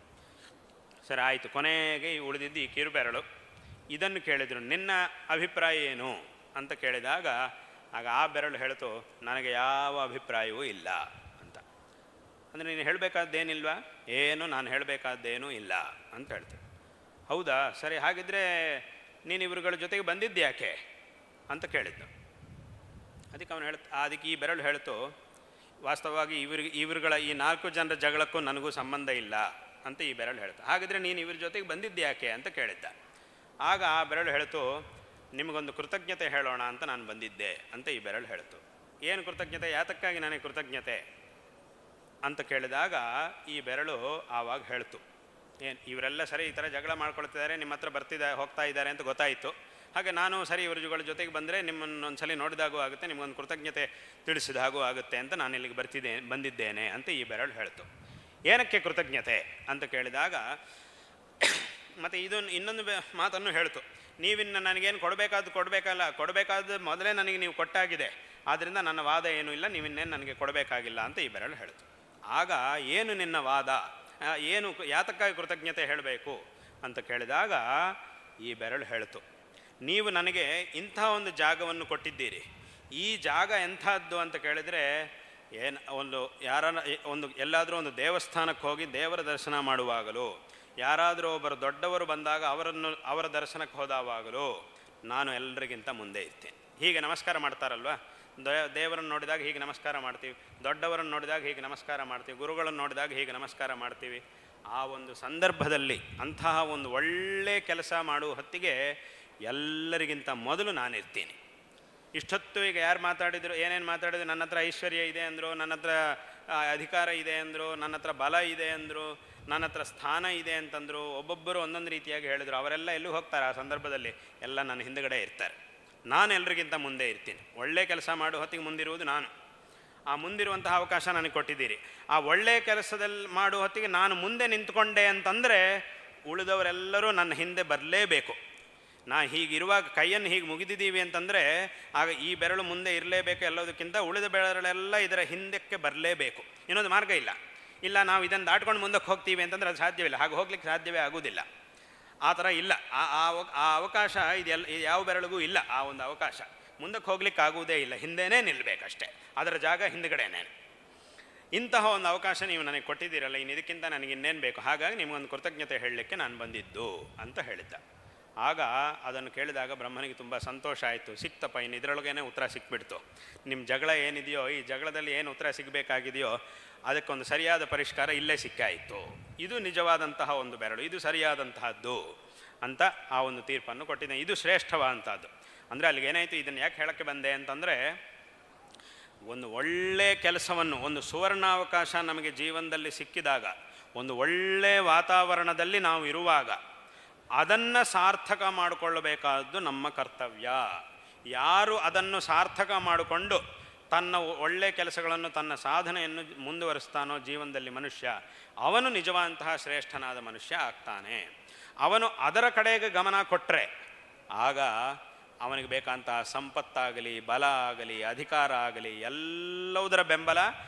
ಸರಿ, ಆಯಿತು. ಕೊನೆಗೆ ಉಳಿದಿದ್ದು ಈ ಕಿರು ಬೆರಳು, ಇದನ್ನು ಕೇಳಿದರು, ನಿನ್ನ ಅಭಿಪ್ರಾಯ ಏನು ಅಂತ ಕೇಳಿದಾಗ ಆಗ ಆ ಬೆರಳು ಹೇಳ್ತು, ನನಗೆ ಯಾವ ಅಭಿಪ್ರಾಯವೂ ಇಲ್ಲ ಅಂತ. ಅಂದರೆ ನೀನು ಹೇಳಬೇಕಾದ್ದೇನಿಲ್ವಾ, ಏನು ನಾನು ಹೇಳಬೇಕಾದ್ದೇನೂ ಇಲ್ಲ ಅಂತ ಹೇಳ್ತೀನಿ. ಹೌದಾ, ಸರಿ, ಹಾಗಿದ್ದರೆ ನೀನು ಇವ್ರುಗಳ ಜೊತೆಗೆ ಬಂದಿದ್ದ್ಯಾಕೆ ಅಂತ ಕೇಳಿದ್ದು. ಅದಕ್ಕೆ ಅವನು ಅದಕ್ಕೆ ಈ ಬೆರಳು ಹೇಳ್ತು, ವಾಸ್ತವವಾಗಿ ಇವರುಗಳ ಈ 4 ಜನರ ಜಗಳಕ್ಕೂ ನನಗೂ ಸಂಬಂಧ ಇಲ್ಲ ಅಂತ ಈ ಬೆರಳು ಹೇಳ್ತು. ಹಾಗಿದ್ರೆ ನೀನು ಇವ್ರ ಜೊತೆಗೆ ಬಂದಿದ್ದ್ಯಾಕೆ ಅಂತ ಕೇಳಿದ್ದ. ಆಗ ಆ ಬೆರಳು ಹೇಳ್ತು, ನಿಮಗೊಂದು ಕೃತಜ್ಞತೆ ಹೇಳೋಣ ಅಂತ ನಾನು ಬಂದಿದ್ದೆ ಅಂತ ಈ ಬೆರಳು ಹೇಳ್ತು. ಏನು ಕೃತಜ್ಞತೆ, ಯಾತಕ್ಕಾಗಿ ನನಗೆ ಕೃತಜ್ಞತೆ ಅಂತ ಕೇಳಿದಾಗ ಈ ಬೆರಳು ಆವಾಗ ಹೇಳ್ತು, ಏನು ಇವರೆಲ್ಲ ಸರಿ ಈ ಥರ ಜಗಳ ಮಾಡ್ಕೊಳ್ತಿದ್ದಾರೆ, ನಿಮ್ಮ ಹತ್ರ ಹೋಗ್ತಾ ಇದ್ದಾರೆ ಅಂತ ಗೊತ್ತಾಯಿತು. ಹಾಗೆ ನಾನು ಸರಿ ಇವ್ರ ಜೊತೆಗೆ ಬಂದರೆ ನಿಮ್ಮನ್ನು ಒಂದ್ಸಲ ನೋಡಿದಾಗೂ ಆಗುತ್ತೆ, ನಿಮಗೊಂದು ಕೃತಜ್ಞತೆ ತಿಳಿಸಿದ ಹಾಗೂ ಆಗುತ್ತೆ ಅಂತ ನಾನು ಇಲ್ಲಿಗೆ ಬಂದಿದ್ದೇನೆ ಅಂತ ಈ ಬೆರಳು ಹೇಳ್ತು. ಏನಕ್ಕೆ ಕೃತಜ್ಞತೆ ಅಂತ ಕೇಳಿದಾಗ ಮತ್ತು ಇದನ್ನು ಇನ್ನೊಂದು ಮಾತನ್ನು ಹೇಳ್ತು, ನೀವಿನ್ನು ನನಗೇನು ಕೊಡಬೇಕಾದ ಮೊದಲೇ ನನಗೆ ನೀವು ಕೊಟ್ಟಾಗಿದೆ, ಆದ್ದರಿಂದ ನನ್ನ ವಾದ ಏನೂ ಇಲ್ಲ, ನೀವಿನ್ನೇನು ನನಗೆ ಕೊಡಬೇಕಾಗಿಲ್ಲ ಅಂತ ಈ ಬೆರಳು ಹೇಳ್ತು. ಆಗ ಏನು ನಿನ್ನ ವಾದ, ಏನು ಯಾತಕ್ಕಾಗಿ ಕೃತಜ್ಞತೆ ಹೇಳಬೇಕು ಅಂತ ಕೇಳಿದಾಗ ಈ ಬೆರಳು ಹೇಳ್ತು, ನೀವು ನನಗೆ ಇಂಥ ಒಂದು ಜಾಗವನ್ನು ಕೊಟ್ಟಿದ್ದೀರಿ. ಈ ಜಾಗ ಎಂಥದ್ದು ಅಂತ ಕೇಳಿದರೆ ಎಲ್ಲಾದರೂ ಒಂದು ದೇವಸ್ಥಾನಕ್ಕೆ ಹೋಗಿ ದೇವರ ದರ್ಶನ ಮಾಡುವಾಗಲೂ, ಯಾರಾದರೂ ಒಬ್ಬರು ದೊಡ್ಡವರು ಬಂದಾಗ ಅವರ ದರ್ಶನಕ್ಕೆ ಹೋದಾವಾಗಲೂ ನಾನು ಎಲ್ಲರಿಗಿಂತ ಮುಂದೆ ಇರ್ತೇನೆ. ಹೀಗೆ ನಮಸ್ಕಾರ ಮಾಡ್ತಾರಲ್ವ, ದೇವರನ್ನು ನೋಡಿದಾಗ ಹೀಗೆ ನಮಸ್ಕಾರ ಮಾಡ್ತೀವಿ, ದೊಡ್ಡವರನ್ನು ನೋಡಿದಾಗ ಹೀಗೆ ನಮಸ್ಕಾರ ಮಾಡ್ತೀವಿ, ಗುರುಗಳನ್ನು ನೋಡಿದಾಗ ಹೀಗೆ ನಮಸ್ಕಾರ ಮಾಡ್ತೀವಿ. ಆ ಒಂದು ಸಂದರ್ಭದಲ್ಲಿ ಅಂತಹ ಒಂದು ಒಳ್ಳೆಯ ಕೆಲಸ ಮಾಡುವ ಹೊತ್ತಿಗೆ ಎಲ್ಲರಿಗಿಂತ ಮೊದಲು ನಾನಿರ್ತೀನಿ. ಇಷ್ಟೊತ್ತು ಈಗ ಯಾರು ಮಾತಾಡಿದ್ರು, ಏನೇನು ಮಾತಾಡಿದ್ರು, ನನ್ನ ಹತ್ರ ಐಶ್ವರ್ಯ ಇದೆ ಅಂದರು, ನನ್ನ ಹತ್ರ ಅಧಿಕಾರ ಇದೆ ಅಂದರು, ನನ್ನ ಹತ್ರ ಬಲ ಇದೆ ಅಂದರು, ನನ್ನ ಹತ್ರ ಸ್ಥಾನ ಇದೆ ಅಂತಂದರು, ಒಬ್ಬೊಬ್ಬರು ಒಂದೊಂದು ರೀತಿಯಾಗಿ ಹೇಳಿದರು. ಅವರೆಲ್ಲ ಎಲ್ಲೂ ಹೋಗ್ತಾರೆ ಆ ಸಂದರ್ಭದಲ್ಲಿ, ಎಲ್ಲ ನನ್ನ ಹಿಂದುಗಡೆ ಇರ್ತಾರೆ. ನಾನು ಎಲ್ರಿಗಿಂತ ಮುಂದೆ ಇರ್ತೀನಿ. ಒಳ್ಳೆಯ ಕೆಲಸ ಮಾಡುವ ಹೊತ್ತಿಗೆ ಮುಂದಿರುವುದು ನಾನು. ಆ ಮುಂದಿರುವಂತಹ ಅವಕಾಶ ನನಗೆ ಕೊಟ್ಟಿದ್ದೀರಿ. ಆ ಒಳ್ಳೆಯ ಕೆಲಸದಲ್ಲಿ ಮಾಡುವ ಹೊತ್ತಿಗೆ ನಾನು ಮುಂದೆ ನಿಂತ್ಕೊಂಡೆ ಅಂತಂದರೆ ಉಳಿದವರೆಲ್ಲರೂ ನನ್ನ ಹಿಂದೆ ಬರಲೇಬೇಕು. ನಾ ಹೀಗಿರುವಾಗ ಕೈಯನ್ನು ಹೀಗೆ ಮುಗಿದಿದ್ದೀವಿ ಅಂತಂದರೆ ಆಗ ಈ ಬೆರಳು ಮುಂದೆ ಇರಲೇಬೇಕು. ಎಲ್ಲದಕ್ಕಿಂತ ಉಳಿದ ಬೆರಳೆಲ್ಲ ಇದರ ಹಿಂದಕ್ಕೆ ಬರಲೇಬೇಕು. ಇನ್ನೊಂದು ಮಾರ್ಗ ಇಲ್ಲ ನಾವು ಇದನ್ನು ದಾಟ್ಕೊಂಡು ಮುಂದಕ್ಕೆ ಹೋಗ್ತೀವಿ ಅಂತಂದರೆ ಅದು ಸಾಧ್ಯವಿಲ್ಲ. ಹಾಗೆ ಹೋಗ್ಲಿಕ್ಕೆ ಸಾಧ್ಯವೇ ಆಗೋದಿಲ್ಲ. ಆ ಥರ ಇಲ್ಲ. ಆ ಅವಕಾಶ ಯಾವ ಬೆರಳಿಗೂ ಇಲ್ಲ. ಆ ಒಂದು ಅವಕಾಶ ಮುಂದಕ್ಕೆ ಹೋಗ್ಲಿಕ್ಕೆ ಆಗುವುದೇ ಇಲ್ಲ. ಹಿಂದೆನೇ ನಿಲ್ಲಬೇಕಷ್ಟೇ, ಅದರ ಜಾಗ ಹಿಂದುಗಡೆನೇ. ಇಂತಹ ಒಂದು ಅವಕಾಶ ನೀವು ನನಗೆ ಕೊಟ್ಟಿದ್ದೀರಲ್ಲ, ಇನ್ನು ಇದಕ್ಕಿಂತ ನನಗೆ ಇನ್ನೇನು ಬೇಕು, ಹಾಗಾಗಿ ನಿಮಗೊಂದು ಕೃತಜ್ಞತೆ ಹೇಳಲಿಕ್ಕೆ ನಾನು ಬಂದಿದ್ದು ಅಂತ ಹೇಳಿದ್ದ. ಆಗ ಅದನ್ನು ಕೇಳಿದಾಗ ಬ್ರಹ್ಮನಿಗೆ ತುಂಬ ಸಂತೋಷ ಆಯಿತು. ಸಿಕ್ತಪ್ಪ, ಇನ್ನು ಇದರೊಳಗೇನೆ ಉತ್ತರ ಸಿಕ್ಬಿಡ್ತು. ನಿಮ್ಮ ಜಗಳ ಏನಿದೆಯೋ, ಈ ಜಗಳದಲ್ಲಿ ಏನು ಉತ್ತರ ಸಿಗಬೇಕಾಗಿದೆಯೋ ಅದಕ್ಕೊಂದು ಸರಿಯಾದ ಪರಿಷ್ಕಾರ ಇಲ್ಲೇ ಸಿಕ್ಕಾಯಿತು. ಇದು ನಿಜವಾದಂತಹ ಒಂದು ಬೆರಳು, ಇದು ಸರಿಯಾದಂತಹದ್ದು ಅಂತ ಆ ಒಂದು ತೀರ್ಪನ್ನು ಕೊಟ್ಟಿದ್ದೇನೆ. ಇದು ಶ್ರೇಷ್ಠವಾದಂಥದ್ದು. ಅಂದರೆ ಅಲ್ಲಿಗೆ ಏನಾಯಿತು, ಇದನ್ನು ಯಾಕೆ ಹೇಳೋಕ್ಕೆ ಬಂದೆ ಅಂತಂದರೆ, ಒಂದು ಒಳ್ಳೆಯ ಕೆಲಸವನ್ನು, ಒಂದು ಸುವರ್ಣಾವಕಾಶ ನಮಗೆ ಜೀವನದಲ್ಲಿ ಸಿಕ್ಕಿದಾಗ, ಒಂದು ಒಳ್ಳೆಯ ವಾತಾವರಣದಲ್ಲಿ ನಾವು ಇರುವಾಗ ಅದನ್ನು ಸಾರ್ಥಕ ಮಾಡಿಕೊಳ್ಳಬೇಕಾದ್ದು ನಮ್ಮ ಕರ್ತವ್ಯ. ಯಾರು ಅದನ್ನು ಸಾರ್ಥಕ ಮಾಡಿಕೊಂಡು ತನ್ನ ಒಳ್ಳೆಯ ಕೆಲಸಗಳನ್ನು, ತನ್ನ ಸಾಧನೆಯನ್ನು ಮುಂದುವರಿಸ್ತಾನೋ ಜೀವನದಲ್ಲಿ ಮನುಷ್ಯ, ಅವನು ನಿಜವಾದಂತಹ ಶ್ರೇಷ್ಠನಾದ ಮನುಷ್ಯ ಆಗ್ತಾನೆ. ಅವನು ಅದರ ಕಡೆಗೆ ಗಮನ ಕೊಟ್ಟರೆ ಆಗ ಅವನಿಗೆ ಬೇಕಂತಹ ಸಂಪತ್ತಾಗಲಿ, ಬಲ ಆಗಲಿ, ಅಧಿಕಾರ ಆಗಲಿ, ಎಲ್ಲವುದರ ಬೆಂಬಲ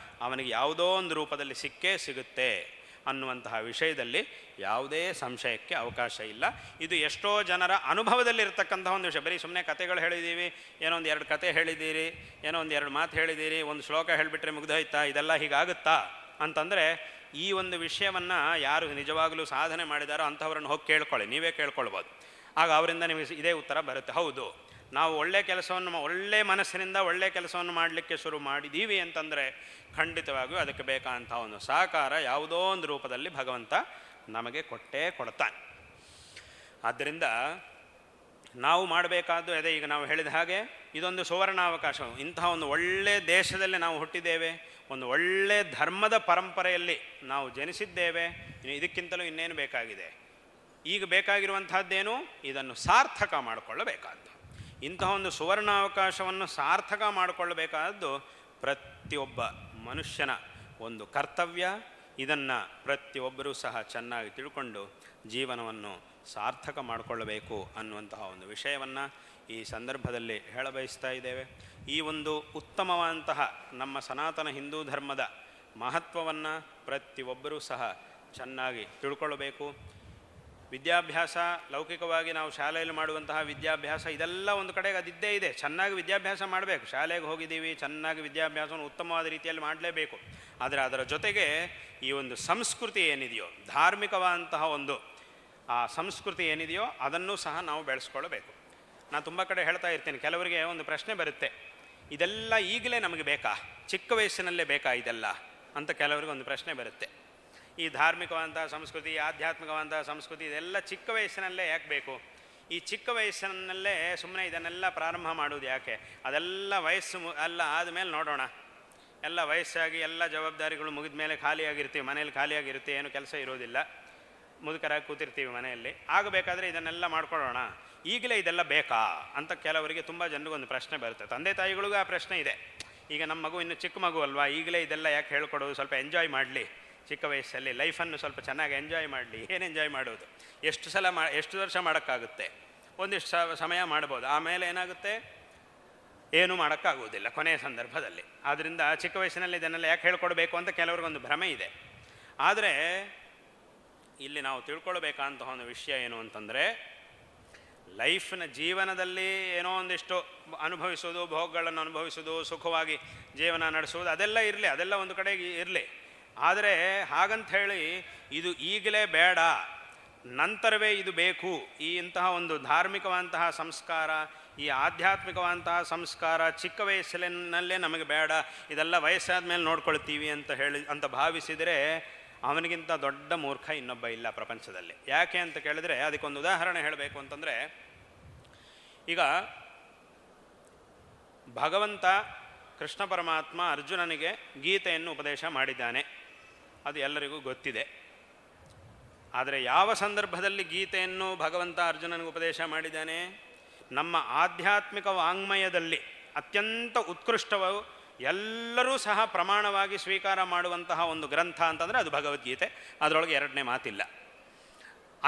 ಅವನಿಗೆ ಯಾವುದೋ ಒಂದು ರೂಪದಲ್ಲಿ ಸಿಕ್ಕೇ ಸಿಗುತ್ತೆ ಅನ್ನುವಂತಹ ವಿಷಯದಲ್ಲಿ ಯಾವುದೇ ಸಂಶಯಕ್ಕೆ ಅವಕಾಶ ಇಲ್ಲ. ಇದು ಎಷ್ಟೋ ಜನರ ಅನುಭವದಲ್ಲಿರ್ತಕ್ಕಂತಹ ಒಂದು ವಿಷಯ. ಬರೀ ಸುಮ್ಮನೆ ಕಥೆಗಳು ಹೇಳಿದ್ದೀವಿ, ಏನೋ ಒಂದು 2 ಕತೆ ಹೇಳಿದ್ದೀರಿ, ಏನೋ ಒಂದು 2 ಮಾತು ಹೇಳಿದ್ದೀರಿ, ಒಂದು ಶ್ಲೋಕ ಹೇಳಿಬಿಟ್ರೆ ಮುಗ್ದೋಯ್ತಾ, ಇದೆಲ್ಲ ಹೀಗಾಗುತ್ತಾ ಅಂತಂದರೆ, ಈ ಒಂದು ವಿಷಯವನ್ನು ಯಾರು ನಿಜವಾಗಲೂ ಸಾಧನೆ ಮಾಡಿದಾರೋ ಅಂಥವ್ರನ್ನ ಹೋಗಿ ಕೇಳ್ಕೊಳ್ಳಿ, ನೀವೇ ಕೇಳ್ಕೊಳ್ಬೋದು. ಆಗ ಅವರಿಂದ ನಿಮಗೆ ಇದೇ ಉತ್ತರ ಬರುತ್ತೆ. ಹೌದು, ನಾವು ಒಳ್ಳೆಯ ಕೆಲಸವನ್ನು, ಒಳ್ಳೆಯ ಮನಸ್ಸಿನಿಂದ ಒಳ್ಳೆಯ ಕೆಲಸವನ್ನು ಮಾಡಲಿಕ್ಕೆ ಶುರು ಮಾಡಿದ್ದೀವಿ ಅಂತಂದರೆ ಖಂಡಿತವಾಗಿಯೂ ಅದಕ್ಕೆ ಬೇಕಾದಂಥ ಒಂದು ಸಹಕಾರ ಯಾವುದೋ ಒಂದು ರೂಪದಲ್ಲಿ ಭಗವಂತ ನಮಗೆ ಕೊಟ್ಟೇ ಕೊಡ್ತಾನೆ. ಆದ್ದರಿಂದ ನಾವು ಮಾಡಬೇಕಾದ್ದು ಅದೇ. ಈಗ ನಾವು ಹೇಳಿದ ಹಾಗೆ ಇದೊಂದು ಸುವರ್ಣಾವಕಾಶ. ಇಂತಹ ಒಂದು ಒಳ್ಳೆಯ ದೇಶದಲ್ಲಿ ನಾವು ಹುಟ್ಟಿದ್ದೇವೆ, ಒಂದು ಒಳ್ಳೆಯ ಧರ್ಮದ ಪರಂಪರೆಯಲ್ಲಿ ನಾವು ಜನಿಸಿದ್ದೇವೆ. ಇದಕ್ಕಿಂತಲೂ ಇನ್ನೇನು ಬೇಕಾಗಿದೆ? ಈಗ ಬೇಕಾಗಿರುವಂತಹದ್ದೇನು? ಇದನ್ನು ಸಾರ್ಥಕ ಮಾಡಿಕೊಳ್ಳಬೇಕಾದ್ದು. ಇಂತಹ ಒಂದು ಸುವರ್ಣಾವಕಾಶವನ್ನು ಸಾರ್ಥಕ ಮಾಡಿಕೊಳ್ಳಬೇಕಾದ್ದು ಪ್ರತಿಯೊಬ್ಬ ಮನುಷ್ಯನ ಒಂದು ಕರ್ತವ್ಯ. ಇದನ್ನು ಪ್ರತಿಯೊಬ್ಬರೂ ಸಹ ಚೆನ್ನಾಗಿ ತಿಳ್ಕೊಂಡು ಜೀವನವನ್ನು ಸಾರ್ಥಕ ಮಾಡಿಕೊಳ್ಳಬೇಕು ಅನ್ನುವಂತಹ ಒಂದು ವಿಷಯವನ್ನು ಈ ಸಂದರ್ಭದಲ್ಲಿ ಹೇಳಬಯಸ್ತಾ ಇದ್ದೇವೆ. ಈ ಒಂದು ಉತ್ತಮವಾದಂತಹ ನಮ್ಮ ಸನಾತನ ಹಿಂದೂ ಧರ್ಮದ ಮಹತ್ವವನ್ನು ಪ್ರತಿಯೊಬ್ಬರೂ ಸಹ ಚೆನ್ನಾಗಿ ತಿಳ್ಕೊಳ್ಳಬೇಕು. ವಿದ್ಯಾಭ್ಯಾಸ, ಲೌಕಿಕವಾಗಿ ನಾವು ಶಾಲೆಯಲ್ಲಿ ಮಾಡುವಂತಹ ವಿದ್ಯಾಭ್ಯಾಸ, ಇದೆಲ್ಲ ಒಂದು ಕಡೆಗೆ ಅದಿದ್ದೇ ಇದೆ. ಚೆನ್ನಾಗಿ ವಿದ್ಯಾಭ್ಯಾಸ ಮಾಡಬೇಕು. ಶಾಲೆಗೆ ಹೋಗಿದ್ದೀವಿ, ಚೆನ್ನಾಗಿ ವಿದ್ಯಾಭ್ಯಾಸವನ್ನು ಉತ್ತಮವಾದ ರೀತಿಯಲ್ಲಿ ಮಾಡಲೇಬೇಕು. ಆದರೆ ಅದರ ಜೊತೆಗೆ ಈ ಒಂದು ಸಂಸ್ಕೃತಿ ಏನಿದೆಯೋ, ಧಾರ್ಮಿಕವಾದಂತಹ ಒಂದು ಆ ಸಂಸ್ಕೃತಿ ಏನಿದೆಯೋ ಅದನ್ನು ಸಹ ನಾವು ಬೆಳೆಸ್ಕೊಳ್ಬೇಕು. ನಾನು ತುಂಬ ಕಡೆ ಹೇಳ್ತಾ ಇರ್ತೀನಿ, ಕೆಲವರಿಗೆ ಒಂದು ಪ್ರಶ್ನೆ ಬರುತ್ತೆ, ಇದೆಲ್ಲ ಈಗಲೇ ನಮಗೆ ಬೇಕಾ, ಚಿಕ್ಕ ವಯಸ್ಸಿನಲ್ಲೇ ಬೇಕಾ ಇದೆಲ್ಲ ಅಂತ ಕೆಲವರಿಗೆ ಒಂದು ಪ್ರಶ್ನೆ ಬರುತ್ತೆ. ಈ ಧಾರ್ಮಿಕವಾದಂತಹ ಸಂಸ್ಕೃತಿ, ಆಧ್ಯಾತ್ಮಿಕವಾದಂತಹ ಸಂಸ್ಕೃತಿ, ಇದೆಲ್ಲ ಚಿಕ್ಕ ವಯಸ್ಸಿನಲ್ಲೇ ಯಾಕೆ ಬೇಕು? ಈ ಚಿಕ್ಕ ವಯಸ್ಸಿನಲ್ಲೇ ಸುಮ್ಮನೆ ಇದನ್ನೆಲ್ಲ ಪ್ರಾರಂಭ ಮಾಡೋದು ಯಾಕೆ? ಅದೆಲ್ಲ ವಯಸ್ಸು ಎಲ್ಲ ಆದಮೇಲೆ ನೋಡೋಣ. ಎಲ್ಲ ವಯಸ್ಸಾಗಿ ಎಲ್ಲ ಜವಾಬ್ದಾರಿಗಳು ಮುಗಿದ ಮೇಲೆ ಖಾಲಿಯಾಗಿರ್ತೀವಿ, ಮನೇಲಿ ಖಾಲಿಯಾಗಿರ್ತೀವಿ, ಏನು ಕೆಲಸ ಇರೋದಿಲ್ಲ, ಮುದುಕರಾಗಿ ಕೂತಿರ್ತೀವಿ ಮನೆಯಲ್ಲಿ. ಆಗಬೇಕಾದ್ರೆ ಇದನ್ನೆಲ್ಲ ಮಾಡ್ಕೊಳ್ಳೋಣ, ಈಗಲೇ ಇದೆಲ್ಲ ಬೇಕಾ ಅಂತ ಕೆಲವರಿಗೆ, ತುಂಬ ಜನರಿಗೊಂದು ಪ್ರಶ್ನೆ ಬರುತ್ತೆ. ತಂದೆ ತಾಯಿಗಳಿಗೂ ಆ ಪ್ರಶ್ನೆ ಇದೆ. ಈಗ ನಮ್ಮ ಮಗು ಇನ್ನು ಚಿಕ್ಕ ಮಗು ಅಲ್ವಾ, ಈಗಲೇ ಇದೆಲ್ಲ ಯಾಕೆ ಹೇಳ್ಕೊಡೋದು? ಸ್ವಲ್ಪ ಎಂಜಾಯ್ ಮಾಡಲಿ, ಚಿಕ್ಕ ವಯಸ್ಸಲ್ಲಿ ಲೈಫನ್ನು ಸ್ವಲ್ಪ ಚೆನ್ನಾಗಿ ಎಂಜಾಯ್ ಮಾಡಲಿ. ಏನು ಎಂಜಾಯ್ ಮಾಡೋದು? ಎಷ್ಟು ವರ್ಷ ಮಾಡೋಕ್ಕಾಗುತ್ತೆ? ಒಂದಿಷ್ಟು ಸಮಯ ಮಾಡ್ಬೋದು, ಆಮೇಲೆ ಏನಾಗುತ್ತೆ? ಏನೂ ಮಾಡೋಕ್ಕಾಗೋದಿಲ್ಲ ಕೊನೆಯ ಸಂದರ್ಭದಲ್ಲಿ. ಆದ್ದರಿಂದ ಚಿಕ್ಕ ವಯಸ್ಸಿನಲ್ಲಿ ಇದನ್ನೆಲ್ಲ ಯಾಕೆ ಹೇಳ್ಕೊಡ್ಬೇಕು ಅಂತ ಕೆಲವ್ರಿಗೊಂದು ಭ್ರಮೆ ಇದೆ. ಆದರೆ ಇಲ್ಲಿ ನಾವು ತಿಳ್ಕೊಳ್ಬೇಕಂತಹ ಒಂದು ವಿಷಯ ಏನು ಅಂತಂದರೆ, ಲೈಫ್ನ ಜೀವನದಲ್ಲಿ ಏನೋ ಒಂದಿಷ್ಟು ಅನುಭವಿಸೋದು, ಭೋಗಗಳನ್ನು ಅನುಭವಿಸೋದು, ಸುಖವಾಗಿ ಜೀವನ ನಡೆಸೋದು, ಅದೆಲ್ಲ ಇರಲಿ, ಅದೆಲ್ಲ ಒಂದು ಕಡೆಗೆ ಇರಲಿ. ಆದರೆ ಹಾಗಂತ ಹೇಳಿ ಇದು ಈಗಲೇ ಬೇಡ, ನಂತರವೇ ಇದು ಬೇಕು, ಇಂತಹ ಒಂದು ಧಾರ್ಮಿಕವಂತಹ ಸಂಸ್ಕಾರ, ಈ ಆಧ್ಯಾತ್ಮಿಕವಂತಹ ಸಂಸ್ಕಾರ ಚಿಕ್ಕ ವಯಸ್ಸಿನಲ್ಲೇ ನಮಗೆ ಬೇಡ, ಇದೆಲ್ಲ ವಯಸ್ಸಾದ ಮೇಲೆ ನೋಡ್ಕೊಳ್ತೀವಿ ಅಂತ ಭಾವಿಸಿದರೆ ಅವನಿಗಿಂತ ದೊಡ್ಡ ಮೂರ್ಖ ಇನ್ನೊಬ್ಬ ಇಲ್ಲ ಪ್ರಪಂಚದಲ್ಲಿ. ಯಾಕೆ ಅಂತ ಕೇಳಿದರೆ ಅದಕ್ಕೊಂದು ಉದಾಹರಣೆ ಹೇಳಬೇಕು ಅಂತಂದರೆ, ಈಗ ಭಗವಂತ ಕೃಷ್ಣ ಪರಮಾತ್ಮ ಅರ್ಜುನನಿಗೆ ಗೀತೆಯನ್ನು ಉಪದೇಶ ಮಾಡಿದ್ದಾನೆ, ಅದು ಎಲ್ಲರಿಗೂ ಗೊತ್ತಿದೆ. ಆದರೆ ಯಾವ ಸಂದರ್ಭದಲ್ಲಿ ಗೀತೆಯನ್ನು ಭಗವಂತ ಅರ್ಜುನನಿಗೆ ಉಪದೇಶ ಮಾಡಿದ್ದಾನೆ? ನಮ್ಮ ಆಧ್ಯಾತ್ಮಿಕ ವಾಂಗ್ಮಯದಲ್ಲಿ ಅತ್ಯಂತ ಉತ್ಕೃಷ್ಟವು, ಎಲ್ಲರೂ ಸಹ ಪ್ರಮಾಣವಾಗಿ ಸ್ವೀಕಾರ ಮಾಡುವಂತಹ ಒಂದು ಗ್ರಂಥ ಅಂತಂದರೆ ಅದು ಭಗವದ್ಗೀತೆ, ಅದರೊಳಗೆ ಎರಡನೇ ಮಾತಿಲ್ಲ.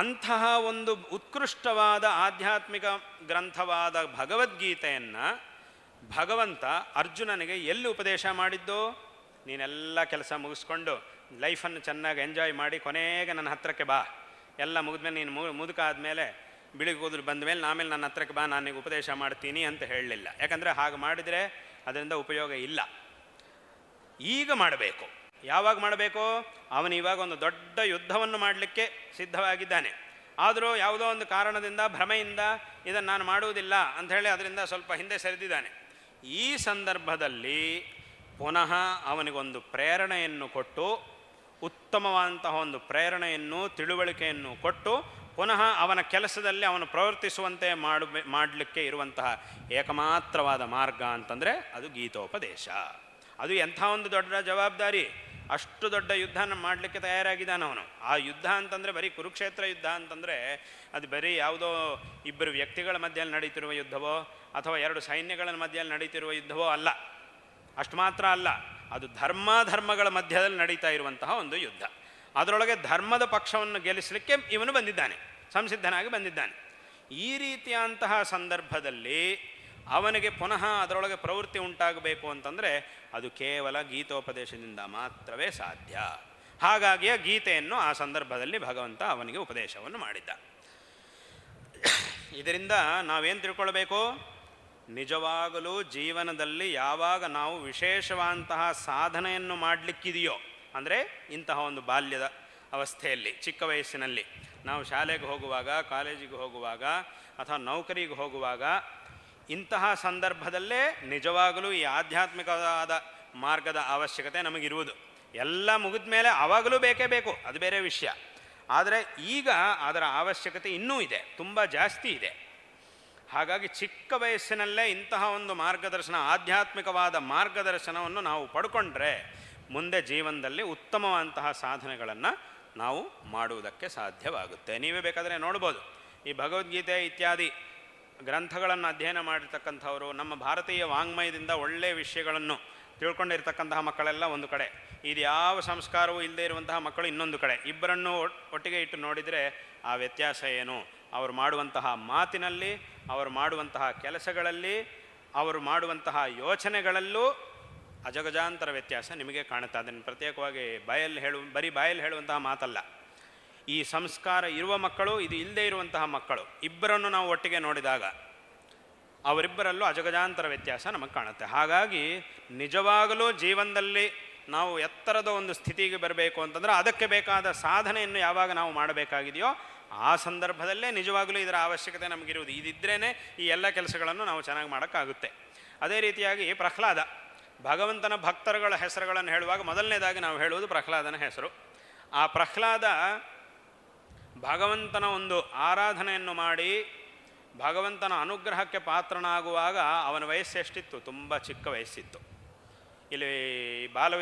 ಅಂತಹ ಒಂದು ಉತ್ಕೃಷ್ಟವಾದ ಆಧ್ಯಾತ್ಮಿಕ ಗ್ರಂಥವಾದ ಭಗವದ್ಗೀತೆಯನ್ನು ಭಗವಂತ ಅರ್ಜುನನಿಗೆ ಎಲ್ಲಿ ಉಪದೇಶ ಮಾಡಿದ್ದು? ನೀನೆಲ್ಲ ಕೆಲಸ ಮುಗಿಸ್ಕೊಂಡು ಲೈಫನ್ನು ಚೆನ್ನಾಗಿ ಎಂಜಾಯ್ ಮಾಡಿ ಕೊನೆಗೆ ನನ್ನ ಹತ್ತಿರಕ್ಕೆ ಬಾ, ಎಲ್ಲ ಮುಗಿದ್ಮೇಲೆ ನೀನು ಮುದುಕ ಆದಮೇಲೆ ಬಿಳಿ ಕೂದಲು ಬಂದ ಮೇಲೆ ಆಮೇಲೆ ನನ್ನ ಹತ್ರಕ್ಕೆ ಬಾ, ನಾನೀಗ ಉಪದೇಶ ಮಾಡ್ತೀನಿ ಅಂತ ಹೇಳಲಿಲ್ಲ. ಯಾಕಂದರೆ ಹಾಗೆ ಮಾಡಿದರೆ ಅದರಿಂದ ಉಪಯೋಗ ಇಲ್ಲ. ಈಗ ಮಾಡಬೇಕು. ಯಾವಾಗ ಮಾಡಬೇಕು? ಅವನು ಇವಾಗ ಒಂದು ದೊಡ್ಡ ಯುದ್ಧವನ್ನು ಮಾಡಲಿಕ್ಕೆ ಸಿದ್ಧವಾಗಿದ್ದಾನೆ. ಆದರೂ ಯಾವುದೋ ಒಂದು ಕಾರಣದಿಂದ, ಭ್ರಮೆಯಿಂದ ಇದನ್ನು ನಾನು ಮಾಡುವುದಿಲ್ಲ ಅಂಥೇಳಿ ಅದರಿಂದ ಸ್ವಲ್ಪ ಹಿಂದೆ ಸರಿದಿದ್ದಾನೆ. ಈ ಸಂದರ್ಭದಲ್ಲಿ ಪುನಃ ಅವನಿಗೊಂದು ಪ್ರೇರಣೆಯನ್ನು ಕೊಟ್ಟು, ಉತ್ತಮವಾದಂತಹ ಒಂದು ಪ್ರೇರಣೆಯನ್ನು, ತಿಳುವಳಿಕೆಯನ್ನು ಕೊಟ್ಟು ಪುನಃ ಅವನ ಕೆಲಸದಲ್ಲಿ ಅವನು ಪ್ರವರ್ತಿಸುವಂತೆ ಮಾಡಲಿಕ್ಕೆ ಇರುವಂತಹ ಏಕಮಾತ್ರವಾದ ಮಾರ್ಗ ಅಂತಂದರೆ ಅದು ಗೀತೋಪದೇಶ. ಅದು ಎಂಥ ಒಂದು ದೊಡ್ಡ ಜವಾಬ್ದಾರಿ! ಅಷ್ಟು ದೊಡ್ಡ ಯುದ್ಧನ ಮಾಡಲಿಕ್ಕೆ ತಯಾರಾಗಿದ್ದಾನೆ ಅವನು. ಆ ಯುದ್ಧ ಅಂತಂದರೆ ಬರೀ ಕುರುಕ್ಷೇತ್ರ ಯುದ್ಧ ಅಂತಂದರೆ ಅದು ಬರೀ ಯಾವುದೋ ಇಬ್ಬರು ವ್ಯಕ್ತಿಗಳ ಮಧ್ಯದಲ್ಲಿ ನಡೀತಿರುವ ಯುದ್ಧವೋ ಅಥವಾ ಎರಡು ಸೈನ್ಯಗಳ ಮಧ್ಯದಲ್ಲಿ ನಡೀತಿರುವ ಯುದ್ಧವೋ ಅಲ್ಲ. ಅಷ್ಟು ಮಾತ್ರ ಅಲ್ಲ, ಅದು ಧರ್ಮಗಳ ಮಧ್ಯದಲ್ಲಿ ನಡೀತಾ ಇರುವಂತಹ ಒಂದು ಯುದ್ಧ. ಅದರೊಳಗೆ ಧರ್ಮದ ಪಕ್ಷವನ್ನು ಗೆಲ್ಲಿಸಲಿಕ್ಕೆ ಇವನು ಬಂದಿದ್ದಾನೆ, ಸಂಸಿದ್ಧನಾಗಿ ಬಂದಿದ್ದಾನೆ. ಈ ರೀತಿಯಂತಹ ಸಂದರ್ಭದಲ್ಲಿ ಅವನಿಗೆ ಪುನಃ ಅದರೊಳಗೆ ಪ್ರವೃತ್ತಿ ಉಂಟಾಗಬೇಕು ಅಂತಂದರೆ ಅದು ಕೇವಲ ಗೀತೋಪದೇಶದಿಂದ ಮಾತ್ರವೇ ಸಾಧ್ಯ. ಹಾಗಾಗಿಯೇ ಗೀತೆಯನ್ನು ಆ ಸಂದರ್ಭದಲ್ಲಿ ಭಗವಂತ ಅವನಿಗೆ ಉಪದೇಶವನ್ನು ಮಾಡಿದ್ದ. ಇದರಿಂದ ನಾವೇನು ತಿಳ್ಕೊಳ್ಬೇಕು? ನಿಜವಾಗಲೂ ಜೀವನದಲ್ಲಿ ಯಾವಾಗ ನಾವು ವಿಶೇಷವಾದಂತಹ ಸಾಧನೆಯನ್ನು ಮಾಡಲಿಕ್ಕಿದೆಯೋ, ಅಂದರೆ ಇಂತಹ ಒಂದು ಬಾಲ್ಯದ ಅವಸ್ಥೆಯಲ್ಲಿ, ಚಿಕ್ಕ ವಯಸ್ಸಿನಲ್ಲಿ ನಾವು ಶಾಲೆಗೆ ಹೋಗುವಾಗ, ಕಾಲೇಜಿಗೆ ಹೋಗುವಾಗ ಅಥವಾ ನೌಕರಿಗೆ ಹೋಗುವಾಗ, ಇಂತಹ ಸಂದರ್ಭದಲ್ಲೇ ನಿಜವಾಗಲೂ ಈ ಆಧ್ಯಾತ್ಮಿಕವಾದ ಮಾರ್ಗದ ಅವಶ್ಯಕತೆ ನಮಗಿರುವುದು. ಎಲ್ಲ ಮುಗಿದ ಮೇಲೆ ಆವಾಗಲೂ ಬೇಕೇ ಬೇಕು, ಅದು ಬೇರೆ ವಿಷಯ. ಆದರೆ ಈಗ ಅದರ ಅವಶ್ಯಕತೆ ಇನ್ನೂ ಇದೆ, ತುಂಬ ಜಾಸ್ತಿ ಇದೆ. ಹಾಗಾಗಿ ಚಿಕ್ಕ ವಯಸ್ಸಿನಲ್ಲೇ ಇಂತಹ ಒಂದು ಮಾರ್ಗದರ್ಶನ, ಆಧ್ಯಾತ್ಮಿಕವಾದ ಮಾರ್ಗದರ್ಶನವನ್ನು ನಾವು ಪಡ್ಕೊಂಡ್ರೆ ಮುಂದೆ ಜೀವನದಲ್ಲಿ ಉತ್ತಮವಾದಂತಹ ಸಾಧನೆಗಳನ್ನು ನಾವು ಮಾಡುವುದಕ್ಕೆ ಸಾಧ್ಯವಾಗುತ್ತೆ. ನೀವೇ ಬೇಕಾದರೆ ನೋಡ್ಬೋದು, ಈ ಭಗವದ್ಗೀತೆ ಇತ್ಯಾದಿ ಗ್ರಂಥಗಳನ್ನು ಅಧ್ಯಯನ ಮಾಡಿರ್ತಕ್ಕಂಥವರು, ನಮ್ಮ ಭಾರತೀಯ ವಾಂಗ್ಮಯದಿಂದ ಒಳ್ಳೆಯ ವಿಷಯಗಳನ್ನು ತಿಳ್ಕೊಂಡಿರ್ತಕ್ಕಂತಹ ಮಕ್ಕಳೆಲ್ಲ ಒಂದು ಕಡೆ, ಇದು ಯಾವ ಸಂಸ್ಕಾರವೂ ಇಲ್ಲದೆ ಇರುವಂತಹ ಮಕ್ಕಳು ಇನ್ನೊಂದು ಕಡೆ. ಇಬ್ಬರನ್ನು ಒಟ್ಟಿಗೆ ಇಟ್ಟು ನೋಡಿದರೆ ಆ ವ್ಯತ್ಯಾಸ ಏನು? ಅವರು ಮಾಡುವಂತಹ ಮಾತಿನಲ್ಲಿ, ಅವರು ಮಾಡುವಂತಹ ಕೆಲಸಗಳಲ್ಲಿ, ಅವರು ಮಾಡುವಂತಹ ಯೋಚನೆಗಳಲ್ಲೂ ಅಜಗಜಾಂತರ ವ್ಯತ್ಯಾಸ ನಿಮಗೆ ಕಾಣುತ್ತೆ. ಅದನ್ನು ಪ್ರತ್ಯೇಕವಾಗಿ ಬರೀ ಬಾಯಲ್ಲಿ ಹೇಳುವಂತಹ ಮಾತಲ್ಲ. ಈ ಸಂಸ್ಕಾರ ಇರುವ ಮಕ್ಕಳು, ಇದು ಇಲ್ಲದೆ ಇರುವಂತಹ ಮಕ್ಕಳು, ಇಬ್ಬರನ್ನು ನಾವು ಒಟ್ಟಿಗೆ ನೋಡಿದಾಗ ಅವರಿಬ್ಬರಲ್ಲೂ ಅಜಗಜಾಂತರ ವ್ಯತ್ಯಾಸ ನಮಗೆ ಕಾಣುತ್ತೆ. ಹಾಗಾಗಿ ನಿಜವಾಗಲೂ ಜೀವನದಲ್ಲಿ ನಾವು ಎತ್ತರದ ಒಂದು ಸ್ಥಿತಿಗೆ ಬರಬೇಕು ಅಂತಂದರೆ ಅದಕ್ಕೆ ಬೇಕಾದ ಸಾಧನೆಯನ್ನು ಯಾವಾಗ ನಾವು ಮಾಡಬೇಕಾಗಿದೆಯೋ ಆ ಸಂದರ್ಭದಲ್ಲೇ ನಿಜವಾಗಲೂ ಇದರ ಅವಶ್ಯಕತೆ ನಮಗಿರುವುದು. ಇದಿದ್ರೇ ಈ ಎಲ್ಲ ಕೆಲಸಗಳನ್ನು ನಾವು ಚೆನ್ನಾಗಿ ಮಾಡೋಕ್ಕಾಗುತ್ತೆ. ಅದೇ ರೀತಿಯಾಗಿ ಪ್ರಹ್ಲಾದ, ಭಗವಂತನ ಭಕ್ತರುಗಳ ಹೆಸರುಗಳನ್ನು ಹೇಳುವಾಗ ಮೊದಲನೇದಾಗಿ ನಾವು ಹೇಳುವುದು ಪ್ರಹ್ಲಾದನ ಹೆಸರು. ಆ ಪ್ರಹ್ಲಾದ ಭಗವಂತನ ಒಂದು ಆರಾಧನೆಯನ್ನು ಮಾಡಿ ಭಗವಂತನ ಅನುಗ್ರಹಕ್ಕೆ ಪಾತ್ರನಾಗುವಾಗ ಅವನ ವಯಸ್ಸು ಎಷ್ಟಿತ್ತು? ತುಂಬ ಚಿಕ್ಕ ವಯಸ್ಸಿತ್ತು. ಇಲ್ಲಿ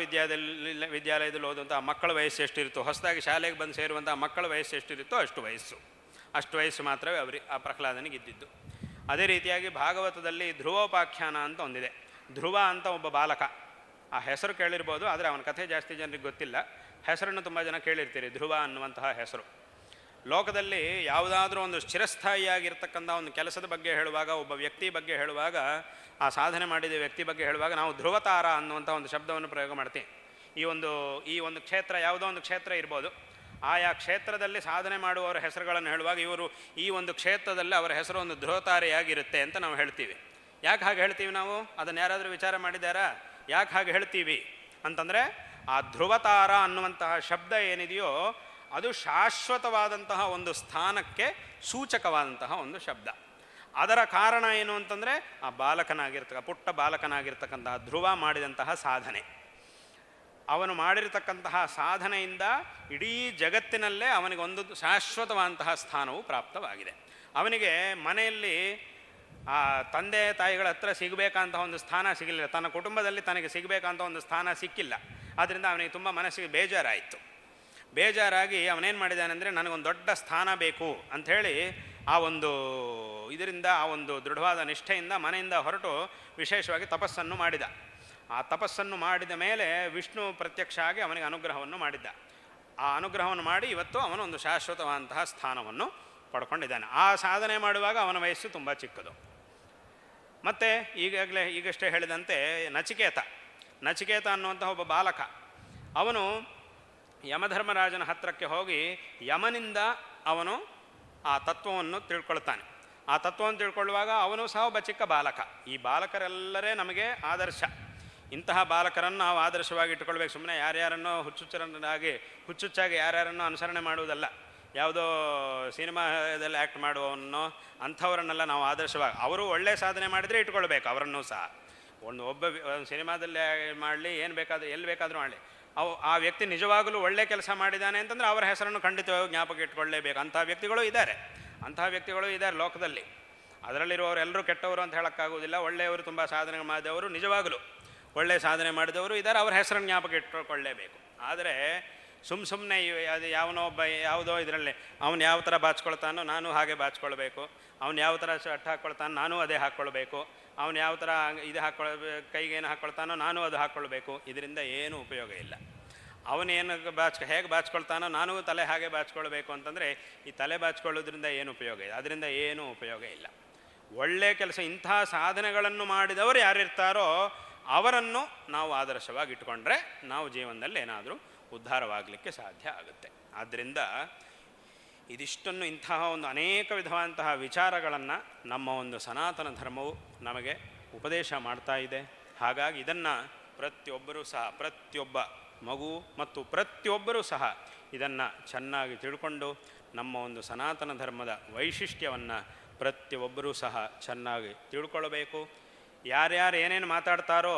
ವಿದ್ಯಾಲಯದಲ್ಲಿ ಓದುವಂಥ ಮಕ್ಕಳ ವಯಸ್ಸು ಎಷ್ಟಿರುತ್ತೋ, ಹೊಸದಾಗಿ ಶಾಲೆಗೆ ಬಂದು ಸೇರುವಂಥ ಮಕ್ಕಳ ವಯಸ್ಸು ಎಷ್ಟಿರುತ್ತೋ ಅಷ್ಟು ವಯಸ್ಸು ಮಾತ್ರವೇ ಆ ಪ್ರಹ್ಲಾದನಿಗೆ ಇದ್ದಿದ್ದು. ಅದೇ ರೀತಿಯಾಗಿ ಭಾಗವತದಲ್ಲಿ ಧ್ರುವೋಪಾಖ್ಯಾನ ಅಂತ ಒಂದಿದೆ. ಧ್ರುವ ಅಂತ ಒಬ್ಬ ಬಾಲಕ, ಆ ಹೆಸರು ಕೇಳಿರ್ಬೋದು, ಆದರೆ ಅವನ ಕಥೆ ಜಾಸ್ತಿ ಜನರಿಗೆ ಗೊತ್ತಿಲ್ಲ. ಹೆಸರನ್ನು ತುಂಬ ಜನ ಕೇಳಿರ್ತೀರಿ, ಧ್ರುವ ಅನ್ನುವಂತಹ ಹೆಸರು. ಲೋಕದಲ್ಲಿ ಯಾವುದಾದ್ರೂ ಒಂದು ಚಿರಸ್ಥಾಯಿಯಾಗಿರ್ತಕ್ಕಂಥ ಒಂದು ಕೆಲಸದ ಬಗ್ಗೆ ಹೇಳುವಾಗ, ಒಬ್ಬ ವ್ಯಕ್ತಿ ಬಗ್ಗೆ ಹೇಳುವಾಗ, ಆ ಸಾಧನೆ ಮಾಡಿದ ವ್ಯಕ್ತಿ ಬಗ್ಗೆ ಹೇಳುವಾಗ ನಾವು ಧ್ರುವತಾರ ಅನ್ನುವಂಥ ಒಂದು ಶಬ್ದವನ್ನು ಪ್ರಯೋಗ ಮಾಡ್ತೀವಿ. ಈ ಒಂದು ಕ್ಷೇತ್ರ, ಯಾವುದೋ ಒಂದು ಕ್ಷೇತ್ರ ಇರ್ಬೋದು, ಆಯಾ ಕ್ಷೇತ್ರದಲ್ಲಿ ಸಾಧನೆ ಮಾಡುವವರ ಹೆಸರುಗಳನ್ನು ಹೇಳುವಾಗ ಇವರು ಈ ಒಂದು ಕ್ಷೇತ್ರದಲ್ಲಿ ಅವರ ಹೆಸರು ಒಂದು ಧ್ರುವತಾರೆಯಾಗಿರುತ್ತೆ ಅಂತ ನಾವು ಹೇಳ್ತೀವಿ. ಯಾಕೆ ಹಾಗೆ ಹೇಳ್ತೀವಿ ನಾವು? ಅದನ್ನು ಯಾರಾದರೂ ವಿಚಾರ ಮಾಡಿದ್ದಾರಾ? ಯಾಕೆ ಹಾಗೆ ಹೇಳ್ತೀವಿ ಅಂತಂದರೆ, ಆ ಧ್ರುವತಾರ ಅನ್ನುವಂತಹ ಶಬ್ದ ಏನಿದೆಯೋ ಅದು ಶಾಶ್ವತವಾದಂತಹ ಒಂದು ಸ್ಥಾನಕ್ಕೆ ಸೂಚಕವಾದಂತಹ ಒಂದು ಶಬ್ದ. ಅದರ ಕಾರಣ ಏನು ಅಂತಂದರೆ, ಆ ಪುಟ್ಟ ಬಾಲಕನಾಗಿರ್ತಕ್ಕಂತಹ ಧ್ರುವ ಮಾಡಿದಂತಹ ಸಾಧನೆ. ಅವನು ಮಾಡಿರತಕ್ಕಂತಹ ಸಾಧನೆಯಿಂದ ಇಡೀ ಜಗತ್ತಿನಲ್ಲೇ ಅವನಿಗೊಂದು ಶಾಶ್ವತವಾದಂತಹ ಸ್ಥಾನವು ಪ್ರಾಪ್ತವಾಗಿದೆ. ಅವನಿಗೆ ಮನೆಯಲ್ಲಿ ಆ ತಂದೆ ತಾಯಿಗಳ ಹತ್ರ ಸಿಗಬೇಕಂತ ಒಂದು ಸ್ಥಾನ ಸಿಗಲಿಲ್ಲ, ತನ್ನ ಕುಟುಂಬದಲ್ಲಿ ತನಗೆ ಸಿಗಬೇಕಂತ ಒಂದು ಸ್ಥಾನ ಸಿಕ್ಕಿಲ್ಲ. ಆದ್ದರಿಂದ ಅವನಿಗೆ ತುಂಬ ಮನಸ್ಸಿಗೆ ಬೇಜಾರಾಯಿತು. ಬೇಜಾರಾಗಿ ಅವನೇನು ಮಾಡಿದ್ದಾನೆಂದರೆ, ನನಗೊಂದು ದೊಡ್ಡ ಸ್ಥಾನ ಬೇಕು ಅಂಥೇಳಿ ಆ ಒಂದು ದೃಢವಾದ ನಿಷ್ಠೆಯಿಂದ ಮನೆಯಿಂದ ಹೊರಟು ವಿಶೇಷವಾಗಿ ತಪಸ್ಸನ್ನು ಮಾಡಿದ. ಆ ತಪಸ್ಸನ್ನು ಮಾಡಿದ ಮೇಲೆ ವಿಷ್ಣು ಪ್ರತ್ಯಕ್ಷ ಆಗಿ ಅವನಿಗೆ ಅನುಗ್ರಹವನ್ನು ಮಾಡಿದ್ದ. ಆ ಅನುಗ್ರಹವನ್ನು ಮಾಡಿ ಇವತ್ತು ಅವನು ಒಂದು ಶಾಶ್ವತವಾದಂತಹ ಸ್ಥಾನವನ್ನು ಪಡ್ಕೊಂಡಿದ್ದಾನೆ. ಆ ಸಾಧನೆ ಮಾಡುವಾಗ ಅವನ ವಯಸ್ಸು ತುಂಬ ಚಿಕ್ಕದು. ಮತ್ತು ಈಗಷ್ಟೇ ಹೇಳಿದಂತೆ ನಚಿಕೇತ ಅನ್ನುವಂತಹ ಒಬ್ಬ ಬಾಲಕ, ಅವನು ಯಮಧರ್ಮರಾಜನ ಹತ್ತಿರಕ್ಕೆ ಹೋಗಿ ಯಮನಿಂದ ಅವನು ಆ ತತ್ವವನ್ನು ತಿಳ್ಕೊಳ್ತಾನೆ. ಆ ತತ್ವವನ್ನು ತಿಳ್ಕೊಳ್ಳುವಾಗ ಅವನು ಸಹ ಒಬ್ಬ ಚಿಕ್ಕ ಬಾಲಕ. ಈ ಬಾಲಕರೆಲ್ಲರೇ ನಮಗೆ ಆದರ್ಶ. ಇಂತಹ ಬಾಲಕರನ್ನು ನಾವು ಆದರ್ಶವಾಗಿ ಇಟ್ಕೊಳ್ಬೇಕು. ಸುಮ್ಮನೆ ಯಾರ್ಯಾರನ್ನೋ ಹುಚ್ಚುಚ್ಚಾಗಿ ಯಾರ್ಯಾರನ್ನೋ ಅನುಸರಣೆ ಮಾಡುವುದಲ್ಲ. ಯಾವುದೋ ಸಿನಿಮಾದಲ್ಲಿ ಆ್ಯಕ್ಟ್ ಮಾಡುವವನ್ನೋ ಅಂಥವರನ್ನೆಲ್ಲ ನಾವು ಆದರ್ಶವಾಗಿ, ಅವರು ಒಳ್ಳೆಯ ಸಾಧನೆ ಮಾಡಿದರೆ ಇಟ್ಕೊಳ್ಬೇಕು ಅವರನ್ನೂ ಸಹ. ಒಬ್ಬ ಸಿನಿಮಾದಲ್ಲಿ ಮಾಡಲಿ, ಎಲ್ಲಿ ಬೇಕಾದರೂ ಮಾಡಲಿ, ಆ ವ್ಯಕ್ತಿ ನಿಜವಾಗಲೂ ಒಳ್ಳೆ ಕೆಲಸ ಮಾಡಿದ್ದಾನೆ ಅಂತಂದರೆ ಅವರ ಹೆಸರನ್ನು ಖಂಡಿತವಾಗಿ ಜ್ಞಾಪಕ ಇಟ್ಕೊಳ್ಳೇಬೇಕು. ಅಂತಹ ವ್ಯಕ್ತಿಗಳು ಇದ್ದಾರೆ ಲೋಕದಲ್ಲಿ. ಅದರಲ್ಲಿರುವವರು ಎಲ್ಲರೂ ಕೆಟ್ಟವರು ಅಂತ ಹೇಳೋಕ್ಕಾಗೋದಿಲ್ಲ. ಒಳ್ಳೆಯವರು, ತುಂಬ ಸಾಧನೆ ಮಾಡಿದವರು, ನಿಜವಾಗಲೂ ಒಳ್ಳೆಯ ಸಾಧನೆ ಮಾಡಿದವರು ಇದ್ದಾರೆ, ಅವರ ಹೆಸರನ್ನು ಜ್ಞಾಪಕ ಇಟ್ಟುಕೊಳ್ಳೇಬೇಕು. ಆದರೆ ಸುಮ್ಮನೆ ಅದು ಯಾವುದೋ ಇದರಲ್ಲಿ ಅವನು ಯಾವ ಥರ ಬಾಚ್ಕೊಳ್ತಾನೋ ನಾನು ಹಾಗೆ ಬಾಚ್ಕೊಳ್ಬೇಕು, ಅವನು ಯಾವ ಥರ ಶರ್ಟ್ ಹಾಕ್ಕೊಳ್ತಾನೋ ನಾನು ಅದೇ ಹಾಕ್ಕೊಳ್ಬೇಕು, ಅವನು ಯಾವ ಥರ ಕೈಗೇನು ಹಾಕ್ಕೊಳ್ತಾನೋ ನಾನು ಅದು ಹಾಕ್ಕೊಳ್ಬೇಕು. ಇದರಿಂದ ಏನೂ ಉಪಯೋಗ ಇಲ್ಲ. ಅವನೇನು ಹೇಗೆ ಬಾಚ್ಕೊಳ್ತಾನೋ ನಾನು ತಲೆ ಹಾಗೆ ಬಾಚ್ಕೊಳ್ಬೇಕು ಅಂತಂದರೆ ಈ ತಲೆ ಬಾಚ್ಕೊಳ್ಳೋದ್ರಿಂದ ಏನು ಉಪಯೋಗ ಇದೆ? ಅದರಿಂದ ಏನೂ ಉಪಯೋಗ ಇಲ್ಲ. ಒಳ್ಳೆಯ ಕೆಲಸ, ಇಂಥ ಸಾಧನೆಗಳನ್ನು ಮಾಡಿದವರು ಯಾರಿರ್ತಾರೋ ಅವರನ್ನು ನಾವು ಆದರ್ಶವಾಗಿ ಇಟ್ಕೊಂಡ್ರೆ ನಾವು ಜೀವನದಲ್ಲಿ ಏನಾದರೂ ಉದ್ಧಾರವಾಗಲಿಕ್ಕೆ ಸಾಧ್ಯ ಆಗುತ್ತೆ. ಆದ್ದರಿಂದ ಇದಿಷ್ಟನ್ನು, ಇಂತಹ ಒಂದು ಅನೇಕ ವಿಧವಾದಂತಹ ವಿಚಾರಗಳನ್ನು ನಮ್ಮ ಒಂದು ಸನಾತನ ಧರ್ಮವು ನಮಗೆ ಉಪದೇಶ ಮಾಡ್ತಾ ಇದೆ. ಹಾಗಾಗಿ ಇದನ್ನು ಪ್ರತಿಯೊಬ್ಬ ಮಗು ಮತ್ತು ಪ್ರತಿಯೊಬ್ಬರೂ ಸಹ ಇದನ್ನು ಚೆನ್ನಾಗಿ ತಿಳ್ಕೊಂಡು ನಮ್ಮ ಒಂದು ಸನಾತನ ಧರ್ಮದ ವೈಶಿಷ್ಟ್ಯವನ್ನು ಪ್ರತಿಯೊಬ್ಬರೂ ಸಹ ಚೆನ್ನಾಗಿ ತಿಳ್ಕೊಳ್ಬೇಕು. ಯಾರ್ಯಾರು ಏನೇನು ಮಾತಾಡ್ತಾರೋ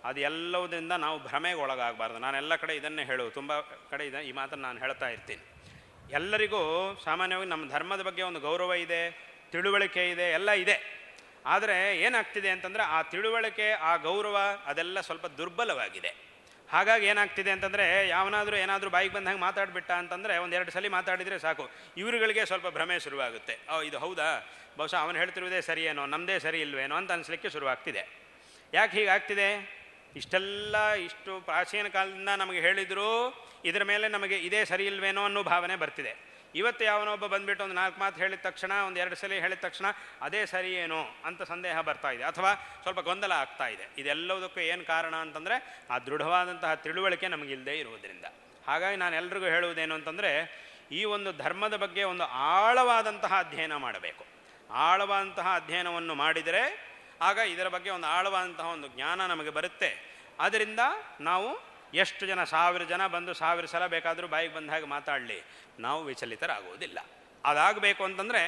ಅದು ಎಲ್ಲವುದರಿಂದ ನಾವು ಭ್ರಮೆಗೆ ಒಳಗಾಗಬಾರ್ದು. ನಾನೆಲ್ಲ ಕಡೆ ಇದನ್ನೇ ಹೇಳು, ತುಂಬ ಕಡೆ ಈ ಮಾತನ್ನು ನಾನು ಹೇಳ್ತಾ ಇರ್ತೀನಿ. ಎಲ್ಲರಿಗೂ ಸಾಮಾನ್ಯವಾಗಿ ನಮ್ಮ ಧರ್ಮದ ಬಗ್ಗೆ ಒಂದು ಗೌರವ ಇದೆ, ತಿಳುವಳಿಕೆ ಇದೆ, ಎಲ್ಲ ಇದೆ. ಆದರೆ ಏನಾಗ್ತಿದೆ ಅಂತಂದರೆ ಆ ತಿಳುವಳಿಕೆ, ಆ ಗೌರವ ಅದೆಲ್ಲ ಸ್ವಲ್ಪ ದುರ್ಬಲವಾಗಿದೆ. ಹಾಗಾಗಿ ಏನಾಗ್ತಿದೆ ಅಂತಂದರೆ ಯಾವನಾದರೂ ಏನಾದರೂ ಬಾಯಿಗೆ ಬಂದಂಗೆ ಮಾತಾಡಿಬಿಟ್ಟ ಅಂತಂದರೆ ಒಂದೆರಡು ಸಲ ಮಾತಾಡಿದರೆ ಸಾಕು, ಇವರುಗಳಿಗೆ ಸ್ವಲ್ಪ ಭ್ರಮೆ ಶುರುವಾಗುತ್ತೆ. ಇದು ಹೌದಾ, ಬಹುಶಃ ಅವನು ಹೇಳ್ತಿರುವುದೇ ಸರಿಯೇನೋ, ನಮ್ಮದೇ ಸರಿ ಇಲ್ವೇನೋ ಅಂತ ಅನಿಸ್ಲಿಕ್ಕೆ ಶುರುವಾಗ್ತಿದೆ. ಯಾಕೆ ಹೀಗಾಗ್ತಿದೆ? ಇಷ್ಟು ಪ್ರಾಚೀನ ಕಾಲದಿಂದ ನಮಗೆ ಹೇಳಿದರೂ ಇದರ ಮೇಲೆ ನಮಗೆ ಇದೇ ಸರಿ ಇಲ್ವೇನೋ ಅನ್ನೋ ಭಾವನೆ ಬರ್ತಿದೆ. ಇವತ್ತು ಯಾವನೊಬ್ಬ ಬಂದುಬಿಟ್ಟು ಒಂದು 4 ಮಾತು ಹೇಳಿದ ತಕ್ಷಣ, ಒಂದು 2 ಸಲ ಹೇಳಿದ ತಕ್ಷಣ ಅದೇ ಸರಿ ಏನೋ ಅಂತ ಸಂದೇಹ ಬರ್ತಾ ಇದೆ, ಅಥವಾ ಸ್ವಲ್ಪ ಗೊಂದಲ ಆಗ್ತಾ ಇದೆ. ಇದೆಲ್ಲದಕ್ಕೂ ಏನು ಕಾರಣ ಅಂತಂದರೆ ಆ ದೃಢವಾದಂತಹ ತಿಳುವಳಿಕೆ ನಮಗಿಲ್ಲದೆ ಇರುವುದರಿಂದ. ಹಾಗಾಗಿ ನಾನು ಎಲ್ರಿಗೂ ಹೇಳುವುದೇನು ಅಂತಂದರೆ, ಈ ಒಂದು ಧರ್ಮದ ಬಗ್ಗೆ ಒಂದು ಆಳವಾದಂತಹ ಅಧ್ಯಯನ ಮಾಡಬೇಕು. ಆಳವಾದಂತಹ ಅಧ್ಯಯನವನ್ನು ಮಾಡಿದರೆ ಆಗ ಇದರ ಬಗ್ಗೆ ಒಂದು ಆಳವಾದಂತಹ ಒಂದು ಜ್ಞಾನ ನಮಗೆ ಬರುತ್ತೆ. ಆದ್ದರಿಂದ ನಾವು ಎಷ್ಟು ಜನ 1000 ಜನ ಬಂದು 1000 ಸಲ ಬೇಕಾದರೂ ಬಾಯಿಗೆ ಬಂದ ಹಾಗೆ ಮಾತಾಡಲಿ, ನಾವು ವಿಚಲಿತರಾಗುವುದಿಲ್ಲ. ಅದಾಗಬೇಕು ಅಂತಂದರೆ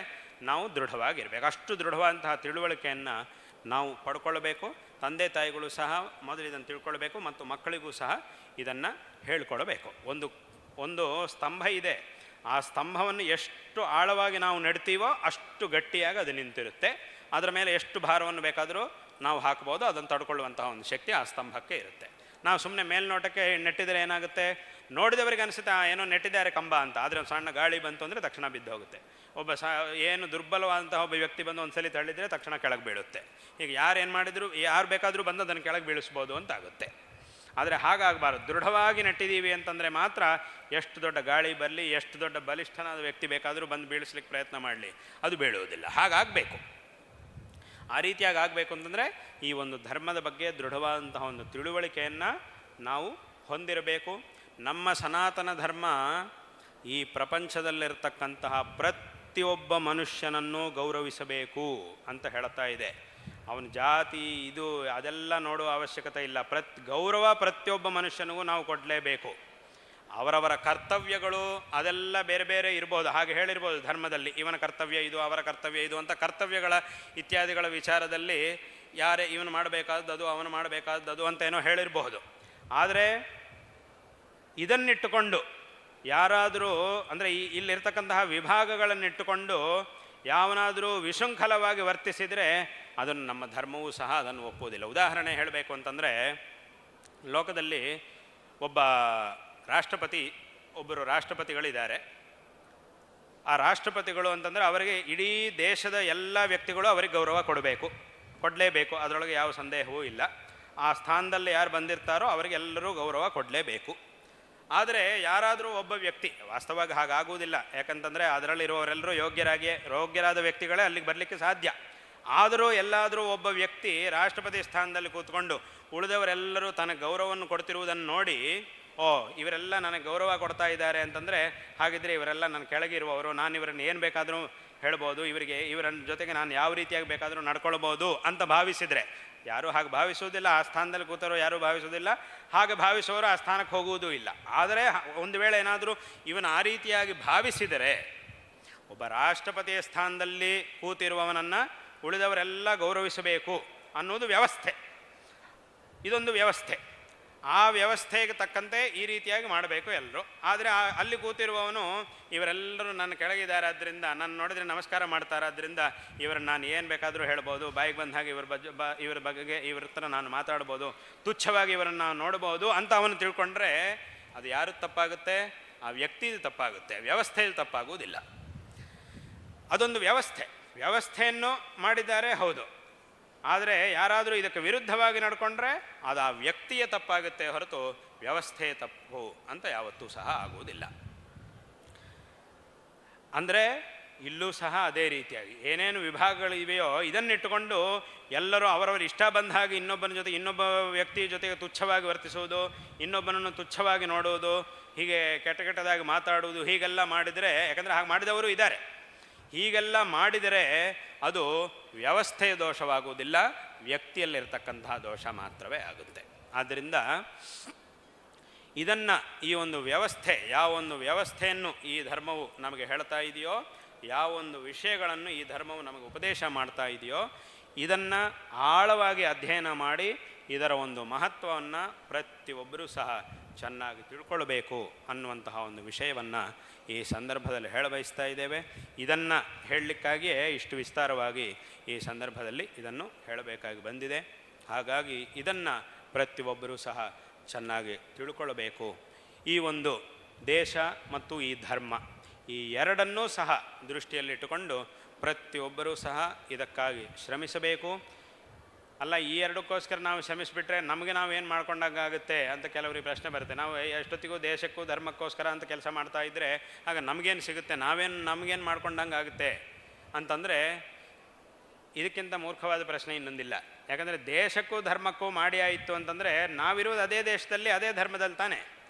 ನಾವು ದೃಢವಾಗಿರಬೇಕು. ಅಷ್ಟು ದೃಢವಾದಂತಹ ತಿಳುವಳಿಕೆಯನ್ನು ನಾವು ಪಡ್ಕೊಳ್ಬೇಕು. ತಂದೆ ತಾಯಿಗಳು ಸಹ ಮೊದಲು ಇದನ್ನು ತಿಳ್ಕೊಳ್ಬೇಕು ಮತ್ತು ಮಕ್ಕಳಿಗೂ ಸಹ ಇದನ್ನು ಹೇಳ್ಕೊಳ್ಬೇಕು. ಒಂದು ಸ್ತಂಭ ಇದೆ, ಆ ಸ್ತಂಭವನ್ನು ಎಷ್ಟು ಆಳವಾಗಿ ನಾವು ನೆಡ್ತೀವೋ ಅಷ್ಟು ಗಟ್ಟಿಯಾಗಿ ಅದು ನಿಂತಿರುತ್ತೆ. ಅದರ ಮೇಲೆ ಎಷ್ಟು ಭಾರವನ್ನು ಬೇಕಾದರೂ ನಾವು ಹಾಕ್ಬೋದು, ಅದನ್ನು ತಡ್ಕೊಳ್ಳುವಂತಹ ಒಂದು ಶಕ್ತಿ ಆ ಸ್ತಂಭಕ್ಕೆ ಇರುತ್ತೆ. ನಾವು ಸುಮ್ಮನೆ ಮೇಲ್ನೋಟಕ್ಕೆ ನೆಟ್ಟಿದರೆ ಏನಾಗುತ್ತೆ, ನೋಡಿದವರಿಗೆ ಅನಿಸುತ್ತೆ ಏನೋ ನೆಟ್ಟಿದ್ದಾರೆ ಕಂಬ ಅಂತ. ಆದರೆ ಒಂದು ಸಣ್ಣ ಗಾಳಿ ಬಂತು ಅಂದರೆ ತಕ್ಷಣ ಬಿದ್ದು ಹೋಗುತ್ತೆ. ಏನು ದುರ್ಬಲವಾದಂತಹ ಒಬ್ಬ ವ್ಯಕ್ತಿ ಬಂದು ಒಂದು ಸಲ ತಳ್ಳಿದರೆ ತಕ್ಷಣ ಕೆಳಗೆ ಬೀಳುತ್ತೆ. ಈಗ ಯಾರು ಮಾಡಿದ್ರು, ಯಾರು ಬೇಕಾದರೂ ಬಂದು ಅದನ್ನು ಕೆಳಗೆ ಬೀಳಿಸ್ಬೋದು ಅಂತ ಆಗುತ್ತೆ. ಆದರೆ ಹಾಗಾಗಬಾರ್ದು. ದೃಢವಾಗಿ ನೆಟ್ಟಿದ್ದೀವಿ ಅಂತಂದರೆ ಮಾತ್ರ ಎಷ್ಟು ದೊಡ್ಡ ಗಾಳಿ ಬರಲಿ, ಎಷ್ಟು ದೊಡ್ಡ ಬಲಿಷ್ಠನಾದ ವ್ಯಕ್ತಿ ಬೇಕಾದರೂ ಬಂದು ಬೀಳಿಸ್ಲಿಕ್ಕೆ ಪ್ರಯತ್ನ ಮಾಡಲಿ, ಅದು ಬೀಳುವುದಿಲ್ಲ. ಹಾಗಾಗಬೇಕು. ಆ ರೀತಿಯಾಗಿ ಆಗಬೇಕು ಅಂತಂದರೆ ಈ ಒಂದು ಧರ್ಮದ ಬಗ್ಗೆ ದೃಢವಾದಂತಹ ಒಂದು ತಿಳುವಳಿಕೆಯನ್ನು ನಾವು ಹೊಂದಿರಬೇಕು. ನಮ್ಮ ಸನಾತನ ಧರ್ಮ ಈ ಪ್ರಪಂಚದಲ್ಲಿರ್ತಕ್ಕಂತಹ ಪ್ರತಿಯೊಬ್ಬ ಮನುಷ್ಯನನ್ನು ಗೌರವಿಸಬೇಕು ಅಂತ ಹೇಳ್ತಾ ಇದೆ. ಅವನ ಜಾತಿ ಇದು ಅದೆಲ್ಲ ನೋಡುವ ಅವಶ್ಯಕತೆ ಇಲ್ಲ. ಗೌರವ ಪ್ರತಿಯೊಬ್ಬ ಮನುಷ್ಯನಿಗೂ ನಾವು ಕೊಡಲೇಬೇಕು. ಅವರವರ ಕರ್ತವ್ಯಗಳು ಅದೆಲ್ಲ ಬೇರೆ ಬೇರೆ ಇರ್ಬೋದು, ಹಾಗೆ ಹೇಳಿರ್ಬೋದು ಧರ್ಮದಲ್ಲಿ, ಇವನ ಕರ್ತವ್ಯ ಇದು, ಅವರ ಕರ್ತವ್ಯ ಇದು ಅಂತ ಕರ್ತವ್ಯಗಳ ಇತ್ಯಾದಿಗಳ ವಿಚಾರದಲ್ಲಿ ಯಾರೇ ಇವನು ಮಾಡಬೇಕಾದದ್ದು ಅವನು ಮಾಡಬೇಕಾದದ್ದು ಅಂತ ಏನೋ ಹೇಳಿರಬಹುದು. ಆದರೆ ಇದನ್ನಿಟ್ಟುಕೊಂಡು ಯಾರಾದರೂ ಅಂದರೆ ಇಲ್ಲಿರ್ತಕ್ಕಂತಹ ವಿಭಾಗಗಳನ್ನಿಟ್ಟುಕೊಂಡು ಯಾವನಾದರೂ ವಿಶೃಂಖಲವಾಗಿ ವರ್ತಿಸಿದರೆ ಅದನ್ನು ನಮ್ಮ ಧರ್ಮವೂ ಸಹ ಅದನ್ನು ಒಪ್ಪುವುದಿಲ್ಲ. ಉದಾಹರಣೆ ಹೇಳಬೇಕು ಅಂತಂದರೆ, ಲೋಕದಲ್ಲಿ ಒಬ್ಬರು ರಾಷ್ಟ್ರಪತಿಗಳಿದ್ದಾರೆ. ಆ ರಾಷ್ಟ್ರಪತಿಗಳು ಅಂತಂದರೆ ಅವರಿಗೆ ಇಡೀ ದೇಶದ ಎಲ್ಲ ವ್ಯಕ್ತಿಗಳು ಅವರಿಗೆ ಗೌರವ ಕೊಡಲೇಬೇಕು, ಅದರೊಳಗೆ ಯಾವ ಸಂದೇಹವೂ ಇಲ್ಲ. ಆ ಸ್ಥಾನದಲ್ಲಿ ಯಾರು ಬಂದಿರ್ತಾರೋ ಅವರಿಗೆಲ್ಲರೂ ಗೌರವ ಕೊಡಲೇಬೇಕು. ಆದರೆ ಯಾರಾದರೂ ಒಬ್ಬ ವ್ಯಕ್ತಿ, ವಾಸ್ತವವಾಗಿ ಹಾಗಾಗುವುದಿಲ್ಲ, ಯಾಕಂತಂದರೆ ಅದರಲ್ಲಿರುವವರೆಲ್ಲರೂ ಯೋಗ್ಯರಾದ ವ್ಯಕ್ತಿಗಳೇ ಅಲ್ಲಿಗೆ ಬರಲಿಕ್ಕೆ ಸಾಧ್ಯ. ಆದರೂ ಎಲ್ಲಾದರೂ ಒಬ್ಬ ವ್ಯಕ್ತಿ ರಾಷ್ಟ್ರಪತಿ ಸ್ಥಾನದಲ್ಲಿ ಕೂತ್ಕೊಂಡು ಉಳಿದವರೆಲ್ಲರೂ ತನಗೆ ಗೌರವವನ್ನು ಕೊಡ್ತಿರುವುದನ್ನು ನೋಡಿ, ಇವರೆಲ್ಲ ನನಗೆ ಗೌರವ ಕೊಡ್ತಾ ಇದ್ದಾರೆ ಅಂತಂದರೆ ಹಾಗಿದ್ರೆ ಇವರೆಲ್ಲ ನನ್ನ ಕೆಳಗಿರುವವರು, ನಾನು ಇವರನ್ನು ಏನು ಬೇಕಾದರೂ ಹೇಳ್ಬೋದು, ಇವರ ಜೊತೆಗೆ ನಾನು ಯಾವ ರೀತಿಯಾಗಿ ಬೇಕಾದರೂ ನಡ್ಕೊಳ್ಬೋದು ಅಂತ ಭಾವಿಸಿದರೆ, ಯಾರೂ ಹಾಗೆ ಭಾವಿಸುವುದಿಲ್ಲ, ಆ ಸ್ಥಾನದಲ್ಲಿ ಕೂತವರು ಯಾರೂ ಭಾವಿಸುವುದಿಲ್ಲ, ಹಾಗೆ ಭಾವಿಸುವವರು ಆ ಸ್ಥಾನಕ್ಕೆ ಹೋಗುವುದೂ ಇಲ್ಲ. ಆದರೆ ಒಂದು ವೇಳೆ ಏನಾದರೂ ಇವನು ಆ ರೀತಿಯಾಗಿ ಭಾವಿಸಿದರೆ, ಒಬ್ಬ ರಾಷ್ಟ್ರಪತಿಯ ಸ್ಥಾನದಲ್ಲಿ ಕೂತಿರುವವನನ್ನು ಉಳಿದವರೆಲ್ಲ ಗೌರವಿಸಬೇಕು ಅನ್ನೋದು ವ್ಯವಸ್ಥೆ. ಇದೊಂದು ವ್ಯವಸ್ಥೆ. ಆ ವ್ಯವಸ್ಥೆಗೆ ತಕ್ಕಂತೆ ಈ ರೀತಿಯಾಗಿ ಮಾಡಬೇಕು ಎಲ್ಲರೂ. ಆದರೆ ಅಲ್ಲಿ ಕೂತಿರುವವನು ಇವರೆಲ್ಲರೂ ನನ್ನ ಕೆಳಗಿದ್ದಾರೆ, ಆದ್ದರಿಂದ ನನ್ನ ನೋಡಿದರೆ ನಮಸ್ಕಾರ ಮಾಡ್ತಾರಾದ್ದರಿಂದ ಇವರನ್ನು ನಾನು ಏನು ಬೇಕಾದರೂ ಹೇಳ್ಬೋದು, ಬಾಯಿಗೆ ಬಂದ ಹಾಗೆ ಇವರ ಬಗ್ಗೆ ಇವ್ರ ಹತ್ರ ನಾನು ಮಾತಾಡ್ಬೋದು, ತುಚ್ಛವಾಗಿ ಇವರನ್ನು ನೋಡ್ಬೋದು ಅಂತ ಅವನು ತಿಳ್ಕೊಂಡ್ರೆ ಅದು ಯಾರು ತಪ್ಪಾಗುತ್ತೆ? ಆ ವ್ಯಕ್ತಿದು ತಪ್ಪಾಗುತ್ತೆ, ವ್ಯವಸ್ಥೆಯಲ್ಲಿ ತಪ್ಪಾಗುವುದಿಲ್ಲ. ಅದೊಂದು ವ್ಯವಸ್ಥೆಯನ್ನು ಮಾಡಿದ್ದಾರೆ, ಹೌದು. ಆದರೆ ಯಾರಾದರೂ ಇದಕ್ಕೆ ವಿರುದ್ಧವಾಗಿ ನಡ್ಕೊಂಡ್ರೆ ಅದು ಆ ವ್ಯಕ್ತಿಯ ತಪ್ಪಾಗುತ್ತೆ ಹೊರತು ವ್ಯವಸ್ಥೆಯ ತಪ್ಪು ಅಂತ ಯಾವತ್ತೂ ಸಹ ಆಗುವುದಿಲ್ಲ. ಅಂದರೆ ಇಲ್ಲೂ ಸಹ ಅದೇ ರೀತಿಯಾಗಿ ಏನೇನು ವಿಭಾಗಗಳಿವೆಯೋ ಇದನ್ನಿಟ್ಟುಕೊಂಡು ಎಲ್ಲರೂ ಅವರವರು ಇಷ್ಟ ಬಂದ ಹಾಗೆ ಇನ್ನೊಬ್ಬ ವ್ಯಕ್ತಿಯ ಜೊತೆಗೆ ತುಚ್ಛವಾಗಿ ವರ್ತಿಸುವುದು, ಇನ್ನೊಬ್ಬನನ್ನು ತುಚ್ಛವಾಗಿ ನೋಡುವುದು, ಹೀಗೆ ಕೆಟ್ಟದಾಗಿ ಮಾತಾಡುವುದು, ಹೀಗೆಲ್ಲ ಮಾಡಿದರೆ, ಯಾಕಂದರೆ ಹಾಗೆ ಮಾಡಿದವರು ಇದ್ದಾರೆ, ಹೀಗೆಲ್ಲ ಮಾಡಿದರೆ ಅದು ವ್ಯವಸ್ಥೆಯ ದೋಷವಾಗುವುದಿಲ್ಲ, ವ್ಯಕ್ತಿಯಲ್ಲಿರ್ತಕ್ಕಂತಹ ದೋಷ ಮಾತ್ರವೇ ಆಗುತ್ತೆ. ಆದ್ದರಿಂದ ಇದನ್ನು ಈ ಒಂದು ವ್ಯವಸ್ಥೆ, ಯಾವೊಂದು ವ್ಯವಸ್ಥೆಯನ್ನು ಈ ಧರ್ಮವು ನಮಗೆ ಹೇಳ್ತಾ ಇದೆಯೋ, ಯಾವೊಂದು ವಿಷಯಗಳನ್ನು ಈ ಧರ್ಮವು ನಮಗೆ ಉಪದೇಶ ಮಾಡ್ತಾ ಇದೆಯೋ, ಇದನ್ನು ಆಳವಾಗಿ ಅಧ್ಯಯನ ಮಾಡಿ ಇದರ ಒಂದು ಮಹತ್ವವನ್ನು ಪ್ರತಿಯೊಬ್ಬರೂ ಸಹ ಚೆನ್ನಾಗಿ ತಿಳ್ಕೊಳ್ಬೇಕು ಅನ್ನುವಂತಹ ಒಂದು ವಿಷಯವನ್ನು ಈ ಸಂದರ್ಭದಲ್ಲಿ ಹೇಳಬಯಸ್ತಾ ಇದ್ದೇವೆ. ಇದನ್ನು ಹೇಳಲಿಕ್ಕಾಗಿಯೇ ಇಷ್ಟು ವಿಸ್ತಾರವಾಗಿ ಈ ಸಂದರ್ಭದಲ್ಲಿ ಇದನ್ನು ಹೇಳಬೇಕಾಗಿ ಬಂದಿದೆ. ಹಾಗಾಗಿ ಇದನ್ನು ಪ್ರತಿಯೊಬ್ಬರೂ ಸಹ ಚೆನ್ನಾಗಿ ತಿಳ್ಕೊಳ್ಬೇಕು. ಈ ಒಂದು ದೇಶ ಮತ್ತು ಈ ಧರ್ಮ, ಈ ಎರಡನ್ನೂ ಸಹ ದೃಷ್ಟಿಯಲ್ಲಿಟ್ಟುಕೊಂಡು ಪ್ರತಿಯೊಬ್ಬರೂ ಸಹ ಇದಕ್ಕಾಗಿ ಶ್ರಮಿಸಬೇಕು. ಅಲ್ಲ, ಈ ಎರಡಕ್ಕೋಸ್ಕರ ನಾವು ಶ್ರಮಿಸಿಬಿಟ್ರೆ ನಮಗೆ ನಾವೇನು ಮಾಡ್ಕೊಂಡಾಗುತ್ತೆ ಅಂತ ಕೆಲವರಿಗೆ ಪ್ರಶ್ನೆ ಬರುತ್ತೆ. ನಾವು ಎಷ್ಟೊತ್ತಿಗೂ ದೇಶಕ್ಕೂ ಧರ್ಮಕ್ಕೋಸ್ಕರ ಅಂತ ಕೆಲಸ ಮಾಡ್ತಾ ಇದ್ದರೆ ಆಗ ನಮಗೇನು ಸಿಗುತ್ತೆ, ನಮಗೇನು ಮಾಡ್ಕೊಂಡಂಗೆ ಆಗುತ್ತೆ ಅಂತಂದರೆ ಇದಕ್ಕಿಂತ ಮೂರ್ಖವಾದ ಪ್ರಶ್ನೆ ಇನ್ನೊಂದಿಲ್ಲ. ಯಾಕಂದರೆ ದೇಶಕ್ಕೂ ಧರ್ಮಕ್ಕೂ ಮಾಡಿ ಆಯಿತು ಅಂತಂದರೆ ನಾವಿರೋದು ಅದೇ ದೇಶದಲ್ಲಿ ಅದೇ ಧರ್ಮದಲ್ಲಿ ತಾನೆ.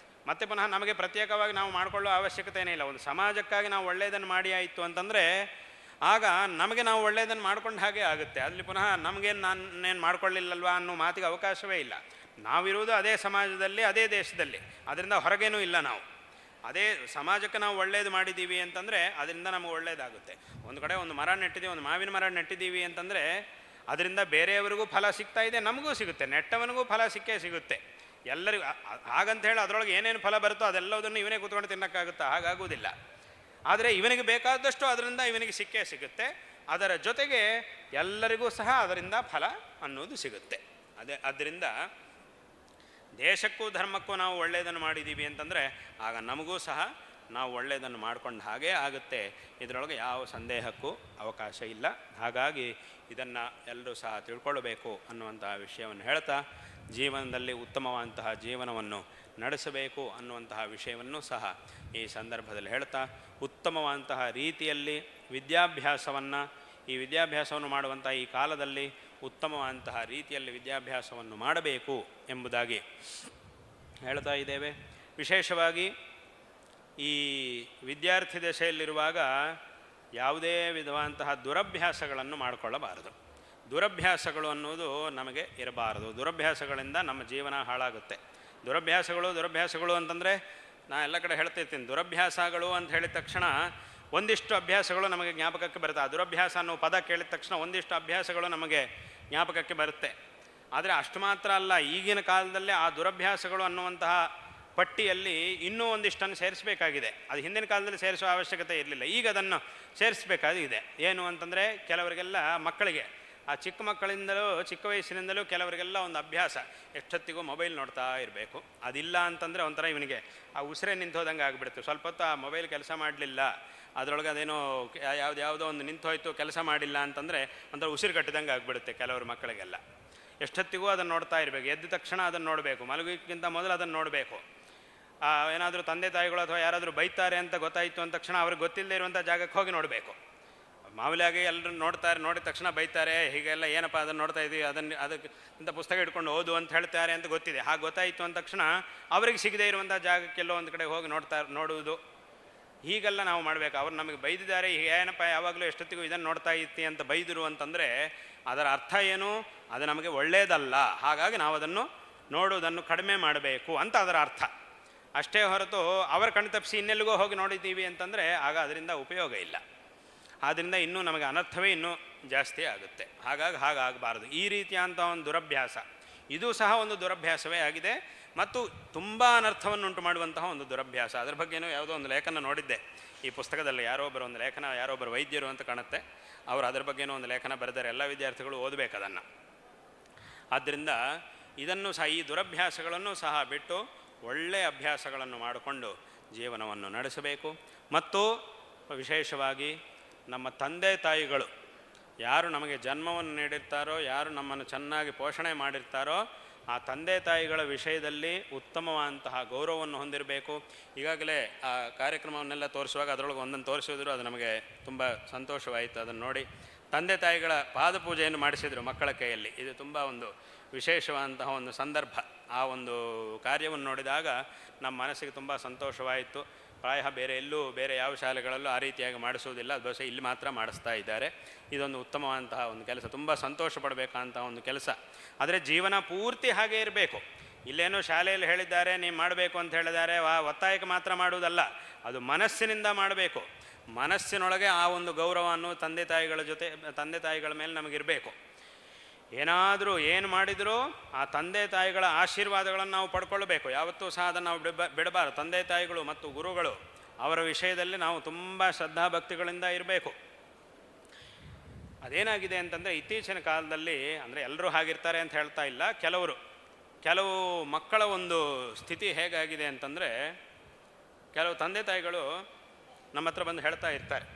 ಮತ್ತೆ ಪುನಃ ನಮಗೆ ಪ್ರತ್ಯೇಕವಾಗಿ ನಾವು ಮಾಡಿಕೊಳ್ಳೋ ಅವಶ್ಯಕತೆಯೇ ಇಲ್ಲ. ಒಂದು ಸಮಾಜಕ್ಕಾಗಿ ನಾವು ಒಳ್ಳೆಯದನ್ನು ಮಾಡಿ ಆಯಿತು ಅಂತಂದರೆ ಆಗ ನಮಗೆ ನಾವು ಒಳ್ಳೆಯದನ್ನು ಮಾಡ್ಕೊಂಡು ಹಾಗೆ ಆಗುತ್ತೆ. ಅಲ್ಲಿ ಪುನಃ ನಾನೇನು ಮಾಡ್ಕೊಳ್ಳಿಲ್ಲಲ್ವಾ ಅನ್ನೋ ಮಾತಿಗೆ ಅವಕಾಶವೇ ಇಲ್ಲ. ನಾವಿರುವುದು ಅದೇ ಸಮಾಜದಲ್ಲಿ ಅದೇ ದೇಶದಲ್ಲಿ, ಅದರಿಂದ ಹೊರಗೇನೂ ಇಲ್ಲ. ನಾವು ಅದೇ ಸಮಾಜಕ್ಕೆ ನಾವು ಒಳ್ಳೆಯದು ಮಾಡಿದ್ದೀವಿ ಅಂತಂದರೆ ಅದರಿಂದ ನಮಗೆ ಒಳ್ಳೆಯದಾಗುತ್ತೆ. ಒಂದು ಕಡೆ ಒಂದು ಮರ ನೆಟ್ಟಿದ್ದೀವಿ, ಒಂದು ಮಾವಿನ ಮರ ನೆಟ್ಟಿದ್ದೀವಿ ಅಂತಂದರೆ ಅದರಿಂದ ಬೇರೆಯವರಿಗೂ ಫಲ ಸಿಗ್ತಾ ಇದೆ, ನಮಗೂ ಸಿಗುತ್ತೆ, ನೆಟ್ಟವನಿಗೂ ಫಲ ಸಿಗುತ್ತೆ ಎಲ್ಲರಿಗೂ. ಹಾಗಂತ ಹೇಳಿ ಅದರೊಳಗೆ ಏನೇನು ಫಲ ಬರುತ್ತೋ ಅದೆಲ್ಲದನ್ನು ಇವನೇ ಕೂತ್ಕೊಂಡು ತಿನ್ನೋಕ್ಕಾಗುತ್ತಾ? ಹಾಗಾಗುವುದಿಲ್ಲ. ಆದರೆ ಇವನಿಗೆ ಬೇಕಾದಷ್ಟು ಅದರಿಂದ ಇವನಿಗೆ ಸಿಗುತ್ತೆ. ಅದರ ಜೊತೆಗೆ ಎಲ್ಲರಿಗೂ ಸಹ ಅದರಿಂದ ಫಲ ಅನ್ನೋದು ಸಿಗುತ್ತೆ. ಅದರಿಂದ ದೇಶಕ್ಕೂ ಧರ್ಮಕ್ಕೂ ನಾವು ಒಳ್ಳೆಯದನ್ನು ಮಾಡಿದ್ದೀವಿ ಅಂತಂದರೆ ಆಗ ನಮಗೂ ಸಹ ನಾವು ಒಳ್ಳೆಯದನ್ನು ಮಾಡ್ಕೊಂಡು ಹಾಗೇ ಆಗುತ್ತೆ. ಇದರೊಳಗೆ ಯಾವ ಸಂದೇಹಕ್ಕೂ ಅವಕಾಶ ಇಲ್ಲ. ಹಾಗಾಗಿ ಇದನ್ನು ಎಲ್ಲರೂ ಸಹ ತಿಳ್ಕೊಳ್ಬೇಕು ಅನ್ನುವಂತಹ ವಿಷಯವನ್ನು ಹೇಳ್ತಾ, ಜೀವನದಲ್ಲಿ ಉತ್ತಮವಾದಂತಹ ಜೀವನವನ್ನು ನಡೆಸಬೇಕು ಅನ್ನುವಂತಹ ವಿಷಯವನ್ನು ಸಹ ಈ ಸಂದರ್ಭದಲ್ಲಿ ಹೇಳ್ತಾ, ಉತ್ತಮವಾದಂತಹ ರೀತಿಯಲ್ಲಿ ವಿದ್ಯಾಭ್ಯಾಸವನ್ನು ಮಾಡುವಂಥ ಈ ಕಾಲದಲ್ಲಿ ಉತ್ತಮವಾದಂತಹ ರೀತಿಯಲ್ಲಿ ವಿದ್ಯಾಭ್ಯಾಸವನ್ನು ಮಾಡಬೇಕು ಎಂಬುದಾಗಿ ಹೇಳ್ತಾ ಇದ್ದೇವೆ. ವಿಶೇಷವಾಗಿ ಈ ವಿದ್ಯಾರ್ಥಿ ದಶೆಯಲ್ಲಿರುವಾಗ ಯಾವುದೇ ವಿಧವಾದಂತಹ ದುರಭ್ಯಾಸಗಳನ್ನು ಮಾಡಿಕೊಳ್ಳಬಾರದು. ದುರಭ್ಯಾಸಗಳು ಅನ್ನೋದು ನಮಗೆ ಇರಬಾರದು. ದುರಭ್ಯಾಸಗಳಿಂದ ನಮ್ಮ ಜೀವನ ಹಾಳಾಗುತ್ತೆ. ದುರಭ್ಯಾಸಗಳು ಅಂತಂದರೆ ನಾನು ಎಲ್ಲ ಕಡೆ ಹೇಳ್ತಿರ್ತೀನಿ, ದುರಭ್ಯಾಸಗಳು ಅಂತ ಹೇಳಿದ ತಕ್ಷಣ ಒಂದಿಷ್ಟು ಅಭ್ಯಾಸಗಳು ನಮಗೆ ಜ್ಞಾಪಕಕ್ಕೆ ಬರುತ್ತೆ. ಆ ದುರಭ್ಯಾಸ ಅನ್ನೋ ಪದ ಕೇಳಿದ ತಕ್ಷಣ ಒಂದಿಷ್ಟು ಅಭ್ಯಾಸಗಳು ನಮಗೆ ಜ್ಞಾಪಕಕ್ಕೆ ಬರುತ್ತೆ. ಆದರೆ ಅಷ್ಟು ಮಾತ್ರ ಅಲ್ಲ, ಈಗಿನ ಕಾಲದಲ್ಲಿ ಆ ದುರಭ್ಯಾಸಗಳು ಅನ್ನುವಂತಹ ಪಟ್ಟಿಯಲ್ಲಿ ಇನ್ನೂ ಒಂದಿಷ್ಟನ್ನು ಸೇರಿಸಬೇಕಾಗಿದೆ. ಅದು ಹಿಂದಿನ ಕಾಲದಲ್ಲಿ ಸೇರಿಸುವ ಅವಶ್ಯಕತೆ ಇರಲಿಲ್ಲ, ಈಗ ಅದನ್ನು ಸೇರಿಸಬೇಕಾಗಿದೆ. ಏನು ಅಂತಂದರೆ ಕೆಲವರಿಗೆಲ್ಲ ಮಕ್ಕಳಿಗೆ ಆ ಚಿಕ್ಕ ಮಕ್ಕಳಿಂದಲೂ ಚಿಕ್ಕ ವಯಸ್ಸಿನಿಂದಲೂ ಕೆಲವರಿಗೆಲ್ಲ ಒಂದು ಅಭ್ಯಾಸ, ಎಷ್ಟೊತ್ತಿಗೂ ಮೊಬೈಲ್ ನೋಡ್ತಾ ಇರಬೇಕು. ಅದಿಲ್ಲ ಅಂತಂದರೆ ಒಂಥರ ಇವನಿಗೆ ಆ ಉಸಿರೇ ನಿಂತೋದಂಗೆ ಆಗಿಬಿಡುತ್ತೆ. ಸ್ವಲ್ಪ ಹೊತ್ತು ಆ ಮೊಬೈಲ್ ಕೆಲಸ ಮಾಡಲಿಲ್ಲ, ಅದರೊಳಗೆ ಅದೇನೋ ಯಾವುದೋ ಒಂದು ನಿಂತೋಯ್ತು, ಕೆಲಸ ಮಾಡಿಲ್ಲ ಅಂತಂದರೆ ಒಂಥರ ಉಸಿರು ಕಟ್ಟಿದಂಗೆ ಆಗಿಬಿಡುತ್ತೆ ಕೆಲವ್ರ ಮಕ್ಕಳಿಗೆಲ್ಲ. ಎಷ್ಟೊತ್ತಿಗೂ ಅದನ್ನು ನೋಡ್ತಾ ಇರಬೇಕು, ಎದ್ದ ತಕ್ಷಣ ಅದನ್ನು ನೋಡಬೇಕು, ಮಲಗೋಕ್ಕಿಂತ ಮೊದಲು ಅದನ್ನು ನೋಡಬೇಕು. ಏನಾದರೂ ತಂದೆ ತಾಯಿಗಳು ಅಥವಾ ಯಾರಾದರೂ ಬೈತಾರೆ ಅಂತ ಗೊತ್ತಾಯಿತು ಅಂದ ತಕ್ಷಣ ಅವ್ರಿಗೆ ಗೊತ್ತಿಲ್ಲದೆ ಇರುವಂಥ ಜಾಗಕ್ಕೆ ಹೋಗಿ ನೋಡಬೇಕು. ಮಾಮೂಲಿಯಾಗಿ ಎಲ್ಲರೂ ನೋಡ್ತಾರೆ, ನೋಡಿದ ತಕ್ಷಣ ಬೈತಾರೆ, ಹೀಗೆಲ್ಲ ಏನಪ್ಪ ಅದನ್ನು ನೋಡ್ತಾ ಇದ್ದೀವಿ, ಅದಕ್ಕೆ ಇಂಥ ಪುಸ್ತಕ ಇಟ್ಕೊಂಡು ಓದು ಅಂತ ಹೇಳ್ತಾರೆ ಅಂತ ಗೊತ್ತಿದೆ. ಹಾಗೆ ಗೊತ್ತಾಯಿತು ಅಂದ ತಕ್ಷಣ ಅವ್ರಿಗೆ ಸಿಗದೇ ಇರುವಂಥ ಜಾಗಕ್ಕೆಲ್ಲೋ ಒಂದು ಕಡೆ ಹೋಗಿ ನೋಡುವುದು, ಹೀಗೆಲ್ಲ ನಾವು ಮಾಡಬೇಕು. ಅವ್ರು ನಮಗೆ ಬೈದಿದ್ದಾರೆ, ಏನಪ್ಪ ಯಾವಾಗಲೂ ಎಷ್ಟೊತ್ತಿಗೂ ಇದನ್ನು ನೋಡ್ತಾ ಇತ್ತಿ ಅಂತ ಬೈದರು ಅಂತಂದರೆ ಅದರ ಅರ್ಥ ಏನು, ಅದು ನಮಗೆ ಒಳ್ಳೆಯದಲ್ಲ. ಹಾಗಾಗಿ ನಾವು ಅದನ್ನು ನೋಡುವುದನ್ನು ಕಡಿಮೆ ಮಾಡಬೇಕು ಅಂತ ಅದರ ಅರ್ಥ. ಅಷ್ಟೇ ಹೊರತು ಅವರ ಕಣ್ಣು ತಪ್ಪಿಸಿ ಇನ್ನೆಲ್ಲಿಗೋ ಹೋಗಿ ನೋಡಿದ್ದೀವಿ ಅಂತಂದರೆ ಆಗ ಅದರಿಂದ ಉಪಯೋಗ ಇಲ್ಲ. ಆದ್ದರಿಂದ ಇನ್ನೂ ನಮಗೆ ಅನರ್ಥವೇ ಇನ್ನೂ ಜಾಸ್ತಿ ಆಗುತ್ತೆ. ಹಾಗಾಗಬಾರದು. ಈ ರೀತಿಯಾದಂಥ ಒಂದು ದುರಭ್ಯಾಸ, ಇದು ಸಹ ಒಂದು ದುರಭ್ಯಾಸವೇ ಆಗಿದೆ ಮತ್ತು ತುಂಬ ಅನರ್ಥವನ್ನುಂಟು ಮಾಡುವಂತಹ ಒಂದು ದುರಭ್ಯಾಸ. ಅದರ ಬಗ್ಗೆನೂ ಯಾವುದೋ ಒಂದು ಲೇಖನ ನೋಡಿದ್ದೆ ಈ ಪುಸ್ತಕದಲ್ಲಿ, ಯಾರೊಬ್ಬರು ವೈದ್ಯರು ಅಂತ ಕಾಣುತ್ತೆ, ಅವರು ಅದರ ಬಗ್ಗೆನೂ ಒಂದು ಲೇಖನ ಬರೆದರೆ ಎಲ್ಲ ವಿದ್ಯಾರ್ಥಿಗಳು ಓದಬೇಕು ಅದನ್ನು. ಆದ್ದರಿಂದ ಇದನ್ನು ಸಹ, ಈ ದುರಭ್ಯಾಸಗಳನ್ನು ಸಹ ಬಿಟ್ಟು ಒಳ್ಳೆಯ ಅಭ್ಯಾಸಗಳನ್ನು ಮಾಡಿಕೊಂಡು ಜೀವನವನ್ನು ನಡೆಸಬೇಕು. ಮತ್ತು ವಿಶೇಷವಾಗಿ ನಮ್ಮ ತಂದೆ ತಾಯಿಗಳು ಯಾರು ನಮಗೆ ಜನ್ಮವನ್ನು ನೀಡಿರ್ತಾರೋ, ಯಾರು ನಮ್ಮನ್ನು ಚೆನ್ನಾಗಿ ಪೋಷಣೆ ಮಾಡಿರ್ತಾರೋ, ಆ ತಂದೆ ತಾಯಿಗಳ ವಿಷಯದಲ್ಲಿ ಉತ್ತಮವಾದಂತಹ ಗೌರವವನ್ನು ಹೊಂದಿರಬೇಕು. ಈಗಾಗಲೇ ಆ ಕಾರ್ಯಕ್ರಮವನ್ನೆಲ್ಲ ತೋರಿಸುವಾಗ ಅದರೊಳಗೆ ಒಂದನ್ನು ತೋರಿಸಿದ್ರು, ಅದು ನಮಗೆ ತುಂಬ ಸಂತೋಷವಾಯಿತು. ಅದನ್ನು ನೋಡಿ ತಂದೆ ತಾಯಿಗಳ ಪಾದಪೂಜೆಯನ್ನು ಮಾಡಿಸಿದರು ಮಕ್ಕಳ ಕೈಯಲ್ಲಿ. ಇದು ತುಂಬ ಒಂದು ವಿಶೇಷವಾದಂತಹ ಒಂದು ಸಂದರ್ಭ. ಆ ಒಂದು ಕಾರ್ಯವನ್ನು ನೋಡಿದಾಗ ನಮ್ಮ ಮನಸ್ಸಿಗೆ ತುಂಬ ಸಂತೋಷವಾಯಿತು. ಪ್ರಾಯ ಬೇರೆ ಯಾವ ಶಾಲೆಗಳಲ್ಲೂ ಆ ರೀತಿಯಾಗಿ ಮಾಡಿಸುವುದಿಲ್ಲ, ಅದು ಬಹುಶಃ ಇಲ್ಲಿ ಮಾತ್ರ ಮಾಡಿಸ್ತಾ ಇದ್ದಾರೆ. ಇದೊಂದು ಉತ್ತಮವಾದಂತಹ ಒಂದು ಕೆಲಸ, ತುಂಬ ಸಂತೋಷ ಪಡಬೇಕಂತಹ ಒಂದು ಕೆಲಸ. ಆದರೆ ಜೀವನ ಪೂರ್ತಿ ಹಾಗೇ ಇರಬೇಕು. ಇಲ್ಲೇನೋ ಶಾಲೆಯಲ್ಲಿ ಹೇಳಿದ್ದಾರೆ ನೀವು ಮಾಡಬೇಕು ಅಂತ ಹೇಳಿದ್ದಾರೆ, ಒತ್ತಾಯಕ್ಕೆ ಮಾತ್ರ ಮಾಡುವುದಲ್ಲ, ಅದು ಮನಸ್ಸಿನಿಂದ ಮಾಡಬೇಕು. ಮನಸ್ಸಿನೊಳಗೆ ಆ ಒಂದು ಗೌರವವನ್ನು ತಂದೆ ತಾಯಿಗಳ ಮೇಲೆ ನಮಗಿರಬೇಕು. ಏನಾದರೂ ಏನು ಮಾಡಿದರೂ ಆ ತಂದೆ ತಾಯಿಗಳ ಆಶೀರ್ವಾದಗಳನ್ನು ನಾವು ಪಡ್ಕೊಳ್ಬೇಕು. ಯಾವತ್ತೂ ಸಹ ಅದನ್ನು ನಾವು ಬಿಡಬಾರದು. ತಂದೆ ತಾಯಿಗಳು ಮತ್ತು ಗುರುಗಳು ಅವರ ವಿಷಯದಲ್ಲಿ ನಾವು ತುಂಬ ಶ್ರದ್ಧಾಭಕ್ತಿಗಳಿಂದ ಇರಬೇಕು. ಅದೇನಾಗಿದೆ ಅಂತಂದರೆ ಇತ್ತೀಚಿನ ಕಾಲದಲ್ಲಿ, ಅಂದರೆ ಎಲ್ಲರೂ ಹಾಗಿರ್ತಾರೆ ಅಂತ ಹೇಳ್ತಾ ಇಲ್ಲ, ಕೆಲವು ಮಕ್ಕಳ ಒಂದು ಸ್ಥಿತಿ ಹೇಗಾಗಿದೆ ಅಂತಂದರೆ, ಕೆಲವು ತಂದೆ ತಾಯಿಗಳು ನಮ್ಮ ಹತ್ರ ಬಂದು ಹೇಳ್ತಾ ಇರ್ತಾರೆ,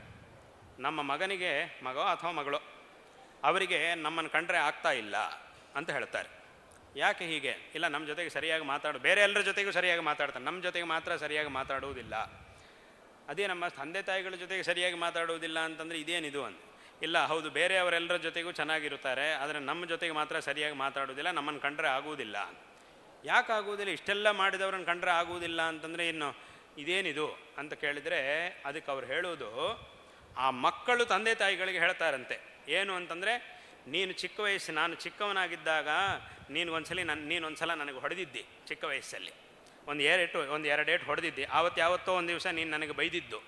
ನಮ್ಮ ಮಗನಿಗೆ ಮಗೋ ಅಥವಾ ಮಗಳು ಅವರಿಗೆ ನಮ್ಮನ್ನು ಕಂಡ್ರೆ ಆಗ್ತಾ ಇಲ್ಲ ಅಂತ ಹೇಳ್ತಾರೆ. ಯಾಕೆ ಹೀಗೆ? ಇಲ್ಲ, ನಮ್ಮ ಜೊತೆಗೆ ಸರಿಯಾಗಿ ಬೇರೆ ಎಲ್ಲರ ಜೊತೆಗೂ ಸರಿಯಾಗಿ ಮಾತಾಡ್ತಾರೆ, ನಮ್ಮ ಜೊತೆಗೆ ಮಾತ್ರ ಸರಿಯಾಗಿ ಮಾತಾಡುವುದಿಲ್ಲ. ಅದೇ ನಮ್ಮ ತಂದೆ ತಾಯಿಗಳ ಜೊತೆಗೆ ಸರಿಯಾಗಿ ಮಾತಾಡುವುದಿಲ್ಲ ಅಂತಂದರೆ ಇದೇನಿದು ಅಂತ. ಇಲ್ಲ, ಹೌದು, ಬೇರೆಯವರೆಲ್ಲರ ಜೊತೆಗೂ ಚೆನ್ನಾಗಿರುತ್ತಾರೆ, ಆದರೆ ನಮ್ಮ ಜೊತೆಗೆ ಮಾತ್ರ ಸರಿಯಾಗಿ ಮಾತಾಡುವುದಿಲ್ಲ, ನಮ್ಮನ್ನು ಕಂಡ್ರೆ ಆಗುವುದಿಲ್ಲ. ಯಾಕೆ ಆಗುವುದಿಲ್ಲ? ಇಷ್ಟೆಲ್ಲ ಮಾಡಿದವ್ರನ್ನ ಕಂಡ್ರೆ ಆಗುವುದಿಲ್ಲ ಅಂತಂದರೆ ಇನ್ನು ಇದೇನಿದು ಅಂತ ಕೇಳಿದರೆ, ಅದಕ್ಕೆ ಅವ್ರು ಹೇಳುವುದು, ಆ ಮಕ್ಕಳು ತಂದೆ ತಾಯಿಗಳಿಗೆ ಹೇಳ್ತಾರಂತೆ. ಏನು ಅಂತಂದರೆ, ನಾನು ಚಿಕ್ಕವನಾಗಿದ್ದಾಗ ನೀನೊಂದ್ಸಲ ನನಗೆ ಹೊಡೆದಿದ್ದಿ, ಚಿಕ್ಕ ವಯಸ್ಸಲ್ಲಿ ಒಂದು ಎರಡೇಟು ಹೊಡೆದಿದ್ದಿ, ಯಾವತ್ತೋ ಒಂದು ದಿವಸ ನೀನು ನನಗೆ ಬೈದಿದ್ದು,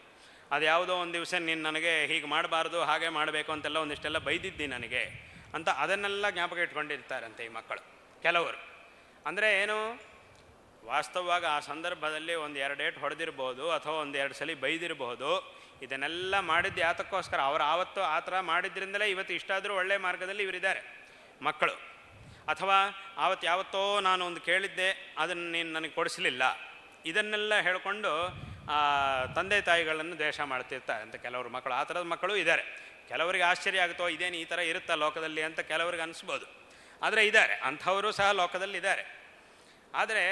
ಅದು ಯಾವುದೋ ಒಂದು ದಿವಸ ನೀನು ನನಗೆ ಹೀಗೆ ಮಾಡಬಾರ್ದು, ಹಾಗೆ ಮಾಡಬೇಕು ಅಂತೆಲ್ಲ ಒಂದಿಷ್ಟೆಲ್ಲ ಬೈದಿದ್ದಿ ನನಗೆ ಅಂತ ಅದನ್ನೆಲ್ಲ ಜ್ಞಾಪಕ ಇಟ್ಕೊಂಡಿರ್ತಾರಂತೆ ಈ ಮಕ್ಕಳು ಕೆಲವರು. ಅಂದರೆ ಏನು, ವಾಸ್ತವವಾಗಿ ಆ ಸಂದರ್ಭದಲ್ಲಿ ಒಂದು ಎರಡೇಟು ಹೊಡೆದಿರ್ಬೋದು ಅಥವಾ ಒಂದು ಎರಡು ಸಲ ಬೈದಿರಬಹುದು. ಇದನ್ನೆಲ್ಲ ಮಾಡಿದ್ದು ಯಾತಕ್ಕೋಸ್ಕರ? ಅವರು ಆವತ್ತು ಆ ಥರ ಮಾಡಿದ್ರಿಂದಲೇ ಇವತ್ತು ಇಷ್ಟಾದರೂ ಒಳ್ಳೆಯ ಮಾರ್ಗದಲ್ಲಿ ಇವರಿದ್ದಾರೆ ಮಕ್ಕಳು. ಅಥವಾ ಯಾವತ್ತೋ ನಾನು ಒಂದು ಕೇಳಿದ್ದೆ, ಅದನ್ನು ನೀನು ನನಗೆ ಕೊಡಿಸಲಿಲ್ಲ, ಇದನ್ನೆಲ್ಲ ಹೇಳಿಕೊಂಡು ತಂದೆ ತಾಯಿಗಳನ್ನು ದ್ವೇಷ ಮಾಡ್ತಿರ್ತಾರೆ ಅಂತ ಕೆಲವರು ಮಕ್ಕಳು. ಆ ಥರದ ಮಕ್ಕಳು ಇದ್ದಾರೆ. ಕೆಲವರಿಗೆ ಆಶ್ಚರ್ಯ ಆಗುತ್ತೋ, ಇದೇನು ಈ ಥರ ಇರುತ್ತಾ ಲೋಕದಲ್ಲಿ ಅಂತ ಕೆಲವರಿಗೆ ಅನಿಸ್ಬೋದು. ಆದರೆ ಇದ್ದಾರೆ, ಅಂಥವರು ಸಹ ಲೋಕದಲ್ಲಿ ಇದ್ದಾರೆ. ಆದರೆ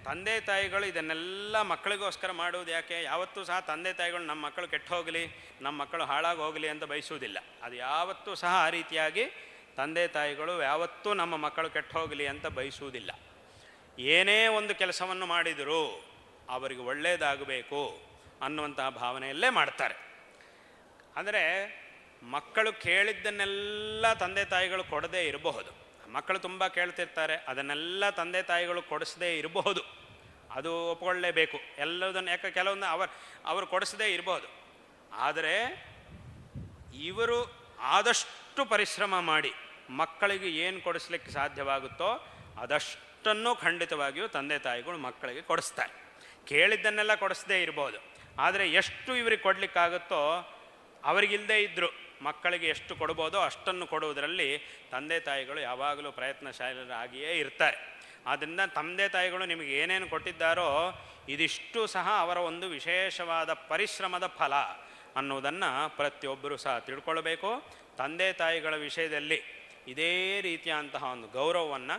ತಂದೆ ತಾಯಿಗಳು ಇದನ್ನೆಲ್ಲ ಮಕ್ಕಳಿಗೋಸ್ಕರ ಮಾಡುವುದು ಯಾಕೆ? ಯಾವತ್ತೂ ಸಹ ತಂದೆ ತಾಯಿಗಳು ನಮ್ಮ ಮಕ್ಕಳು ಕೆಟ್ಟು ಹೋಗಲಿ, ನಮ್ಮ ಮಕ್ಕಳು ಹಾಳಾಗಿ ಹೋಗಲಿ ಅಂತ ಬಯಸುವುದಿಲ್ಲ. ಅದು ಯಾವತ್ತೂ ಸಹ ಆ ರೀತಿಯಾಗಿ ತಂದೆ ತಾಯಿಗಳು ಯಾವತ್ತೂ ನಮ್ಮ ಮಕ್ಕಳು ಕೆಟ್ಟು ಹೋಗಲಿ ಅಂತ ಬಯಸುವುದಿಲ್ಲ. ಏನೇ ಒಂದು ಕೆಲಸವನ್ನು ಮಾಡಿದರೂ ಅವರಿಗೆ ಒಳ್ಳೆಯದಾಗಬೇಕು, ಅನ್ನುವಂತಹ ಭಾವನೆಯಲ್ಲೇ ಮಾಡ್ತಾರೆ. ಅಂದರೆ ಮಕ್ಕಳು ಕೇಳಿದ್ದನ್ನೆಲ್ಲ ತಂದೆ ತಾಯಿಗಳು ಕೊಡದೇ ಇರಬಹುದು. ಮಕ್ಕಳು ತುಂಬ ಕೇಳ್ತಿರ್ತಾರೆ, ಅದನ್ನೆಲ್ಲ ತಂದೆ ತಾಯಿಗಳು ಕೊಡಿಸದೇ ಇರಬಹುದು, ಅದು ಒಪ್ಕೊಳ್ಳೇಬೇಕು ಎಲ್ಲದನ್ನು. ಯಾಕೆ ಕೆಲವೊಂದು ಅವರು ಕೊಡಿಸದೇ ಇರಬಹುದು, ಆದರೆ ಇವರು ಆದಷ್ಟು ಪರಿಶ್ರಮ ಮಾಡಿ ಮಕ್ಕಳಿಗೆ ಏನು ಕೊಡಿಸ್ಲಿಕ್ಕೆ ಸಾಧ್ಯವಾಗುತ್ತೋ ಅದಷ್ಟನ್ನು ಖಂಡಿತವಾಗಿಯೂ ತಂದೆ ತಾಯಿಗಳು ಮಕ್ಕಳಿಗೆ ಕೊಡಿಸ್ತಾರೆ. ಕೇಳಿದ್ದನ್ನೆಲ್ಲ ಕೊಡಿಸದೇ ಇರ್ಬೋದು, ಆದರೆ ಎಷ್ಟು ಇವರಿಗೆ ಕೊಡಲಿಕ್ಕಾಗುತ್ತೋ, ಅವರಿಗಿಲ್ಲದೇ ಇದ್ದರು ಮಕ್ಕಳಿಗೆ ಎಷ್ಟು ಕೊಡ್ಬೋದೋ ಅಷ್ಟನ್ನು ಕೊಡುವುದರಲ್ಲಿ ತಂದೆ ತಾಯಿಗಳು ಯಾವಾಗಲೂ ಪ್ರಯತ್ನಶಾಲರಾಗಿಯೇ ಇರ್ತಾರೆ. ಆದ್ದರಿಂದ ತಂದೆ ತಾಯಿಗಳು ನಿಮಗೆ ಏನೇನು ಕೊಟ್ಟಿದ್ದಾರೋ ಇದಿಷ್ಟು ಸಹ ಅವರ ಒಂದು ವಿಶೇಷವಾದ ಪರಿಶ್ರಮದ ಫಲ ಅನ್ನೋದನ್ನು ಪ್ರತಿಯೊಬ್ಬರೂ ಸಹ ತಿಳ್ಕೊಳ್ಬೇಕು. ತಂದೆ ತಾಯಿಗಳ ವಿಷಯದಲ್ಲಿ ಇದೇ ರೀತಿಯಂತಹ ಒಂದು ಗೌರವವನ್ನು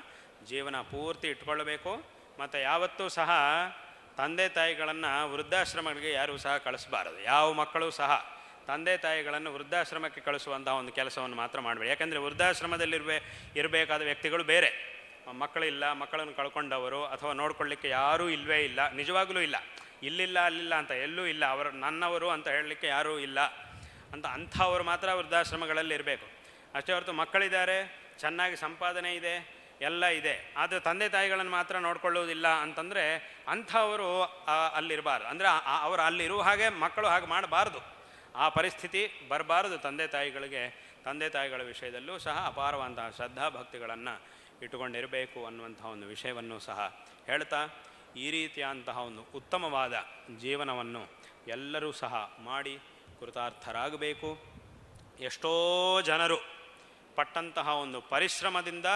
ಜೀವನ ಪೂರ್ತಿ ಇಟ್ಕೊಳ್ಬೇಕು. ಮತ್ತು ಯಾವತ್ತೂ ಸಹ ತಂದೆ ತಾಯಿಗಳನ್ನು ವೃದ್ಧಾಶ್ರಮಗಳಿಗೆ ಯಾರೂ ಸಹ ಕಳಿಸಬಾರದು. ಯಾವ ಮಕ್ಕಳು ಸಹ ತಂದೆ ತಾಯಿಗಳನ್ನು ವೃದ್ಧಾಶ್ರಮಕ್ಕೆ ಕಳಿಸುವಂತಹ ಒಂದು ಕೆಲಸವನ್ನು ಮಾತ್ರ ಮಾಡಬೇಡಿ. ಯಾಕೆಂದರೆ ಇರಬೇಕಾದ ವ್ಯಕ್ತಿಗಳು ಬೇರೆ, ಮಕ್ಕಳಿಲ್ಲ, ಮಕ್ಕಳನ್ನು ಕಳ್ಕೊಂಡವರು ಅಥವಾ ನೋಡ್ಕೊಳ್ಳಿಕ್ಕೆ ಯಾರೂ ಇಲ್ಲವೇ ಇಲ್ಲ, ನಿಜವಾಗಲೂ ಇಲ್ಲ, ಇಲ್ಲಿಲ್ಲ ಅಲ್ಲಿಲ್ಲ ಅಂತ ಎಲ್ಲೂ ಇಲ್ಲ, ಅವರು ನನ್ನವರು ಅಂತ ಹೇಳಲಿಕ್ಕೆ ಯಾರೂ ಇಲ್ಲ ಅಂತ ಅಂಥವರು ಮಾತ್ರ ವೃದ್ಧಾಶ್ರಮಗಳಲ್ಲಿ ಇರಬೇಕು. ಅಷ್ಟೇ ಹೊರತು ಮಕ್ಕಳಿದ್ದಾರೆ, ಚೆನ್ನಾಗಿ ಸಂಪಾದನೆ ಇದೆ, ಎಲ್ಲ ಇದೆ, ಆದರೆ ತಂದೆ ತಾಯಿಗಳನ್ನು ಮಾತ್ರ ನೋಡ್ಕೊಳ್ಳುವುದಿಲ್ಲ ಅಂತಂದರೆ ಅಂಥವರು ಅಲ್ಲಿರಬಾರ್ದು. ಅಂದರೆ ಅವರು ಅಲ್ಲಿರುವ ಹಾಗೆ ಮಕ್ಕಳು ಹಾಗೆ ಮಾಡಬಾರ್ದು, ಆ ಪರಿಸ್ಥಿತಿ ಬರಬಾರದು ತಂದೆ ತಾಯಿಗಳಿಗೆ. ತಂದೆ ತಾಯಿಗಳ ವಿಷಯದಲ್ಲೂ ಸಹ ಅಪಾರವಂತಹ ಶ್ರದ್ಧಾಭಕ್ತಿಗಳನ್ನು ಇಟ್ಟುಕೊಂಡಿರಬೇಕು ಅನ್ನುವಂಥ ಒಂದು ವಿಷಯವನ್ನು ಸಹ ಹೇಳ್ತಾ, ಈ ರೀತಿಯಂತಹ ಒಂದು ಉತ್ತಮವಾದ ಜೀವನವನ್ನು ಎಲ್ಲರೂ ಸಹ ಮಾಡಿ ಕೃತಾರ್ಥರಾಗಬೇಕು. ಎಷ್ಟೋ ಜನರು ಪಟ್ಟಂತಹ ಒಂದು ಪರಿಶ್ರಮದಿಂದ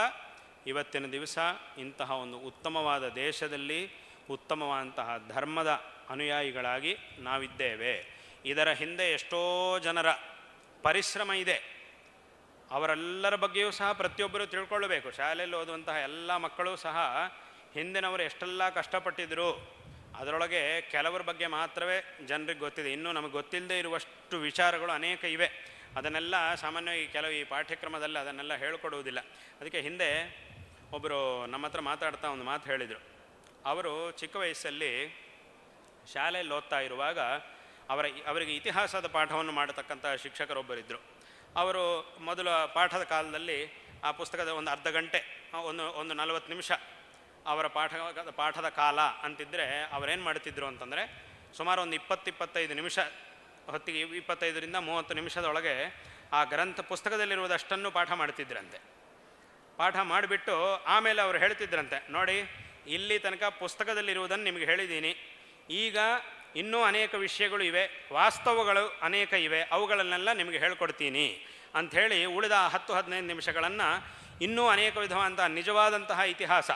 ಇವತ್ತಿನ ದಿವಸ ಇಂತಹ ಒಂದು ಉತ್ತಮವಾದ ದೇಶದಲ್ಲಿ ಉತ್ತಮವಾದಂತಹ ಧರ್ಮದ ಅನುಯಾಯಿಗಳಾಗಿ ನಾವಿದ್ದೇವೆ. ಇದರ ಹಿಂದೆ ಎಷ್ಟೋ ಜನರ ಪರಿಶ್ರಮ ಇದೆ. ಅವರೆಲ್ಲರ ಬಗ್ಗೆಯೂ ಸಹ ಪ್ರತಿಯೊಬ್ಬರು ತಿಳ್ಕೊಳ್ಳಬೇಕು. ಶಾಲೆಯಲ್ಲಿ ಓದುವಂತಹ ಎಲ್ಲ ಮಕ್ಕಳು ಸಹ ಹಿಂದಿನವರು ಎಷ್ಟೆಲ್ಲ ಕಷ್ಟಪಟ್ಟಿದ್ರು, ಅದರೊಳಗೆ ಕೆಲವರ ಬಗ್ಗೆ ಮಾತ್ರವೇ ಜನರಿಗೆ ಗೊತ್ತಿದೆ. ಇನ್ನೂ ನಮಗೆ ಗೊತ್ತಿಲ್ಲದೆ ಇರುವಷ್ಟು ವಿಚಾರಗಳು ಅನೇಕ ಇವೆ. ಅದನ್ನೆಲ್ಲ ಸಾಮಾನ್ಯವಾಗಿ ಕೆಲವು ಈ ಪಾಠ್ಯಕ್ರಮದಲ್ಲಿ ಅದನ್ನೆಲ್ಲ ಹೇಳ್ಕೊಡುವುದಿಲ್ಲ. ಅದಕ್ಕೆ ಹಿಂದೆ ಒಬ್ಬರು ನಮ್ಮ ಹತ್ರ ಮಾತಾಡ್ತಾ ಒಂದು ಮಾತು ಹೇಳಿದರು. ಅವರು ಚಿಕ್ಕ ವಯಸ್ಸಲ್ಲಿ ಶಾಲೆಯಲ್ಲಿ ಓದ್ತಾ ಇರುವಾಗ ಅವರಿಗೆ ಇತಿಹಾಸದ ಪಾಠವನ್ನು ಮಾಡತಕ್ಕಂಥ ಶಿಕ್ಷಕರೊಬ್ಬರಿದ್ದರು. ಅವರು ಮೊದಲ ಪಾಠದ ಕಾಲದಲ್ಲಿ ಆ ಪುಸ್ತಕದ ಒಂದು ಅರ್ಧ ಗಂಟೆ, ಒಂದು 40 ನಿಮಿಷ ಅವರ ಪಾಠದ ಕಾಲ ಅಂತಿದ್ದರೆ ಅವರೇನು ಮಾಡ್ತಿದ್ರು ಅಂತಂದರೆ ಸುಮಾರು ಒಂದು 20-25 ನಿಮಿಷ ಹೊತ್ತಿಗೆ 25ರಿಂದ 30 ನಿಮಿಷದೊಳಗೆ ಆ ಪುಸ್ತಕದಲ್ಲಿರುವುದಷ್ಟನ್ನು ಪಾಠ ಮಾಡ್ತಿದ್ರಂತೆ. ಪಾಠ ಮಾಡಿಬಿಟ್ಟು ಆಮೇಲೆ ಅವರು ಹೇಳ್ತಿದ್ರಂತೆ, ನೋಡಿ ಇಲ್ಲಿ ತನಕ ಪುಸ್ತಕದಲ್ಲಿರುವುದನ್ನು ನಿಮಗೆ ಹೇಳಿದ್ದೀನಿ, ಈಗ ಇನ್ನೂ ಅನೇಕ ವಿಷಯಗಳು ಇವೆ, ವಾಸ್ತವಗಳು ಅನೇಕ ಇವೆ, ಅವುಗಳನ್ನೆಲ್ಲ ನಿಮಗೆ ಹೇಳ್ಕೊಡ್ತೀನಿ ಅಂಥೇಳಿ ಉಳಿದ 10-15 ನಿಮಿಷಗಳನ್ನು ಇನ್ನೂ ಅನೇಕ ವಿಧವಾದಂತಹ ನಿಜವಾದಂತಹ ಇತಿಹಾಸ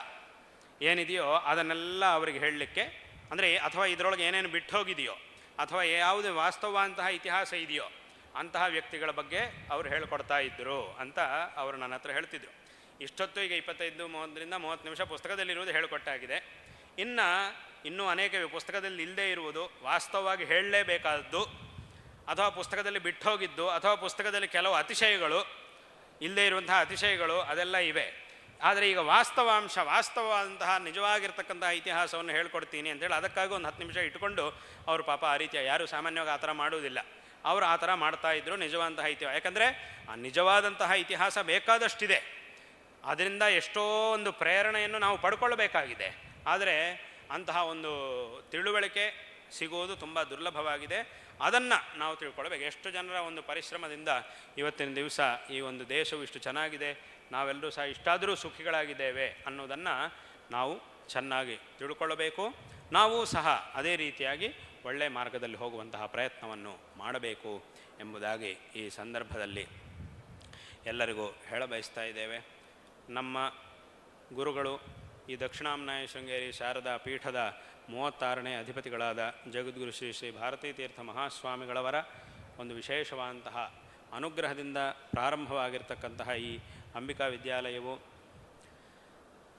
ಏನಿದೆಯೋ ಅದನ್ನೆಲ್ಲ ಅವರಿಗೆ ಹೇಳಲಿಕ್ಕೆ, ಅಂದರೆ ಅಥವಾ ಇದರೊಳಗೆ ಏನೇನು ಬಿಟ್ಟು ಹೋಗಿದೆಯೋ ಅಥವಾ ಯಾವುದು ವಾಸ್ತವವಂತಹ ಇತಿಹಾಸ ಇದೆಯೋ ಅಂತಹ ವ್ಯಕ್ತಿಗಳ ಬಗ್ಗೆ ಅವರು ಹೇಳ್ಕೊಡ್ತಾ ಇದ್ದರು ಅಂತ ಅವರು ನನ್ನ ಹತ್ರ ಹೇಳ್ತಿದ್ರು. ಇಷ್ಟೊತ್ತು ಈಗ 25-30ರಿಂದ 30 ನಿಮಿಷ ಪುಸ್ತಕದಲ್ಲಿರುವುದು ಹೇಳಿಕೊಟ್ಟಾಗಿದೆ. ಇನ್ನೂ ಅನೇಕ ಪುಸ್ತಕದಲ್ಲಿ ಇಲ್ಲದೇ ಇರುವುದು, ವಾಸ್ತವವಾಗಿ ಹೇಳಲೇಬೇಕಾದದ್ದು, ಅಥವಾ ಪುಸ್ತಕದಲ್ಲಿ ಬಿಟ್ಟು ಹೋಗಿದ್ದು, ಅಥವಾ ಪುಸ್ತಕದಲ್ಲಿ ಕೆಲವು ಅತಿಶಯಗಳು ಇಲ್ಲದೇ ಇರುವಂತಹ ಅತಿಶಯಗಳು ಅದೆಲ್ಲ ಇವೆ. ಆದರೆ ಈಗ ವಾಸ್ತವವಾದಂತಹ ನಿಜವಾಗಿರ್ತಕ್ಕಂತಹ ಇತಿಹಾಸವನ್ನು ಹೇಳ್ಕೊಡ್ತೀನಿ ಅಂತೇಳಿ ಅದಕ್ಕಾಗಿ ಒಂದು 10 ನಿಮಿಷ ಇಟ್ಕೊಂಡು ಅವರು ಪಾಪ ಆ ರೀತಿಯ ಯಾರು ಸಾಮಾನ್ಯವಾಗಿ ಆ ಥರ ಮಾಡುವುದಿಲ್ಲ, ಅವರು ಆ ಥರ ಮಾಡ್ತಾಯಿದ್ರು ನಿಜವಾದಂತಹ ಇತಿಹಾಸ. ಯಾಕಂದರೆ ಆ ನಿಜವಾದಂತಹ ಇತಿಹಾಸ ಬೇಕಾದಷ್ಟಿದೆ, ಅದರಿಂದ ಎಷ್ಟೋ ಒಂದು ಪ್ರೇರಣೆಯನ್ನು ನಾವು ಪಡ್ಕೊಳ್ಬೇಕಾಗಿದೆ. ಆದರೆ ಅಂತಹ ಒಂದು ತಿಳುವಳಿಕೆ ಸಿಗುವುದು ತುಂಬ ದುರ್ಲಭವಾಗಿದೆ. ಅದನ್ನು ನಾವು ತಿಳ್ಕೊಳ್ಬೇಕು. ಎಷ್ಟು ಜನರ ಒಂದು ಪರಿಶ್ರಮದಿಂದ ಇವತ್ತಿನ ದಿವಸ ಈ ಒಂದು ದೇಶವು ಇಷ್ಟು ಚೆನ್ನಾಗಿದೆ, ನಾವೆಲ್ಲರೂ ಸಹ ಇಷ್ಟಾದರೂ ಸುಖಿಗಳಾಗಿದ್ದೇವೆ ಅನ್ನೋದನ್ನು ನಾವು ಚೆನ್ನಾಗಿ ತಿಳ್ಕೊಳ್ಳಬೇಕು. ನಾವು ಸಹ ಅದೇ ರೀತಿಯಾಗಿ ಒಳ್ಳೆಯ ಮಾರ್ಗದಲ್ಲಿ ಹೋಗುವಂತಹ ಪ್ರಯತ್ನವನ್ನು ಮಾಡಬೇಕು ಎಂಬುದಾಗಿ ಈ ಸಂದರ್ಭದಲ್ಲಿ ಎಲ್ಲರಿಗೂ ಹೇಳಬಯಸ್ತಾ ಇದ್ದೇವೆ. ನಮ್ಮ ಗುರುಗಳು ಈ ದಕ್ಷಿಣಾಮ್ನಾಯ ಶೃಂಗೇರಿ ಶಾರದಾ ಪೀಠದ 36ನೇ ಅಧಿಪತಿಗಳಾದ ಜಗದ್ಗುರು ಶ್ರೀ ಶ್ರೀ ಭಾರತೀ ತೀರ್ಥ ಮಹಾಸ್ವಾಮಿಗಳವರ ಒಂದು ವಿಶೇಷವಾದಂತಹ ಅನುಗ್ರಹದಿಂದ ಪ್ರಾರಂಭವಾಗಿರ್ತಕ್ಕಂತಹ ಈ ಅಂಬಿಕಾ ವಿದ್ಯಾಲಯವು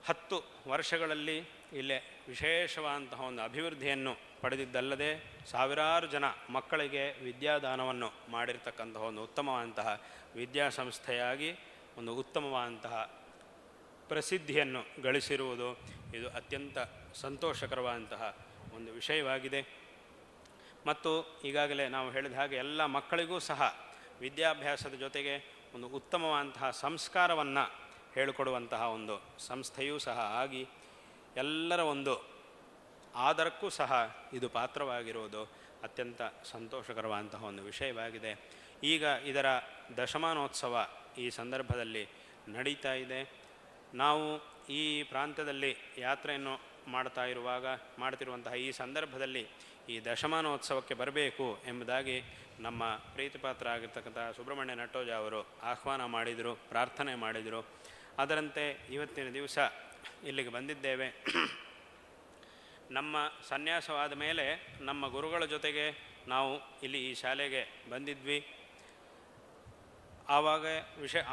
10 ವರ್ಷಗಳಲ್ಲಿ ಇಲ್ಲೇ ವಿಶೇಷವಾದಂತಹ ಒಂದು ಅಭಿವೃದ್ಧಿಯನ್ನು ಪಡೆದಿದ್ದಲ್ಲದೆ ಸಾವಿರಾರು ಜನ ಮಕ್ಕಳಿಗೆ ವಿದ್ಯಾದಾನವನ್ನು ಮಾಡಿರ್ತಕ್ಕಂತಹ ಒಂದು ಉತ್ತಮವಾದಂತಹ ವಿದ್ಯಾಸಂಸ್ಥೆಯಾಗಿ ಒಂದು ಉತ್ತಮವಾದಂತಹ ಪ್ರಸಿದ್ಧಿಯನ್ನು ಗಳಿಸಿರುವುದು ಇದು ಅತ್ಯಂತ ಸಂತೋಷಕರವಾದಂತಹ ಒಂದು ವಿಷಯವಾಗಿದೆ. ಮತ್ತು ಈಗಾಗಲೇ ನಾವು ಹೇಳಿದ ಹಾಗೆ ಎಲ್ಲ ಮಕ್ಕಳಿಗೂ ಸಹ ವಿದ್ಯಾಭ್ಯಾಸದ ಜೊತೆಗೆ ಒಂದು ಉತ್ತಮವಾದಂತಹ ಸಂಸ್ಕಾರವನ್ನು ಹೇಳಿಕೊಡುವಂತಹ ಒಂದು ಸಂಸ್ಥೆಯೂ ಸಹ ಆಗಿ ಎಲ್ಲರ ಒಂದು ಆದರಕ್ಕೂ ಸಹ ಇದು ಪಾತ್ರವಾಗಿರುವುದು ಅತ್ಯಂತ ಸಂತೋಷಕರವಾದಂತಹ ಒಂದು ವಿಷಯವಾಗಿದೆ. ಈಗ ಇದರ ದಶಮಾನೋತ್ಸವ ಈ ಸಂದರ್ಭದಲ್ಲಿ ನಡೀತಾ ಇದೆ. ನಾವು ಈ ಪ್ರಾಂತ್ಯದಲ್ಲಿ ಯಾತ್ರೆಯನ್ನು ಮಾಡ್ತಿರುವಂತಹ ಈ ಸಂದರ್ಭದಲ್ಲಿ ಈ ದಶಮಾನೋತ್ಸವಕ್ಕೆ ಬರಬೇಕು ಎಂಬುದಾಗಿ ನಮ್ಮ ಪ್ರೀತಿಪಾತ್ರ ಆಗಿರ್ತಕ್ಕಂಥ ಸುಬ್ರಹ್ಮಣ್ಯ ನಟ್ಟೋಜ ಅವರು ಆಹ್ವಾನ ಮಾಡಿದರು, ಪ್ರಾರ್ಥನೆ ಮಾಡಿದರು. ಅದರಂತೆ ಇವತ್ತಿನ ದಿವಸ ಇಲ್ಲಿಗೆ ಬಂದಿದ್ದೇವೆ. ನಮ್ಮ ಸನ್ಯಾಸವಾದ ಮೇಲೆ ನಮ್ಮ ಗುರುಗಳ ಜೊತೆಗೆ ನಾವು ಇಲ್ಲಿ ಈ ಶಾಲೆಗೆ ಬಂದಿದ್ವಿ.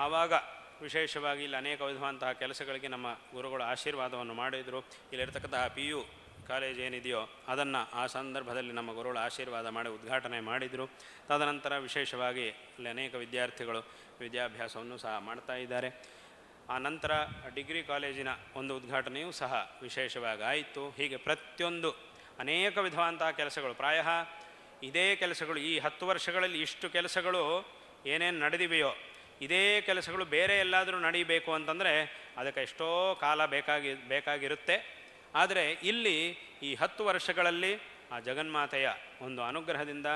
ಆವಾಗ ವಿಶೇಷವಾಗಿ ಇಲ್ಲಿ ಅನೇಕ ವಿಧವಾದಂತಹ ಕೆಲಸಗಳಿಗೆ ನಮ್ಮ ಗುರುಗಳು ಆಶೀರ್ವಾದವನ್ನು ಮಾಡಿದರು. ಇಲ್ಲಿರ್ತಕ್ಕಂತಹ PU ಕಾಲೇಜ್ ಏನಿದೆಯೋ ಅದನ್ನು ಆ ಸಂದರ್ಭದಲ್ಲಿ ನಮ್ಮ ಗುರುಗಳು ಆಶೀರ್ವಾದ ಮಾಡಿ ಉದ್ಘಾಟನೆ ಮಾಡಿದರು. ತದನಂತರ ವಿಶೇಷವಾಗಿ ಇಲ್ಲಿ ಅನೇಕ ವಿದ್ಯಾರ್ಥಿಗಳು ವಿದ್ಯಾಭ್ಯಾಸವನ್ನು ಸಹ ಮಾಡ್ತಾ ಇದ್ದಾರೆ. ಆ ನಂತರ ಡಿಗ್ರಿ ಕಾಲೇಜಿನ ಒಂದು ಉದ್ಘಾಟನೆಯೂ ಸಹ ವಿಶೇಷವಾಗಿ ಆಯಿತು. ಹೀಗೆ ಪ್ರತಿಯೊಂದು ಅನೇಕ ವಿಧವಾದಂತಹ ಕೆಲಸಗಳು, ಪ್ರಾಯಃ ಇದೇ ಕೆಲಸಗಳು ಈ 10 ವರ್ಷಗಳಲ್ಲಿ ಇಷ್ಟು ಕೆಲಸಗಳು ಏನೇನು ನಡೆದಿವೆಯೋ ಇದೇ ಕೆಲಸಗಳು ಬೇರೆ ಎಲ್ಲಾದರೂ ನಡೀಬೇಕು ಅಂತಂದರೆ ಅದಕ್ಕೆ ಎಷ್ಟೋ ಕಾಲ ಬೇಕಾಗಿರುತ್ತೆ. ಆದರೆ ಇಲ್ಲಿ ಈ 10 ವರ್ಷಗಳಲ್ಲಿ ಆ ಜಗನ್ಮಾತೆಯ ಒಂದು ಅನುಗ್ರಹದಿಂದ,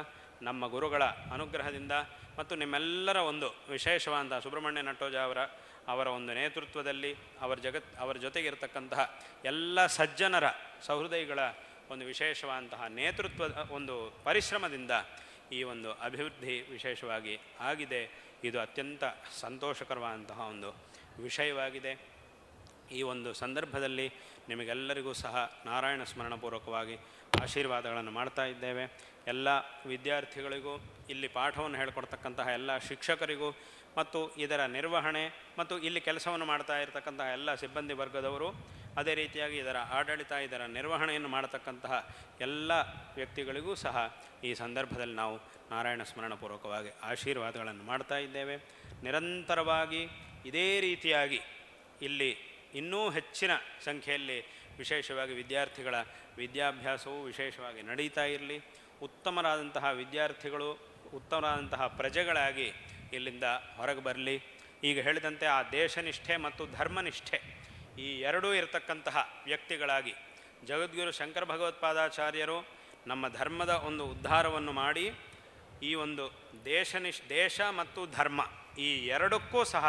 ನಮ್ಮ ಗುರುಗಳ ಅನುಗ್ರಹದಿಂದ ಮತ್ತು ನಿಮ್ಮೆಲ್ಲರ ಒಂದು ವಿಶೇಷವಾದ ಸುಬ್ರಹ್ಮಣ್ಯ ನಟ್ಟೋಜ ಅವರ ಒಂದು ನೇತೃತ್ವದಲ್ಲಿ ಅವರ ಜೊತೆಗಿರ್ತಕ್ಕಂತಹ ಎಲ್ಲ ಸಜ್ಜನರ ಸಹೃದಯಿಗಳ ಒಂದು ವಿಶೇಷವಾದಂತಹ ನೇತೃತ್ವದ ಒಂದು ಪರಿಶ್ರಮದಿಂದ ಈ ಒಂದು ಅಭಿವೃದ್ಧಿ ವಿಶೇಷವಾಗಿ ಆಗಿದೆ. ಇದು ಅತ್ಯಂತ ಸಂತೋಷಕರವಾದಂತಹ ಒಂದು ವಿಷಯವಾಗಿದೆ. ಈ ಒಂದು ಸಂದರ್ಭದಲ್ಲಿ ನಿಮಗೆಲ್ಲರಿಗೂ ಸಹ ನಾರಾಯಣ ಸ್ಮರಣಪೂರ್ವಕವಾಗಿ ಆಶೀರ್ವಾದಗಳನ್ನು ಮಾಡ್ತಾ ಇದ್ದೇವೆ. ಎಲ್ಲ ವಿದ್ಯಾರ್ಥಿಗಳಿಗೂ, ಇಲ್ಲಿ ಪಾಠವನ್ನು ಹೇಳಿಕೊಡ್ತಕ್ಕಂತಹ ಎಲ್ಲ ಶಿಕ್ಷಕರಿಗೂ ಮತ್ತು ಇದರ ನಿರ್ವಹಣೆ ಮತ್ತು ಇಲ್ಲಿ ಕೆಲಸವನ್ನು ಮಾಡ್ತಾ ಇರತಕ್ಕಂತಹ ಎಲ್ಲ ಸಿಬ್ಬಂದಿ ವರ್ಗದವರು, ಅದೇ ರೀತಿಯಾಗಿ ಇದರ ಆಡಳಿತ, ಇದರ ನಿರ್ವಹಣೆಯನ್ನು ಮಾಡತಕ್ಕಂತಹ ಎಲ್ಲ ವ್ಯಕ್ತಿಗಳಿಗೂ ಸಹ ಈ ಸಂದರ್ಭದಲ್ಲಿ ನಾವು ನಾರಾಯಣ ಸ್ಮರಣಪೂರ್ವಕವಾಗಿ ಆಶೀರ್ವಾದಗಳನ್ನು ಮಾಡ್ತಾ ಇದ್ದೇವೆ. ನಿರಂತರವಾಗಿ ಇದೇ ರೀತಿಯಾಗಿ ಇಲ್ಲಿ ಇನ್ನೂ ಹೆಚ್ಚಿನ ಸಂಖ್ಯೆಯಲ್ಲಿ ವಿಶೇಷವಾಗಿ ವಿದ್ಯಾರ್ಥಿಗಳ ವಿದ್ಯಾಭ್ಯಾಸವು ವಿಶೇಷವಾಗಿ ನಡೀತಾ ಇರಲಿ. ಉತ್ತಮರಾದಂತಹ ವಿದ್ಯಾರ್ಥಿಗಳು ಉತ್ತಮರಾದಂತಹ ಪ್ರಜೆಗಳಾಗಿ ಇಲ್ಲಿಂದ ಹೊರಗೆ ಬರಲಿ. ಈಗ ಹೇಳಿದಂತೆ ಆ ದೇಶನಿಷ್ಠೆ ಮತ್ತು ಧರ್ಮನಿಷ್ಠೆ ಈ ಎರಡೂ ಇರತಕ್ಕಂತಹ ವ್ಯಕ್ತಿಗಳಾಗಿ ಜಗದ್ಗುರು ಶಂಕರ ಭಗವತ್ಪಾದಾಚಾರ್ಯರು ನಮ್ಮ ಧರ್ಮದ ಒಂದು ಉದ್ಧಾರವನ್ನು ಮಾಡಿ ಈ ಒಂದು ದೇಶ ಮತ್ತು ಧರ್ಮ ಈ ಎರಡಕ್ಕೂ ಸಹ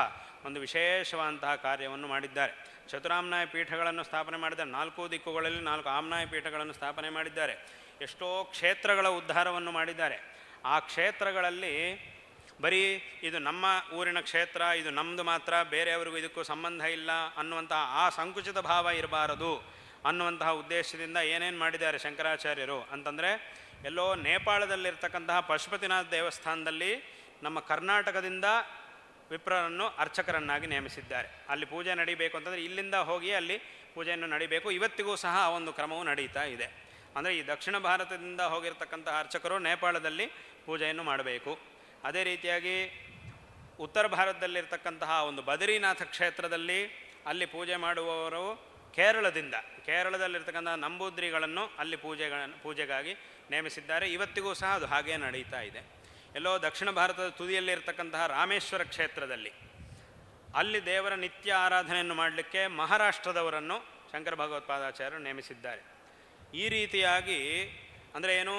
ಒಂದು ವಿಶೇಷವಾದಂತಹ ಕಾರ್ಯವನ್ನು ಮಾಡಿದ್ದಾರೆ. ಚತುರಾಮ್ನಾಯ ಪೀಠಗಳನ್ನು ಸ್ಥಾಪನೆ ಮಾಡಿದ್ದಾರೆ. 4 ದಿಕ್ಕುಗಳಲ್ಲಿ 4 ಆಮ್ನಾಯ ಪೀಠಗಳನ್ನು ಸ್ಥಾಪನೆ ಮಾಡಿದ್ದಾರೆ. ಎಷ್ಟೋ ಕ್ಷೇತ್ರಗಳ ಉದ್ಧಾರವನ್ನು ಮಾಡಿದ್ದಾರೆ. ಆ ಕ್ಷೇತ್ರಗಳಲ್ಲಿ ಬರೀ ಇದು ನಮ್ಮ ಊರಿನ ಕ್ಷೇತ್ರ, ಇದು ನಮ್ಮದು ಮಾತ್ರ, ಬೇರೆಯವರಿಗೂ ಇದಕ್ಕೂ ಸಂಬಂಧ ಇಲ್ಲ ಅನ್ನುವಂತಹ ಆ ಸಂಕುಚಿತ ಭಾವ ಇರಬಾರದು ಅನ್ನುವಂತಹ ಉದ್ದೇಶದಿಂದ ಏನೇನು ಮಾಡಿದ್ದಾರೆ ಶಂಕರಾಚಾರ್ಯರು ಅಂತಂದರೆ, ಎಲ್ಲೋ ನೇಪಾಳದಲ್ಲಿರ್ತಕ್ಕಂತಹ ಪಶುಪತಿನಾಥ ದೇವಸ್ಥಾನದಲ್ಲಿ ನಮ್ಮ ಕರ್ನಾಟಕದಿಂದ ವಿಪ್ರರನ್ನು ಅರ್ಚಕರನ್ನಾಗಿ ನೇಮಿಸಿದ್ದಾರೆ. ಅಲ್ಲಿ ಪೂಜೆ ನಡೀಬೇಕು ಅಂತಂದರೆ ಇಲ್ಲಿಂದ ಹೋಗಿ ಅಲ್ಲಿ ಪೂಜೆಯನ್ನು ನಡೀಬೇಕು. ಇವತ್ತಿಗೂ ಸಹ ಆ ಒಂದು ಕ್ರಮವು ನಡೀತಾ ಇದೆ. ಅಂದರೆ ಈ ದಕ್ಷಿಣ ಭಾರತದಿಂದ ಹೋಗಿರ್ತಕ್ಕಂತಹ ಅರ್ಚಕರು ನೇಪಾಳದಲ್ಲಿ ಪೂಜೆಯನ್ನು ಮಾಡಬೇಕು. ಅದೇ ರೀತಿಯಾಗಿ ಉತ್ತರ ಭಾರತದಲ್ಲಿರ್ತಕ್ಕಂತಹ ಒಂದು ಬದರಿನಾಥ ಕ್ಷೇತ್ರದಲ್ಲಿ ಅಲ್ಲಿ ಪೂಜೆ ಮಾಡುವವರು ಕೇರಳದಲ್ಲಿರ್ತಕ್ಕಂಥ ನಂಬೂದ್ರಿಗಳನ್ನು ಅಲ್ಲಿ ಪೂಜೆಗಾಗಿ ನೇಮಿಸಿದ್ದಾರೆ. ಇವತ್ತಿಗೂ ಸಹ ಅದು ಹಾಗೇ ನಡೀತಾ ಇದೆ. ಎಲ್ಲೋ ದಕ್ಷಿಣ ಭಾರತದ ತುದಿಯಲ್ಲಿರ್ತಕ್ಕಂತಹ ರಾಮೇಶ್ವರ ಕ್ಷೇತ್ರದಲ್ಲಿ ಅಲ್ಲಿ ದೇವರ ನಿತ್ಯ ಆರಾಧನೆಯನ್ನು ಮಾಡಲಿಕ್ಕೆ ಮಹಾರಾಷ್ಟ್ರದವರನ್ನು ಶಂಕರ ಭಗವತ್ಪಾದಾಚಾರ್ಯರು ನೇಮಿಸಿದ್ದಾರೆ. ಈ ರೀತಿಯಾಗಿ ಅಂದರೆ ಏನು,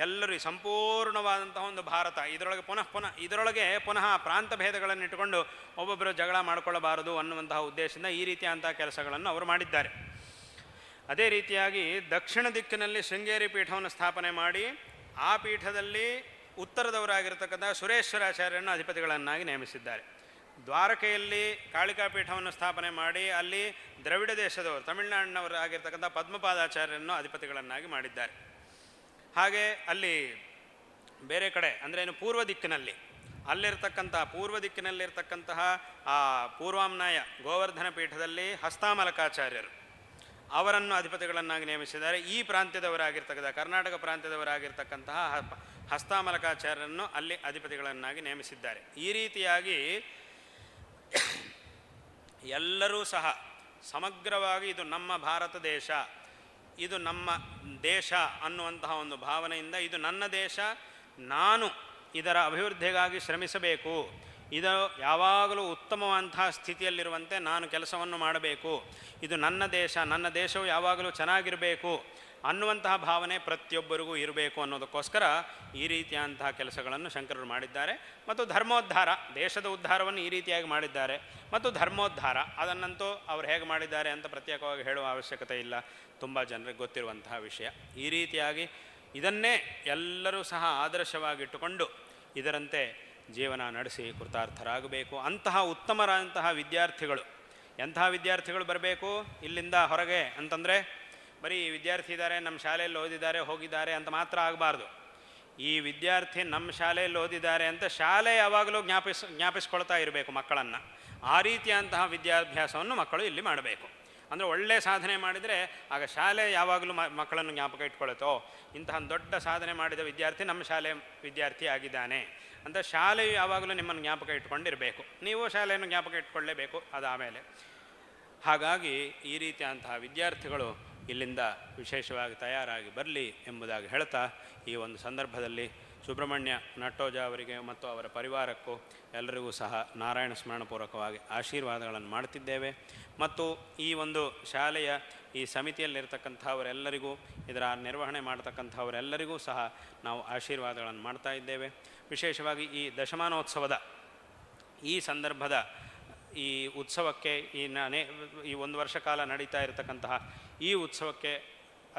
ಎಲ್ಲರೂ ಸಂಪೂರ್ಣವಾದಂತಹ ಒಂದು ಭಾರತ ಇದರೊಳಗೆ ಪುನಃ ಪ್ರಾಂತ ಭೇದಗಳನ್ನು ಇಟ್ಟುಕೊಂಡು ಒಬ್ಬೊಬ್ಬರು ಜಗಳ ಮಾಡಿಕೊಳ್ಳಬಾರದು ಅನ್ನುವಂತಹ ಉದ್ದೇಶದಿಂದ ಈ ರೀತಿಯಾದಂತಹ ಕೆಲಸಗಳನ್ನು ಅವರು ಮಾಡಿದ್ದಾರೆ. ಅದೇ ರೀತಿಯಾಗಿ ದಕ್ಷಿಣ ದಿಕ್ಕಿನಲ್ಲಿ ಶೃಂಗೇರಿ ಪೀಠವನ್ನು ಸ್ಥಾಪನೆ ಮಾಡಿ ಆ ಪೀಠದಲ್ಲಿ ಉತ್ತರದವರಾಗಿರ್ತಕ್ಕಂಥ ಸುರೇಶ್ವರಾಚಾರ್ಯರನ್ನು ಅಧಿಪತಿಗಳನ್ನಾಗಿ ನೇಮಿಸಿದ್ದಾರೆ. ದ್ವಾರಕೆಯಲ್ಲಿ ಕಾಳಿಕಾ ಪೀಠವನ್ನು ಸ್ಥಾಪನೆ ಮಾಡಿ ಅಲ್ಲಿ ದ್ರವಿಡ ದೇಶದವರು ತಮಿಳುನಾಡಿನವರಾಗಿರ್ತಕ್ಕಂಥ ಪದ್ಮಪಾದಾಚಾರ್ಯರನ್ನು ಅಧಿಪತಿಗಳನ್ನಾಗಿ ಮಾಡಿದ್ದಾರೆ. ಹಾಗೆ ಅಲ್ಲಿ ಬೇರೆ ಕಡೆ ಅಂದರೆ ಏನು ಪೂರ್ವ ದಿಕ್ಕಿನಲ್ಲಿರ್ತಕ್ಕಂತಹ ಆ ಪೂರ್ವಾಮ್ನಾಯ ಗೋವರ್ಧನ ಪೀಠದಲ್ಲಿ ಹಸ್ತಾಮಲಕಾಚಾರ್ಯರು ಅವರನ್ನು ಅಧಿಪತಿಗಳನ್ನಾಗಿ ನೇಮಿಸಿದ್ದಾರೆ. ಈ ಪ್ರಾಂತ್ಯದವರಾಗಿರ್ತಕ್ಕಂಥ ಕರ್ನಾಟಕ ಪ್ರಾಂತ್ಯದವರಾಗಿರ್ತಕ್ಕಂತಹ ಹಸ್ತಾಮಲಕಾಚಾರ್ಯರನ್ನು ಅಲ್ಲಿ ಅಧಿಪತಿಗಳನ್ನಾಗಿ ನೇಮಿಸಿದ್ದಾರೆ. ಈ ರೀತಿಯಾಗಿ ಎಲ್ಲರೂ ಸಹ ಸಮಗ್ರವಾಗಿ ಇದು ನಮ್ಮ ಭಾರತ ದೇಶ, ಇದು ನಮ್ಮ ದೇಶ ಅನ್ನುವಂತಹ ಒಂದು ಭಾವನೆಯಿಂದ ಇದು ನನ್ನ ದೇಶ, ನಾನು ಇದರ ಅಭಿವೃದ್ಧಿಗಾಗಿ ಶ್ರಮಿಸಬೇಕು, ಇದು ಯಾವಾಗಲೂ ಉತ್ತಮವಂತಹ ಸ್ಥಿತಿಯಲ್ಲಿರುವಂತೆ ನಾನು ಕೆಲಸವನ್ನು ಮಾಡಬೇಕು, ಇದು ನನ್ನ ದೇಶ, ನನ್ನ ದೇಶವು ಯಾವಾಗಲೂ ಚೆನ್ನಾಗಿರಬೇಕು ಅನ್ನುವಂತಹ ಭಾವನೆ ಪ್ರತಿಯೊಬ್ಬರಿಗೂ ಇರಬೇಕು ಅನ್ನೋದಕ್ಕೋಸ್ಕರ ಈ ರೀತಿಯಾದಂತಹ ಕೆಲಸಗಳನ್ನು ಶಂಕರರು ಮಾಡಿದ್ದಾರೆ. ಮತ್ತು ಧರ್ಮೋದ್ಧಾರ, ದೇಶದ ಉದ್ಧಾರವನ್ನು ಈ ರೀತಿಯಾಗಿ ಮಾಡಿದ್ದಾರೆ. ಮತ್ತು ಧರ್ಮೋದ್ಧಾರ ಅದನ್ನಂತೂ ಅವ್ರು ಹೇಗೆ ಮಾಡಿದ್ದಾರೆ ಅಂತ ಪ್ರತ್ಯೇಕವಾಗಿ ಹೇಳುವ ಅವಶ್ಯಕತೆ ಇಲ್ಲ, ತುಂಬ ಜನರಿಗೆ ಗೊತ್ತಿರುವಂತಹ ವಿಷಯ. ಈ ರೀತಿಯಾಗಿ ಇದನ್ನೇ ಎಲ್ಲರೂ ಸಹ ಆದರ್ಶವಾಗಿಟ್ಟುಕೊಂಡು ಇದರಂತೆ ಜೀವನ ನಡೆಸಿ ಕೃತಾರ್ಥರಾಗಬೇಕು. ಅಂತಹ ಉತ್ತಮರಾದಂತಹ ವಿದ್ಯಾರ್ಥಿಗಳು, ಎಂತಹ ವಿದ್ಯಾರ್ಥಿಗಳು ಬರಬೇಕು ಇಲ್ಲಿಂದ ಹೊರಗೆ ಅಂತಂದರೆ ಬರೀ ವಿದ್ಯಾರ್ಥಿ ಇದ್ದಾರೆ, ನಮ್ಮ ಶಾಲೆಯಲ್ಲಿ ಓದಿದ್ದಾರೆ, ಹೋಗಿದ್ದಾರೆ ಅಂತ ಮಾತ್ರ ಆಗಬಾರ್ದು. ಈ ವಿದ್ಯಾರ್ಥಿ ನಮ್ಮ ಶಾಲೆಯಲ್ಲಿ ಓದಿದ್ದಾರೆ ಅಂತ ಶಾಲೆ ಯಾವಾಗಲೂ ಜ್ಞಾಪಿಸ್ಕೊಳ್ತಾ ಇರಬೇಕು ಮಕ್ಕಳನ್ನು. ಆ ರೀತಿಯಂತಹ ವಿದ್ಯಾಭ್ಯಾಸವನ್ನು ಮಕ್ಕಳು ಇಲ್ಲಿ ಮಾಡಬೇಕು. ಅಂದರೆ ಒಳ್ಳೆಯ ಸಾಧನೆ ಮಾಡಿದರೆ ಆಗ ಶಾಲೆ ಯಾವಾಗಲೂ ಮಕ್ಕಳನ್ನು ಜ್ಞಾಪಕ ಇಟ್ಕೊಳ್ತೋ, ಇಂತಹ ದೊಡ್ಡ ಸಾಧನೆ ಮಾಡಿದ ವಿದ್ಯಾರ್ಥಿ ನಮ್ಮ ಶಾಲೆ ವಿದ್ಯಾರ್ಥಿ ಆಗಿದ್ದಾನೆ ಅಂತ ಶಾಲೆಯು ಯಾವಾಗಲೂ ನಿಮ್ಮನ್ನು ಜ್ಞಾಪಕ ಇಟ್ಕೊಂಡಿರಬೇಕು. ನೀವು ಶಾಲೆಯನ್ನು ಜ್ಞಾಪಕ ಇಟ್ಕೊಳ್ಳೇಬೇಕು ಅದಾದಮೇಲೆ. ಹಾಗಾಗಿ ಈ ರೀತಿಯಂತಹ ವಿದ್ಯಾರ್ಥಿಗಳು ಇಲ್ಲಿಂದ ವಿಶೇಷವಾಗಿ ತಯಾರಾಗಿ ಬರಲಿ ಎಂಬುದಾಗಿ ಹೇಳ್ತಾ ಈ ಒಂದು ಸಂದರ್ಭದಲ್ಲಿ ಸುಬ್ರಹ್ಮಣ್ಯ ನಟ್ಟೋಜ ಅವರಿಗೆ ಮತ್ತು ಅವರ ಪರಿವಾರಕ್ಕೂ ಎಲ್ಲರಿಗೂ ಸಹ ನಾರಾಯಣ ಸ್ಮರಣಪೂರ್ವಕವಾಗಿ ಆಶೀರ್ವಾದಗಳನ್ನು ಮಾಡ್ತಿದ್ದೇವೆ. ಮತ್ತು ಈ ಒಂದು ಶಾಲೆಯ ಈ ಸಮಿತಿಯಲ್ಲಿರ್ತಕ್ಕಂಥವರೆಲ್ಲರಿಗೂ, ಇದರ ನಿರ್ವಹಣೆ ಮಾಡ್ತಕ್ಕಂಥವರೆಲ್ಲರಿಗೂ ಸಹ ನಾವು ಆಶೀರ್ವಾದಗಳನ್ನು ಮಾಡ್ತಾ ಇದ್ದೇವೆ. ವಿಶೇಷವಾಗಿ ಈ ದಶಮಾನೋತ್ಸವದ ಈ ಸಂದರ್ಭದ ಈ ಉತ್ಸವಕ್ಕೆ ಈ ಒಂದು ವರ್ಷ ಕಾಲ ನಡೀತಾ ಇರತಕ್ಕಂತಹ ಈ ಉತ್ಸವಕ್ಕೆ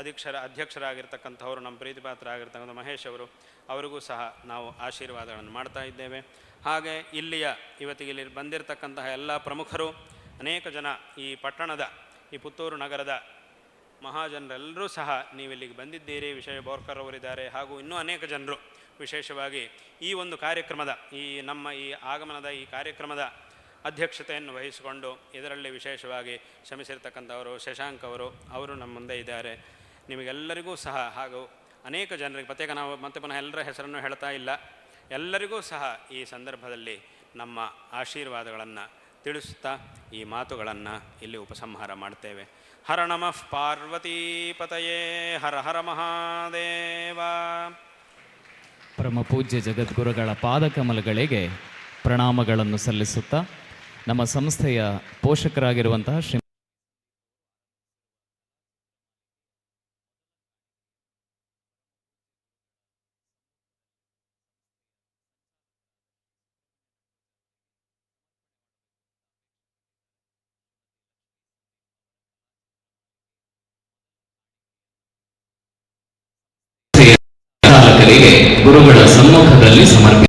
ಅಧ್ಯಕ್ಷರಾಗಿರ್ತಕ್ಕಂಥವರು ನಮ್ಮ ಪ್ರೀತಿಪಾತ್ರರಾಗಿರ್ತಕ್ಕಂಥ ಮಹೇಶ್ ಅವರಿಗೂ ಸಹ ನಾವು ಆಶೀರ್ವಾದಗಳನ್ನು ಮಾಡ್ತಾ ಇದ್ದೇವೆ. ಹಾಗೆ ಇವತ್ತಿಗೆ ಇಲ್ಲಿ ಬಂದಿರತಕ್ಕಂತಹ ಎಲ್ಲ ಪ್ರಮುಖರು, ಅನೇಕ ಜನ ಈ ಪಟ್ಟಣದ, ಈ ಪುತ್ತೂರು ನಗರದ ಮಹಾಜನರೆಲ್ಲರೂ ಸಹ ನೀವಿಲ್ಲಿಗೆ ಬಂದಿದ್ದೀರಿ. ವಿಶೇಷ ಬೋರ್ಕರ್ ಅವರಿದ್ದಾರೆ, ಹಾಗೂ ಇನ್ನೂ ಅನೇಕ ಜನರು ವಿಶೇಷವಾಗಿ ಈ ಒಂದು ಕಾರ್ಯಕ್ರಮದ ನಮ್ಮ ಈ ಆಗಮನದ ಈ ಕಾರ್ಯಕ್ರಮದ ಅಧ್ಯಕ್ಷತೆಯನ್ನು ವಹಿಸಿಕೊಂಡು ಇದರಲ್ಲಿ ವಿಶೇಷವಾಗಿ ಶ್ರಮಿಸಿರ್ತಕ್ಕಂಥವರು ಶಶಾಂಕ್ ಅವರು ನಮ್ಮ ಮುಂದೆ ಇದ್ದಾರೆ. ನಿಮಗೆಲ್ಲರಿಗೂ ಸಹ ಹಾಗೂ ಅನೇಕ ಜನರಿಗೆ ಪ್ರತ್ಯೇಕ ನಾವು ಮತ್ತೆ ಪುನಃ ಎಲ್ಲರ ಹೆಸರನ್ನು ಹೇಳ್ತಾ ಇಲ್ಲ, ಎಲ್ಲರಿಗೂ ಸಹ ಈ ಸಂದರ್ಭದಲ್ಲಿ ನಮ್ಮ ಆಶೀರ್ವಾದಗಳನ್ನು ತಿಳಿಸುತ್ತಾ ಈ ಮಾತುಗಳನ್ನು ಇಲ್ಲಿ ಉಪಸಂಹಾರ ಮಾಡ್ತೇವೆ. ಹರ ನಮಃ ಪಾರ್ವತೀಪತಯೇ ಹರ ಹರ ಮಹಾದೇವ. ಪರಮ ಪೂಜ್ಯ ಜಗದ್ಗುರುಗಳ ಪಾದಕಮಲಗಳಿಗೆ ಪ್ರಣಾಮಗಳನ್ನು ಸಲ್ಲಿಸುತ್ತಾ ನಮ್ಮ ಸಂಸ್ಥೆಯ ಪೋಷಕರಾಗಿರುವಂತಹ ಶ್ರೀ ಗುರುಗಳ ಸಮ್ಮುಖದಲ್ಲಿ ಸಮರ್ಪಿಸಿದ್ದಾರೆ.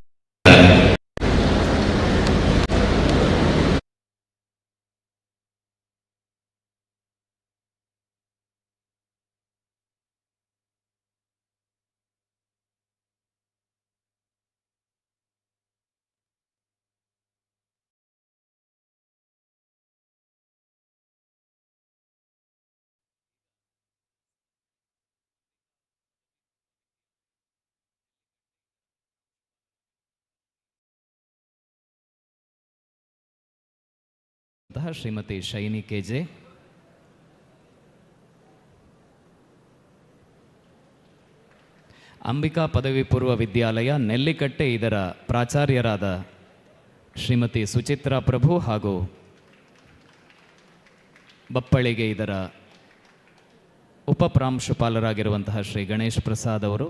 ಶ್ರೀಮತಿ ಶೈನಿ ಕೆಜೆ, ಅಂಬಿಕಾ ಪದವಿ ಪೂರ್ವ ವಿದ್ಯಾಲಯ ನೆಲ್ಲಿಕಟ್ಟೆ, ಇದರ ಪ್ರಾಚಾರ್ಯರಾದ ಶ್ರೀಮತಿ ಸುಚಿತ್ರಾ ಪ್ರಭು ಹಾಗೂ ಬಪ್ಪಳಿಗೆ ಇದರ ಉಪಪ್ರಾಂಶುಪಾಲರಾಗಿರುವಂತಹ ಶ್ರೀ ಗಣೇಶ್ ಪ್ರಸಾದ್ ಅವರು,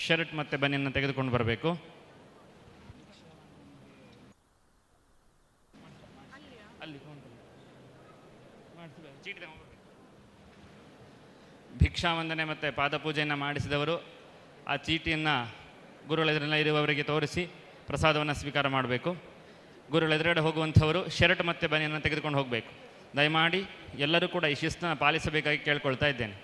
ಶರ್ಟ್ ಮತ್ತು ಬನಿಯನ್ನು ತೆಗೆದುಕೊಂಡು ಬರಬೇಕು. ಭಿಕ್ಷಾವಂದನೆ ಮತ್ತು ಪಾದಪೂಜೆಯನ್ನು ಮಾಡಿಸಿದವರು ಆ ಚೀಟಿಯನ್ನು ಗುರುಗಳೆದುರೆಲ್ಲ ಇರುವವರಿಗೆ ತೋರಿಸಿ ಪ್ರಸಾದವನ್ನು ಸ್ವೀಕಾರ ಮಾಡಬೇಕು. ಗುರುಗಳೆದುರುಗಡೆ ಹೋಗುವಂಥವರು ಶರ್ಟ್ ಮತ್ತು ಬನಿಯನ್ನು ತೆಗೆದುಕೊಂಡು ಹೋಗಬೇಕು. ದಯಮಾಡಿ ಎಲ್ಲರೂ ಕೂಡ ಈ ಶಿಸ್ತನ್ನು ಪಾಲಿಸಬೇಕಾಗಿ ಕೇಳ್ಕೊಳ್ತಾ ಇದ್ದೇನೆ.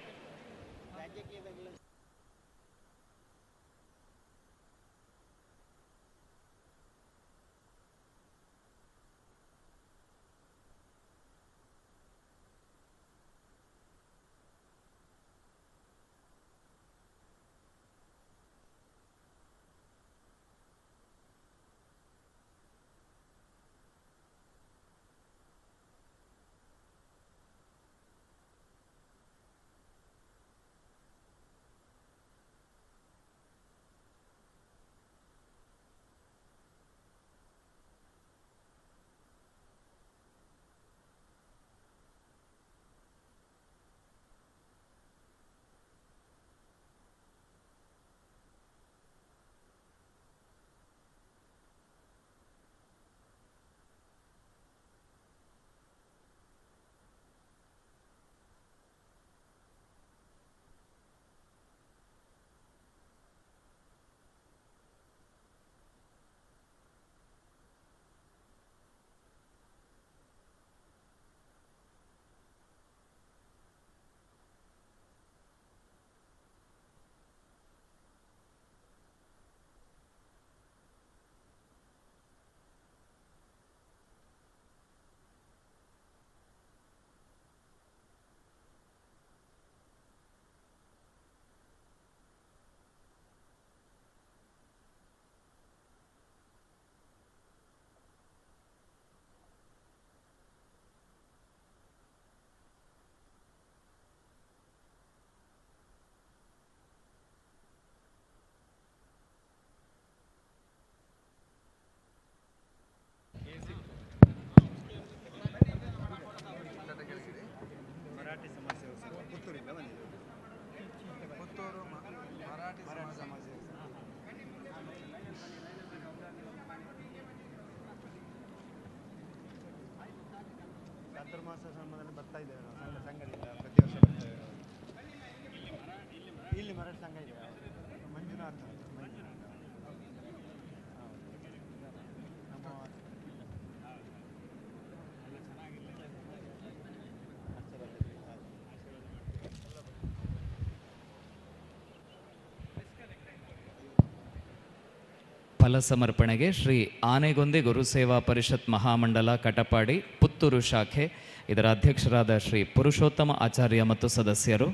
ಚಾತುರ್ಮಾಸ ಸಂಬಂಧದಲ್ಲಿ ಬರ್ತಾ ಇದ್ದೇವೆ ನಾವು ಸಂಘದಿಂದ ಪ್ರತಿ ವರ್ಷ ಬರ್ತೇವೆ. ಇಲ್ಲಿ ಮರಾಠ ಸಂಘ ಇದೆ, ಮಂಜುನಾಥ್ ನಮ್ಮ ಫಲ ಸಮರ್ಪಣೆಗೆ ಶ್ರೀ ಆನೆಗೊಂದಿ ಗುರುಸೇವಾ ಪರಿಷತ್ ಮಹಾಮಂಡಲ ಕಟಪಾಡಿ ಪುತ್ತೂರು ಶಾಖೆ ಇದರ ಅಧ್ಯಕ್ಷರಾದ ಶ್ರೀ ಪುರುಷೋತ್ತಮ ಆಚಾರ್ಯ ಮತ್ತು ಸದಸ್ಯರು,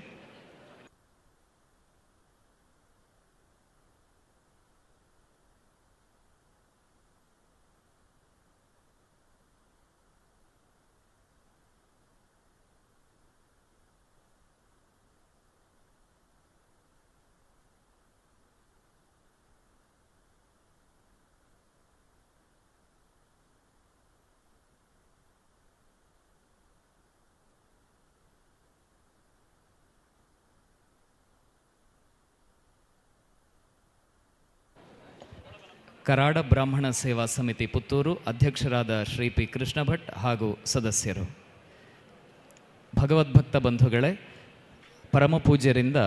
ಕರಾಡ ಬ್ರಾಹ್ಮಣ ಸೇವಾ ಸಮಿತಿ ಪುತ್ತೂರು ಅಧ್ಯಕ್ಷರಾದ ಶ್ರೀ ಪಿ ಕೃಷ್ಣ ಭಟ್ ಹಾಗೂ ಸದಸ್ಯರು. ಭಗವದ್ಭಕ್ತ ಬಂಧುಗಳೇ, ಪರಮಪೂಜ್ಯರಿಂದ